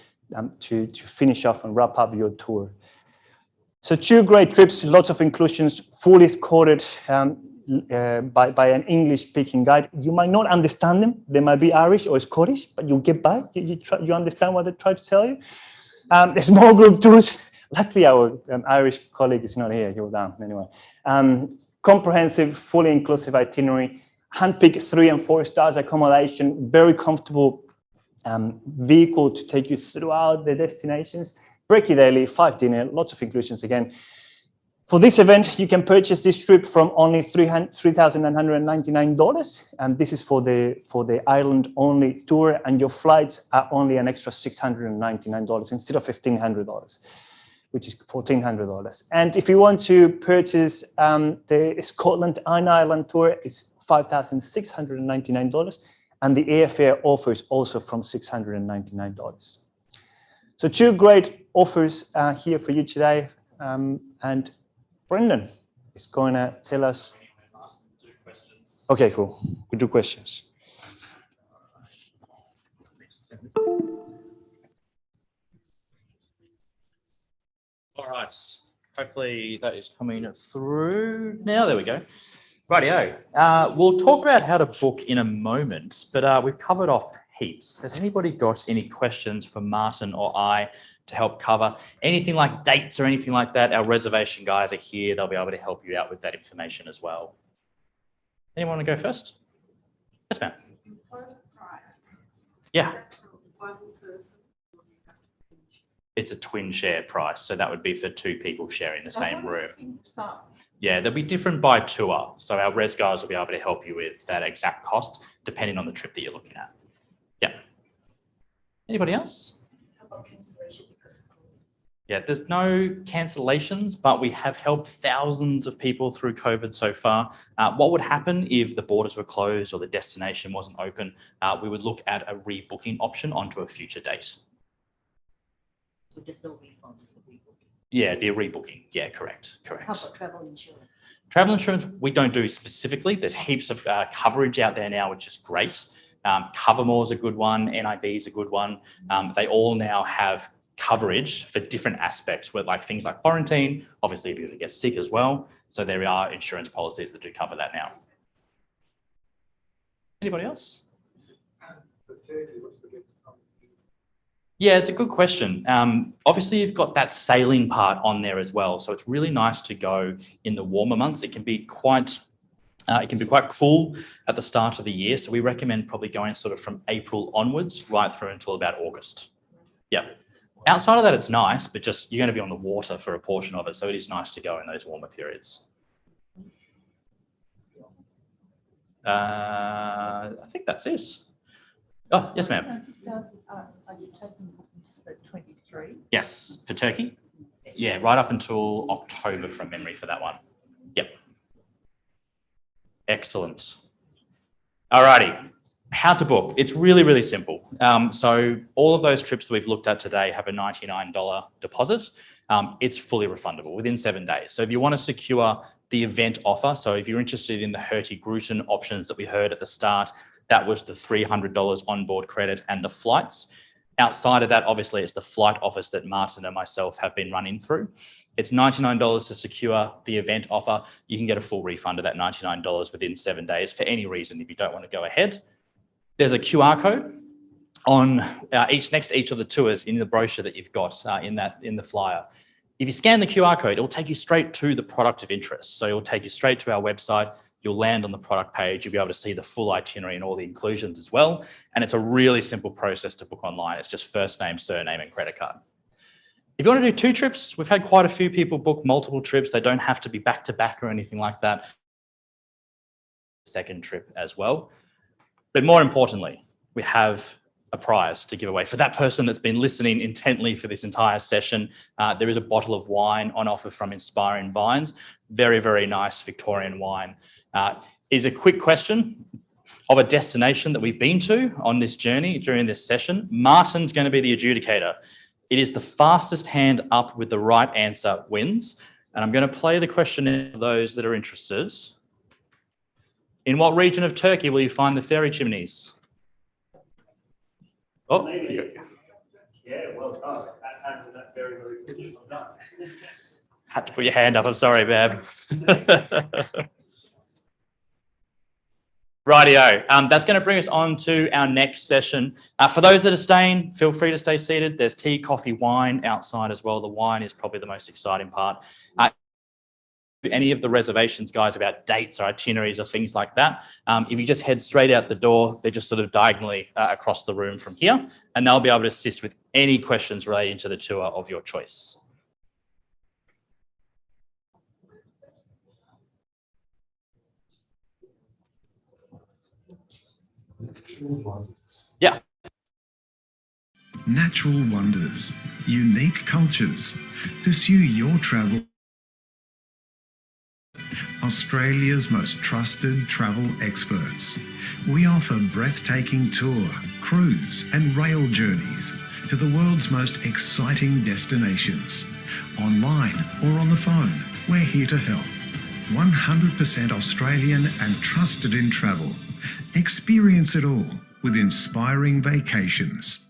to finish off and wrap up your tour. So 2 great trips, lots of inclusions, fully escorted by an English-speaking guide. You might not understand them. They might be Irish or Scottish, but you'll get by. You understand what they try to tell you. The small group tours. Luckily, our Irish colleague is not here. He was down anyway. Comprehensive, fully inclusive itinerary, handpicked 3 and 4 stars accommodation, very comfortable vehicle to take you throughout the destinations. Brekkie Daily, 5 dinner, lots of inclusions again. For this event, you can purchase this trip from only $3,999, and this is for the Ireland-only tour, and your flights are only an extra $699 instead of $1,500. Which is $1,400. And if you want to purchase the Scotland and Ireland tour, it's $5,699, and the airfare offer is also from $699. So 2 great offers here for you today. And Brendan is going to tell us. Okay, cool. We do questions. All right. Hopefully that is coming through now. There we go. Rightio. We'll talk about how to book in a moment, but we've covered off heaps. Has anybody got any questions for Martin or I to help cover anything like dates or anything like that? Our reservation guys are here. They'll be able to help you out with that information as well. Anyone want to go first? Yes, ma'am. Yeah. It's a twin share price, so that would be for 2 people sharing the same room. Yeah, they'll be different by tour. So our res guys will be able to help you with that exact cost, depending on the trip that you're looking at. Yeah. Anybody else? Yeah, there's no cancellations, but we have helped thousands of people through COVID so far. What would happen if the borders were closed or the destination wasn't open? We would look at a rebooking option onto a future date. So there's no refund, it's a rebooking. Yeah, it'd be a rebooking. Yeah, correct. How about travel insurance? Travel insurance, we don't do specifically. There's heaps of coverage out there now, which is great. Covermore is a good one. NIB is a good one. They all now have coverage for different aspects with like things like quarantine, obviously if you get sick as well. So there are insurance policies that do cover that now. Anybody else? Yeah, it's a good question. Obviously, you've got that sailing part on there as well. So it's really nice to go in the warmer months. It can be quite cool at the start of the year. So we recommend probably going sort of from April onwards, right through until about August. Yeah. Outside of that, it's nice, but just you're going to be on the water for a portion of it. So it is nice to go in those warmer periods. I think that's it. Oh, yes, ma'am. Are you taking bookings for 23? Yes, for Turkey. Yeah, right up until October from memory for that one. Yep. Excellent. All righty. How to book. It's really, really simple. So all of those trips that we've looked at today have a $99 deposit. It's fully refundable within 7 days. So if you want to secure the event offer, so if you're interested in the Hurtigruten options that we heard at the start, that was the $300 onboard credit and the flights. Outside of that, obviously, it's the flight office that Martin and myself have been running through. It's $99 to secure the event offer. You can get a full refund of that $99 within 7 days for any reason if you don't want to go ahead. There's a QR code on next to each of the tours in the brochure that you've got in the flyer. If you scan the QR code, it will take you straight to the product of interest. So it will take you straight to our website. You'll land on the product page. You'll be able to see the full itinerary and all the inclusions as well. And it's a really simple process to book online. It's just first name, surname, and credit card. If you want to do 2 trips, we've had quite a few people book multiple trips. They don't have to be back to back or anything like that. Second trip as well. But more importantly, we have a prize to give away. For that person that's been listening intently for this entire session, there is a bottle of wine on offer from Inspiring Vines. Very, very nice Victorian wine. Is a quick question of a destination that we've been to on this journey during this session. Martin's going to be the adjudicator. It is the fastest hand up with the right answer wins. And I'm going to play the question for those that are interested. In what region of Turkey will you find the fairy chimneys? Oh, yeah, well done. That answered that very, very quickly. Well done. Had to put your hand up. I'm sorry, Bab. Rightio. That's going to bring us on to our next session. For those that are staying, feel free to stay seated. There's tea, coffee, wine outside as well. The wine is probably the most exciting part. Any of the reservations, guys, about dates or itineraries or things like that, if you just head straight out the door, they're just sort of diagonally across the room from here, and they'll be able to assist with any questions relating to the tour of your choice. Yeah. Natural wonders, unique cultures. Pursue your travel. Australia's most trusted travel experts. We offer breathtaking tour, cruise and rail journeys to the world's most exciting destinations. Online or on the phone, we're here to help. 100% Australian and trusted in travel. Experience it all with Inspiring Vacations.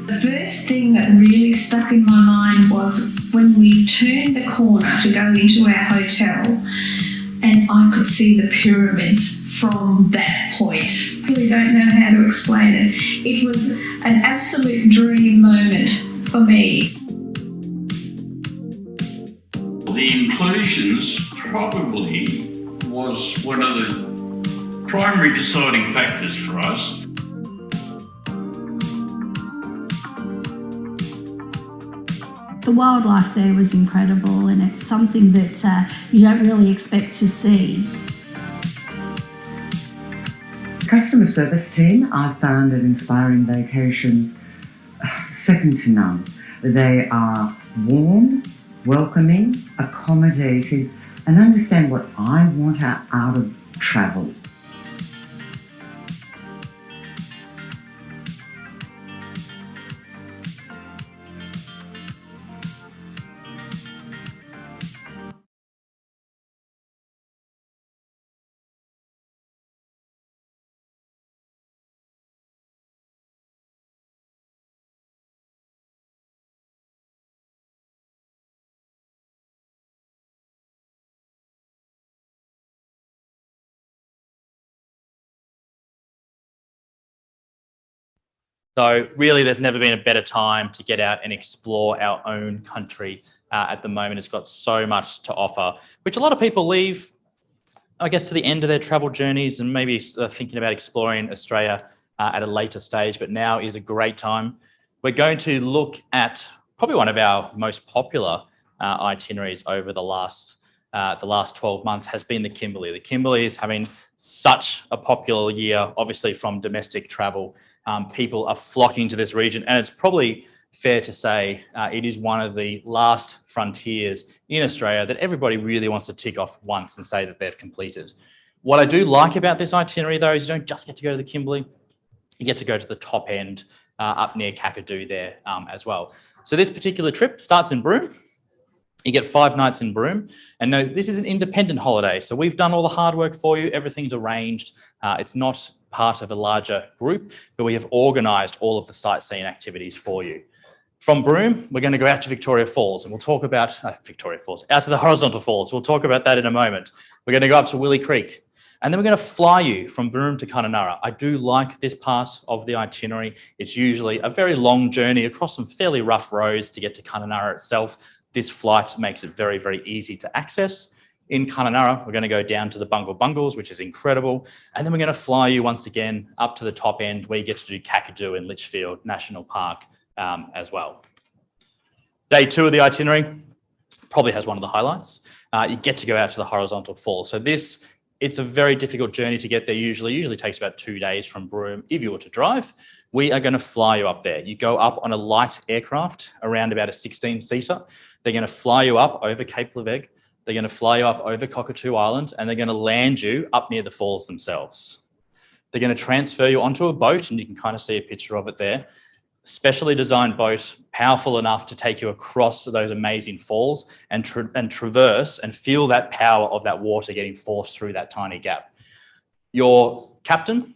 The first thing that really stuck in my mind was when we turned the corner to go into our hotel and I could see the pyramids from that point. I really don't know how to explain it. It was an absolute dream moment for me. The inclusions probably was one of the primary deciding factors for us. The wildlife there was incredible, and it's something that you don't really expect to see. Customer service team, I found at Inspiring Vacations second to none. They are warm, welcoming, accommodating, and understand what I want out of travel. So really, there's never been a better time to get out and explore our own country at the moment. It's got so much to offer, which a lot of people leave, I guess, to the end of their travel journeys and maybe thinking about exploring Australia at a later stage, but now is a great time. We're going to look at probably one of our most popular itineraries over the last 12 months has been the Kimberley. The Kimberley is having such a popular year, obviously from domestic travel. People are flocking to this region, and it's probably fair to say it is one of the last frontiers in Australia that everybody really wants to tick off once and say that they've completed. What I do like about this itinerary, though, is you don't just get to go to the Kimberley, you get to go to the top end up near Kakadu there as well. So this particular trip starts in Broome. You get 5 nights in Broome. And no, this is an independent holiday. So we've done all the hard work for you. Everything's arranged. It's not part of a larger group, but we have organised all of the sightseeing activities for you. From Broome, we're going to go out to Victoria Falls, and we'll talk about out to the Horizontal Falls. We'll talk about that in a moment. We're going to go up to Willie Creek, and then we're going to fly you from Broome to Kununurra. I do like this part of the itinerary. It's usually a very long journey across some fairly rough roads to get to Kununurra itself. This flight makes it very, very easy to access. In Kununurra, we're going to go down to the Bungle Bungles, which is incredible. And then we're going to fly you once again up to the top end where you get to do Kakadu and Litchfield National Park as well. Day 2 of the itinerary probably has one of the highlights. You get to go out to the Horizontal Falls. So it's a very difficult journey to get there usually takes about 2 days from Broome if you were to drive. We are going to fly you up there. You go up on a light aircraft around about a 16-seater. They're going to fly you up over Cape Levesque. They're going to fly you up over Cockatoo Island, and they're going to land you up near the falls themselves. They're going to transfer you onto a boat, and you can kind of see a picture of it there. Specially designed boat, powerful enough to take you across those amazing falls and traverse and feel that power of that water getting forced through that tiny gap. Your captain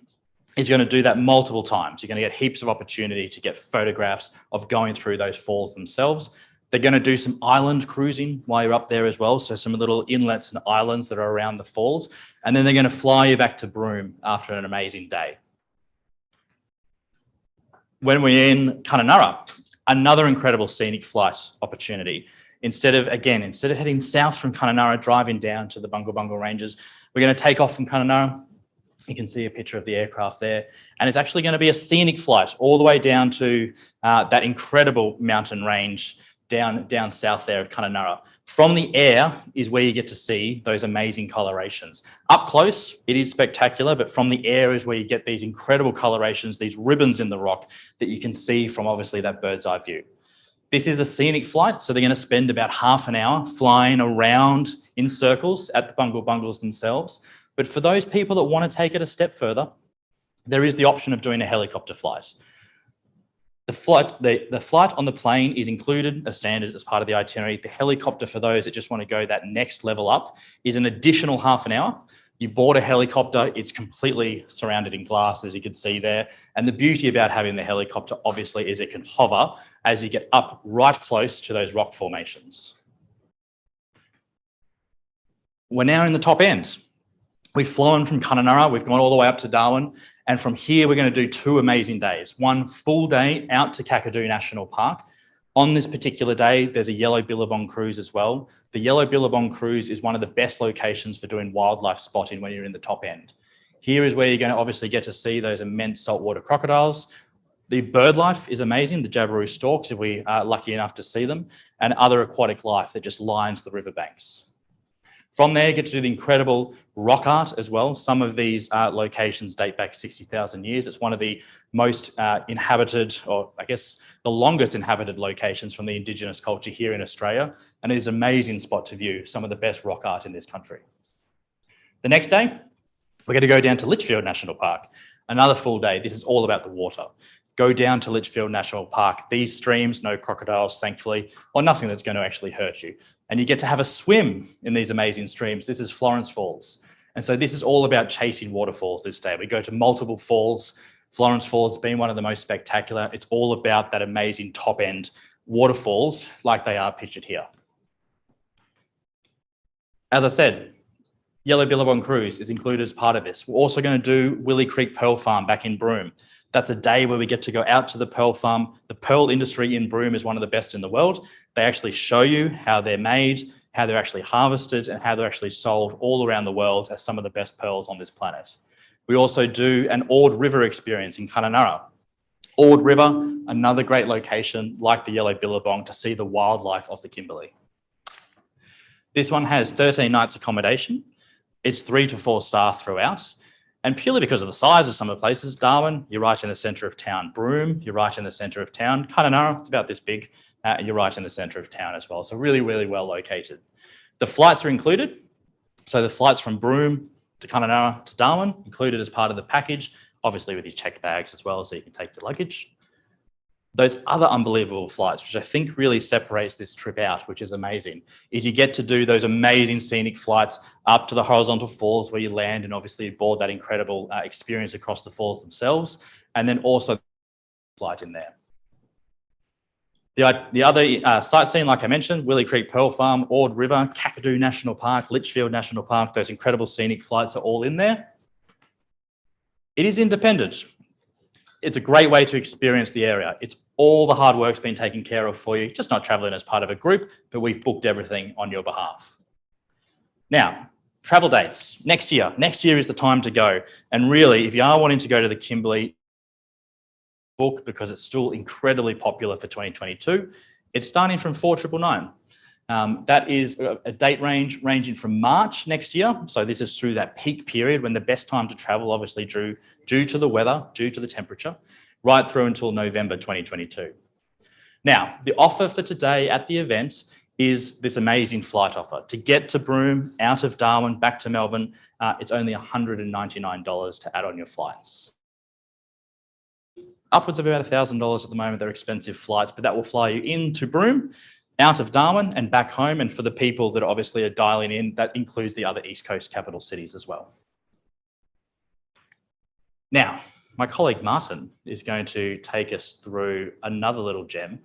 is going to do that multiple times. You're going to get heaps of opportunity to get photographs of going through those falls themselves. They're going to do some island cruising while you're up there as well. So some little inlets and islands that are around the falls. And then they're going to fly you back to Broome after an amazing day. When we're in Kununurra, another incredible scenic flight opportunity. Instead of heading south from Kununurra, driving down to the Bungle Bungle Ranges, we're going to take off from Kununurra. You can see a picture of the aircraft there. And it's actually going to be a scenic flight all the way down to that incredible mountain range down south there at Kununurra. From the air is where you get to see those amazing colorations. Up close, it is spectacular, but from the air is where you get these incredible colorations, these ribbons in the rock that you can see from obviously that bird's eye view. This is a scenic flight, so they're going to spend about half an hour flying around in circles at the Bungle Bungles themselves. But for those people that want to take it a step further, there is the option of doing a helicopter flight. The flight on the plane is included as standard as part of the itinerary. The helicopter, for those that just want to go that next level up, is an additional half an hour. You board a helicopter, it's completely surrounded in glass, as you can see there. And the beauty about having the helicopter, obviously, is it can hover as you get up right close to those rock formations. We're now in the top end. We've flown from Kununurra, we've gone all the way up to Darwin, and from here we're going to do 2 amazing days. One full day out to Kakadu National Park. On this particular day, there's a yellow billabong cruise as well. The yellow billabong cruise is one of the best locations for doing wildlife spotting when you're in the top end. Here is where you're going to obviously get to see those immense saltwater crocodiles. The bird life is amazing, the Jabiru storks, if we are lucky enough to see them, and other aquatic life that just lines the riverbanks. From there, you get to do the incredible rock art as well. Some of these locations date back 60,000 years. It's one of the most inhabited, or I guess the longest inhabited locations from the Indigenous culture here in Australia. And it is an amazing spot to view some of the best rock art in this country. The next day, we're going to go down to Litchfield National Park. Another full day. This is all about the water. Go down to Litchfield National Park. These streams, no crocodiles, thankfully, or nothing that's going to actually hurt you. And you get to have a swim in these amazing streams. This is Florence Falls. And so this is all about chasing waterfalls this day. We go to multiple falls. Florence Falls being one of the most spectacular. It's all about that amazing top end waterfalls like they are pictured here. As I said, Yellow Billabong Cruise is included as part of this. We're also going to do Willie Creek Pearl Farm back in Broome. That's a day where we get to go out to the pearl farm. The pearl industry in Broome is one of the best in the world. They actually show you how they're made, how they're actually harvested, and how they're actually sold all around the world as some of the best pearls on this planet. We also do an Ord River experience in Kununurra. Ord River, another great location like the Yellow Billabong to see the wildlife of the Kimberley. This one has 13 nights accommodation. It's 3 to 4 star throughout. And purely because of the size of some of the places, Darwin, you're right in the centre of town. Broome, you're right in the centre of town. Kununurra, it's about this big. You're right in the centre of town as well. So really, really well located. The flights are included. So the flights from Broome to Kununurra to Darwin, included as part of the package, obviously with your checked bags as well, so you can take the luggage. Those other unbelievable flights, which I think really separates this trip out, which is amazing, is you get to do those amazing scenic flights up to the horizontal falls where you land and obviously board that incredible experience across the falls themselves, and then also flight in there. The other sightseeing, like I mentioned, Willie Creek Pearl Farm, Ord River, Kakadu National Park, Litchfield National Park, those incredible scenic flights are all in there. It is independent. It's a great way to experience the area. It's all the hard work's been taken care of for you, just not traveling as part of a group, but we've booked everything on your behalf. Now, travel dates, next year. Next year is the time to go. And really, if you are wanting to go to the Kimberley, book because it's still incredibly popular for 2022, it's starting from 4,999. That is a date range ranging from March next year. So this is through that peak period when the best time to travel, obviously due to the weather, due to the temperature, right through until November 2022. Now, the offer for today at the event is this amazing flight offer. To get to Broome, out of Darwin, back to Melbourne, it's only $199 to add on your flights. Upwards of about $1,000 at the moment. They're expensive flights, but that will fly you into Broome, out of Darwin and back home. And for the people that obviously are dialing in, that includes the other East Coast capital cities as well. Now, my colleague Martin is going to take us through another little gem.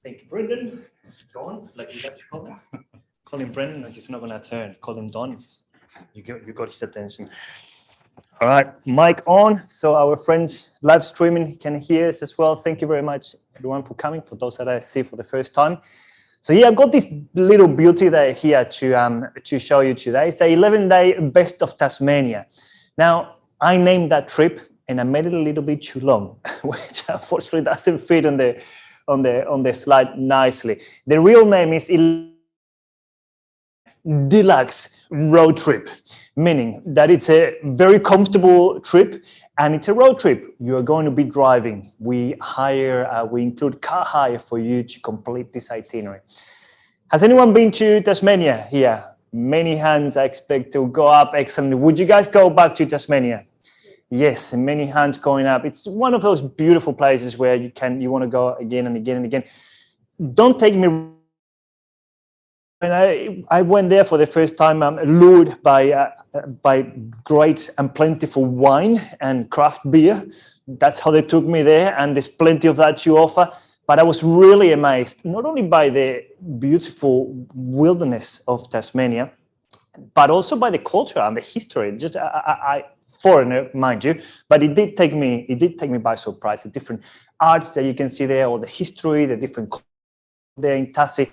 Thank you, Brendan. Don, like you have to call him. Call him Brendan, I'm just not going to turn. Call him Don. You got his attention. All right, mic on. So our friends live streaming can hear us as well. Thank you very much, everyone, for coming, for those that I see for the first time. So yeah, I've got this little beauty there here to show you today. It's the 11-day Best of Tasmania. Now, I named that trip and I made it a little bit too long, which unfortunately doesn't fit on the slide nicely. The real name is Deluxe Road Trip, meaning that it's a very comfortable trip and it's a road trip. You're going to be driving. We include car hire for you to complete this itinerary. Has anyone been to Tasmania here? Many hands I expect to go up. Excellent. Would you guys go back to Tasmania? Yes, many hands going up. It's one of those beautiful places where you want to go again and again and again. Don't take me And I went there for the first time, lured by great and plentiful wine and craft beer. That's how they took me there, and there's plenty of that to offer. But I was really amazed, not only by the beautiful wilderness of Tasmania, but also by the culture and the history. Just I foreigner, mind you, but it did take me by surprise. The different arts that you can see there, or the history, the different there in Tassie.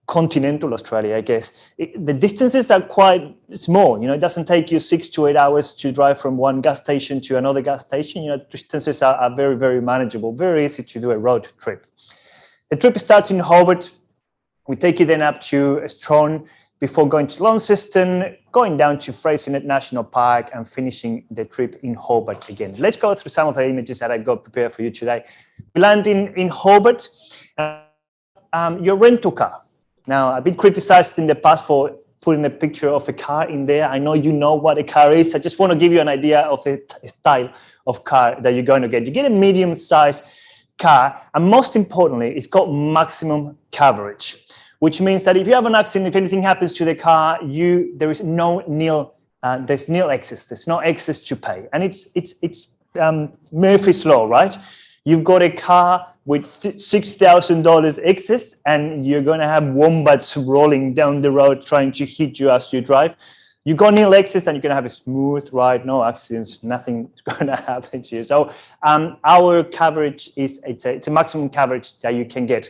Continental Australia, I guess. The distances are quite small. It doesn't take you 6 to 8 hours to drive from one gas station to another gas station. Distances are very, very manageable, very easy to do a road trip. The trip starts in Hobart. We take you then up to Strahan before going to Launceston, going down to Fraser Net National Park, and finishing the trip in Hobart again. Let's go through some of the images that I got prepared for you today. We land in Hobart. Your rental car. Now, I've been criticized in the past for putting a picture of a car in there. I know you know what a car is. I just want to give you an idea of the style of car that you're going to get. You get a medium-sized car, and most importantly, it's got maximum coverage, which means that if you have an accident, if anything happens to the car, there's nil excess. There's no excess to pay, and it's Murphy's Law, right? You've got a car with $6,000 excess, and you're going to have wombats rolling down the road trying to hit you as you drive. You got nil excess, and you're going to have a smooth ride, no accidents, nothing's going to happen to you. So our coverage it's a maximum coverage that you can get.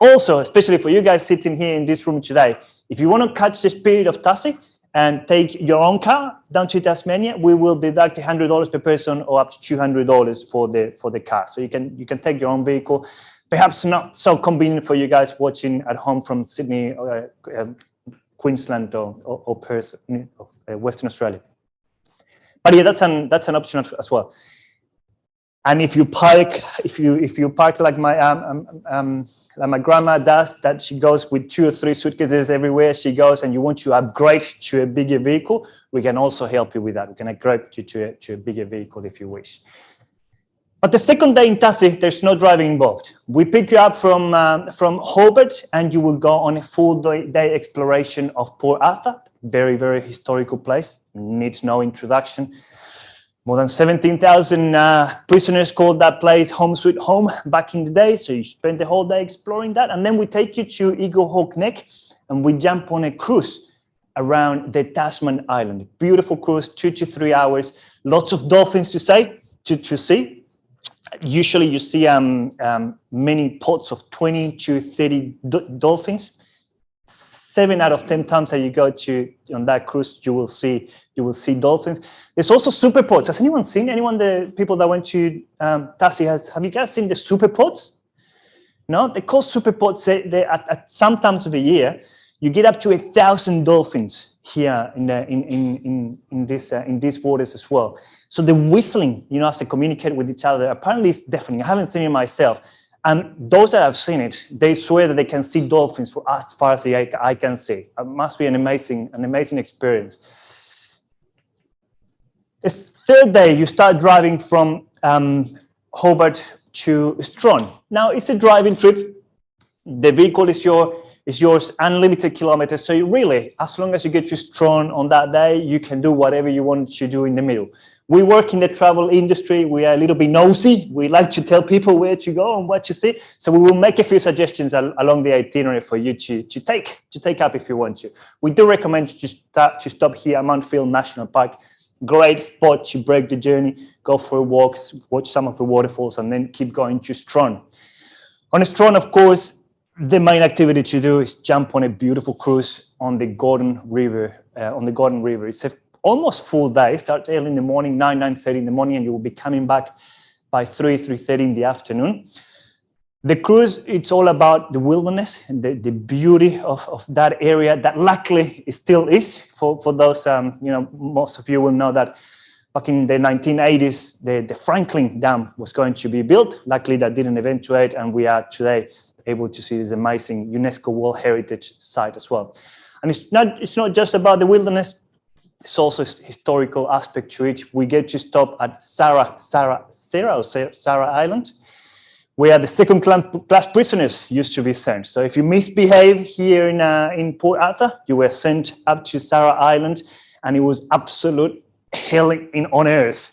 Also, especially for you guys sitting here in this room today, if you want to catch the spirit of Tassie and take your own car down to Tasmania, we will deduct $100 per person, or up to $200 for the car. So you can take your own vehicle. Perhaps not so convenient for you guys watching at home from Sydney, Queensland, or Perth, Western Australia. But yeah, that's an option as well. And if you park like my grandma does, that she goes with 2 or 3 suitcases everywhere she goes, and you want to upgrade to a bigger vehicle, we can also help you with that. We can upgrade you to a bigger vehicle if you wish. But the second day in Tassie, there's no driving involved. We pick you up from Hobart, and you will go on a full day exploration of Port Arthur. Very, very historical place. Needs no introduction. More than 17,000 prisoners called that place home sweet home back in the day. So you spend the whole day exploring that. And then we take you to Eagle Hawk Neck, and we jump on a cruise around the Tasman Island. Beautiful cruise, 2 to 3 hours. Lots of dolphins to see. Usually you see many pods of 20 to 30 dolphins. 7 out of 10 times that you go on that cruise, you will see dolphins. There's also super pods. Has anyone seen? The people that went to Tassie, have you guys seen the super pods? No, they call super pods. They at some times of the year, you get up to 1,000 dolphins here in these waters as well. So the whistling, as they communicate with each other, apparently it's deafening. I haven't seen it myself. And those that have seen it, they swear that they can see dolphins for as far as the eye can see. It must be an amazing experience. This third day, you start driving from Hobart to Strahan. Now, it's a driving trip. The vehicle is yours, unlimited kilometers. So you really, as long as you get to Strahan on that day, you can do whatever you want to do in the middle. We work in the travel industry. We are a little bit nosy. We like to tell people where to go and what to see. So we will make a few suggestions along the itinerary for you to take up if you want to. We do recommend to stop here at Mount Phil National Park. Great spot to break the journey, go for walks, watch some of the waterfalls, and then keep going to Strahan. On Strahan, of course, the main activity to do is jump on a beautiful cruise on the Gordon River. It's almost full day. Starts early in the morning, 9:30 in the morning, and you will be coming back by 3:30 in the afternoon. The cruise, it's all about the wilderness and the beauty of that area that luckily it still is for those, most of you will know that back in the 1980s, the Franklin Dam was going to be built. Luckily, that didn't eventuate, and we are today able to see this amazing UNESCO World Heritage Site as well. And it's not just about the wilderness. There's also a historical aspect to it. We get to stop at Sarah Island, where the second class prisoners used to be sent. So if you misbehave here in Port Arthur, you were sent up to Sarah Island, and it was absolute hell on earth.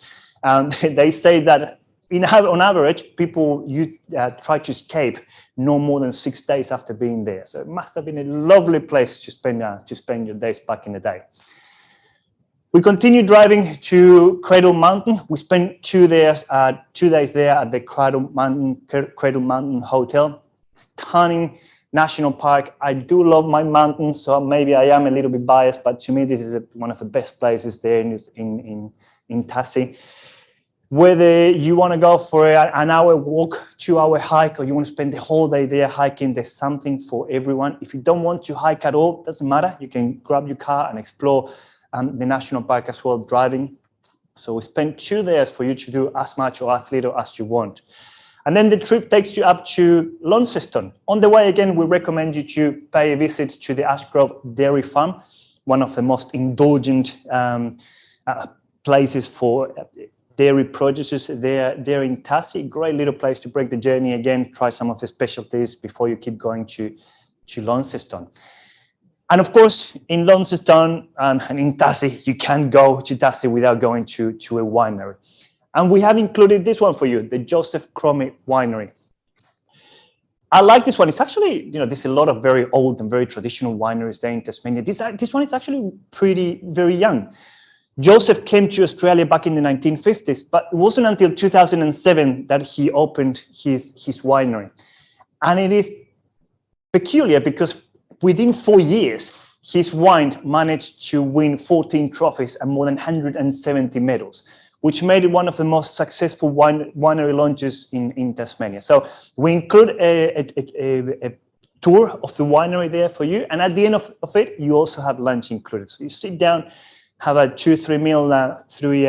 They say that on average, people try to escape no more than 6 days after being there. So it must have been a lovely place to spend your days back in the day. We continued driving to Cradle Mountain. We spent 2 days there at the Cradle Mountain Hotel. Stunning national park. I do love my mountains, so maybe I am a little bit biased, but to me, this is one of the best places there in Tassie. Whether you want to go for an hour walk, 2-hour hike, or you want to spend the whole day there hiking, there's something for everyone. If you don't want to hike at all, doesn't matter. You can grab your car and explore the national park as well, driving. So we spent 2 days for you to do as much or as little as you want. And then the trip takes you up to Launceston. On the way, again, we recommend you to pay a visit to the Ashgrove Dairy Farm, one of the most indulgent places for dairy producers there in Tassie. Great little place to break the journey again, try some of the specialties before you keep going to Launceston. And of course, in Launceston and in Tassie, you can't go to Tassie without going to a winery. And we have included this one for you, the Joseph Cromie Winery. I like this one. It's actually, there's a lot of very old and very traditional wineries there in Tasmania. This one is actually very young. Joseph came to Australia back in the 1950s, but it wasn't until 2007 that he opened his winery. And it is peculiar because within 4 years, his wine managed to win 14 trophies and more than 170 medals, which made it one of the most successful winery launches in Tasmania. So we include a tour of the winery there for you. And at the end of it, you also have lunch included. So you sit down, have a 2-3 meal, 3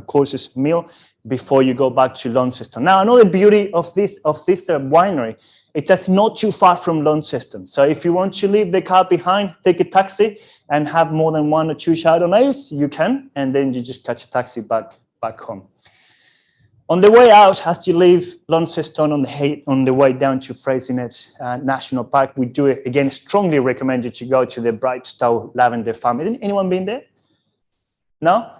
courses meal before you go back to Launceston. Now, another beauty of this winery, it's just not too far from Launceston. So if you want to leave the car behind, take a taxi and have more than 1 or 2 Chardonnays, you can, and then you just catch a taxi back home. On the way out, as you leave Launceston on the way down to Freycinet National Park, we do, again, strongly recommend you to go to the Brightstow Lavender Farm. Has anyone been there? No?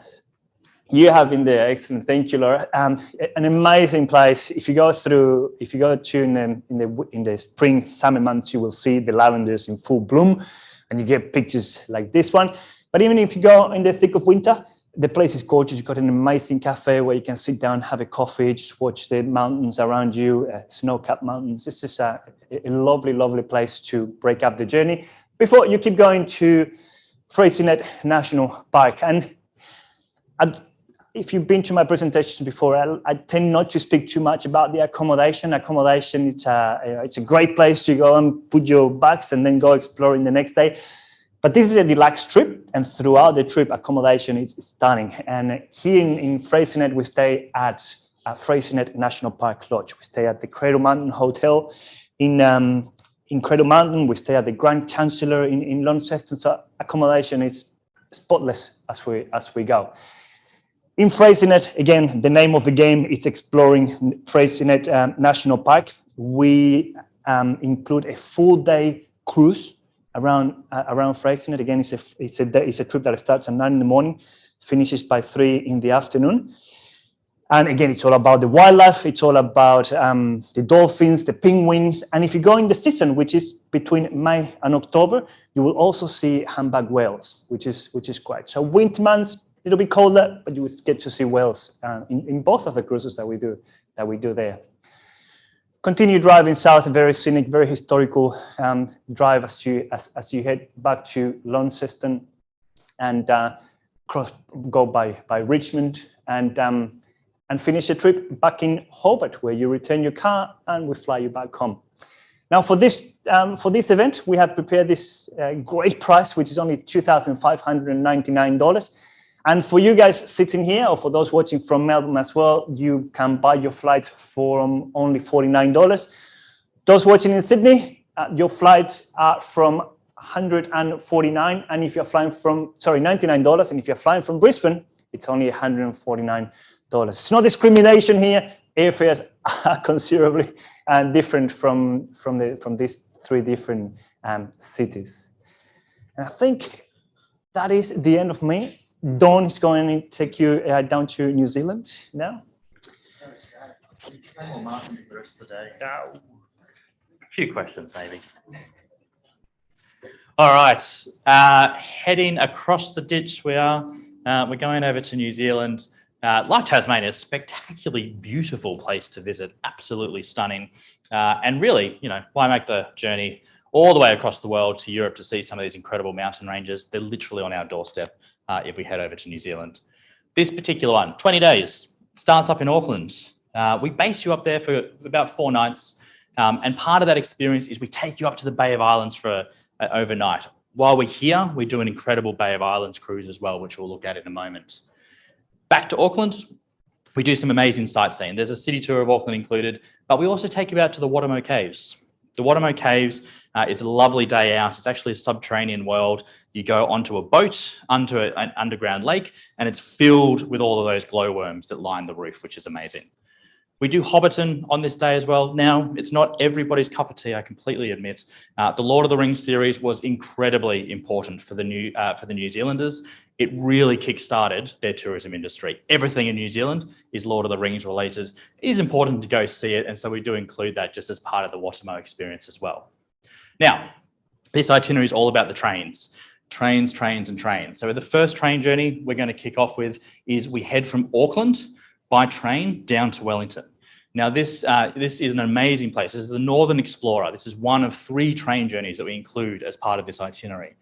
You have been there. Excellent. Thank you, Laura. An amazing place. If you go to in the spring, summer months, you will see the lavenders in full bloom, and you get pictures like this one. But even if you go in the thick of winter, the place is gorgeous. You've got an amazing cafe where you can sit down, have a coffee, just watch the mountains around you, snow-capped mountains. This is a lovely, lovely place to break up the journey before you keep going to Freycinet National Park. And if you've been to my presentations before, I tend not to speak too much about the accommodation. Accommodation, it's a great place to go and put your bags and then go exploring the next day. But this is a deluxe trip, and throughout the trip, accommodation is stunning. And here in Freycinet, we stay at Freycinet National Park Lodge. We stay at the Cradle Mountain Hotel in Cradle Mountain. We stay at the Grand Chancellor in Launceston. So accommodation is spotless as we go. In Freycinet, again, the name of the game is exploring Freycinet National Park. We include a full-day cruise around Freycinet. Again, it's a trip that starts at 9 in the morning, finishes by 3 in the afternoon. And again, it's all about the wildlife. It's all about the dolphins, the penguins. And if you go in the season, which is between May and October, you will also see humpback whales, which is great. So winter months, a little bit colder, but you will get to see whales in both of the cruises that we do there. Continue driving south, a very scenic, very historical drive as you head back to Launceston and go by Richmond and finish the trip back in Hobart, where you return your car and we fly you back home. Now, for this event, we have prepared this great price, which is only $2,599. And for you guys sitting here, or for those watching from Melbourne as well, you can buy your flights for only $49. Those watching in Sydney, your flights are from $149, and if you're flying from, $99, and if you're flying from Brisbane, it's only $149. It's no discrimination here. Airfares considerably different from these three different cities. And I think that is the end of me. Dawn is going to take you down to New Zealand now. No more Martin for the rest of the day. A few questions, maybe. All right, heading across the ditch we are. We're going over to New Zealand. Like Tasmania, a spectacularly beautiful place to visit, absolutely stunning. And really, you know, why make the journey all the way across the world to Europe to see some of these incredible mountain ranges? They're literally on our doorstep if we head over to New Zealand. This particular one, 20 days, starts up in Auckland. We base you up there for about 4 nights. And part of that experience is we take you up to the Bay of Islands for an overnight. While we're here, we do an incredible Bay of Islands cruise as well, which we'll look at in a moment. Back to Auckland, we do some amazing sightseeing. There's a city tour of Auckland included, but we also take you out to the Watamo Caves. The Watamo Caves is a lovely day out. It's actually a subterranean world. You go onto a boat, onto an underground lake, and it's filled with all of those glowworms that line the roof, which is amazing. We do Hobbiton on this day as well. Now, it's not everybody's cup of tea, I completely admit. The Lord of the Rings series was incredibly important for the New Zealanders. It really kick-started their tourism industry. Everything in New Zealand is Lord of the Rings related. It is important to go see it, and so we do include that just as part of the Watamo experience as well. Now, this itinerary is all about the trains. Trains, trains, and trains. So the first train journey we're going to kick off with is we head from Auckland by train down to Wellington. Now, this is an amazing place. This is the Northern Explorer. This is one of 3 train journeys that we include as part of this itinerary.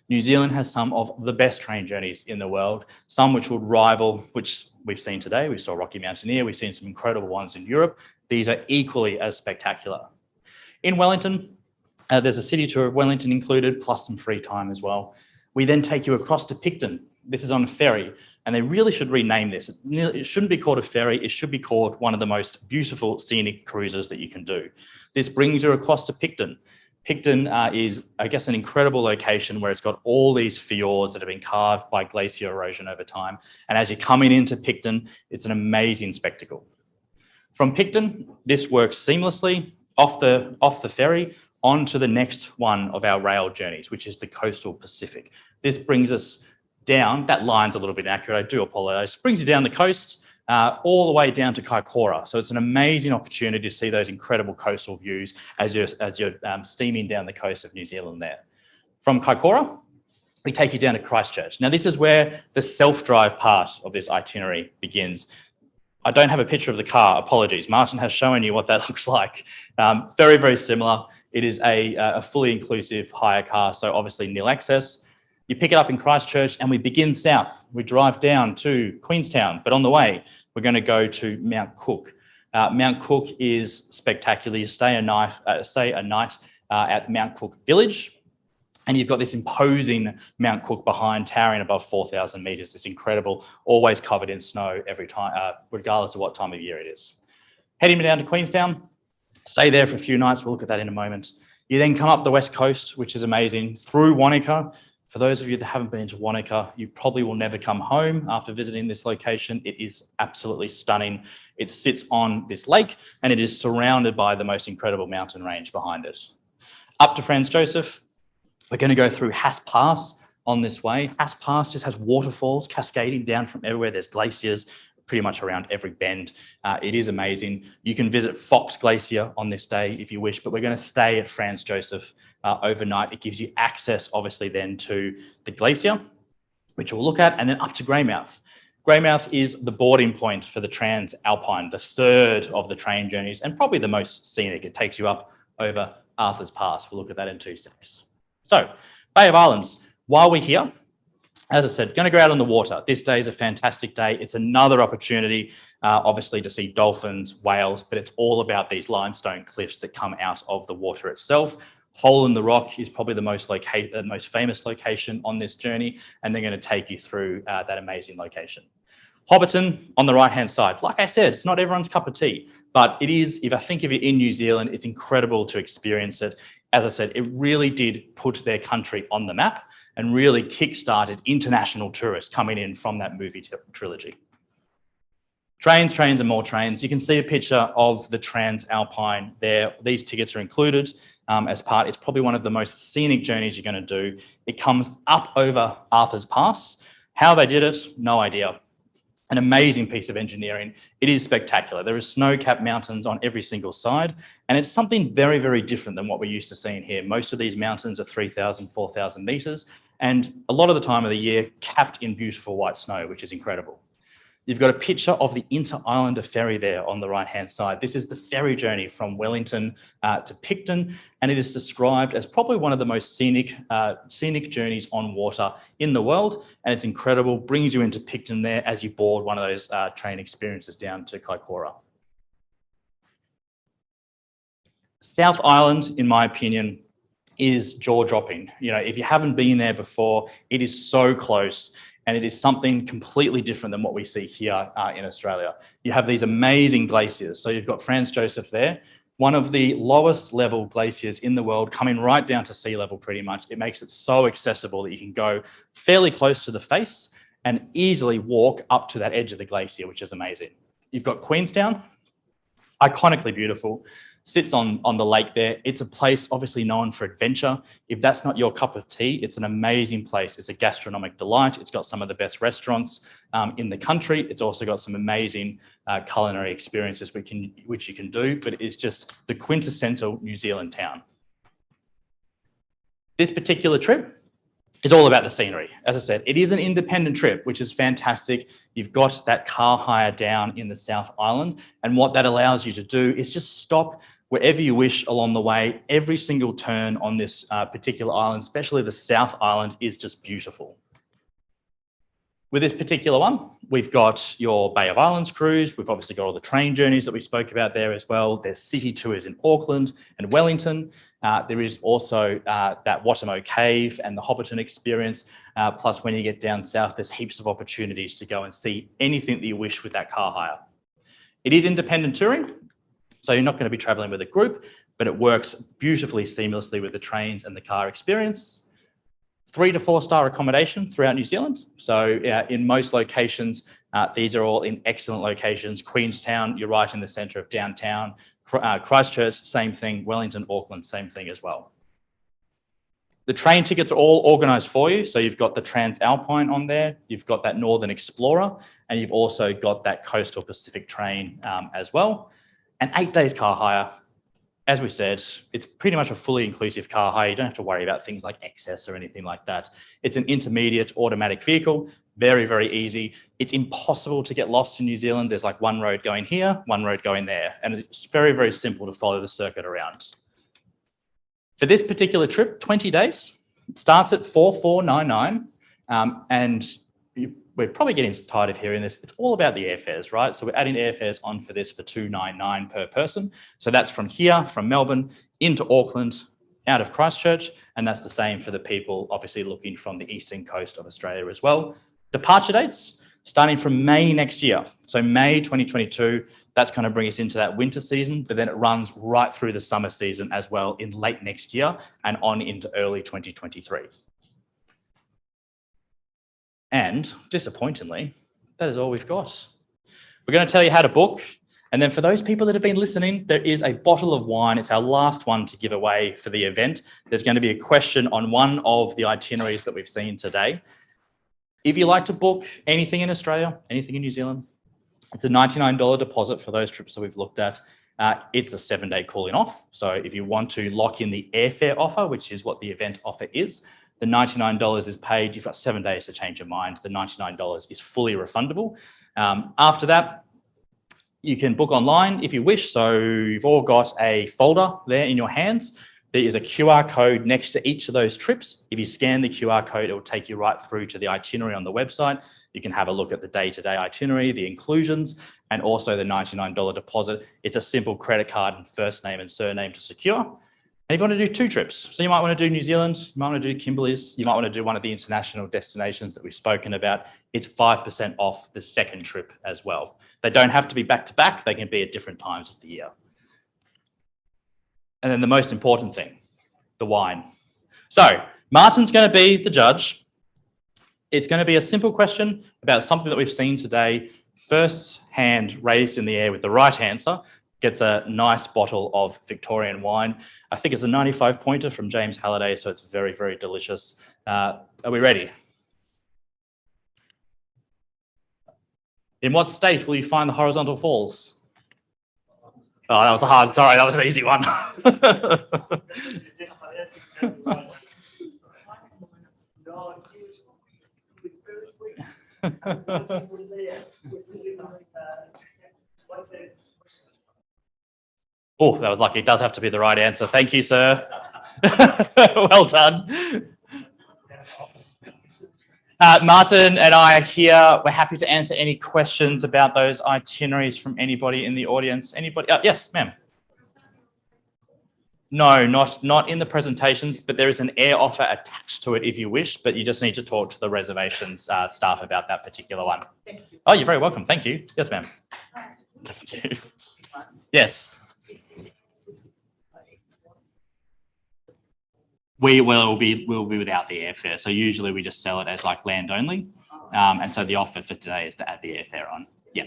New Zealand has some of the best train journeys in the world, some which would rival, which we've seen today. We saw Rocky Mountaineer. We've seen some incredible ones in Europe. These are equally as spectacular. In Wellington, there's a city tour of Wellington included, plus some free time as well. We then take you across to Picton. This is on a ferry, and they really should rename this. It shouldn't be called a ferry. It should be called one of the most beautiful scenic cruises that you can do. This brings you across to Picton. Picton is, I guess, an incredible location where it's got all these fjords that have been carved by glacier erosion over time. And as you're coming into Picton, it's an amazing spectacle. From Picton, this works seamlessly off the ferry onto the next one of our rail journeys, which is the Coastal Pacific. This brings us down, that line's a little bit inaccurate, I do apologize, brings you down the coast all the way down to Kaikoura. So it's an amazing opportunity to see those incredible coastal views as you're steaming down the coast of New Zealand there. From Kaikoura, we take you down to Christchurch. Now, this is where the self-drive part of this itinerary begins. I don't have a picture of the car, apologies. Martin has shown you what that looks like. Very, very similar. It is a fully inclusive hire car, so obviously nil access. You pick it up in Christchurch and we begin south. We drive down to Queenstown, but on the way, we're going to go to Mount Cook. Mount Cook is spectacular. You stay a night at Mount Cook Village, and you've got this imposing Mount Cook behind, towering above 4,000 metres. It's incredible, always covered in snow every time, regardless of what time of year it is. Heading down to Queenstown, stay there for a few nights. We'll look at that in a moment. You then come up the west coast, which is amazing, through Wanaka. For those of you that haven't been to Wanaka, you probably will never come home after visiting this location. It is absolutely stunning. It sits on this lake and it is surrounded by the most incredible mountain range behind it. Up to Franz Josef, we're going to go through Hass Pass on this way. Hass Pass just has waterfalls cascading down from everywhere. There's glaciers pretty much around every bend. It is amazing. You can visit Fox Glacier on this day if you wish, but we're going to stay at Franz Josef overnight. It gives you access, obviously, then to the glacier, which we'll look at, and then up to Greymouth. Greymouth is the boarding point for the Transalpine, the third of the train journeys, and probably the most scenic. It takes you up over Arthur's Pass. We'll look at that in 2 seconds. So, Bay of Islands, while we're here, as I said, going to go out on the water. This day is a fantastic day. It's another opportunity, obviously, to see dolphins, whales, but it's all about these limestone cliffs that come out of the water itself. Hole in the Rock is probably the most famous location on this journey, and they're going to take you through that amazing location. Hobbiton on the right-hand side. Like I said, it's not everyone's cup of tea, but it is, if you're in New Zealand, it's incredible to experience it. As I said, it really did put their country on the map and really kick-started international tourists coming in from that movie trilogy. Trains, trains, and more trains. You can see a picture of the Transalpine there. These tickets are included as part. It's probably one of the most scenic journeys you're going to do. It comes up over Arthur's Pass. How they did it, no idea. An amazing piece of engineering. It is spectacular. There are snow-capped mountains on every single side, and it's something very, very different than what we're used to seeing here. Most of these mountains are 3,000, 4,000 meters, and a lot of the time of the year capped in beautiful white snow, which is incredible. You've got a picture of the Inter-Islander ferry there on the right-hand side. This is the ferry journey from Wellington to Picton, and it is described as probably one of the most scenic journeys on water in the world, and it's incredible. Brings you into Picton there as you board one of those train experiences down to Kaikoura. South Island, in my opinion, is jaw-dropping. You know, if you haven't been there before, it is so close. And it is something completely different than what we see here in Australia. You have these amazing glaciers. So you've got Franz Josef there, one of the lowest level glaciers in the world, coming right down to sea level pretty much. It makes it so accessible that you can go fairly close to the face and easily walk up to that edge of the glacier, which is amazing. You've got Queenstown, iconically beautiful. Sits on the lake there. It's a place obviously known for adventure. If that's not your cup of tea, it's an amazing place. It's a gastronomic delight. It's got some of the best restaurants in the country. It's also got some amazing culinary experiences which you can do, but it is just the quintessential New Zealand town. This particular trip is all about the scenery. As I said, it is an independent trip, which is fantastic. You've got that car hire down in the South Island, and what that allows you to do is just stop wherever you wish along the way. Every single turn on this particular island, especially the South Island, is just beautiful. With this particular one, we've got your Bay of Islands cruise. We've obviously got all the train journeys that we spoke about there as well. There's city tours in Auckland and Wellington. There is also that Watamo Cave and the Hobbiton experience. Plus, when you get down south, there's heaps of opportunities to go and see anything that you wish with that car hire. It is independent touring, so you're not going to be traveling with a group, but it works beautifully seamlessly with the trains and the car experience. 3 to 4 star accommodation throughout New Zealand. So in most locations, these are all in excellent locations. Queenstown, you're right in the centre of downtown. Christchurch, same thing. Wellington, Auckland, same thing as well. The train tickets are all organised for you. So you've got the Transalpine on there, you've got that Northern Explorer, and you've also got that Coastal Pacific train as well. And 8 days car hire. As we said, it's pretty much a fully inclusive car hire. You don't have to worry about things like excess or anything like that. It's an intermediate automatic vehicle, very, very easy. It's impossible to get lost in New Zealand. There's like one road going here, one road going there, and it's very, very simple to follow the circuit around. For this particular trip, 20 days, it starts at 4,499, and we're probably getting tired of hearing this. It's all about the airfares, right? So we're adding airfares on for this for $299 per person. So that's from here, from Melbourne, into Auckland, out of Christchurch, and that's the same for the people obviously looking from the eastern coast of Australia as well. Departure dates, starting from May next year. So May 2022, that's going to bring us into that winter season, but then it runs right through the summer season as well in late next year and on into early 2023. And disappointingly, that is all we've got. We're going to tell you how to book. And then for those people that have been listening, there is a bottle of wine. It's our last one to give away for the event. There's going to be a question on one of the itineraries that we've seen today. If you like to book anything in Australia, anything in New Zealand, it's a $99 deposit for those trips that we've looked at. It's a 7-day calling off. So if you want to lock in the airfare offer, which is what the event offer is, the $99 is paid. You've got 7 days to change your mind. The $99 is fully refundable. After that, you can book online if you wish. So you've all got a folder there in your hands. There is a QR code next to each of those trips. If you scan the QR code, it will take you right through to the itinerary on the website. You can have a look at the day-to-day itinerary, the inclusions, and also the $99 deposit. It's a simple credit card and first name and surname to secure. And if you want to do 2 trips, so you might want to do New Zealand, you might want to do Kimberley's, you might want to do one of the international destinations that we've spoken about, it's 5% off the second trip as well. They don't have to be back-to-back, they can be at different times of the year. And then the most important thing, the wine. So Martin's going to be the judge. It's going to be a simple question about something that we've seen today first hand raised in the air with the right answer gets a nice bottle of Victorian wine. I think it's a 95 pointer from James Halliday, so it's very, very delicious. Are we ready? In what state will you find the horizontal falls? Oh, that was hard. Sorry, that was an easy one. Oh, that was lucky. It does have to be the right answer. Thank you, sir. Well done. Martin and I are here. We're happy to answer any questions about those itineraries from anybody in the audience. Anybody? Yes, ma'am. No, not in the presentations, but there is an air offer attached to it if you wish, but you just need to talk to the reservations staff about that particular one. Thank you. Oh, you're very welcome. Thank you. Yes, ma'am. Thank you. Yes. We'll be without the airfare. So usually we just sell it as like land only. And so the offer for today is to add the airfare on. Yeah.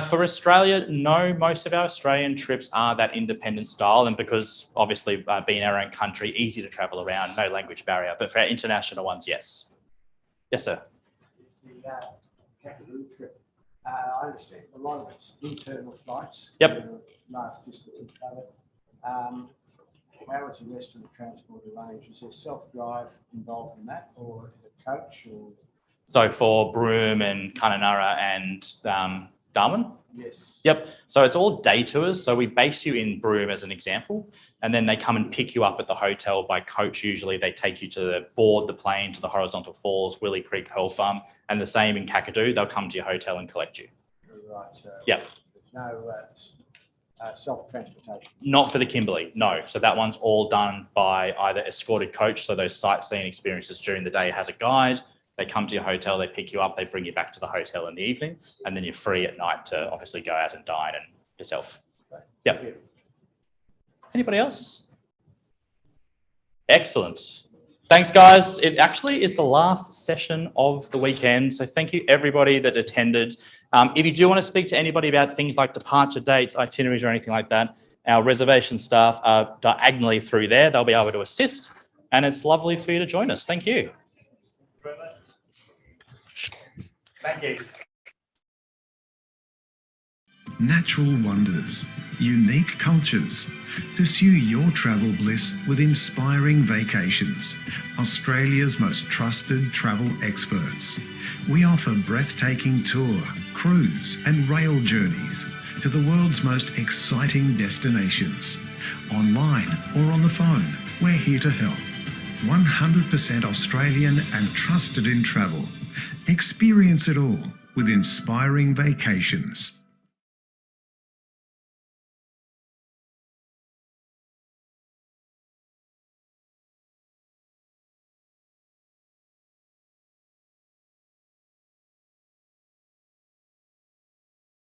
For Australia, no, most of our Australian trips are that independent style. And because obviously being our own country, easy to travel around, no language barrier. But for our international ones, yes. Yes, sir. The Kakadu trip. I understand a lot of it's internal flights. Yep. Large distances covered. How is the rest of the transport arranged? Is there self-drive involved in that, or is it coach? Or So for Broome and Kununurra and Darwin? yes. Yep. So it's all day tours. So we base you in Broome as an example, and then they come and pick you up at the hotel by coach. Usually they take you to board the plane to the Horizontal Falls, Willie Creek, Pearl Farm, and the same in Kakadu. They'll come to your hotel and collect you. Right. So Yep. there's no self-transportation. Not for the Kimberley, no. So that one's all done by either escorted coach. So those sightseeing experiences during the day has a guide. They come to your hotel, they pick you up, they bring you back to the hotel in the evening, and then you're free at night to obviously go out and dine and yourself. Yeah. Anybody else? Excellent. Thanks, guys. It actually is the last session of the weekend. So thank you, everybody that attended. If you do want to speak to anybody about things like departure dates, itineraries, or anything like that, our reservation staff are diagonally through there. They'll be able to assist. And it's lovely for you to join us. Thank you. Thank you. Natural wonders, unique cultures. Pursue your travel bliss with Inspiring Vacations, Australia's most trusted travel experts. We offer breathtaking tour, cruise and rail journeys to the world's most exciting destinations. Online or on the phone, we're here to help. 100% Australian and trusted in travel. Experience it all with Inspiring Vacations.